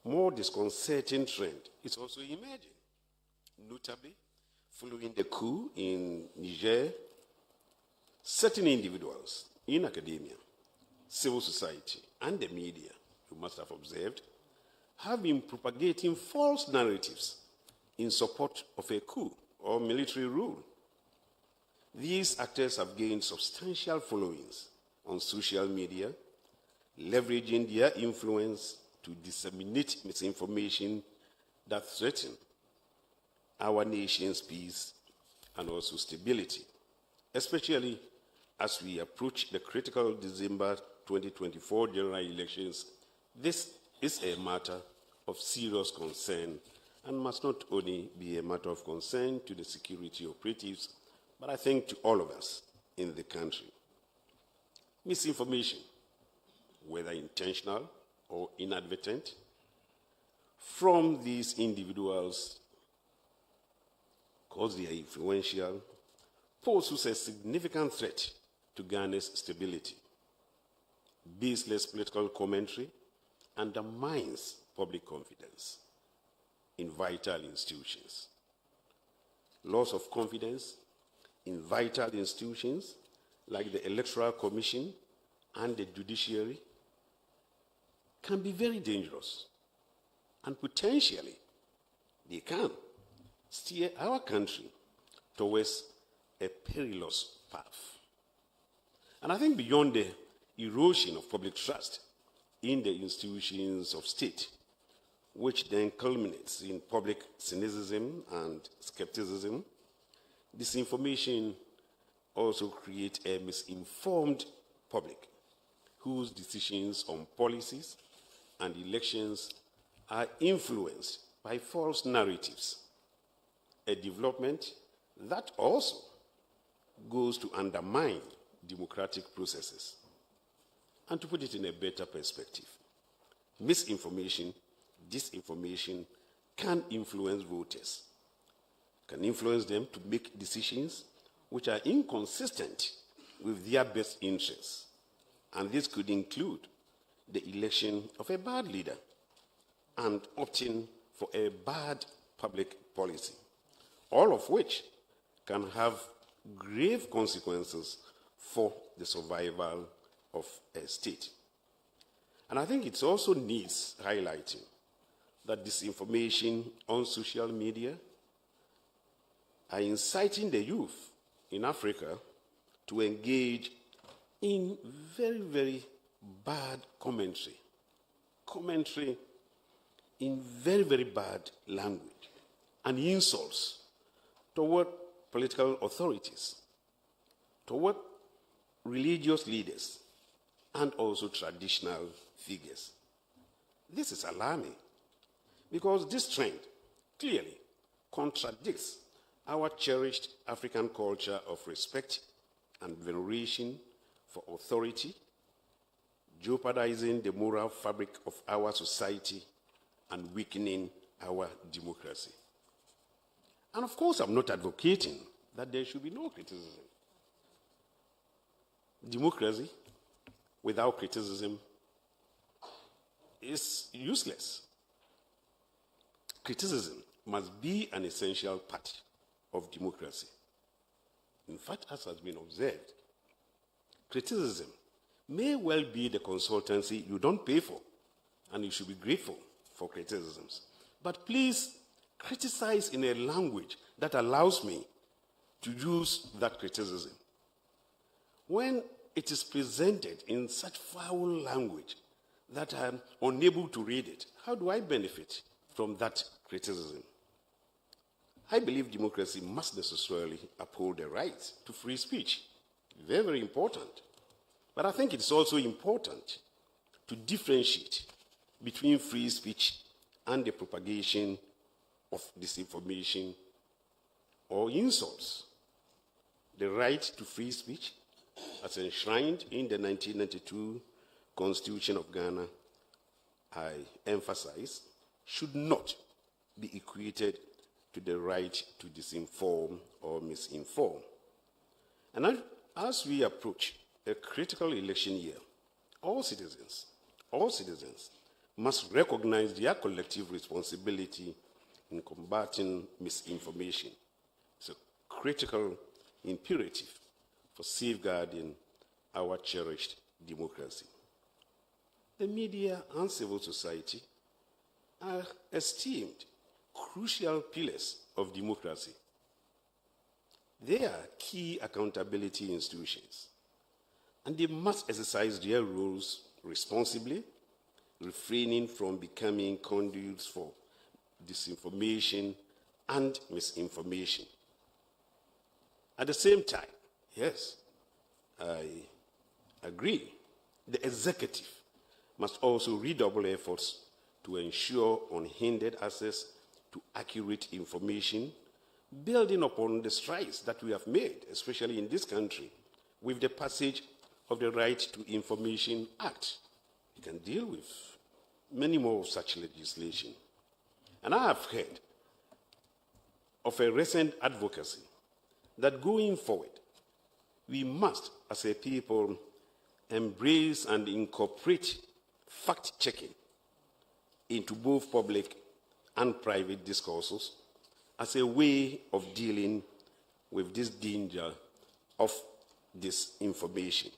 more disconcerting trend is also emerging, notably following the coup in Niger. Certain individuals in academia, civil society, and the media, you must have observed, have been propagating false narratives in support of a coup or military rule. These actors have gained substantial followings on social media, leveraging their influence to disseminate misinformation that threaten our nation's peace and also stability, especially as we approach the critical December 2024 general elections. This is a matter of serious concern and must not only be a matter of concern to the security operatives, but I think to all of us in the country. Misinformation, whether intentional or inadvertent, from these individuals, because they are influential, poses a significant threat to Ghana's stability. Baseless political commentary undermines public confidence in vital institutions. Loss of confidence in vital institutions like the Electoral Commission and the judiciary can be very dangerous, and potentially they can steer our country towards a perilous path. And I think beyond the erosion of public trust in the institutions of state, which then culminates in public cynicism and skepticism, disinformation also creates a misinformed public whose decisions on policies and elections are influenced by false narratives, a development that also goes to undermine democratic processes. And to put it in a better perspective, misinformation, disinformation can influence voters, can influence them to make decisions which are inconsistent with their best interests. And this could include the election of a bad leader and opting for a bad public policy, all of which can have grave consequences for the survival of a state. And I think it also needs highlighting that disinformation on social media are inciting the youth in Africa to engage in very, very bad commentary in very, very bad language and insults toward political authorities, toward religious leaders, and also traditional figures. This is alarming because this trend clearly contradicts our cherished African culture of respect and veneration for authority, jeopardizing the moral fabric of our society and weakening our democracy. And of course, I'm not advocating that there should be no criticism. Democracy without criticism is useless. Criticism must be an essential part of democracy. In fact, as has been observed, criticism may well be the consultancy you don't pay for, and you should be grateful for criticisms. But please criticize in a language that allows me to use that criticism. When it is presented in such foul language that I am unable to read it, how do I benefit from that criticism? I believe democracy must necessarily uphold the right to free speech. Very, very important. But I think it's also important to differentiate between free speech and the propagation of disinformation or insults. The right to free speech, as enshrined in the 1992 Constitution of Ghana, I emphasize, should not be equated to the right to disinform or misinform. And as we approach a critical election year, all citizens must recognize their collective responsibility in combating misinformation. It's a critical imperative for safeguarding our cherished democracy. The media and civil society are esteemed crucial pillars of democracy. They are key accountability institutions, and they must exercise their roles responsibly, refraining from becoming conduits for disinformation and misinformation. At the same time, yes, I agree, the executive must also redouble efforts to ensure unhindered access to accurate information, building upon the strides that we have made, especially in this country, with the passage of the Right to Information Act. We can deal with many more of such legislation. And I have heard of a recent advocacy that going forward, we must, as a people, embrace and incorporate fact-checking into both public and private discourses as a way of dealing with this danger of disinformation.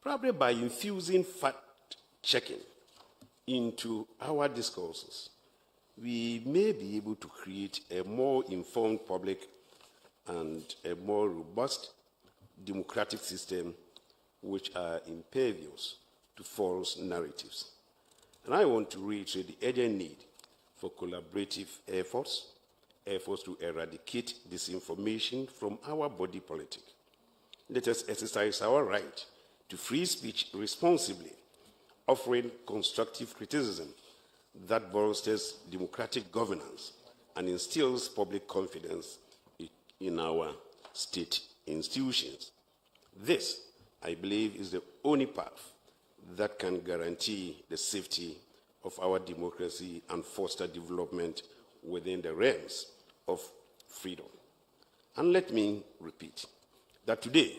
Probably by infusing fact-checking into our discourses, we may be able to create a more informed public and a more robust democratic system which are impervious to false narratives. And I want to reiterate the urgent need for collaborative efforts to eradicate disinformation from our body politic. Let us exercise our right to free speech responsibly, offering constructive criticism that bolsters democratic governance and instills public confidence in our state institutions. This, I believe, is the only path that can guarantee the safety of our democracy and foster development within the realms of freedom. And let me repeat that today,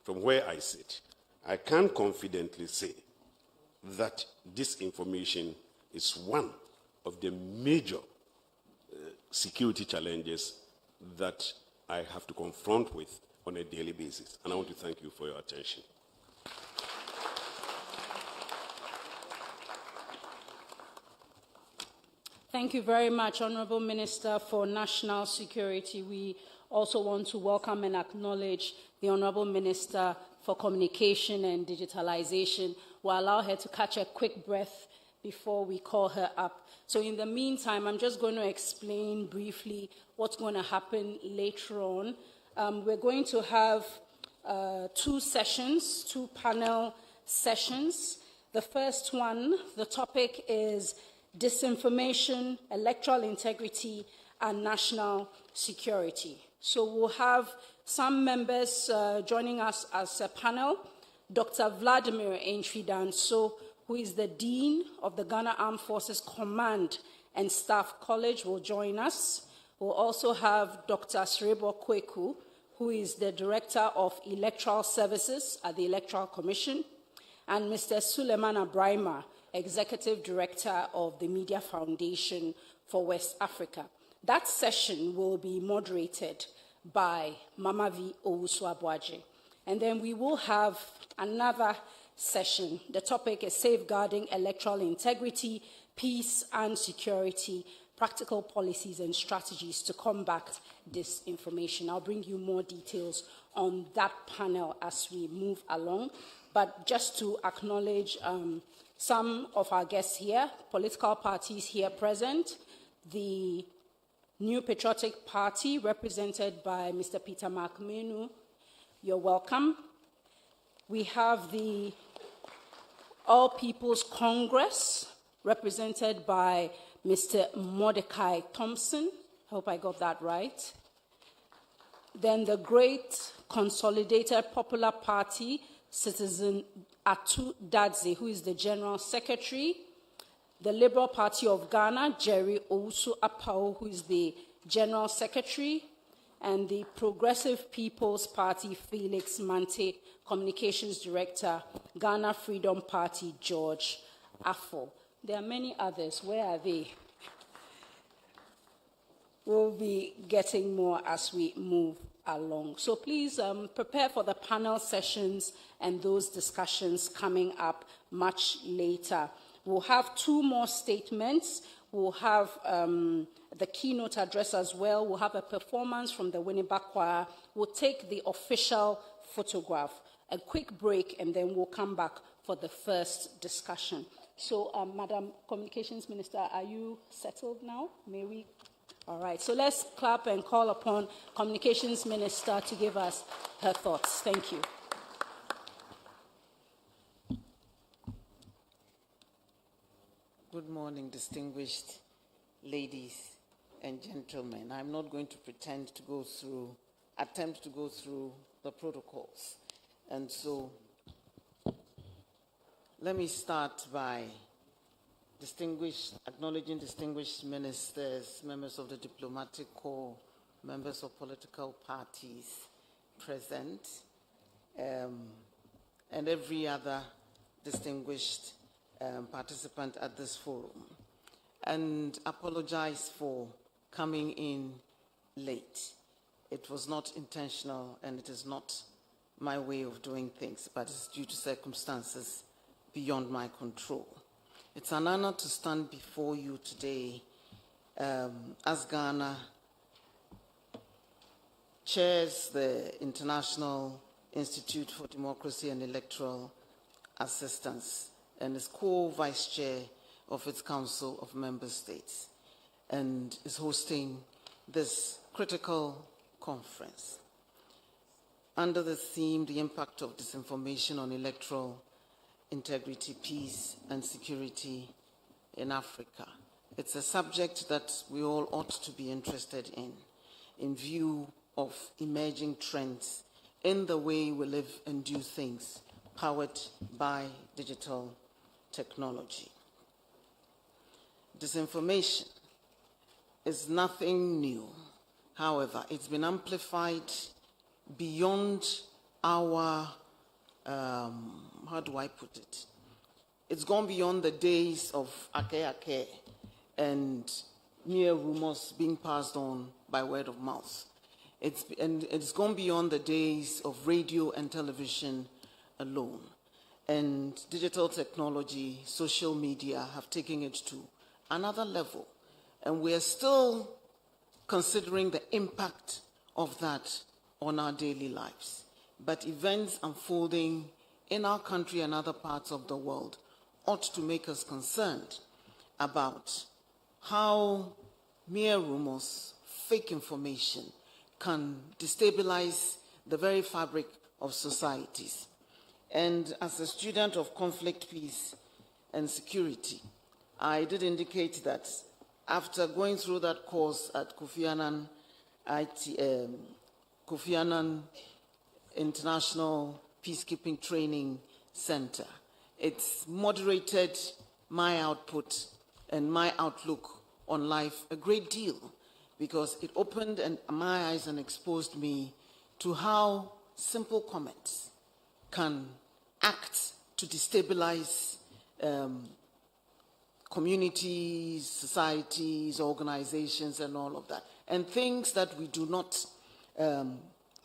from where I sit, I can confidently say that disinformation is one of the major security challenges that I have to confront with on a daily basis. And I want to thank you for your attention. Thank you very much, Honorable Minister for National Security. We also want to welcome and acknowledge the Honorable Minister for Communication and Digitalization. We'll allow her to catch a quick breath before we call her up. So in the meantime, I'm just going to explain briefly what's going to happen later on. We're going to have two panel sessions. The first one, the topic is disinformation, electoral integrity, and national security. So we'll have some members joining us as a panel. Dr. Vladimir Enchidanso, who is the Dean of the Ghana Armed Forces Command and Staff College, will join us. We'll also have Dr. Srebo Kweku, who is the Director of Electoral Services at the Electoral Commission, and Mr. Suleiman Abraima, Executive Director of the Media Foundation for West Africa. That session will be moderated by Mama V. Owusu-Abuaje. And then we will have another session. The topic is safeguarding electoral integrity, peace and security, practical policies and strategies to combat disinformation. I'll bring you more details on that panel as we move along. But just to acknowledge some of our guests here, political parties here present, the New Patriotic Party, represented by Mr. Peter Makmenu, you're welcome. We have the All People's Congress, represented by Mr. Mordecai Thompson. Hope I got that right. Then the Great Consolidated Popular Party, Citizen Atu Dadze, who is the General Secretary. The Liberal Party of Ghana, Jerry Owusu Apao, who is the General Secretary. And the Progressive People's Party, Felix Mante, Communications Director, Ghana Freedom Party, George Afo. There are many others. Where are they? We'll be getting more as we move along. So please prepare for the panel sessions and those discussions coming up much later. We'll have 2 more statements. We'll have the keynote address as well. We'll have a performance from the Winneba Choir. We'll take the official photograph, a quick break, and then we'll come back for the first discussion. So, Madam Communications Minister, are you settled now? May we? All right, so let's clap and call upon Communications Minister to give us her thoughts. Thank you. Good morning, distinguished ladies and gentlemen. I'm not going to attempt to go through the protocols. And so let me start by acknowledging distinguished ministers, members of the diplomatic corps, members of political parties present, and every other distinguished participant at this forum, and apologize for coming in late. It was not intentional, and it is not my way of doing things, but it's due to circumstances beyond my control. It's an honor to stand before you today as Ghana chairs the International Institute for Democracy and Electoral Assistance and is co-vice chair of its Council of Member States and is hosting this critical conference under the theme, The Impact of Disinformation on Electoral Integrity, Peace and Security in Africa. It's a subject that we all ought to be interested in view of emerging trends in the way we live and do things, powered by digital technology. Disinformation is nothing new. However, it's been amplified beyond our how do I put it? It's gone beyond the days of ake and mere rumors being passed on by word of mouth. It's gone beyond the days of radio and television alone. And digital technology, social media have taken it to another level. And we are still considering the impact of that on our daily lives. But events unfolding in our country and other parts of the world ought to make us concerned about how mere rumors, fake information can destabilize the very fabric of societies. And as a student of conflict, peace, and security, I did indicate that after going through that course at Kofi Annan International Peacekeeping Training Center, it's moderated my output and my outlook on life a great deal, because it opened my eyes and exposed me to how simple comments can act to destabilize communities, societies, organizations, and all of that. And things that we do not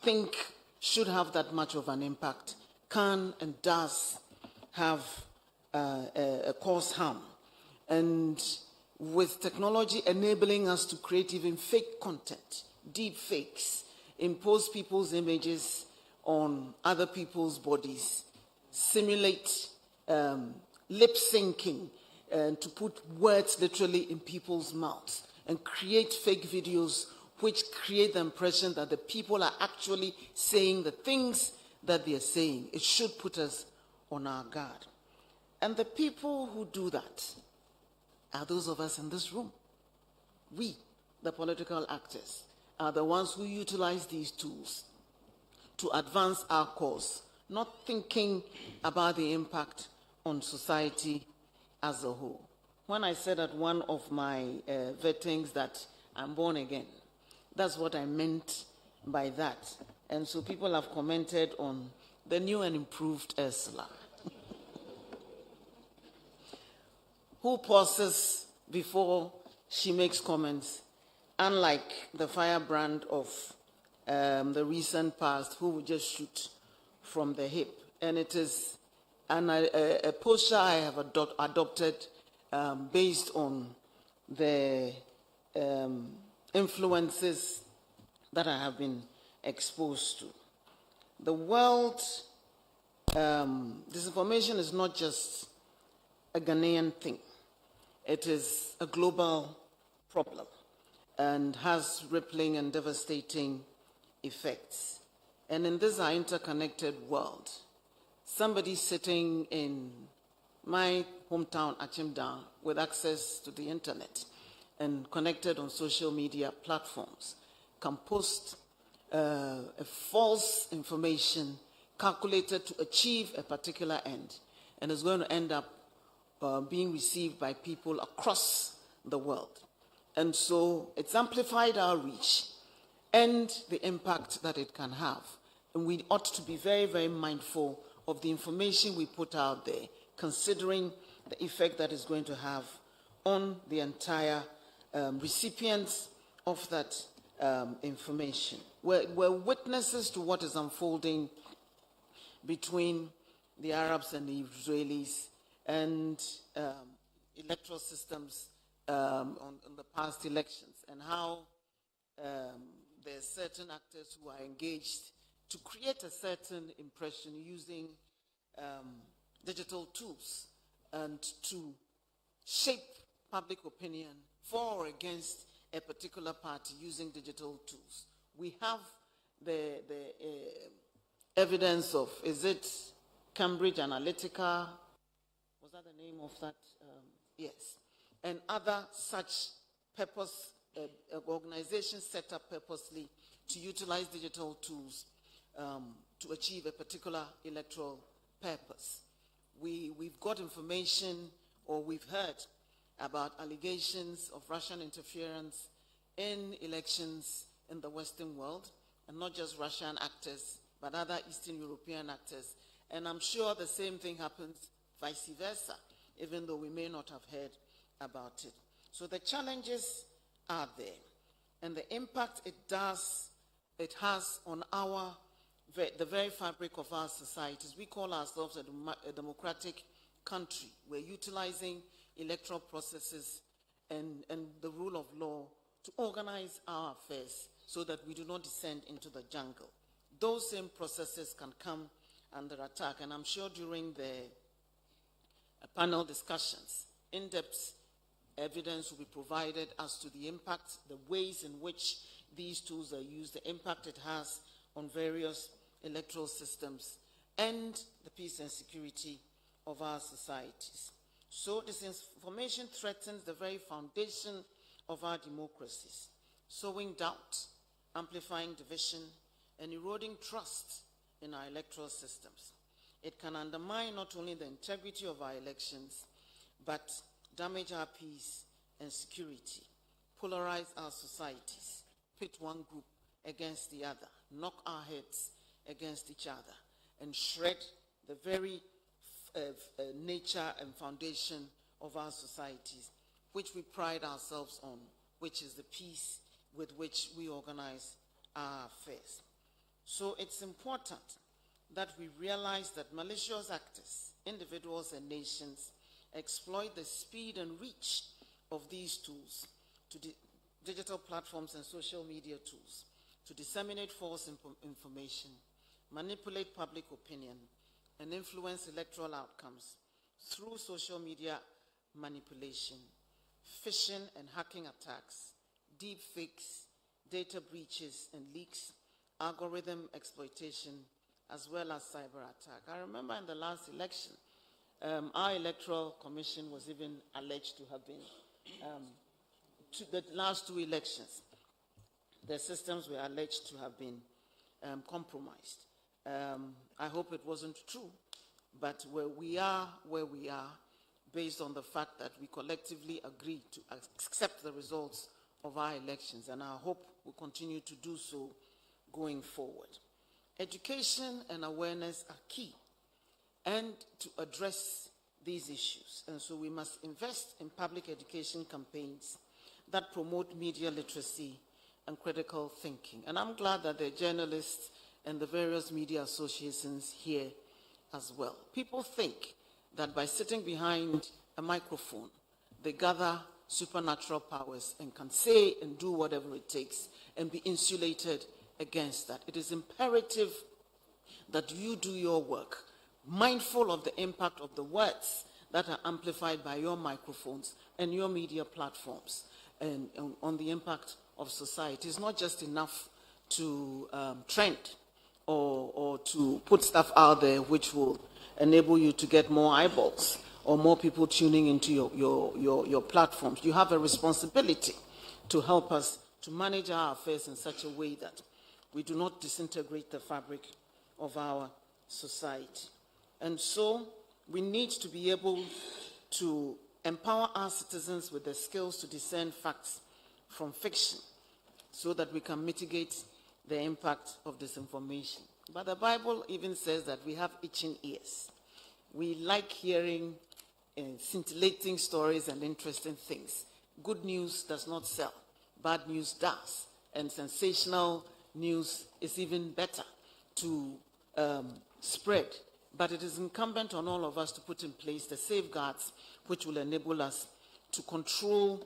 think should have that much of an impact can and does have cause harm. And with technology enabling us to create even fake content, deep fakes, impose people's images on other people's bodies, simulate lip syncing, and to put words literally in people's mouths, and create fake videos which create the impression that the people are actually saying the things that they are saying. It should put us on our guard. And the people who do that are those of us in this room. We, the political actors, are the ones who utilize these tools to advance our cause, not thinking about the impact on society as a whole. When I said at one of my vettings that I'm born again, that's what I meant by that. And so people have commented on the new and improved Ursula. Who pauses before she makes comments, unlike the firebrand of the recent past, who would just shoot from the hip. And it is a posture I have adopted based on the influences that I have been exposed to. The world, disinformation is not just a Ghanaian thing. It is a global problem and has rippling and devastating effects. And in this interconnected world, somebody sitting in my hometown, Achimda, with access to the internet and connected on social media platforms can post a false information calculated to achieve a particular end, and is going to end up being received by people across the world. And so it's amplified our reach and the impact that it can have. And we ought to be very, very mindful of the information we put out there, considering the effect that it's going to have on the entire recipients of that information. We're witnesses to what is unfolding between the Arabs and the Israelis and electoral systems on the past elections, and how there are certain actors who are engaged to create a certain impression using digital tools and to shape public opinion for or against a particular party using digital tools. We have the evidence of, is it Cambridge Analytica? Was that the name of that? Yes. And other such organizations set up purposely to utilize digital tools to achieve a particular electoral purpose. We've got information, or we've heard about allegations of Russian interference in elections in the Western world, and not just Russian actors, but other Eastern European actors. And I'm sure the same thing happens vice versa, even though we may not have heard about it. So the challenges are there, and the impact it has on the very fabric of our societies. We call ourselves a democratic country. We're utilizing electoral processes and the rule of law to organize our affairs so that we do not descend into the jungle. Those same processes can come under attack, and I'm sure during the panel discussions, in-depth evidence will be provided as to the impact, the ways in which these tools are used, the impact it has on various electoral systems, and the peace and security of our societies. So disinformation threatens the very foundation of our democracies, sowing doubt, amplifying division, and eroding trust in our electoral systems. It can undermine not only the integrity of our elections, but damage our peace and security, polarize our societies, pit one group against the other, knock our heads against each other, and shred the very nature and foundation of our societies, which we pride ourselves on, which is the peace with which we organize our affairs. So it's important that we realize that malicious actors, individuals and nations, exploit the speed and reach of these tools, digital platforms and social media tools, to disseminate false information, manipulate public opinion, and influence electoral outcomes through social media manipulation, phishing and hacking attacks, deep fakes, data breaches and leaks, algorithm exploitation, as well as cyber attack. I remember in the last election, our electoral commission was even alleged to have been, to the last 2 elections, the systems were alleged to have been compromised. I hope it wasn't true, but where we are, based on the fact that we collectively agreed to accept the results of our elections, and I hope we'll continue to do so going forward. Education and awareness are key, and to address these issues. And so we must invest in public education campaigns that promote media literacy and critical thinking. And I'm glad that the journalists and the various media associations here as well. People think that by sitting behind a microphone, they gather supernatural powers and can say and do whatever it takes and be insulated against that. It is imperative that you do your work, mindful of the impact of the words that are amplified by your microphones and your media platforms and on the impact of society. It's not just enough to trend or to put stuff out there which will enable you to get more eyeballs or more people tuning into your platforms. You have a responsibility to help us to manage our affairs in such a way that we do not disintegrate the fabric of our society. And so we need to be able to empower our citizens with the skills to discern facts from fiction so that we can mitigate the impact of disinformation. But the Bible even says that we have itching ears. We like hearing scintillating stories and interesting things. Good news does not sell. Bad news does. And sensational news is even better to spread. But it is incumbent on all of us to put in place the safeguards which will enable us to control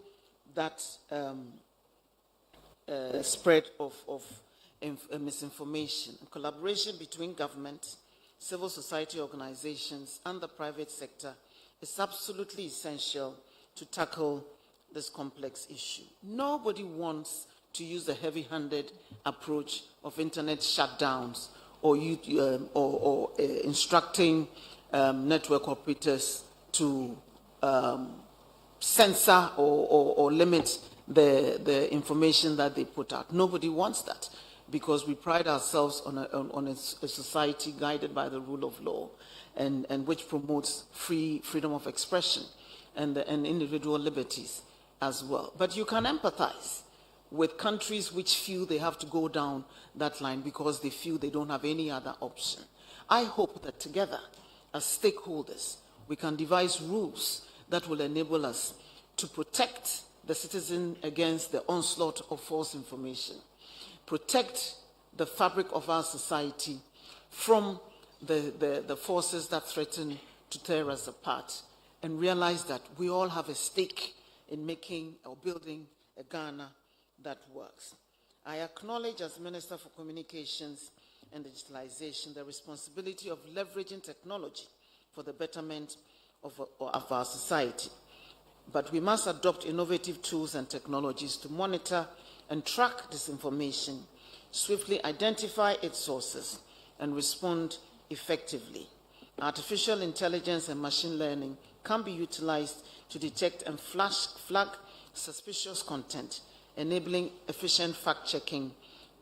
that spread of misinformation. Collaboration between government, civil society organizations, and the private sector is absolutely essential to tackle this complex issue. Nobody wants to use the heavy-handed approach of internet shutdowns or instructing network operators to censor or limit the information that they put out. Nobody wants that, because we pride ourselves on a society guided by the rule of law and which promotes freedom of expression and individual liberties as well. But you can empathize with countries which feel they have to go down that line because they feel they don't have any other option. I hope that together, as stakeholders, we can devise rules that will enable us to protect the citizen against the onslaught of false information, protect the fabric of our society from the forces that threaten to tear us apart, and realize that we all have a stake in making or building a Ghana that works. I acknowledge, as Minister for Communications and Digitalization, the responsibility of leveraging technology for the betterment of our society. But we must adopt innovative tools and technologies to monitor and track disinformation, swiftly identify its sources, and respond effectively. Artificial intelligence and machine learning can be utilized to detect and flag suspicious content, enabling efficient fact-checking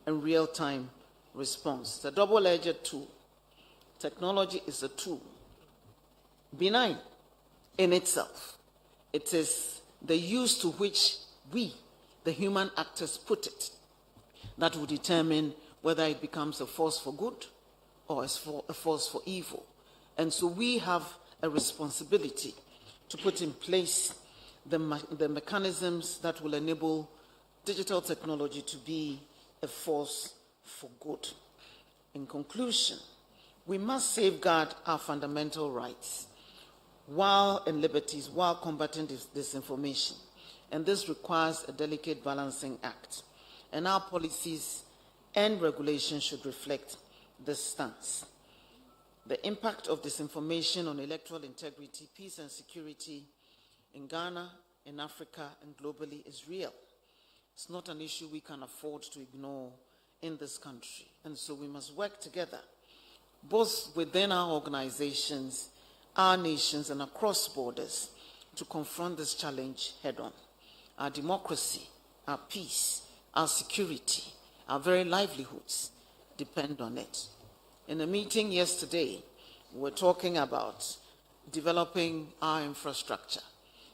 and real-time response. It's a double-edged tool. Technology is a tool, benign in itself. It is the use to which we, the human actors, put it that will determine whether it becomes a force for good or a force for evil. And so we have a responsibility to put in place the mechanisms that will enable digital technology to be a force for good. In conclusion, we must safeguard our fundamental rights. and liberties while combating disinformation. And this requires a delicate balancing act. And our policies and regulations should reflect this stance. The impact of disinformation on electoral integrity, peace and security in Ghana, in Africa, and globally is real. It's not an issue we can afford to ignore in this country. And so we must work together, both within our organizations, our nations, and across borders, to confront this challenge head-on. Our democracy, our peace, our security, our very livelihoods depend on it. In a meeting yesterday, we were talking about developing our infrastructure.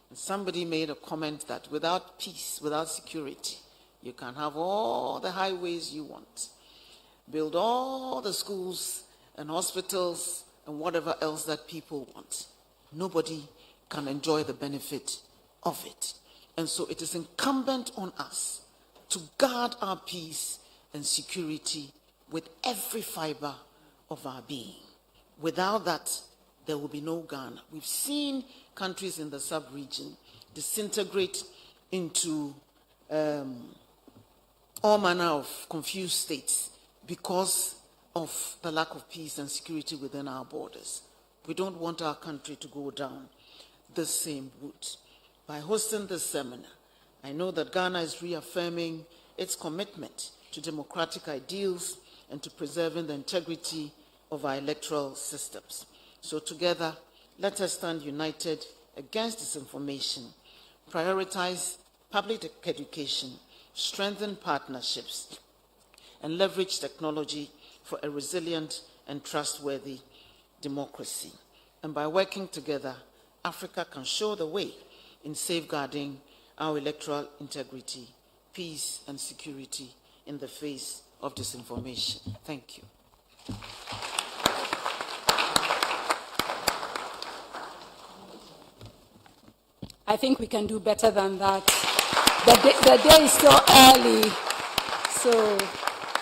And somebody made a comment that without peace, without security, you can have all the highways you want, build all the schools and hospitals and whatever else that people want. Nobody can enjoy the benefit of it. And so it is incumbent on us to guard our peace and security with every fiber of our being. Without that, there will be no Ghana. We've seen countries in the sub-region disintegrate into all manner of confused states because of the lack of peace and security within our borders. We don't want our country to go down the same route. By hosting this seminar, I know that Ghana is reaffirming its commitment to democratic ideals and to preserving the integrity of our electoral systems. So together, let us stand united against disinformation, prioritize public education, strengthen partnerships, and leverage technology for a resilient and trustworthy democracy. And by working together, Africa can show the way in safeguarding our electoral integrity, peace, and security in the face of disinformation. Thank you. I think we can do better than that. The day is still early, so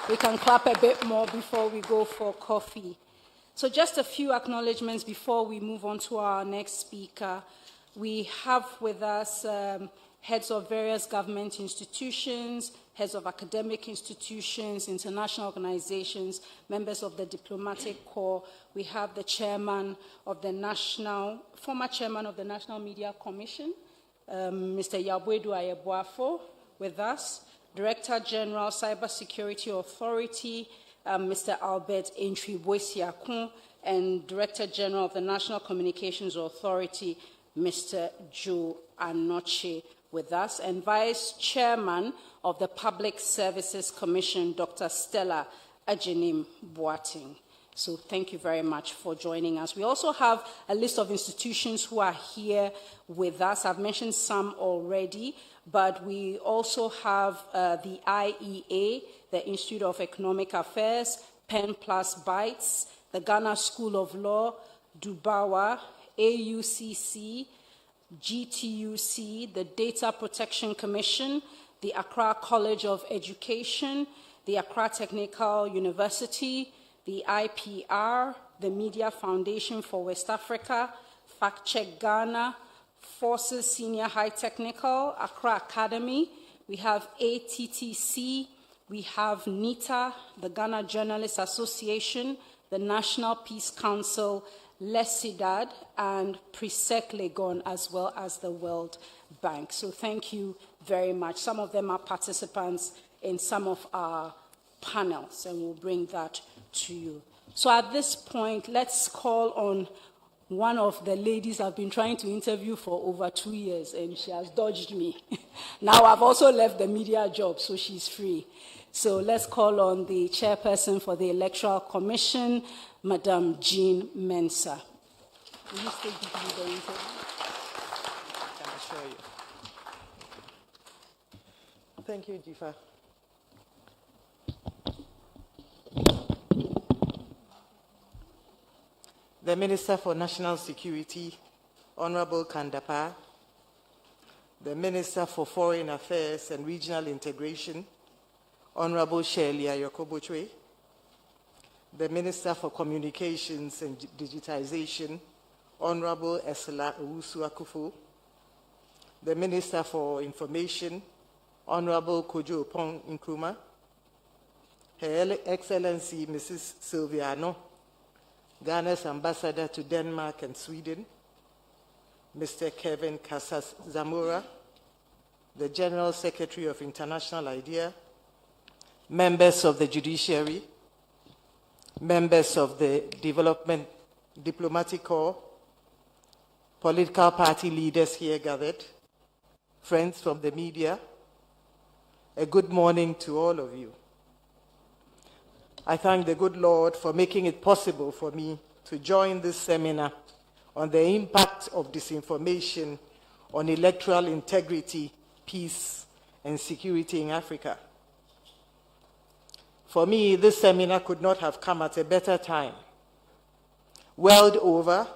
we can clap a bit more before we go for coffee. So just a few acknowledgements before we move on to our next speaker. We have with us heads of various government institutions, heads of academic institutions, international organizations, members of the diplomatic corps. We have the chairman of the former chairman of the National Media Commission, Mr. Yabwedu Ayeboafo, with us, Director General, Cybersecurity Authority, Mr. Albert Entry-Boisiakun, and Director General of the National Communications Authority, Mr. Joe Anoche, with us, and Vice Chairman of the Public Services Commission, Dr. Stella Ajenim Boating. So thank you very much for joining us. We also have a list of institutions who are here with us. I've mentioned some already, but we also have the IEA, the Institute of Economic Affairs, Pen Plus Bytes, the Ghana School of Law, Dubawa, AUCC, GTUC, the Data Protection Commission, the Accra College of Education, the Accra Technical University, the IPR, the Media Foundation for West Africa, Fact Check Ghana, Forces Senior High Technical, Accra Academy. We have ATTC, we have NITA, the Ghana Journalists Association, the National Peace Council, Lesidad, and Presec Legon, as well as the World Bank. So thank you very much. Some of them are participants in some of our panels, and we'll bring that to you. So at this point, let's call on one of the ladies I've been trying to interview for over 2 years, and she has dodged me. Now I've also left the media job, so she's free. So let's call on the chairperson for the Electoral Commission, Madam Jean Mensah. Will you still give me the interview? Can I show you? Thank you, Jifa. The Minister for National Security, Honorable Kandapa, the Minister for Foreign Affairs and Regional Integration, Honorable Shelia Yokobochwe, the Minister for Communications and Digitization, Honorable Esela Owusu-Akufo, the Minister for Information, Honorable Kojo Opong Nkrumah, Her Excellency Mrs. Sylvia Ano, Ghana's Ambassador to Denmark and Sweden, Mr. Kevin Casas Zamora, the General Secretary of International IDEA, members of the Judiciary, members of the Development Diplomatic Corps, political party leaders here gathered, friends from the media, a good morning to all of you. I thank the good Lord for making it possible for me to join this seminar on the impact of disinformation on electoral integrity, peace, and security in Africa. For me, this seminar could not have come at a better time. World over,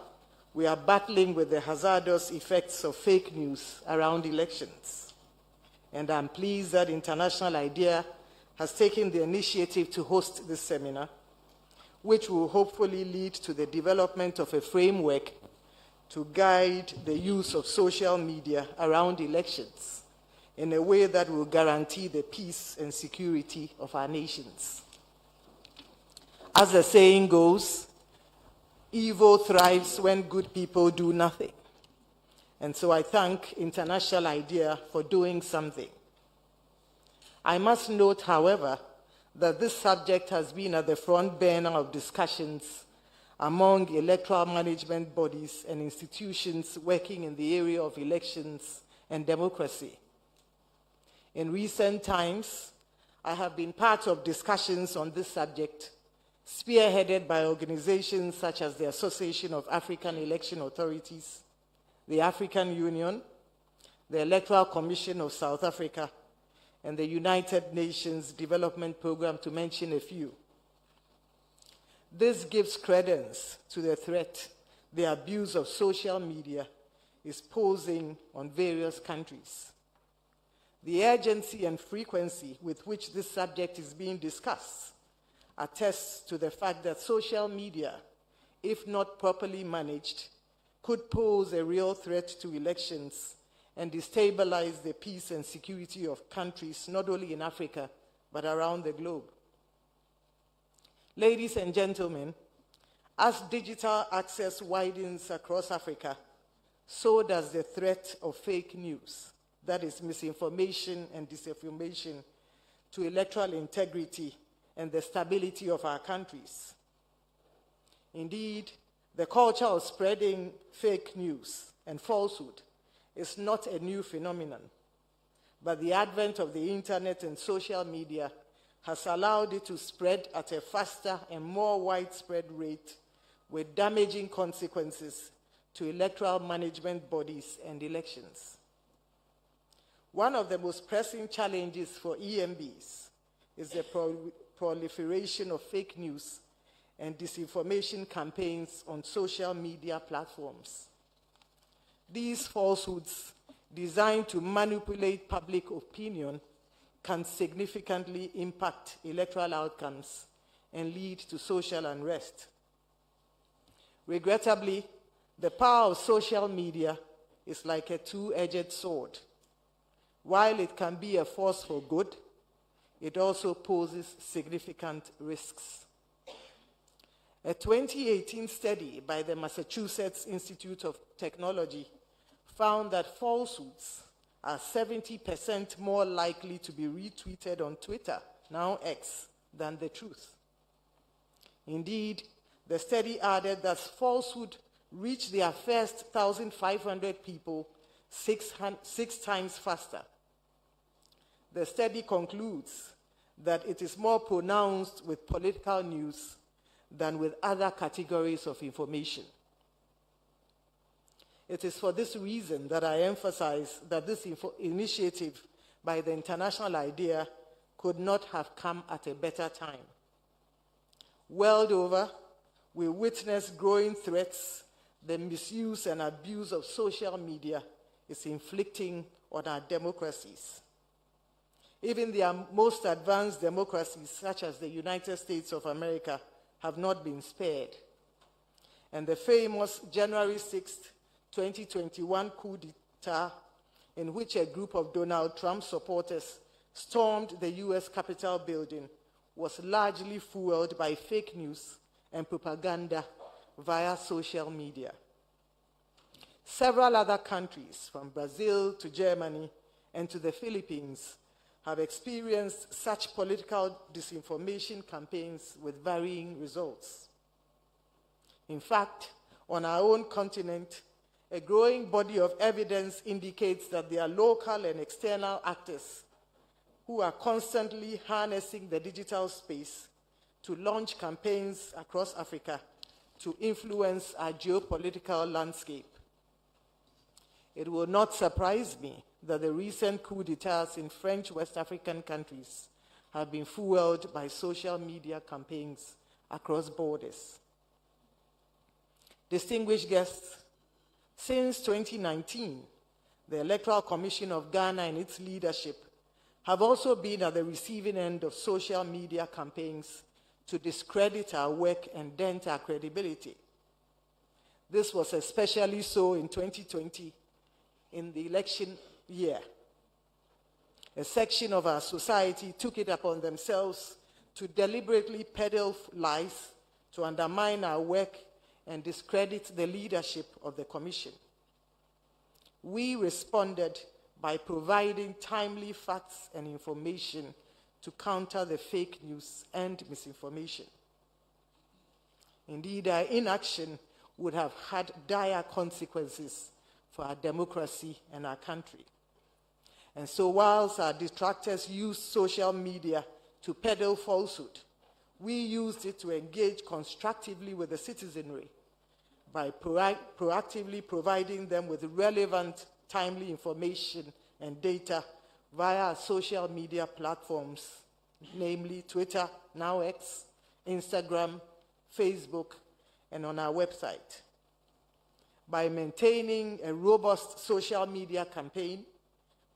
we are battling with the hazardous effects of fake news around elections. And I'm pleased that International IDEA has taken the initiative to host this seminar, which will hopefully lead to the development of a framework to guide the use of social media around elections in a way that will guarantee the peace and security of our nations. As the saying goes, evil thrives when good people do nothing. And so I thank International IDEA for doing something. I must note, however, that this subject has been at the front burner of discussions among electoral management bodies and institutions working in the area of elections and democracy. In recent times, I have been part of discussions on this subject, spearheaded by organizations such as the Association of African Election Authorities, the African Union, the Electoral Commission of South Africa, and the United Nations Development Programme, to mention a few. This gives credence to the threat the abuse of social media is posing on various countries. The urgency and frequency with which this subject is being discussed attests to the fact that social media, if not properly managed, could pose a real threat to elections and destabilize the peace and security of countries, not only in Africa, but around the globe. Ladies and gentlemen, as digital access widens across Africa, so does the threat of fake news, that is misinformation and disinformation, to electoral integrity and the stability of our countries. Indeed, the culture of spreading fake news and falsehood is not a new phenomenon, but the advent of the internet and social media has allowed it to spread at a faster and more widespread rate with damaging consequences to electoral management bodies and elections. One of the most pressing challenges for EMBs is the proliferation of fake news and disinformation campaigns on social media platforms. These falsehoods, designed to manipulate public opinion, can significantly impact electoral outcomes and lead to social unrest. Regrettably, the power of social media is like a two-edged sword. While it can be a force for good, it also poses significant risks. A 2018 study by the Massachusetts Institute of Technology found that falsehoods are 70% more likely to be retweeted on Twitter, now X, than the truth. Indeed, the study added that falsehood reached their first 1,500 people six times faster. The study concludes that it is more pronounced with political news than with other categories of information. It is for this reason that I emphasize that this initiative by the International IDEA could not have come at a better time. World over, we witness growing threats the misuse and abuse of social media is inflicting on our democracies. Even the most advanced democracies, such as the United States of America, have not been spared. and the famous January 6, 2021 coup d'etat, in which a group of Donald Trump supporters stormed the US Capitol building, was largely fueled by fake news and propaganda via social media. Several other countries, from Brazil to Germany and to the Philippines, have experienced such political disinformation campaigns with varying results. In fact, on our own continent, a growing body of evidence indicates that there are local and external actors who are constantly harnessing the digital space to launch campaigns across Africa to influence our geopolitical landscape. It will not surprise me that the recent coup d'etats in French West African countries have been fueled by social media campaigns across borders. Distinguished guests, since 2019, the Electoral Commission of Ghana and its leadership have also been at the receiving end of social media campaigns to discredit our work and dent our credibility. This was especially so in 2020, in the election year. A section of our society took it upon themselves to deliberately peddle lies to undermine our work and discredit the leadership of the Commission. We responded by providing timely facts and information to counter the fake news and misinformation. Indeed, our inaction would have had dire consequences for our democracy and our country. And so whilst our detractors used social media to peddle falsehood, we used it to engage constructively with the citizenry by proactively providing them with relevant, timely information and data via our social media platforms, namely Twitter, now X, Instagram, Facebook, and on our website. By maintaining a robust social media campaign,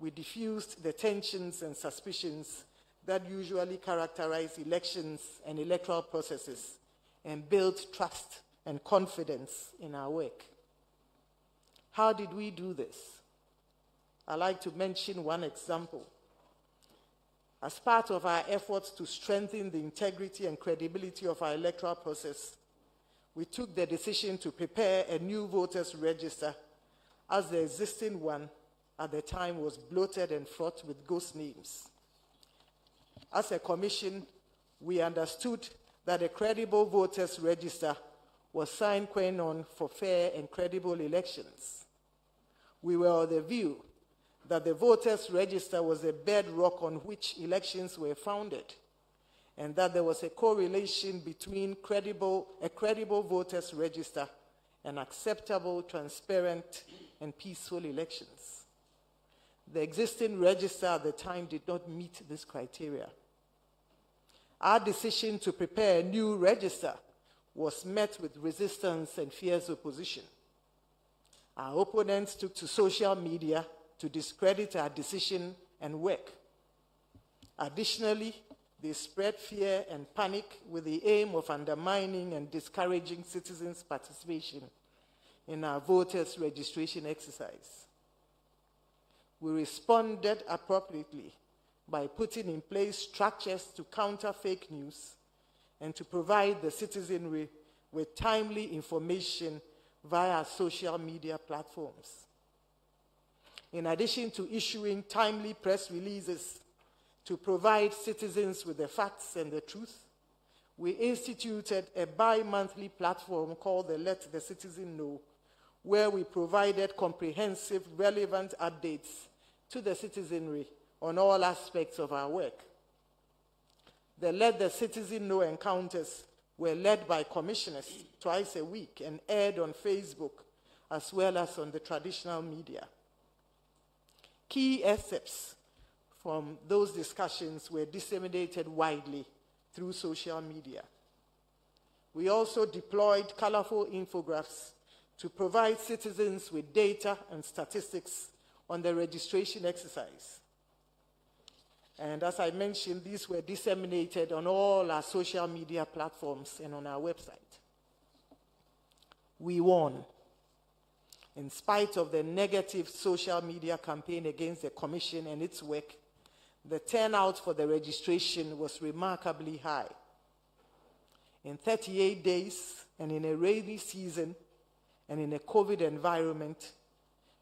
we diffused the tensions and suspicions that usually characterize elections and electoral processes and build trust and confidence in our work. How did we do this? I'd like to mention one example. As part of our efforts to strengthen the integrity and credibility of our electoral process, we took the decision to prepare a new voters register, as the existing one at the time was bloated and fraught with ghost names. As a commission, we understood that a credible voters register was sine qua non for fair and credible elections. We were of the view that the voters register was a bedrock on which elections were founded, and that there was a correlation between a credible voters register and acceptable, transparent, and peaceful elections. The existing register at the time did not meet this criteria. Our decision to prepare a new register was met with resistance and fierce opposition. Our opponents took to social media to discredit our decision and work. Additionally, they spread fear and panic with the aim of undermining and discouraging citizens' participation in our voters' registration exercise. We responded appropriately by putting in place structures to counter fake news and to provide the citizenry with timely information via social media platforms. In addition to issuing timely press releases to provide citizens with the facts and the truth, we instituted a bi-monthly platform called the Let the Citizen Know, where we provided comprehensive, relevant updates to the citizenry on all aspects of our work. The Let the Citizen Know encounters were led by commissioners twice a week and aired on Facebook as well as on the traditional media. Key excerpts from those discussions were disseminated widely through social media. We also deployed colorful infographics to provide citizens with data and statistics on the registration exercise. And as I mentioned, these were disseminated on all our social media platforms and on our website. We won. In spite of the negative social media campaign against the Commission and its work, the turnout for the registration was remarkably high. In 38 days, and in a rainy season, and in a COVID environment,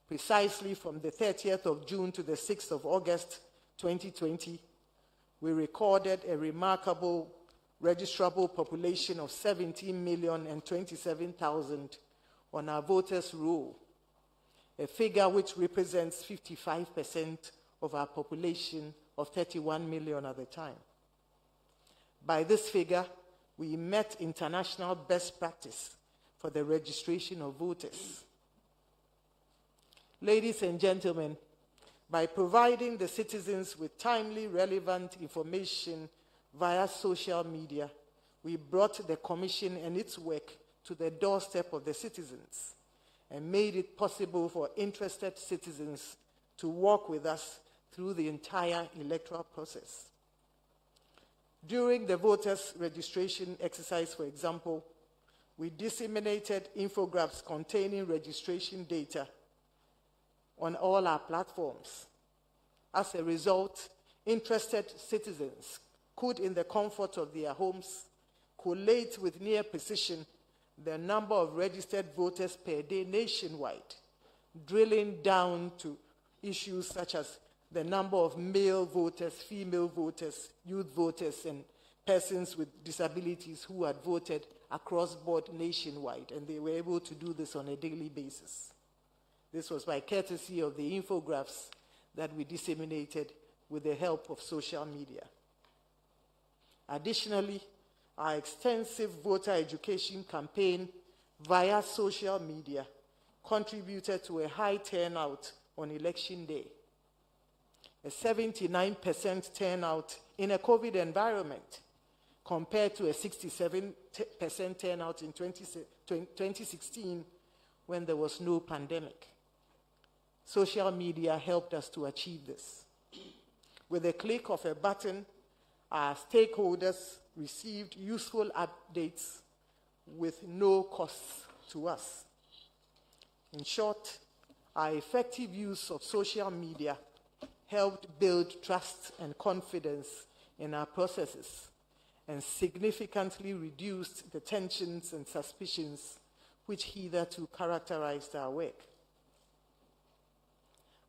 precisely from the 30th of June to the 6th of August 2020, we recorded a remarkable registrable population of 17,027,000 on our voters' roll, a figure which represents 55% of our population of 31 million at the time. By this figure, we met international best practice for the registration of voters. Ladies and gentlemen, by providing the citizens with timely, relevant information via social media, we brought the Commission and its work to the doorstep of the citizens and made it possible for interested citizens to work with us through the entire electoral process. During the voters' registration exercise, for example, we disseminated infographics containing registration data on all our platforms. As a result, interested citizens could, in the comfort of their homes, collate with near precision the number of registered voters per day nationwide, drilling down to issues such as the number of male voters, female voters, youth voters, and persons with disabilities who had voted across board nationwide, and they were able to do this on a daily basis. This was by courtesy of the infographics that we disseminated with the help of social media. Additionally, our extensive voter education campaign via social media contributed to a high turnout on election day. A 79% turnout in a COVID environment compared to a 67% turnout in 2016 when there was no pandemic. Social media helped us to achieve this. With a click of a button, our stakeholders received useful updates with no costs to us. In short, our effective use of social media helped build trust and confidence in our processes and significantly reduced the tensions and suspicions which hitherto characterized our work.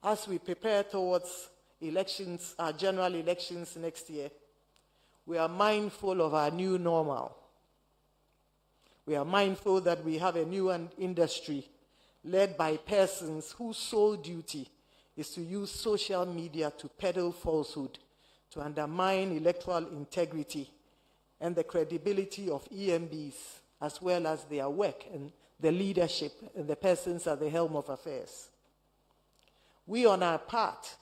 As we prepare towards elections, our general elections next year, we are mindful of our new normal. We are mindful that we have a new industry led by persons whose sole duty is to use social media to peddle falsehood, to undermine electoral integrity and the credibility of EMBs, as well as their work and the leadership and the persons at the helm of affairs. We, on our part,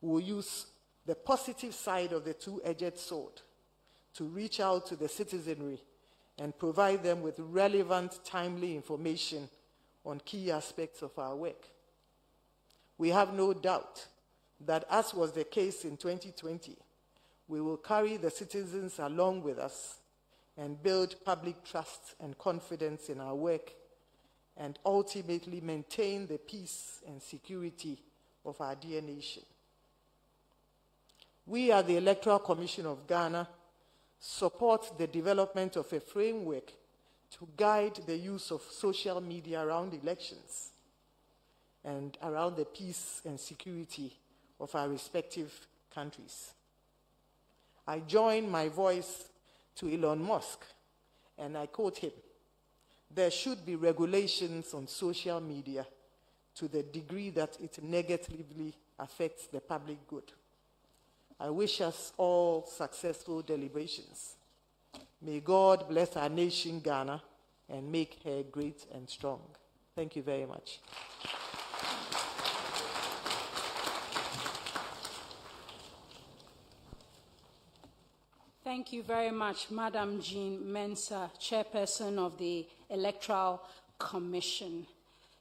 will use the positive side of the two-edged sword to reach out to the citizenry and provide them with relevant, timely information on key aspects of our work. We have no doubt that, as was the case in 2020, we will carry the citizens along with us and build public trust and confidence in our work and ultimately maintain the peace and security of our dear nation. We, at the Electoral Commission of Ghana, support the development of a framework to guide the use of social media around elections and around the peace and security of our respective countries. I join my voice to Elon Musk, and I quote him: "There should be regulations on social media to the degree that it negatively affects the public good." I wish us all successful deliberations. May God bless our nation, Ghana, and make her great and strong. Thank you very much. Thank you very much, Madam Jean Mensah, Chairperson of the Electoral Commission.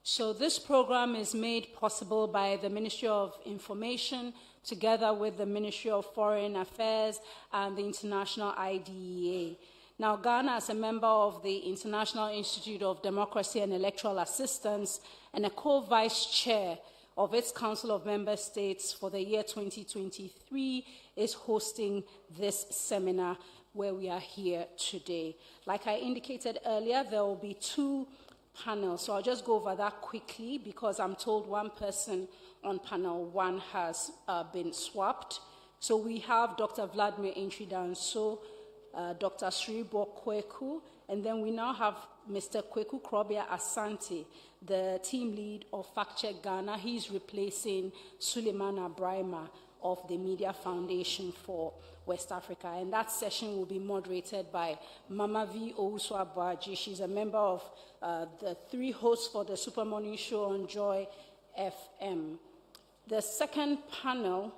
So this program is made possible by the Ministry of Information, together with the Ministry of Foreign Affairs and the International IDEA. Now, Ghana, as a member of the International Institute of Democracy and Electoral Assistance and a co-vice chair of its Council of Member States for the year 2023, is hosting this seminar where we are here today. Like I indicated earlier, there will be 2 panels, so I'll just go over that quickly because I'm told one person on panel 1 has been swapped. So we have Dr. Vladimir Intridanso, Dr. Sribo Kweku, and then we now have Mr. Kweku Krobia Asante, the team lead of Fact Check Ghana. He's replacing Suleiman Abraima of the Media Foundation for West Africa. And that session will be moderated by Mama V. Owusu-Abuaji. She's a member of the 3 hosts for the Super Morning Show on Joy FM. The second panel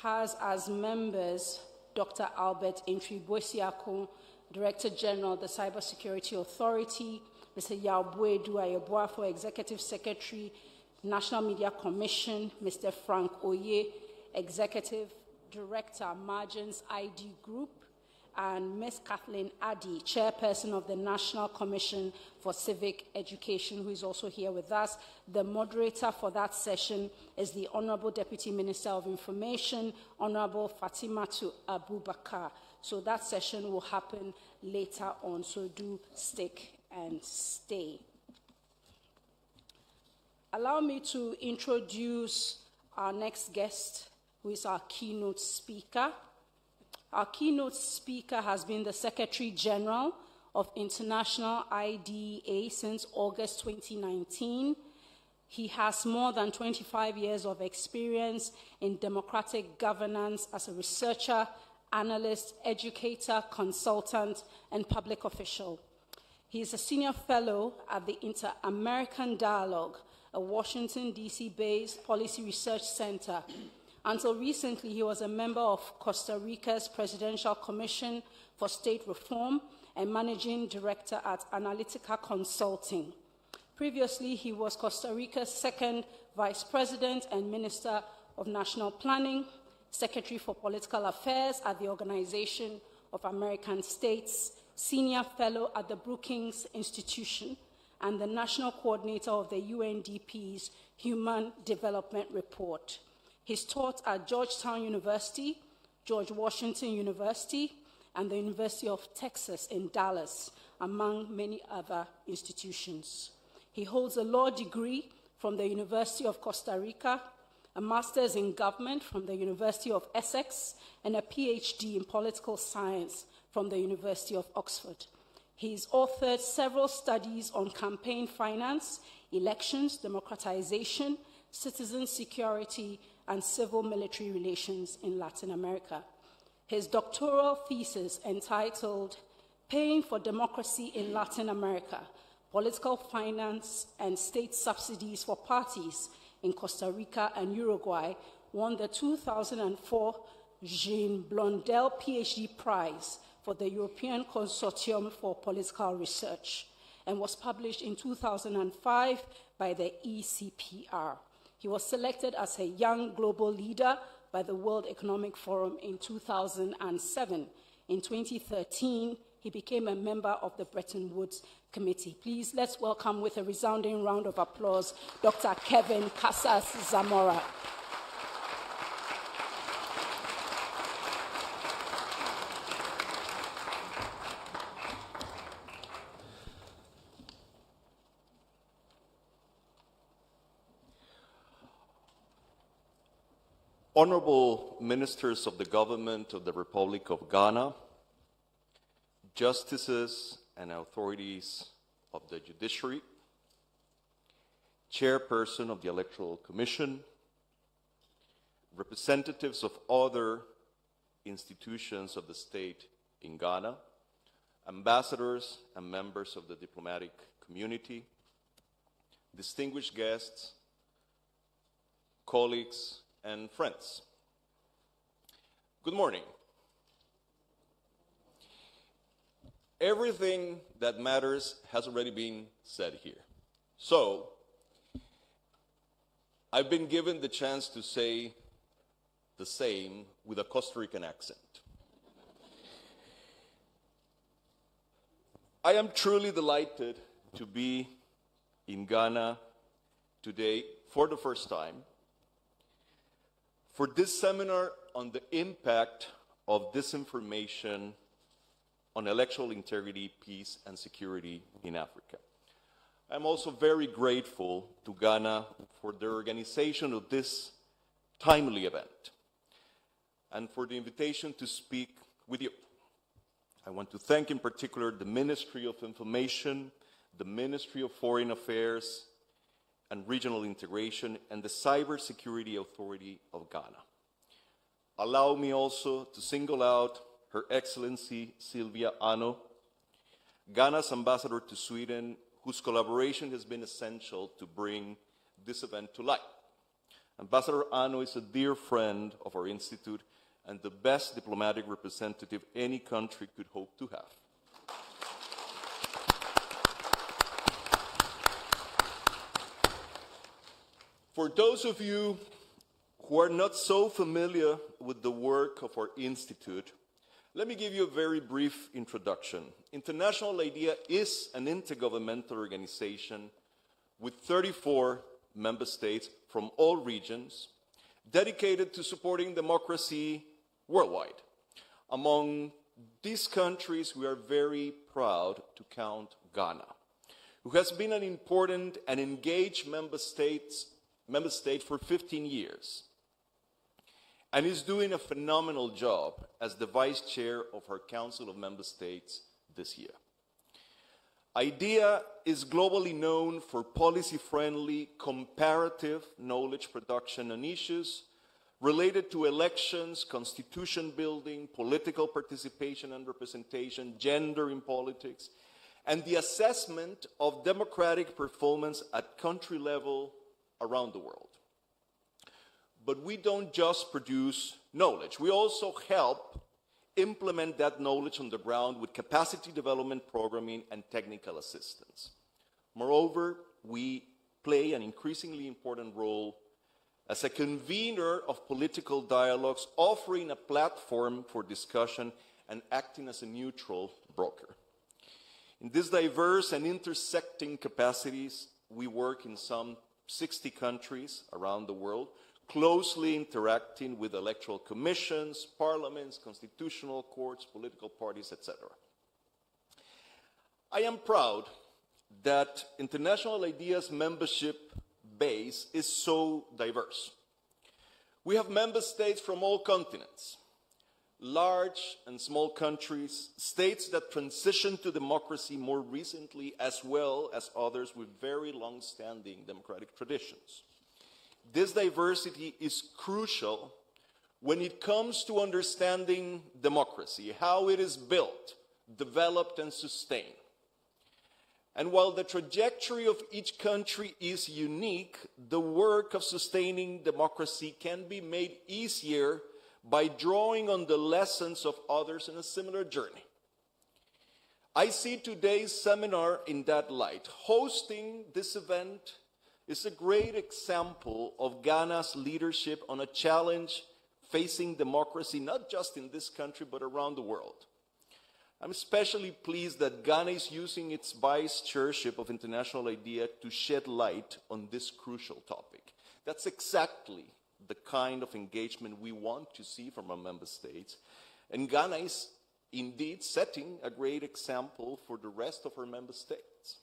has as members Dr. Albert Intriboisiako, Director General of the Cybersecurity Authority, Mr. Yabuedu Ayeboafo, Executive Secretary, National Media Commission, Mr. Frank Oye, Executive Director, Margins ID Group, and Ms. Kathleen Addy, Chairperson of the National Commission for Civic Education, who is also here with us. The moderator for that session is the Honorable Deputy Minister of Information, Honorable Fatimatu Abubakar. So that session will happen later on, so do stick and stay. Allow me to introduce our next guest, who is our keynote speaker. Our keynote speaker has been the Secretary General of International IDEA since August 2019. He has more than 25 years of experience in democratic governance as a researcher, analyst, educator, consultant, and public official. He is a senior fellow at the Inter-American Dialogue, a Washington, D.C.-based policy research center. Until recently, he was a member of Costa Rica's Presidential Commission for State Reform and managing director at Analytica Consulting. Previously, he was Costa Rica's second vice president and minister of national planning, secretary for political affairs at the Organization of American States, senior fellow at the Brookings Institution, and the national coordinator of the UNDP's Human Development Report. He's taught at Georgetown University, George Washington University, and the University of Texas in Dallas, among many other institutions. He holds a law degree from the University of Costa Rica, a master's in government from the University of Essex, and a PhD in political science from the University of Oxford. He's authored several studies on campaign finance, elections, democratization, citizen security, and civil-military relations in Latin America. His doctoral thesis, entitled Paying for Democracy in Latin America, Political Finance and State Subsidies for Parties in Costa Rica and Uruguay, won the 2004 Jean Blondel PhD Prize for the European Consortium for Political Research and was published in 2005 by the ECPR. He was selected as a young global leader by the World Economic Forum in 2007. In 2013, he became a member of the Bretton Woods Committee. Please, let's welcome with a resounding round of applause, Dr. Kevin Casas Zamora. Honorable Ministers of the Government of the Republic of Ghana, Justices and authorities of the Judiciary, Chairperson of the Electoral Commission, representatives of other institutions of the state in Ghana, ambassadors and members of the diplomatic community, distinguished guests, colleagues, and friends. Good morning. Everything that matters has already been said here. So, I've been given the chance to say the same with a Costa Rican accent. I am truly delighted to be in Ghana today for the first time for this seminar on the impact of disinformation on electoral integrity, peace, and security in Africa. I'm also very grateful to Ghana for the organization of this timely event and for the invitation to speak with you. I want to thank in particular the Ministry of Information, the Ministry of Foreign Affairs and Regional Integration, and the Cybersecurity Authority of Ghana. Allow me also to single out Her Excellency Sylvia Ano, Ghana's ambassador to Sweden, whose collaboration has been essential to bring this event to light. Ambassador Ano is a dear friend of our institute and the best diplomatic representative any country could hope to have. For those of you who are not so familiar with the work of our institute, let me give you a very brief introduction. International IDEA is an intergovernmental organization with 34 member states from all regions dedicated to supporting democracy worldwide. Among these countries, we are very proud to count Ghana, who has been an important and engaged member state for 15 years and is doing a phenomenal job as the vice chair of our Council of Member States this year. IDEA is globally known for policy-friendly, comparative knowledge production on issues related to elections, constitution building, political participation and representation, gender in politics, and the assessment of democratic performance at country level around the world. But we don't just produce knowledge. We also help implement that knowledge on the ground with capacity development programming and technical assistance. Moreover, we play an increasingly important role as a convener of political dialogues, offering a platform for discussion and acting as a neutral broker. In these diverse and intersecting capacities, we work in some 60 countries around the world, closely interacting with electoral commissions, parliaments, constitutional courts, political parties, etc. I am proud that International IDEA's membership base is so diverse. We have member states from all continents, large and small countries, states that transitioned to democracy more recently, as well as others with very long-standing democratic traditions. This diversity is crucial when it comes to understanding democracy, how it is built, developed, and sustained. And while the trajectory of each country is unique, the work of sustaining democracy can be made easier by drawing on the lessons of others in a similar journey. I see today's seminar in that light. Hosting this event is a great example of Ghana's leadership on a challenge facing democracy, not just in this country, but around the world. I'm especially pleased that Ghana is using its vice chairship of International IDEA to shed light on this crucial topic. That's exactly the kind of engagement we want to see from our member states. And Ghana is indeed setting a great example for the rest of our member states.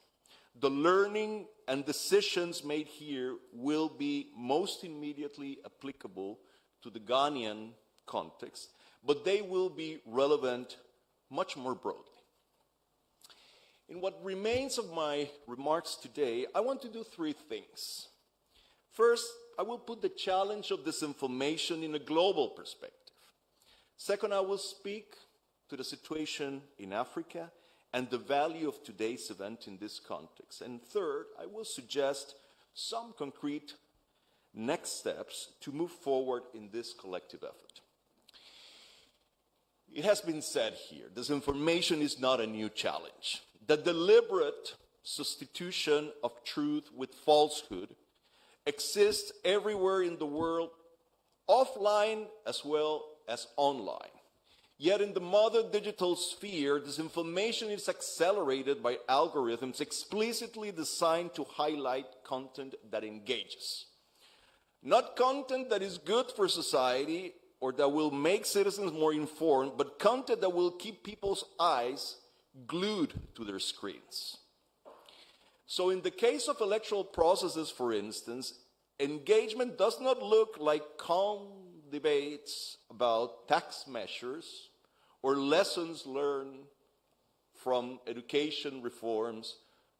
The learning and decisions made here will be most immediately applicable to the Ghanaian context, but they will be relevant much more broadly. In what remains of my remarks today, I want to do three things. First, I will put the challenge of disinformation in a global perspective. Second, I will speak to the situation in Africa and the value of today's event in this context. And third, I will suggest some concrete next steps to move forward in this collective effort. It has been said here, disinformation is not a new challenge. The deliberate substitution of truth with falsehood exists everywhere in the world, offline as well as online. Yet in the modern digital sphere, disinformation is accelerated by algorithms explicitly designed to highlight content that engages. Not content that is good for society or that will make citizens more informed, but content that will keep people's eyes glued to their screens. So in the case of electoral processes, for instance, engagement does not look like calm debates about tax measures or lessons learned from education reforms.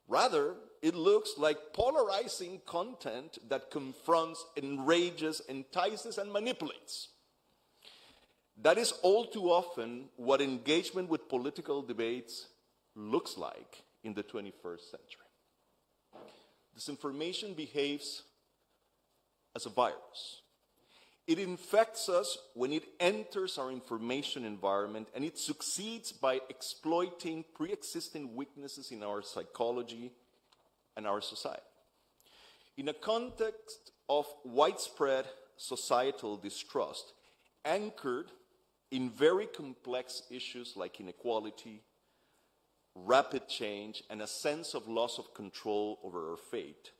Rather, it looks like polarizing content that confronts, enrages, entices, and manipulates. That is all too often what engagement with political debates looks like in the 21st century. Disinformation behaves as a virus. It infects us when it enters our information environment, and it succeeds by exploiting pre-existing weaknesses in our psychology and our society. In a context of widespread societal distrust, anchored in very complex issues like inequality, rapid change, and a sense of loss of control over our fate,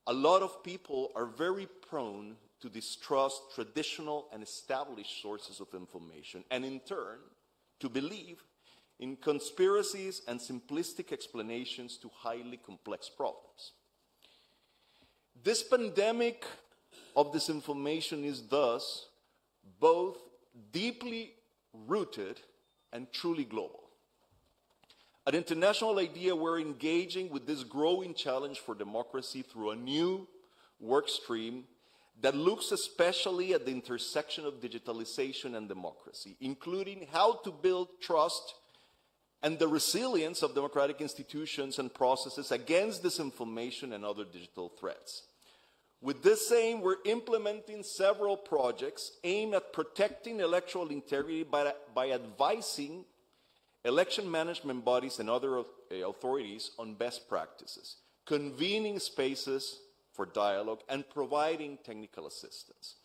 a lot of people are very prone to distrust traditional and established sources of information, and in turn, to believe in conspiracies and simplistic explanations to highly complex problems. This pandemic of disinformation is thus both deeply rooted and truly global. An international idea, we're engaging with this growing challenge for democracy through a new work stream that looks especially at the intersection of digitalization and democracy, including how to build trust and the resilience of democratic institutions and processes against disinformation and other digital threats. With this aim, we're implementing several projects aimed at protecting electoral integrity by advising election management bodies and other authorities on best practices, convening spaces for dialogue, and providing technical assistance.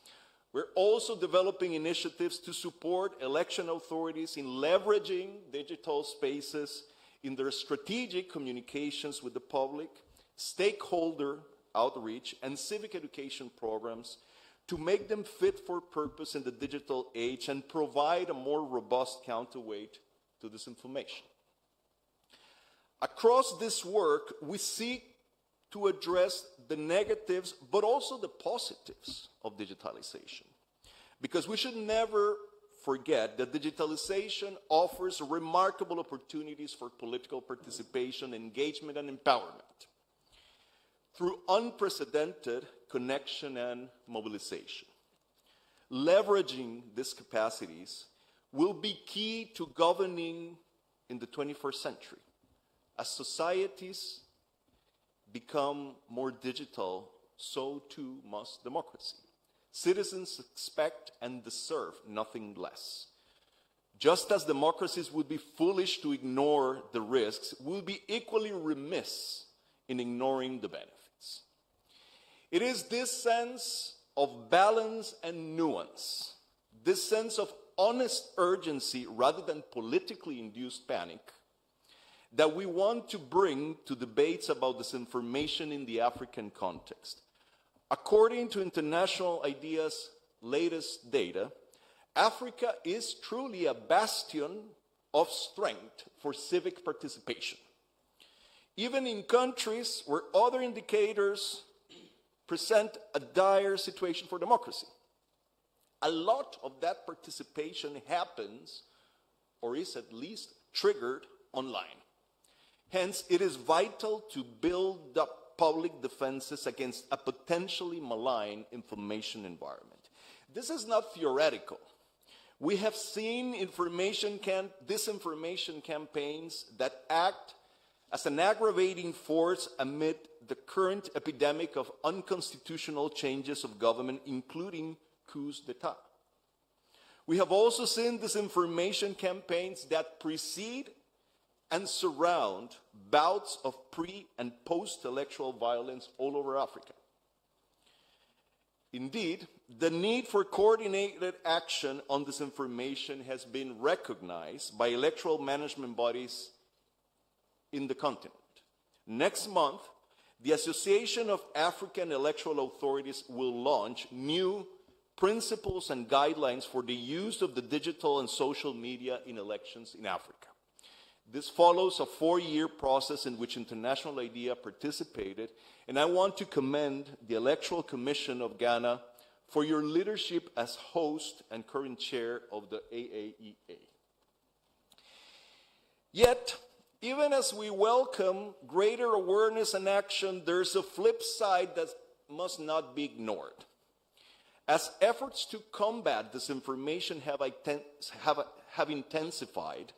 We're also developing initiatives to support election authorities in leveraging digital spaces in their strategic communications with the public, stakeholder outreach, and civic education programs to make them fit for purpose in the digital age and provide a more robust counterweight to disinformation. Across this work, we seek to address the negatives, but also the positives of digitalization. Because we should never forget that digitalization offers remarkable opportunities for political participation, engagement, and empowerment through unprecedented connection and mobilization. Leveraging these capacities will be key to governing in the 21st century. As societies become more digital, so too must democracy. Citizens expect and deserve nothing less. Just as democracies would be foolish to ignore the risks, we would be equally remiss in ignoring the benefits. It is this sense of balance and nuance, this sense of honest urgency rather than politically induced panic, that we want to bring to debates about disinformation in the African context. According to International IDEA's latest data, Africa is truly a bastion of strength for civic participation. Even in countries where other indicators present a dire situation for democracy, a lot of that participation happens, or is at least triggered, online. Hence, it is vital to build up public defenses against a potentially malign information environment. This is not theoretical. We have seen disinformation campaigns that act as an aggravating force amid the current epidemic of unconstitutional changes of government, including coups d'etat. We have also seen disinformation campaigns that precede and surround bouts of pre- and post-electoral violence all over Africa. Indeed, the need for coordinated action on disinformation has been recognized by electoral management bodies in the continent. Next month, the Association of African Electoral Authorities will launch new principles and guidelines for the use of the digital and social media in elections in Africa. This follows a 4-year process in which International IDEA participated, and I want to commend the Electoral Commission of Ghana for your leadership as host and current chair of the AAEA. Yet, even as we welcome greater awareness and action, there's a flip side that must not be ignored. As efforts to combat disinformation have intensified,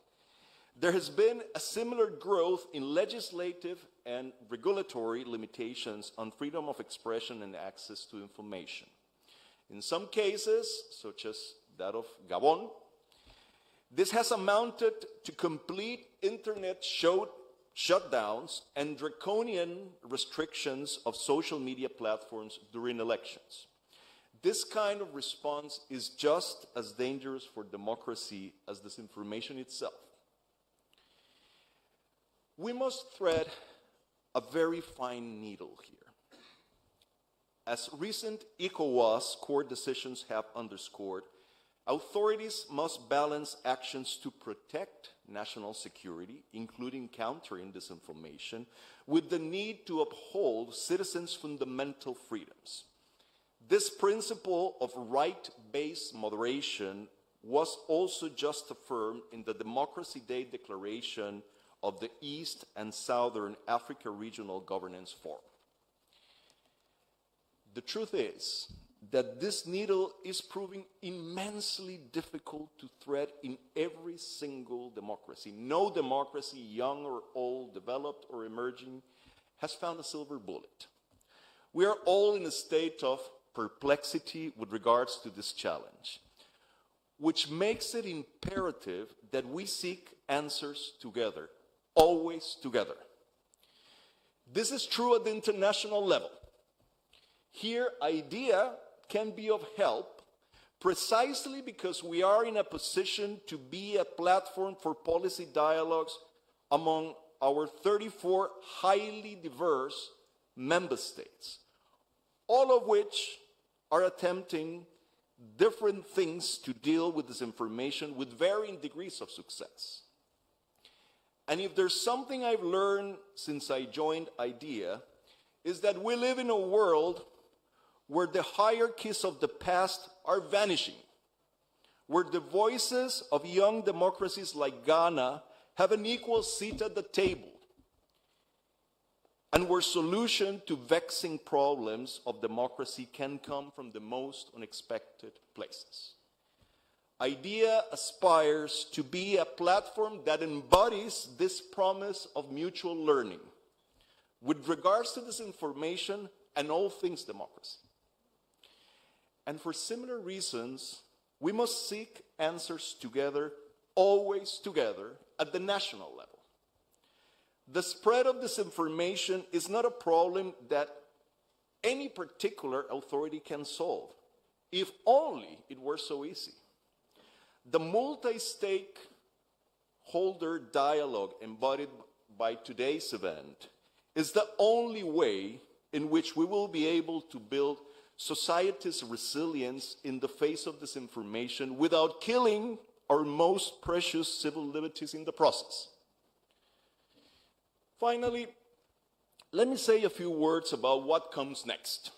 there has been a similar growth in legislative and regulatory limitations on freedom of expression and access to information. In some cases, such as that of Gabon, this has amounted to complete internet shutdowns and draconian restrictions of social media platforms during elections. This kind of response is just as dangerous for democracy as disinformation itself. We must thread a very fine needle here. As recent ECOWAS court decisions have underscored, authorities must balance actions to protect national security, including countering disinformation, with the need to uphold citizens' fundamental freedoms. This principle of right-based moderation was also just affirmed in the Democracy Day Declaration of the East and Southern Africa Regional Governance Forum. The truth is that this needle is proving immensely difficult to thread in every single democracy. No democracy, young or old, developed or emerging, has found a silver bullet. We are all in a state of perplexity with regards to this challenge, which makes it imperative that we seek answers together, always together. This is true at the international level. Here, IDEA can be of help precisely because we are in a position to be a platform for policy dialogues among our 34 highly diverse member states, all of which are attempting different things to deal with disinformation with varying degrees of success. And if there's something I've learned since I joined IDEA, is that we live in a world where the hierarchies of the past are vanishing, where the voices of young democracies like Ghana have an equal seat at the table, and where solution to vexing problems of democracy can come from the most unexpected places. IDEA aspires to be a platform that embodies this promise of mutual learning with regards to this information and all things democracy. And for similar reasons, we must seek answers together, always together, at the national level. The spread of disinformation is not a problem that any particular authority can solve, if only it were so easy. The multi-stakeholder dialogue embodied by today's event is the only way in which we will be able to build society's resilience in the face of disinformation without killing our most precious civil liberties in the process. Finally, let me say a few words about what comes next,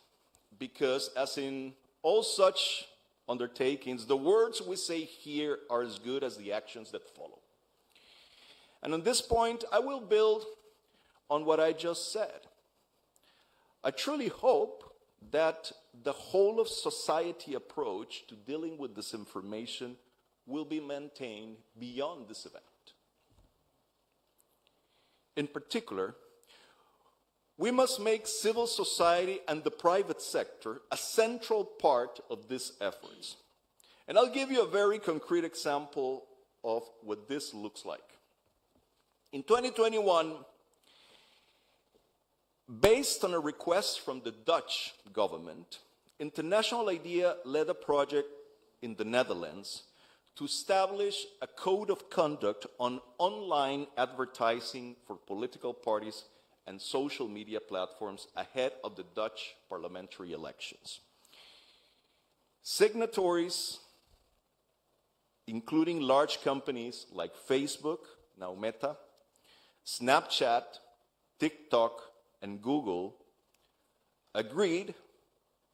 because as in all such undertakings, the words we say here are as good as the actions that follow. And on this point, I will build on what I just said. I truly hope that the whole of society approach to dealing with disinformation will be maintained beyond this event. In particular, we must make civil society and the private sector a central part of these efforts. And I'll give you a very concrete example of what this looks like. In 2021, based on a request from the Dutch government, International Idea led a project in the Netherlands to establish a code of conduct on online advertising for political parties and social media platforms ahead of the Dutch parliamentary elections. Signatories, including large companies like Facebook, now Meta, Snapchat, TikTok, and Google, agreed,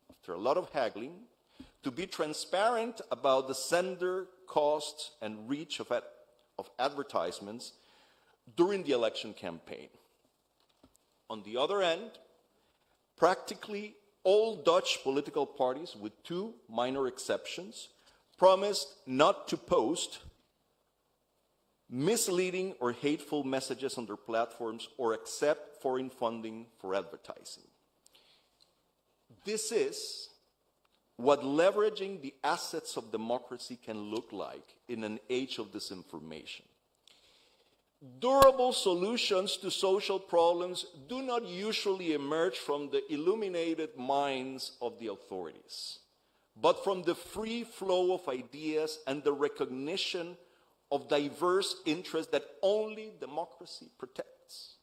after a lot of haggling, to be transparent about the sender, costs, and reach of advertisements during the election campaign. On the other end, practically all Dutch political parties, with 2 minor exceptions, promised not to post misleading or hateful messages on their platforms or accept foreign funding for advertising. This is what leveraging the assets of democracy can look like in an age of disinformation. Durable solutions to social problems do not usually emerge from the illuminated minds of the authorities, but from the free flow of ideas and the recognition of diverse interests that only democracy protects.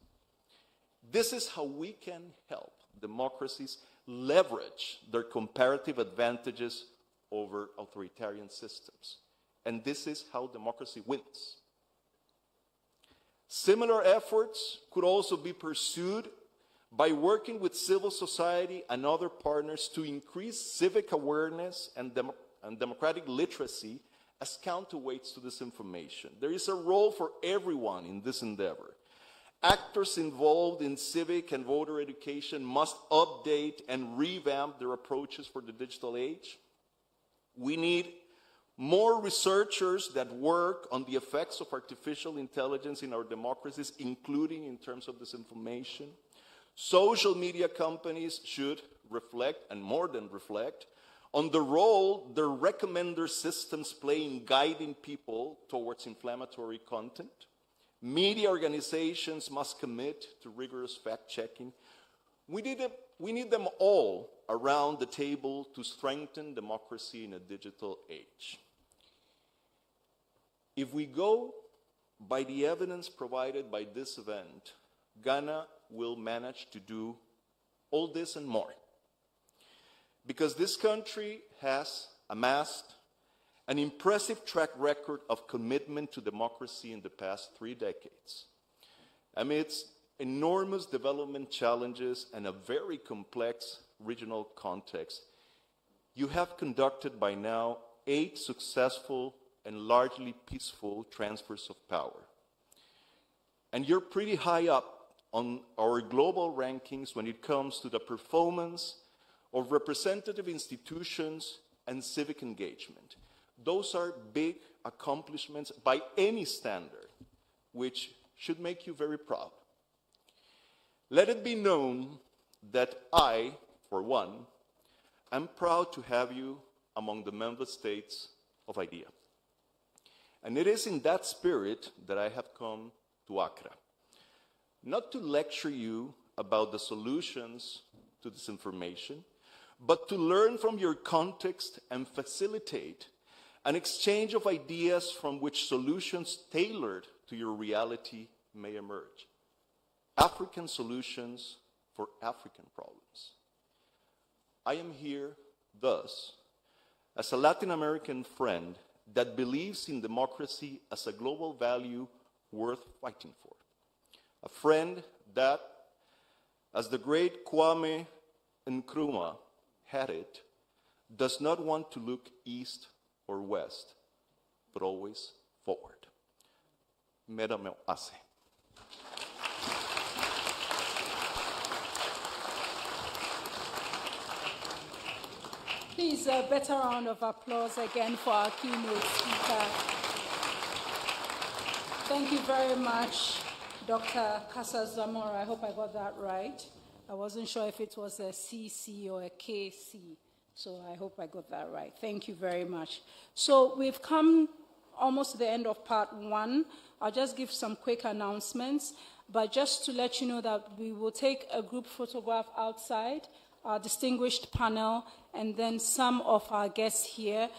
This is how we can help democracies leverage their comparative advantages over authoritarian systems. And this is how democracy wins. Similar efforts could also be pursued by working with civil society and other partners to increase civic awareness and democratic literacy as counterweights to disinformation. There is a role for everyone in this endeavor. Actors involved in civic and voter education must update and revamp their approaches for the digital age. We need more researchers that work on the effects of artificial intelligence in our democracies, including in terms of disinformation. Social media companies should reflect, and more than reflect, on the role their recommender systems play in guiding people towards inflammatory content. Media organizations must commit to rigorous fact-checking. We need them all around the table to strengthen democracy in a digital age. If we go by the evidence provided by this event, Ghana will manage to do all this and more. Because this country has amassed an impressive track record of commitment to democracy in the past 3 decades. Amidst enormous development challenges and a very complex regional context, you have conducted by now 8 successful and largely peaceful transfers of power. And you're pretty high up on our global rankings when it comes to the performance of representative institutions and civic engagement. Those are big accomplishments by any standard, which should make you very proud. Let it be known that I, for one, am proud to have you among the member states of IDEA. And it is in that spirit that I have come to Accra. Not to lecture you about the solutions to disinformation, but to learn from your context and facilitate an exchange of ideas from which solutions tailored to your reality may emerge. African solutions for African problems. I am here, thus, as a Latin American friend that believes in democracy as a global value worth fighting for. A friend that, as the great Kwame Nkrumah had it, does not want to look east or west, but always forward. Medame ase. Please, a better round of applause again for our keynote speaker. Thank you very much, Dr. Casa Zamora. I hope I got that right. I wasn't sure if it was a CC or a KC, so I hope I got that right. Thank you very much. So we've come almost to the end of part 1. I'll just give some quick announcements, but just to let you know that we will take a group photograph outside our distinguished panel, and then some of our guests here,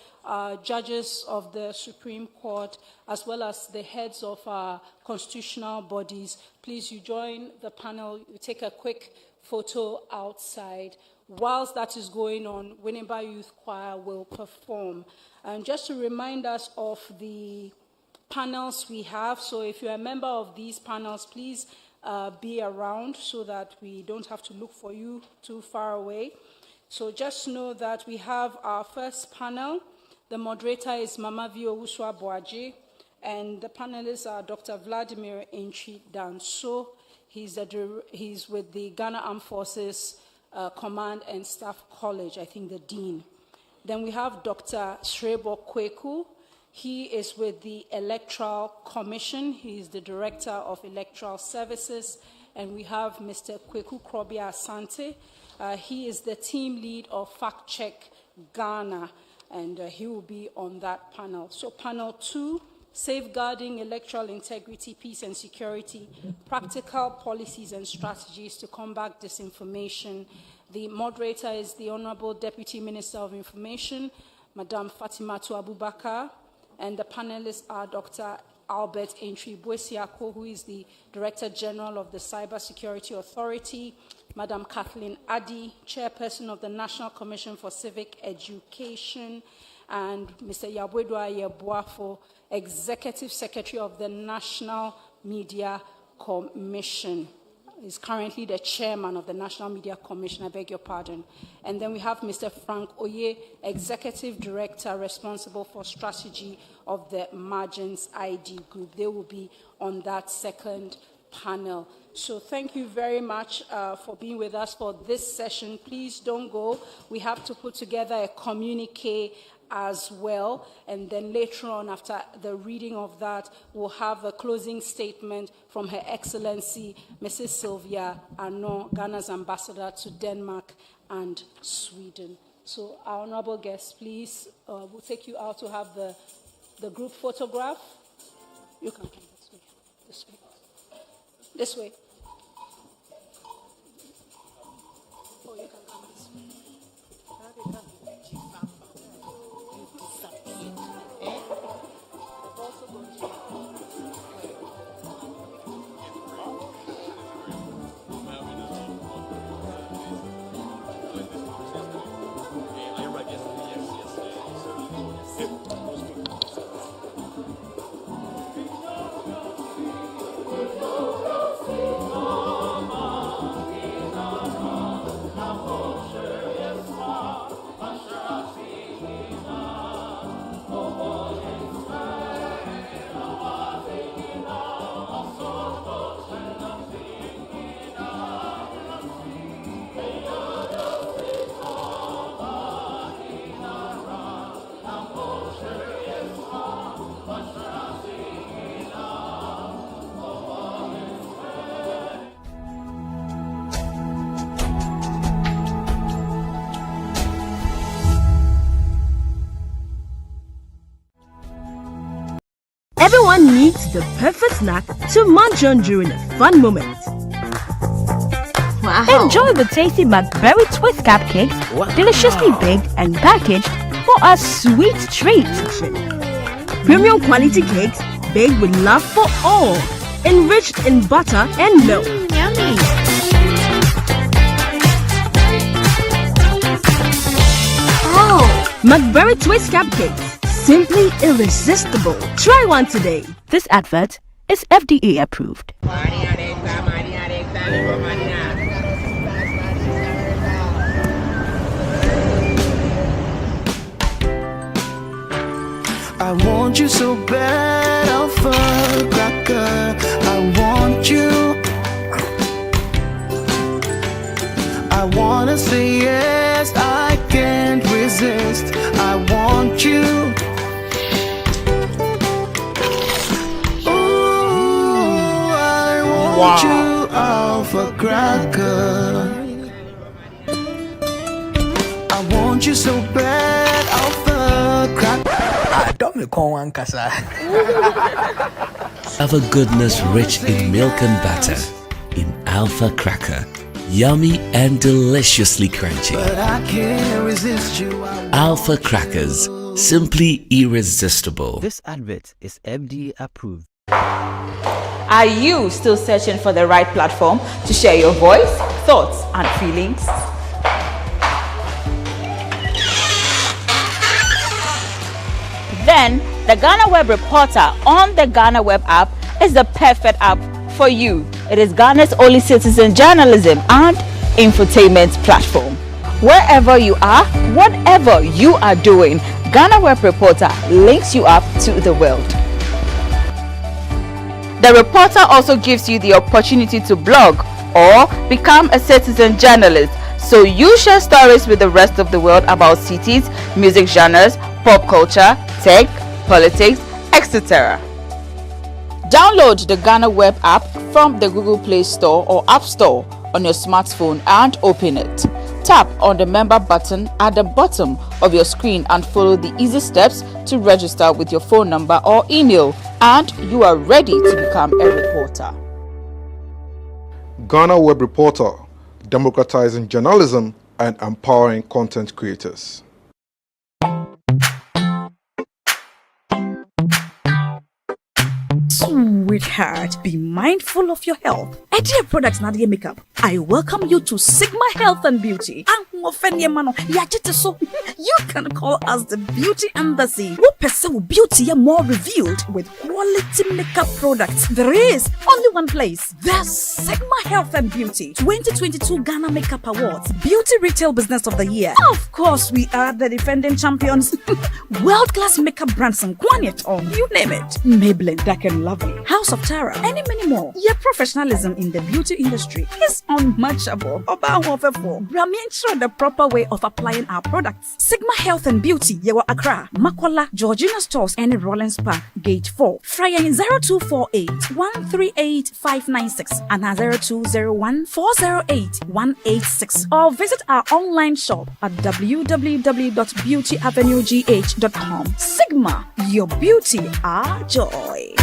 judges of the Supreme Court, as well as the heads of our constitutional bodies. Please, you join the panel, you take a quick photo outside. Whilst that is going on, Winneba Youth Choir will perform. And just to remind us of the panels we have, so if you're a member of these panels, please be around so that we don't have to look for you too far away. So just know that we have our first panel. The moderator is Mama Vio Uswa Boaji, and the panelists are Dr. Vladimir Inchi Danso. He's with the Ghana Armed Forces Command and Staff College, I think the Dean. Then we have Dr. Srebo Kweku. He is with the Electoral Commission. He is the Director of Electoral Services. And we have Mr. Kweku Krobia Asante. He is the team lead of Fact Check Ghana, and he will be on that panel. So panel 2, Safeguarding Electoral Integrity, Peace and Security, Practical Policies and Strategies to Combat Disinformation. The moderator is the Honorable Deputy Minister of Information, Madam Fatimatu Abubakar, and the panelists are Dr. Albert Entry Bwesiako, who is the Director General of the Cyber Security Authority, Madam Kathleen Addy, Chairperson of the National Commission for Civic Education, and Mr. Yabwedwa Yebuafo, Executive Secretary of the National Media Commission. He's currently the chairman of the National Media Commission, I beg your pardon. And then we have Mr. Frank Oye, Executive Director responsible for strategy of the Margins ID Group. They will be on that second panel. So thank you very much for being with us for this session. Please don't go. We have to put together a communique as well, and then later on, after the reading of that, we'll have a closing statement from Her Excellency Mrs. Sylvia Arno, Ghana's ambassador to Denmark and Sweden. So our honorable guests, please, we'll take you out to have the group photograph. You can come this way. This way. Oh, you can come this way. Everyone needs the perfect snack to munch on during a fun moment. Wow. Enjoy the tasty McBerry Twist cupcakes, deliciously baked and packaged for a sweet treat. Premium quality cakes baked with love for all, enriched in butter and milk. Yummy. Oh, McBerry Twist cupcakes. Simply irresistible. Try one today. This advert is FDA approved. I want you so bad, Alpha Cracker. I want you. I wanna say yes, I can't resist. I want you. Ooh, I want you, Alpha Cracker. I want you so bad, Alpha Cracker. Have a goodness rich in milk and butter in Alpha Cracker. Yummy and deliciously crunchy. But I can't resist you. Alpha crackers, simply irresistible. This advert is FDA approved. Are you still searching for the right platform to share your voice, thoughts, and feelings? Then the GhanaWeb Reporter on the GhanaWeb app is the perfect app for you. It is Ghana's only citizen journalism and infotainment platform. Wherever you are, whatever you are doing, GhanaWeb Reporter links you up to the world. The reporter also gives you the opportunity to blog or become a citizen journalist, so you share stories with the rest of the world about cities, music genres, pop culture, tech, politics, etc. Download the GhanaWeb app from the Google Play Store or App Store on your smartphone and open it. Tap on the member button at the bottom of your screen and follow the easy steps to register with your phone number or email, and you are ready to become a reporter. GhanaWeb Reporter, democratizing journalism and empowering content creators. Sweetheart, be mindful of your health. Idea products na dey makeup. I welcome you to Sigma Health and Beauty. You can call us the Beauty Embassy. Who pursue beauty more revealed with quality makeup products. There is only one place. The Sigma Health and Beauty 2022 Ghana Makeup Awards Beauty Retail Business of the Year. Of course, we are the defending champions. World-class makeup brands and Kwanyet on. You name it. Maybelline, Dark and Lovely, House of Tara, and many more. Your professionalism in the beauty industry is unmatchable. Bramientra the proper way of applying our products. Sigma Health and Beauty, Yewa Accra, Makola, Georgina Stores, and Rollins Park, Gate 4. Fryer in 0248 138 596 and 0201 408 186. Or visit our online shop at www.beautyavenuegh.com. Sigma, your beauty, our joy.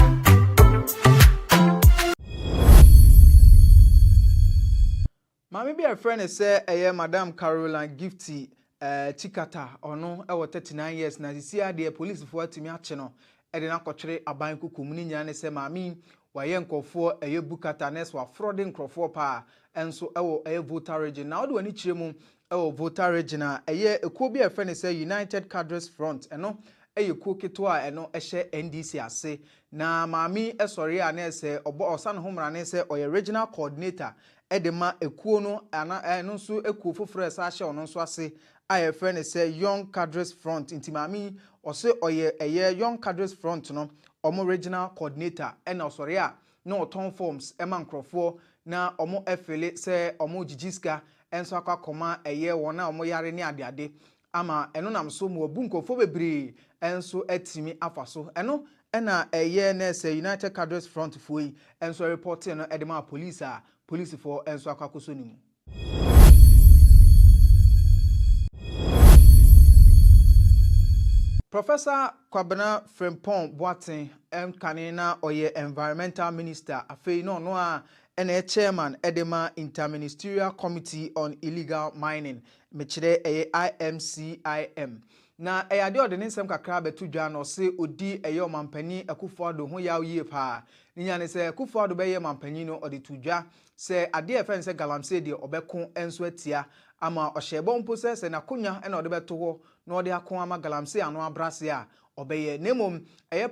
Mami be a friend say Madam Caroline Gifty Chikata ono e 39 years na sisi ade police for atimi ache no e de na kwochire aban kukum ni nya ne se mami waye nkofo bukata na so afrode nkofo pa enso e voter region na ode wani chire mu e voter region na ekuo bi a friend say United Cadres Front eno ekuo keto a eno ehye NDC ase na mami esori a na se obo osan homra ne se oye regional coordinator edema ekuo no ana no so ekuo foforo esa ahye ono so ase a friend say Young Cadres Front intimami ose oye Young Cadres Front no omo regional coordinator ena osori a no ton forms ema nkrofo na omo efele say omo jijiska enso akakoma wona omo yare ni adeade ama eno nam so mo bu nkofo bebre enso atimi afaso eno ena na say United Cadres Front fuyi enso report no edema police for enso akakoso nimu. Professor Kwabena Frempong Boateng kanina oye environmental minister afei no a ene chairman edema interministerial committee on illegal mining mechire IMCIM na ade ode nsem kakra betu dwa no se odi omampani Akufo-Addo ho yaw yie pa ninya ne se Akufo-Addo be ye mampani no ode tudwa se ade efen se galamse de obeko enso atia ama ohyebo mpo se na konya ena ode beto ho na ode akon ama galamse ano abrase a obeye nemom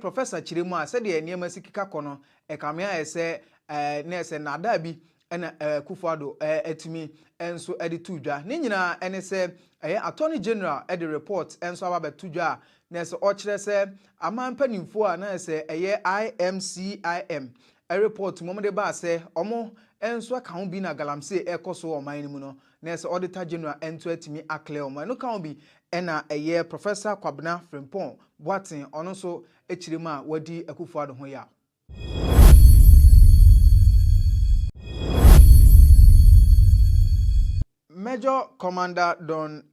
professor chiremu a se de niam sikika kono kamia ese na ese nada bi ena Akufo-Addo etimi enso ede tudwa ni nyina ene se Attorney General ede report enso aba betudwa na ese okire se amampanimfo a na ese IMCIM report momde ba se omo enso aka ho bi na galamse ekoso o man mu no na ese Auditor General ento atimi akle o man no ka ho bi ena Professor Kwabena Frempong Boateng ono so echiremu a wadi Akufo-Addo ho ya. Major Commander Don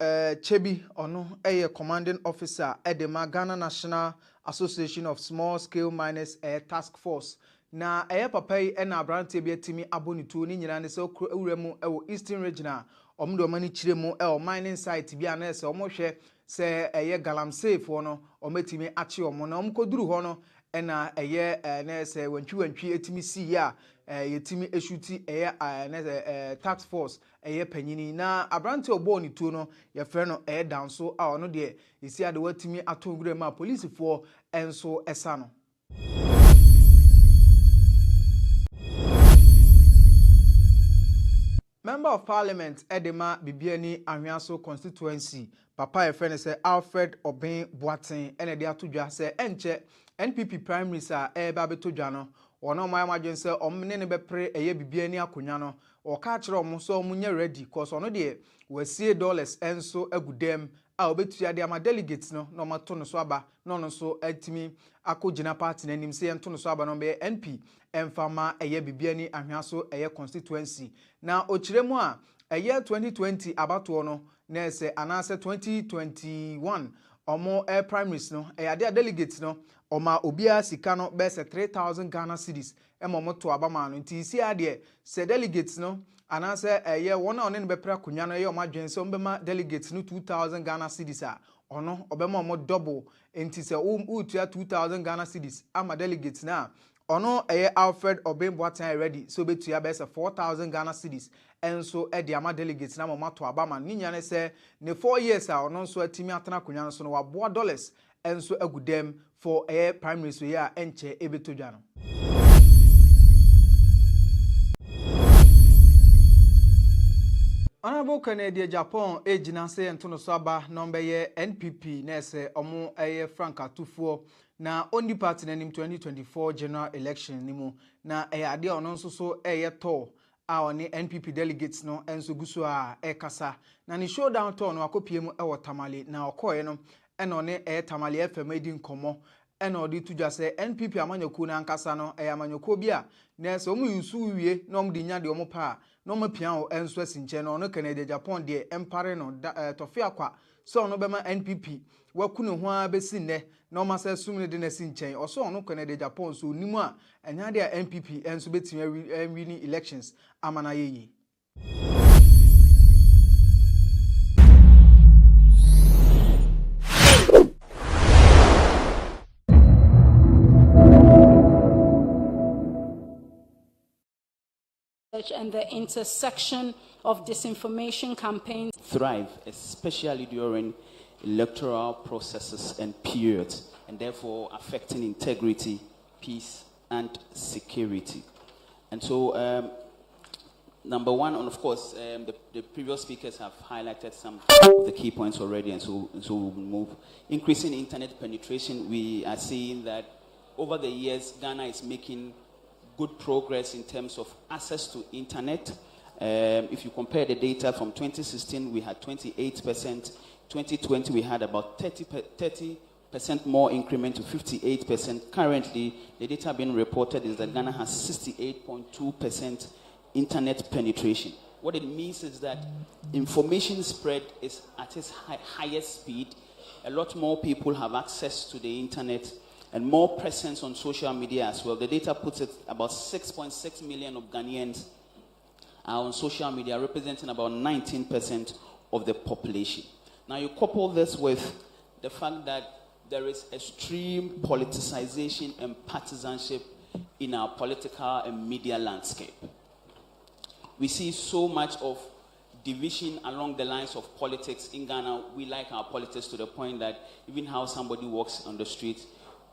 Chebi ono commanding officer edema Ghana National Association of Small Scale Miners Task Force na ɛyɛ papa yi ɛna abrante bi atimi abonituo ni nyina ne sɛ owura mu ɛwɔ Eastern Regional ɔmo de ɔmo ani kyerɛ mu ɛwɔ mining site bi a na ɛsɛ ɔmo hwɛ sɛ ɛyɛ galamsey fo no ɔmo atimi akye ɔmo na ɔmo koduru hɔ no ɛna ɛyɛ na ɛsɛ wantwi atimi si ya yɛtimi eshuti ɛyɛ na ɛsɛ tax force ɛyɛ panyini na abrante ɔbɔ ne tuo no yɛfrɛ no ɛyɛ danso a ɔno deɛ esi ade watimi ato ngure ma police foɔ ɛnso ɛsa no. Member of Parliament Edema Bibiani Ahwiaso constituency Papa efrene say Alfred Obin Boaten ene de atodwa say enche NPP primaries a eba betodwa no ono my imagine say omne ne bepre eye Bibiani akonya no o ka kire omo so omunye ready cause ono de wasie dollars enso agudem a obetua de ama delegates no no mato no so aba no no so atimi akogina party nanim say ento no so aba no be NP emfama eye Bibiani Ahwiaso eye constituency na ochiremu a eye 2020 abato no na ese anase 2021 omo air primaries no ade delegates no oma obia sika no be se 3000 Ghana cedis emomo to abama no nti isi ade se delegates no anase eye wona one ne bepra kunya no eye oma dwense ombema delegates no 2000 Ghana cedis a ono obema omo double nti se utua 2000 Ghana cedis ama delegates na ono eye Alfred Obin Boaten ready so betua be se 4000 Ghana cedis enso e de ama delegates na mama to abama ninya ne se ne 4 years a ono nso atimi atena konya no so no waboa dollars enso agudem for a primary so ya enche ebetodwa no. Honorable Canadian Japan ejina se entono so aba number ye NPP na se omo eye Frank Atufo na only party nanim 2024 general election nimu na ade ono nso so eye to a oni NPP delegates no enso guso a kasa na ni showdown to no akopiem e Tamale na okoye no eno ne Tamale FM edi nkomo eno odi tudwa se NPP amanyaku na ankasa no amanyaku bi a na se omu yusu wie na omu di nya de omu pa no mapia o enso asinche no no Canada Japan de empare no tofi akwa so no bema NPP wakunu ho a besi ne no masa sumne de na sinchen oso no Canada Japan so nimu a enya de NPP enso betimi winning elections amana yeyi. And the intersection of disinformation campaigns thrive, especially during electoral processes and periods, and therefore affecting integrity, peace, and security. And so, number one, and of course, the previous speakers have highlighted some of the key points already, and so we'll move. Increasing internet penetration, we are seeing that over the years, Ghana is making good progress in terms of access to internet. If you compare the data from 2016, we had 28%. 2020, we had about 30% more increment to 58%. Currently, the data being reported is that Ghana has 68.2% internet penetration. What it means is that information spread is at its highest speed. A lot more people have access to the internet and more presence on social media as well. The data puts it about 6.6 million of Ghanaians are on social media, representing about 19% of the population. Now you couple this with the fact that there is extreme politicization and partisanship in our political and media landscape. We see so much of division along the lines of politics in Ghana. We like our politics to the point that even how somebody walks on the street,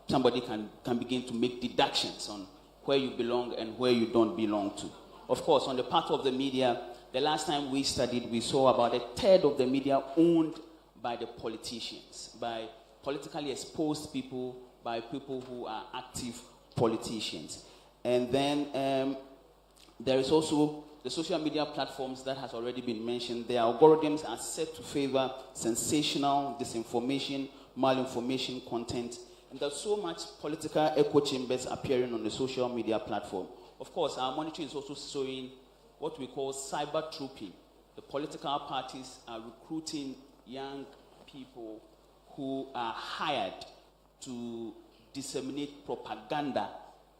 somebody can begin to make deductions on where you belong and where you don't belong to. Of course, on the part of the media, the last time we studied, we saw about a third of the media owned by the politicians, by politically exposed people, by people who are active politicians. And then there is also the social media platforms that has already been mentioned. Their algorithms are set to favor sensational, disinformation, malinformation content. And there's so much political echo chambers appearing on the social media platform. Of course, our monitoring is also showing what we call cyber trooping. The political parties are recruiting young people who are hired to disseminate propaganda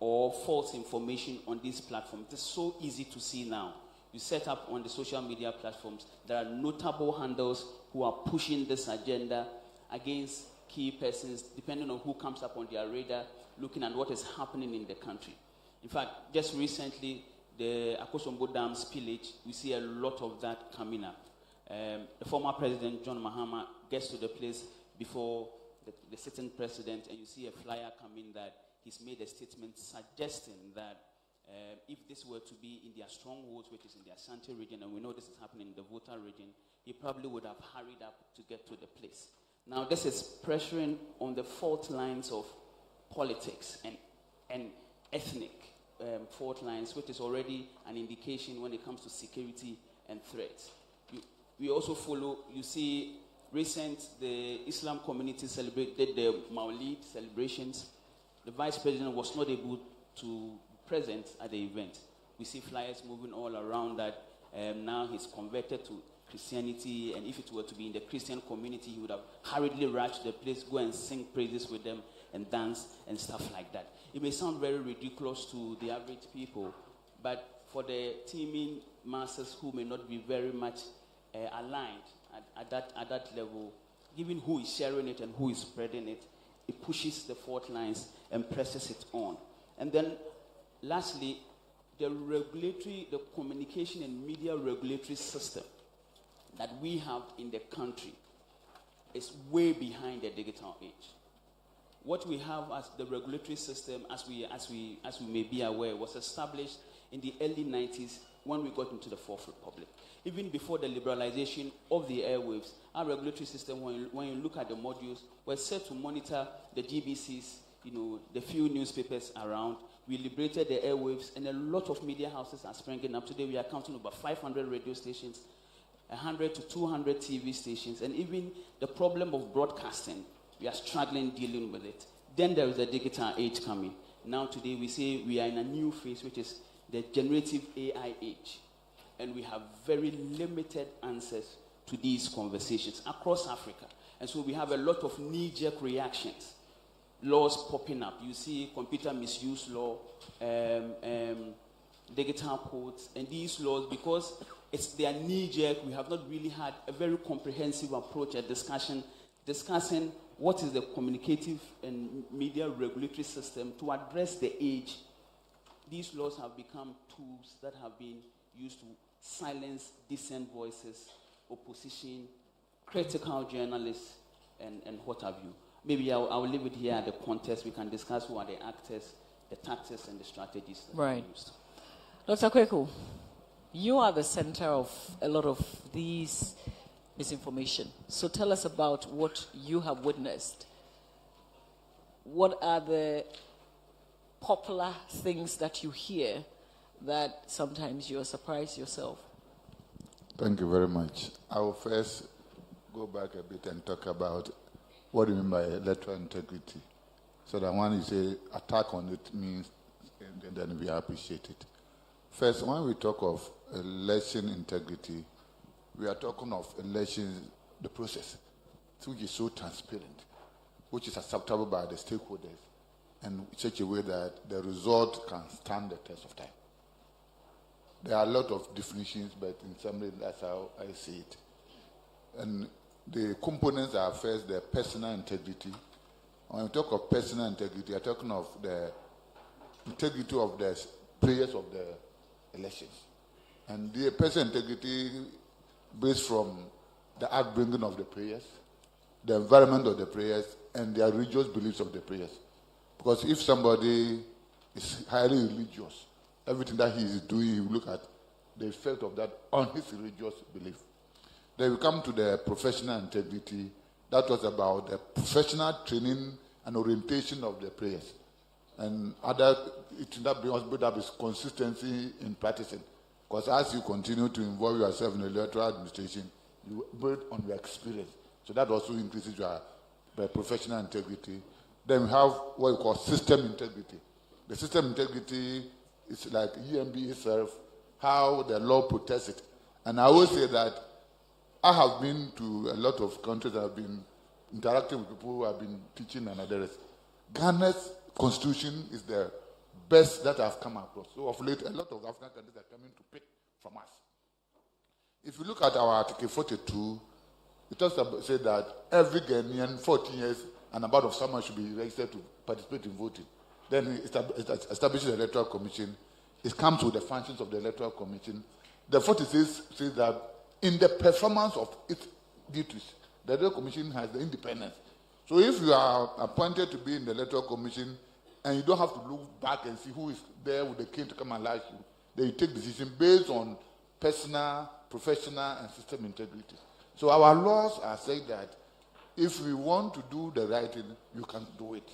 or false information on this platform. It is so easy to see now. You set up on the social media platforms, there are notable handles who are pushing this agenda against key persons, depending on who comes up on their radar, looking at what is happening in the country. In fact, just recently, the Akosombo Dam spillage, we see a lot of that coming up. The former president, John Mahama, gets to the place before the sitting president, and you see a flyer coming that he's made a statement suggesting that if this were to be in their strongholds, which is in the Ashanti region, and we know this is happening in the Volta region, he probably would have hurried up to get to the place. Now, this is pressuring on the fault lines of politics and ethnic fault lines, which is already an indication when it comes to security and threats. We also follow, you see, the Islam community celebrated the Maulid celebrations. The vice president was not able to be present at the event. We see flyers moving all around that now he's converted to Christianity, and if it were to be in the Christian community, he would have hurriedly rushed the place, go and sing praises with them and dance and stuff like that. It may sound very ridiculous to the average people, but for the teeming masses who may not be very much aligned at that level, given who is sharing it and who is spreading it, it pushes the fault lines and presses it on. And then, lastly, the communication and media regulatory system that we have in the country is way behind the digital age. What we have as the regulatory system, as we may be aware, was established in the early 90s when we got into the Fourth Republic. Even before the liberalization of the airwaves, our regulatory system, when you look at the modules, was set to monitor the GBCs, the few newspapers around. We liberated the airwaves, and a lot of media houses are springing up. Today we are counting over 500 radio stations, 100 to 200 TV stations, and even the problem of broadcasting, we are struggling dealing with it. Then there is the digital age coming. Now today we say we are in a new phase, which is the generative AI age. And we have very limited answers to these conversations across Africa. And so we have a lot of knee-jerk reactions. Laws popping up. You see computer misuse law, digital codes, and these laws, because they are knee-jerk, we have not really had a very comprehensive approach, a discussion, discussing what is the communicative and media regulatory system to address the age. These laws have become tools that have been used to silence dissent voices, opposition, critical journalists, and what have you. Maybe I'll leave it here at the context. We can discuss who are the actors, the tactics, and the strategies that are used. Dr. Kweku, you are the center of a lot of these misinformation. So tell us about what you have witnessed. What are the popular things that you hear that sometimes you are surprised yourself? Thank you very much. I will first go back a bit and talk about what do you mean by electoral integrity. So that when you say attack on it means, and then we appreciate it. First, when we talk of election integrity, we are talking of elections, the process, which is so transparent, which is acceptable by the stakeholders, and in such a way that the result can stand the test of time. There are a lot of definitions, but in some way that's how I see it. And the components are first the personal integrity. When we talk of personal integrity, we are talking of the integrity of the players of the elections. And the personal integrity based from the upbringing of the prayers, the environment of the prayers, and the religious beliefs of the prayers. Because if somebody is highly religious, everything that he is doing, you look at the effect of that on his religious belief. Then we come to the professional integrity. That was about the professional training and orientation of the prayers. And that build up is consistency in practicing. Because as you continue to involve yourself in the electoral administration, you build on your experience. So that also increases your professional integrity. Then we have what we call system integrity. The system integrity is like EMB itself, how the law protects it. And I always say that I have been to a lot of countries, I've been interacting with people who have been teaching and others. Ghana's constitution is the best that I've come across. So of late, a lot of African countries are coming to pick from us. If you look at our Article 42, it also says that every Ghanaian 14 years and above of summer should be registered to participate in voting. Then it establishes the Electoral Commission. It comes with the functions of the Electoral Commission. The 46 says that in the performance of its duties, the Electoral Commission has the independence. So if you are appointed to be in the Electoral Commission and you don't have to look back and see who is there with the king to come and like you, then you take decisions based on personal, professional, and system integrity. So our laws are saying that if we want to do the right thing, you can do it.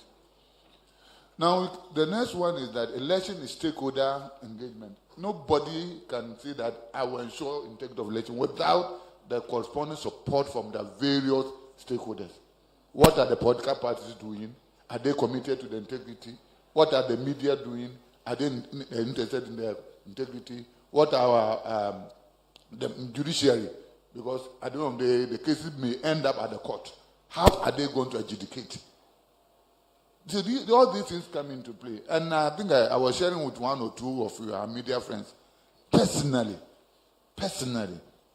Now, the next one is that election is stakeholder engagement. Nobody can say that I will ensure integrity of election without the corresponding support from the various stakeholders. What are the political parties doing? Are they committed to the integrity? What are the media doing? Are they interested in their integrity? What are the judiciary? Because at the end of the day, the cases may end up at the court. How are they going to adjudicate? So all these things come into play. And I think I was sharing with one or two of your media friends. Personally,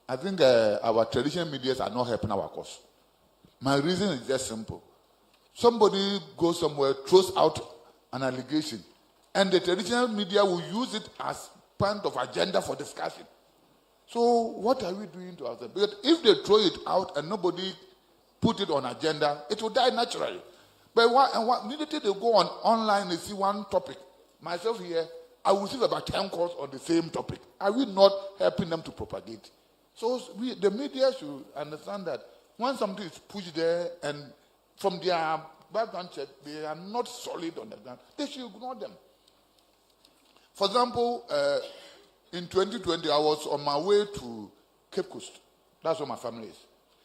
I think our traditional media are not helping our cause. My reason is just simple. Somebody goes somewhere, throws out an allegation, and the traditional media will use it as part of agenda for discussion. So what are we doing to ourselves? Because if they throw it out and nobody put it on agenda, it will die naturally. But immediately they go online and see one topic. Myself here, I will receive about 10 calls on the same topic. Are we not helping them to propagate? So the media should understand that when something is pushed there and from their background check, they are not solid on the ground, they should ignore them. For example, in 2020, I was on my way to Cape Coast. That's where my family is.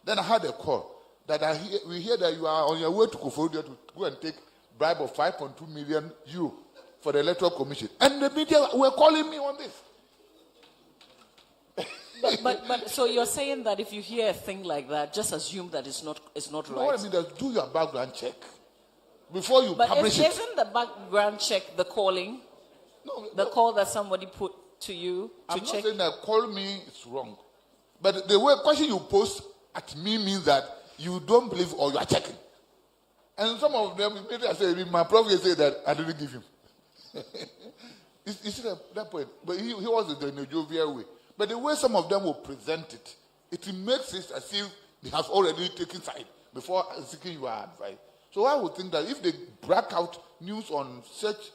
Then I had a call that we hear that you are on your way to Koforidua to go and take bribe of 5.2 million euro for the Electoral Commission. And the media were calling me on this. But so you're saying that if you hear a thing like that, just assume that it's not right. No, what I mean is do your background check before you publish it. But isn't the background check the calling? No, the call that somebody put to you to I'm check? not saying that call me is wrong. But the way question you post at me means that you don't believe or you are checking. And some of them, maybe I say, my prophet said that I didn't give him. You see that point? But he was in a jovial way. But the way some of them will present it, it makes it as if they have already taken side before seeking your advice. So I would think that if they break out news on such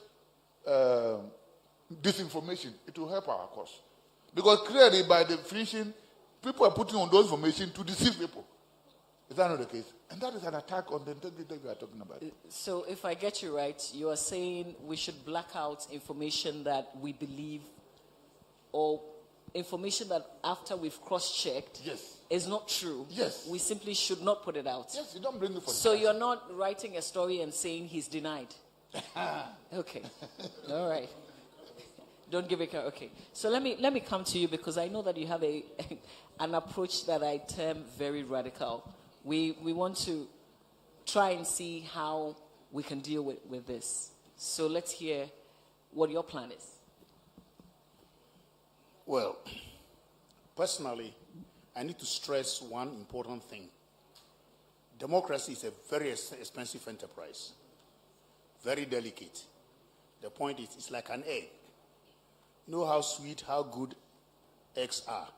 disinformation, it will help our cause. Because clearly, by definition, people are putting on those information to deceive people. Is that not the case? And that is an attack on the integrity we are talking about. So if I get you right, you are saying we should black out information that we believe or information that after we've cross-checked is not true. Yes. We simply should not put it out. Yes, you don't bring it for So you're not writing a story and saying he's denied. Okay. All right. Don't give it. Okay. So let me come to you because I know that you have an approach that I term very radical. We want to try and see how we can deal with this. So let's hear what your plan is. Well, personally, I need to stress one important thing. Democracy is a very expensive enterprise, very delicate. The point is, it's like an egg. You know how sweet, how good eggs are.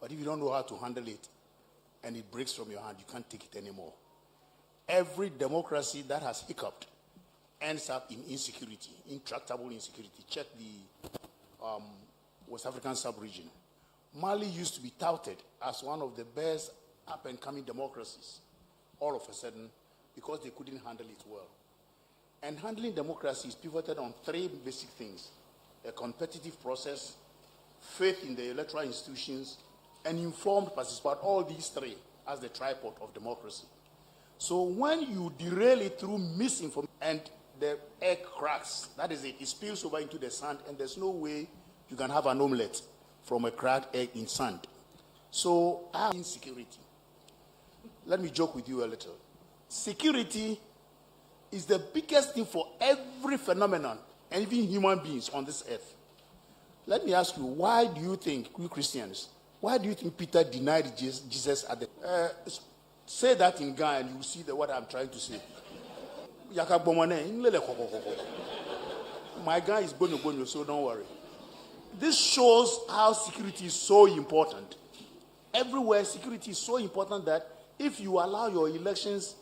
But if you don't know how to handle it and it breaks from your hand, you can't take it anymore. Every democracy that has hiccuped ends up in insecurity, intractable insecurity. Check the West African sub-region. Mali used to be touted as one of the best up-and-coming democracies all of a sudden because they couldn't handle it well. And handling democracy is pivoted on three basic things: a competitive process, faith in the electoral institutions, and informed participation. All these three as the tripod of democracy. So when you derail it through misinformation and the egg cracks, that is it spills over into the sand, and there's no way you can have an omelette from a cracked egg in sand. So insecurity. Let me joke with you a little. Security is the biggest thing for every phenomenon and even human beings on this earth. Let me ask you, why do you think, you Christians, why do you think Peter denied Jesus at the... say that in Ghana and you will see what I'm trying to say. My guy is bonyo, so don't worry. This shows how security is so important. Everywhere, security is so important that if you allow your elections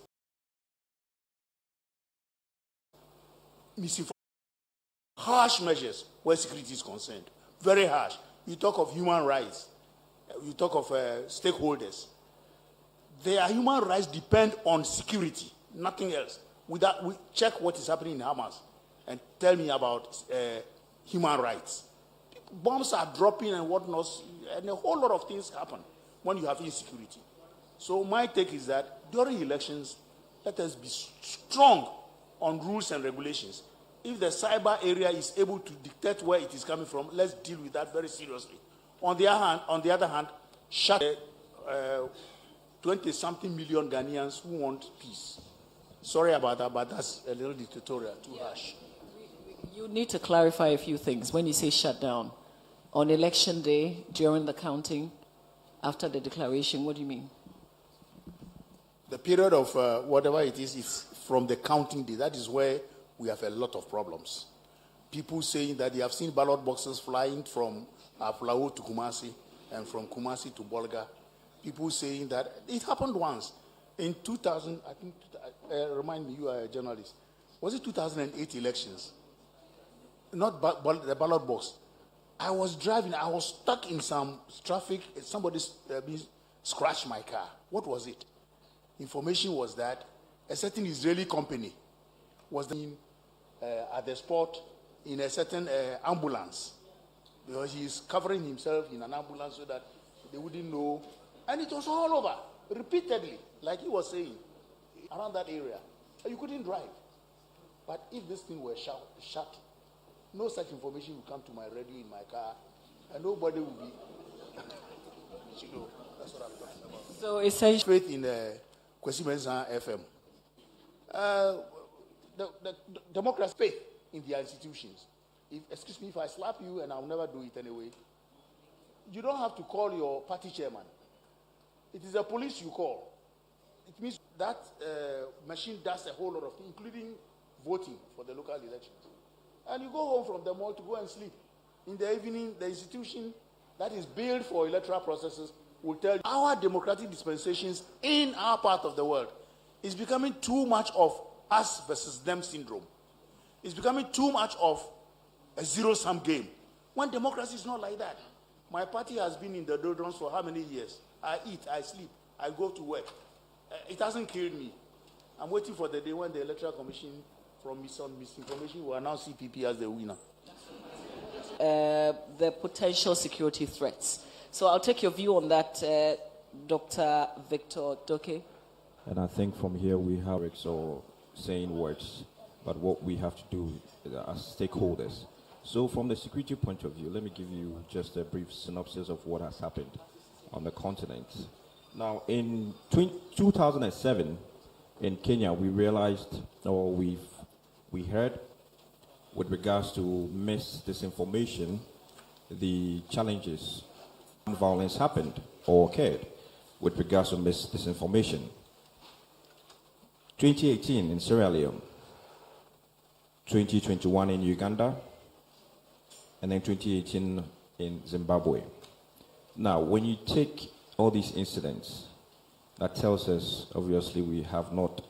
harsh measures where security is concerned, very harsh. You talk of human rights, you talk of stakeholders. Their human rights depend on security, nothing else. Without, we check what is happening in Hamas and tell me about human rights. Bombs are dropping and whatnot, and a whole lot of things happen when you have insecurity. So my take is that during elections, let us be strong on rules and regulations. If the cyber area is able to dictate where it is coming from, let's deal with that very seriously. On the other hand, shut 20-something million Ghanaians who want peace. Sorry about that, but that's a little dictatorial, too harsh. You need to clarify a few things. When you say shut down, on election day, during the counting, after the declaration, what do you mean? The period of whatever it is from the counting day. That is where we have a lot of problems. People saying that they have seen ballot boxes flying from Aflao to Kumasi and from Kumasi to Bolga. People saying that it happened once. In 2000, I think, remind me, you are a journalist. Was it 2008 elections? Not the ballot box. I was driving, I was stuck in some traffic. Somebody scratched my car. What was it? Information was that a certain Israeli company was at the spot in a certain ambulance. Because he is covering himself in an ambulance so that they wouldn't know. And it was all over, repeatedly, like he was saying, around that area. You couldn't drive. But if this thing were shut, no such information would come to my radio in my car, and nobody would be. You know, that's what I'm talking about. So essentially, faith in Kwesi Mensah FM. The democracy faith in their institutions. Excuse me if I slap you, and I'll never do it anyway. You don't have to call your party chairman. It is the police you call. It means that machine does a whole lot of things, including voting for the local elections. And you go home from the mall to go and sleep. In the evening, the institution that is built for electoral processes will tell you our democratic dispensations in our part of the world is becoming too much of us versus them syndrome. It's becoming too much of a zero-sum game. When democracy is not like that. My party has been in the doldrums for how many years? I eat, I sleep, I go to work. It hasn't killed me. I'm waiting for the day when the Electoral Commission, from misinformation, will announce CPP as the winner. The potential security threats. So I'll take your view on that, Dr. Victor Doke. And I think from here we have saying words, but what we have to do as stakeholders. So from the security point of view, let me give you just a brief synopsis of what has happened on the continent. Now, in 2007, in Kenya, we realized, or we heard, with regards to disinformation, the challenges and violence happened or occurred with regards to disinformation. 2018 in Sierra Leone, 2021 in Uganda, and then 2018 in Zimbabwe. Now, when you take all these incidents, that tells us, obviously, we have not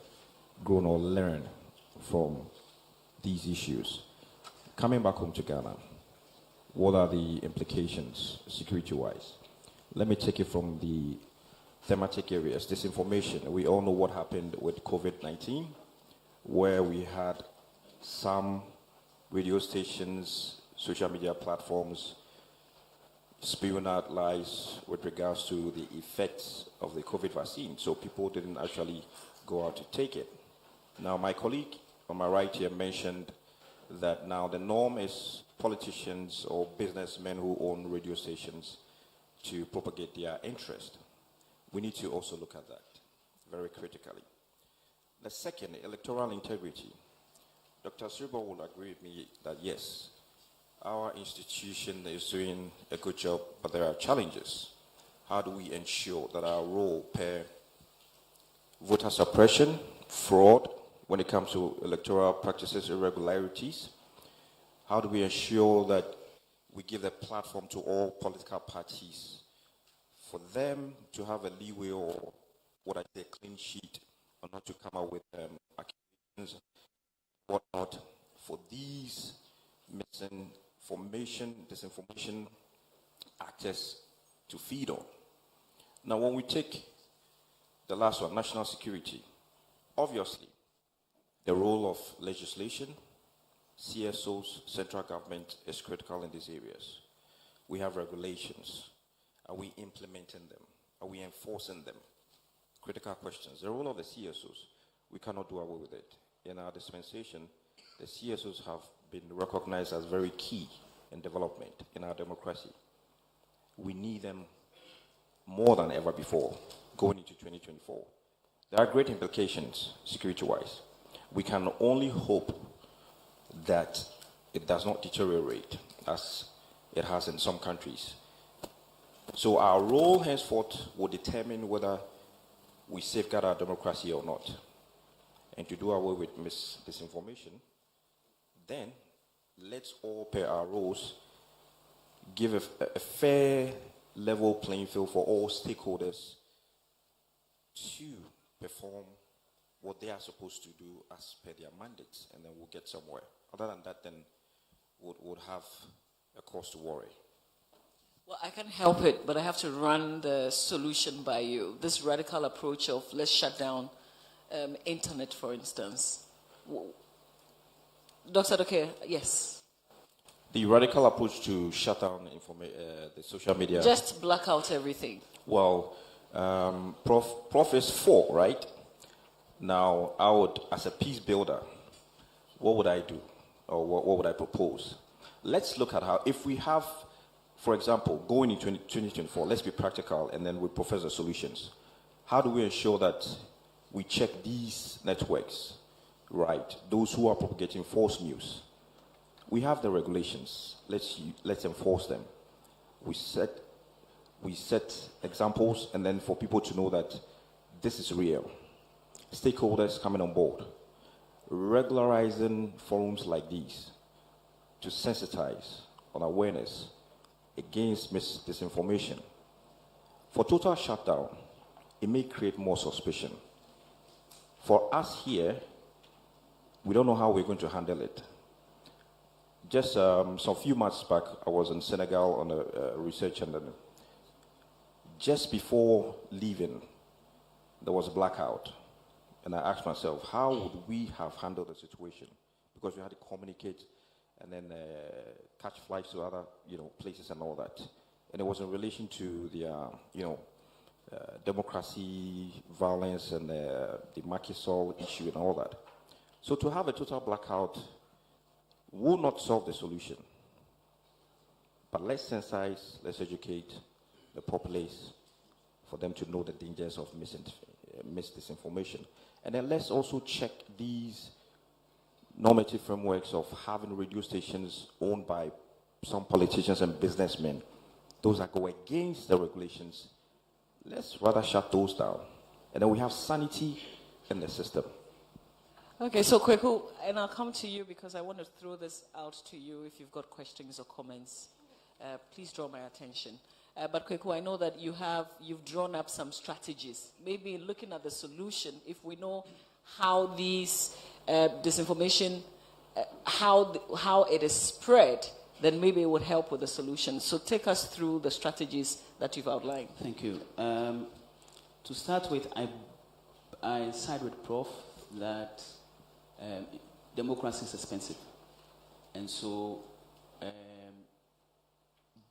grown or learned from these issues. Coming back home to Ghana, what are the implications security-wise? Let me take it from the thematic areas. Disinformation. We all know what happened with COVID-19, where we had some radio stations, social media platforms spewing out lies with regards to the effects of the COVID vaccine. So people didn't actually go out to take it. Now, my colleague on my right here mentioned that now the norm is politicians or businessmen who own radio stations to propagate their interest. We need to also look at that very critically. The second, electoral integrity. Dr. Sribo will agree with me that yes, our institution is doing a good job, but there are challenges. How do we ensure that our role per voter suppression, fraud, when it comes to electoral practices, irregularities, how do we ensure that we give a platform to all political parties for them to have a leeway or what I say clean sheet or not to come out with accusations, whatnot, for these misinformation, disinformation actors to feed on. Now, when we take the last one, national security, obviously, the role of legislation, CSOs, central government is critical in these areas. We have regulations. Are we implementing them? Are we enforcing them? Critical questions. The role of the CSOs, we cannot do away with it. In our dispensation, the CSOs have been recognized as very key in development in our democracy. We need them more than ever before going into 2024. There are great implications security-wise. We can only hope that it does not deteriorate as it has in some countries. So our role henceforth will determine whether we safeguard our democracy or not. And to do away with disinformation, then let's all pay our roles, give a fair level playing field for all stakeholders to perform what they are supposed to do as per their mandates, and then we'll get somewhere. Other than that, then we'll have a cause to worry. Well, I can't help it, but I have to run the solution by you. This radical approach of let's shut down internet, for instance. Dr. Doke, yes. The radical approach to shut down the social media. Just black out everything. Well, Prof is for, right? Now, I would, as a peace builder, what would I do? Or what would I propose? Let's look at how, if we have, for example, going into 2024, let's be practical and then we profess the solutions. How do we ensure that we check these networks, right? Those who are propagating false news. We have the regulations. Let's enforce them. We set examples, and then for people to know that this is real. Stakeholders coming on board. Regularizing forums like these to sensitize on awareness against disinformation. For total shutdown, it may create more suspicion. For us here, we don't know how we're going to handle it. Just some few months back, I was in Senegal on a research, and just before leaving, there was a blackout. And I asked myself, how would we have handled the situation? Because we had to communicate and then catch flights to other, places and all that. And it was in relation to the, democracy, violence, and the Macky Sall issue and all that. So to have a total blackout will not solve the solution. But let's sensitize, let's educate the populace for them to know the dangers of disinformation. And then let's also check these normative frameworks of having radio stations owned by some politicians and businessmen. Those that go against the regulations, let's rather shut those down. And then we have sanity in the system. Okay, so Kweku, and I'll come to you because I want to throw this out to you. If you've got questions or comments, please draw my attention. But Kweku, I know that you've drawn up some strategies. Maybe looking at the solution, if we know how these disinformation, how it is spread, then maybe it would help with the solution. So take us through the strategies that you've outlined. Thank you. To start with, I side with Prof that democracy is expensive. And so,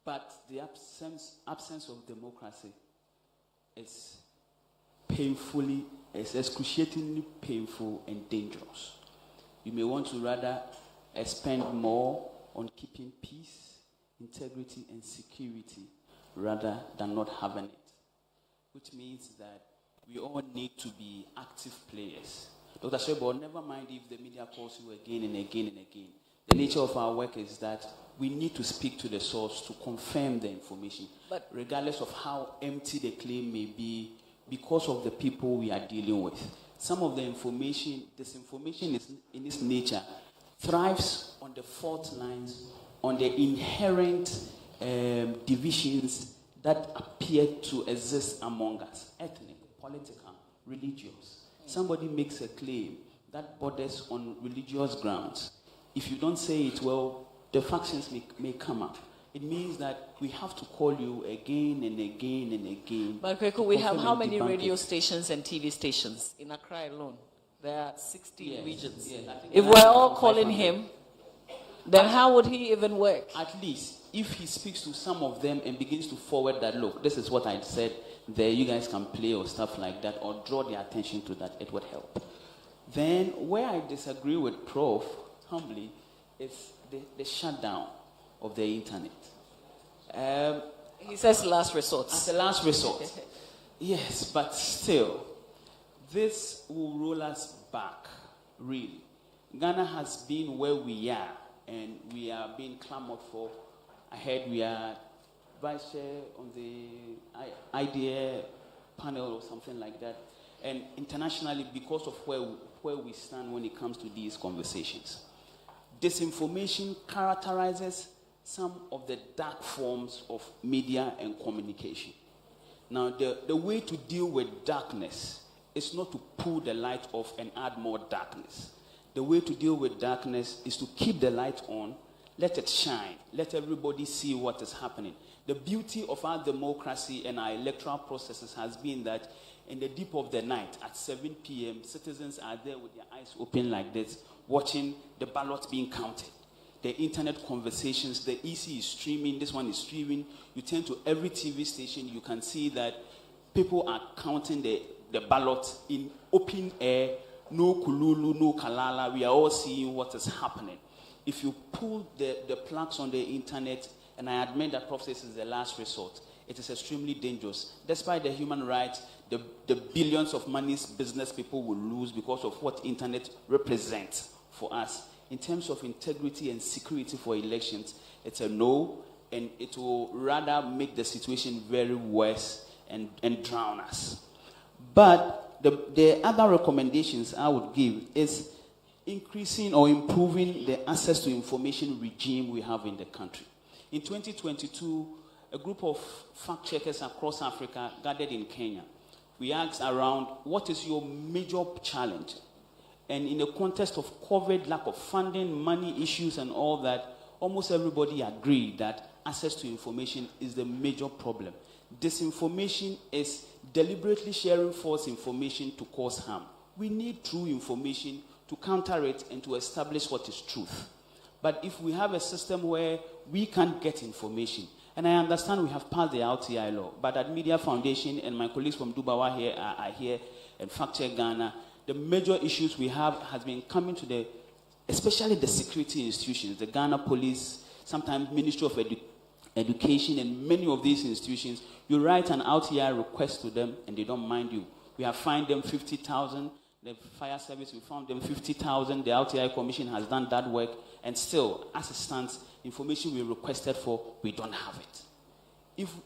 but the absence of democracy is excruciatingly painful and dangerous. You may want to rather spend more on keeping peace, integrity, and security rather than not having it, which means that we all need to be active players Dr. Shebo, never mind if the media calls you again and again and again. The nature of our work is that we need to speak to the source to confirm the information, but regardless of how empty the claim may be, because of the people we are dealing with. Some of the information, disinformation is, in its nature, thrives on the fault lines, on the inherent divisions that appear to exist among us, ethnic, political, religious. Somebody makes a claim that borders on religious grounds. If you don't say it well, the factions may come up. It means that we have to call you again and again and again. But Kweku, we have how many radio stations and TV stations in Accra alone? There are 16 regions. Yes, if we're all calling him, then how would he even work? At least, if he speaks to some of them and begins to forward that, look, this is what I said there, you guys can play or stuff like that, or draw their attention to that, it would help. Then, where I disagree with Prof, humbly, is the shutdown of the internet. He says last resort. As a last resort. Yes, but still, this will roll us back, really. Ghana has been where we are, and we are being clamored for. I heard we are vice chair on the idea panel or something like that. And internationally, because of where we stand when it comes to these conversations. Disinformation characterizes some of the dark forms of media and communication. Now, the way to deal with darkness is not to pull the light off and add more darkness. The way to deal with darkness is to keep the light on, let it shine, let everybody see what is happening. The beauty of our democracy and our electoral processes has been that in the deep of the night, at 7 p.m., citizens are there with their eyes open like this, watching the ballots being counted. The internet conversations, the EC is streaming, this one is streaming. You turn to every TV station, you can see that people are counting the ballots in open air, no kululu, no kalala. We are all seeing what is happening. If you pull the plugs on the internet, and I admit that process is the last resort, it is extremely dangerous. Despite the human rights, the billions of monies business people will lose because of what internet represents for us. In terms of integrity and security for elections, it's a no, and it will rather make the situation very worse and drown us. But the other recommendations I would give is increasing or improving the access to information regime we have in the country. In 2022, a group of fact checkers across Africa gathered in Kenya. We asked around, what is your major challenge? And in the context of COVID, lack of funding, money issues and all that, almost everybody agreed that access to information is the major problem. Disinformation is deliberately sharing false information to cause harm. We need true information to counter it and to establish what is truth. But if we have a system where we can't get information, and I understand we have passed the RTI law, but at Media Foundation and my colleagues from Dubawa here are here and Fact Check Ghana, the major issues we have has been coming to especially the security institutions, the Ghana Police, sometimes Ministry of Education, and many of these institutions. You write an RTI request to them and they don't mind you. We have fined them 50,000. The fire service, we found them 50,000. The RTI Commission has done that work. And still, as it stands, information we requested for, we don't have it.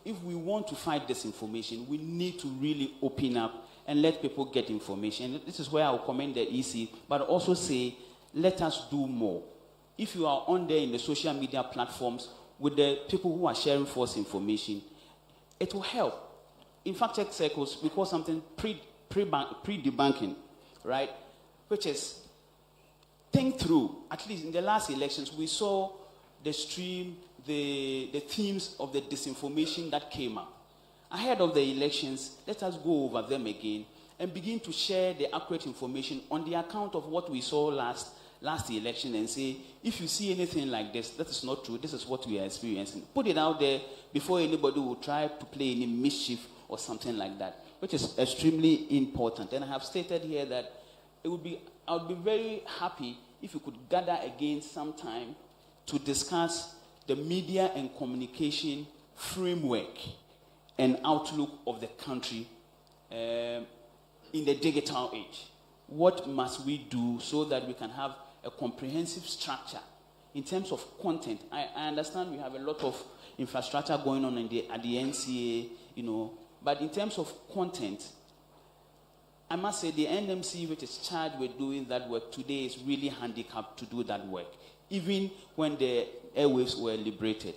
If we want to fight this information, we need to really open up and let people get information. This is where I will commend the EC, but also say, let us do more. If you are on there in the social media platforms with the people who are sharing false information, it will help. In fact check circles, we call something pre-debunking, right? Which is, think through, at least in the last elections, we saw the stream, the themes of the disinformation that came up. Ahead of the elections, let us go over them again and begin to share the accurate information on the account of what we saw last election and say, if you see anything like this, that is not true, this is what we are experiencing. Put it out there before anybody will try to play any mischief or something like that, which is extremely important. And I have stated here that I would be very happy if you could gather again sometime to discuss the media and communication framework and outlook of the country in the digital age. what must we do so that we can have a comprehensive structure in terms of content? I understand we have a lot of infrastructure going on at the NCA, but in terms of content, I must say the NMC, which is charged with doing that work today, is really handicapped to do that work, even when the airwaves were liberated,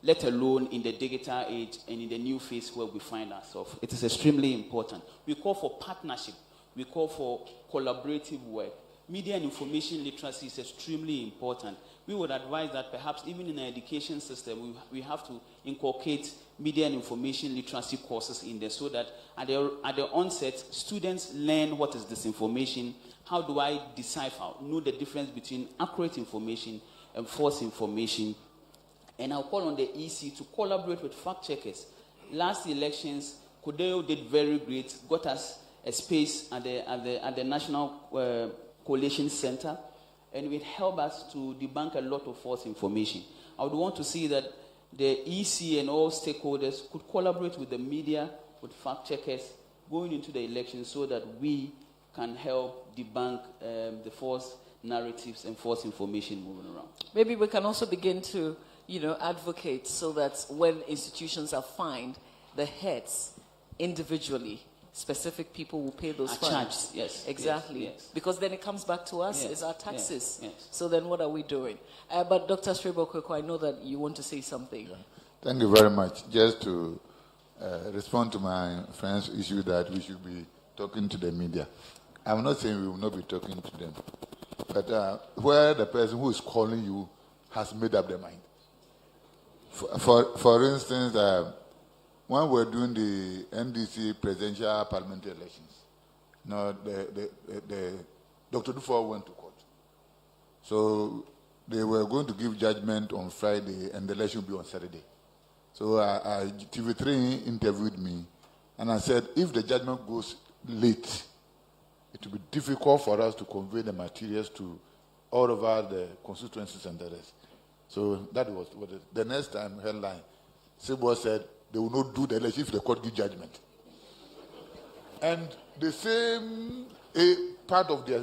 let alone in the digital age and in the new phase where we find ourselves. It is extremely important. We call for partnership. We call for collaborative work. Media and information literacy is extremely important. We would advise that perhaps even in the education system, we have to inculcate media and information literacy courses in there so that at the onset, students learn what is disinformation, how do I decipher, know the difference between accurate information and false information. And I'll call on the EC to collaborate with fact checkers. Last elections, Kodeo did very great, got us a space at the National Coalition Center, and it helped us to debunk a lot of false information. I would want to see that the EC and all stakeholders could collaborate with the media, with fact checkers, going into the election so that we can help debunk the false narratives and false information moving around. Maybe we can also begin to, advocate so that when institutions are fined, the heads individually, specific people will pay those fines. Charged, yes. Exactly. Yes. Because then it comes back to us, Yes. it's our taxes. Yes. Yes. So then what are we doing? But Dr. Srebokoko, I know that you want to say something. Yeah. Thank you very much. Just to respond to my friend's issue that we should be talking to the media. I'm not saying we will not be talking to them. But where the person who is calling you has made up their mind. For instance, when we're doing the NDC presidential parliamentary elections, the Dr. Dufour went to court. So they were going to give judgment on Friday and the election will be on Saturday. So TV3 interviewed me and I said, if the judgment goes late, it will be difficult for us to convey the materials to all over the constituencies and the rest. So that was what the next time headline, Sebo said, they will not do the election if the court gives judgment. And the same part of their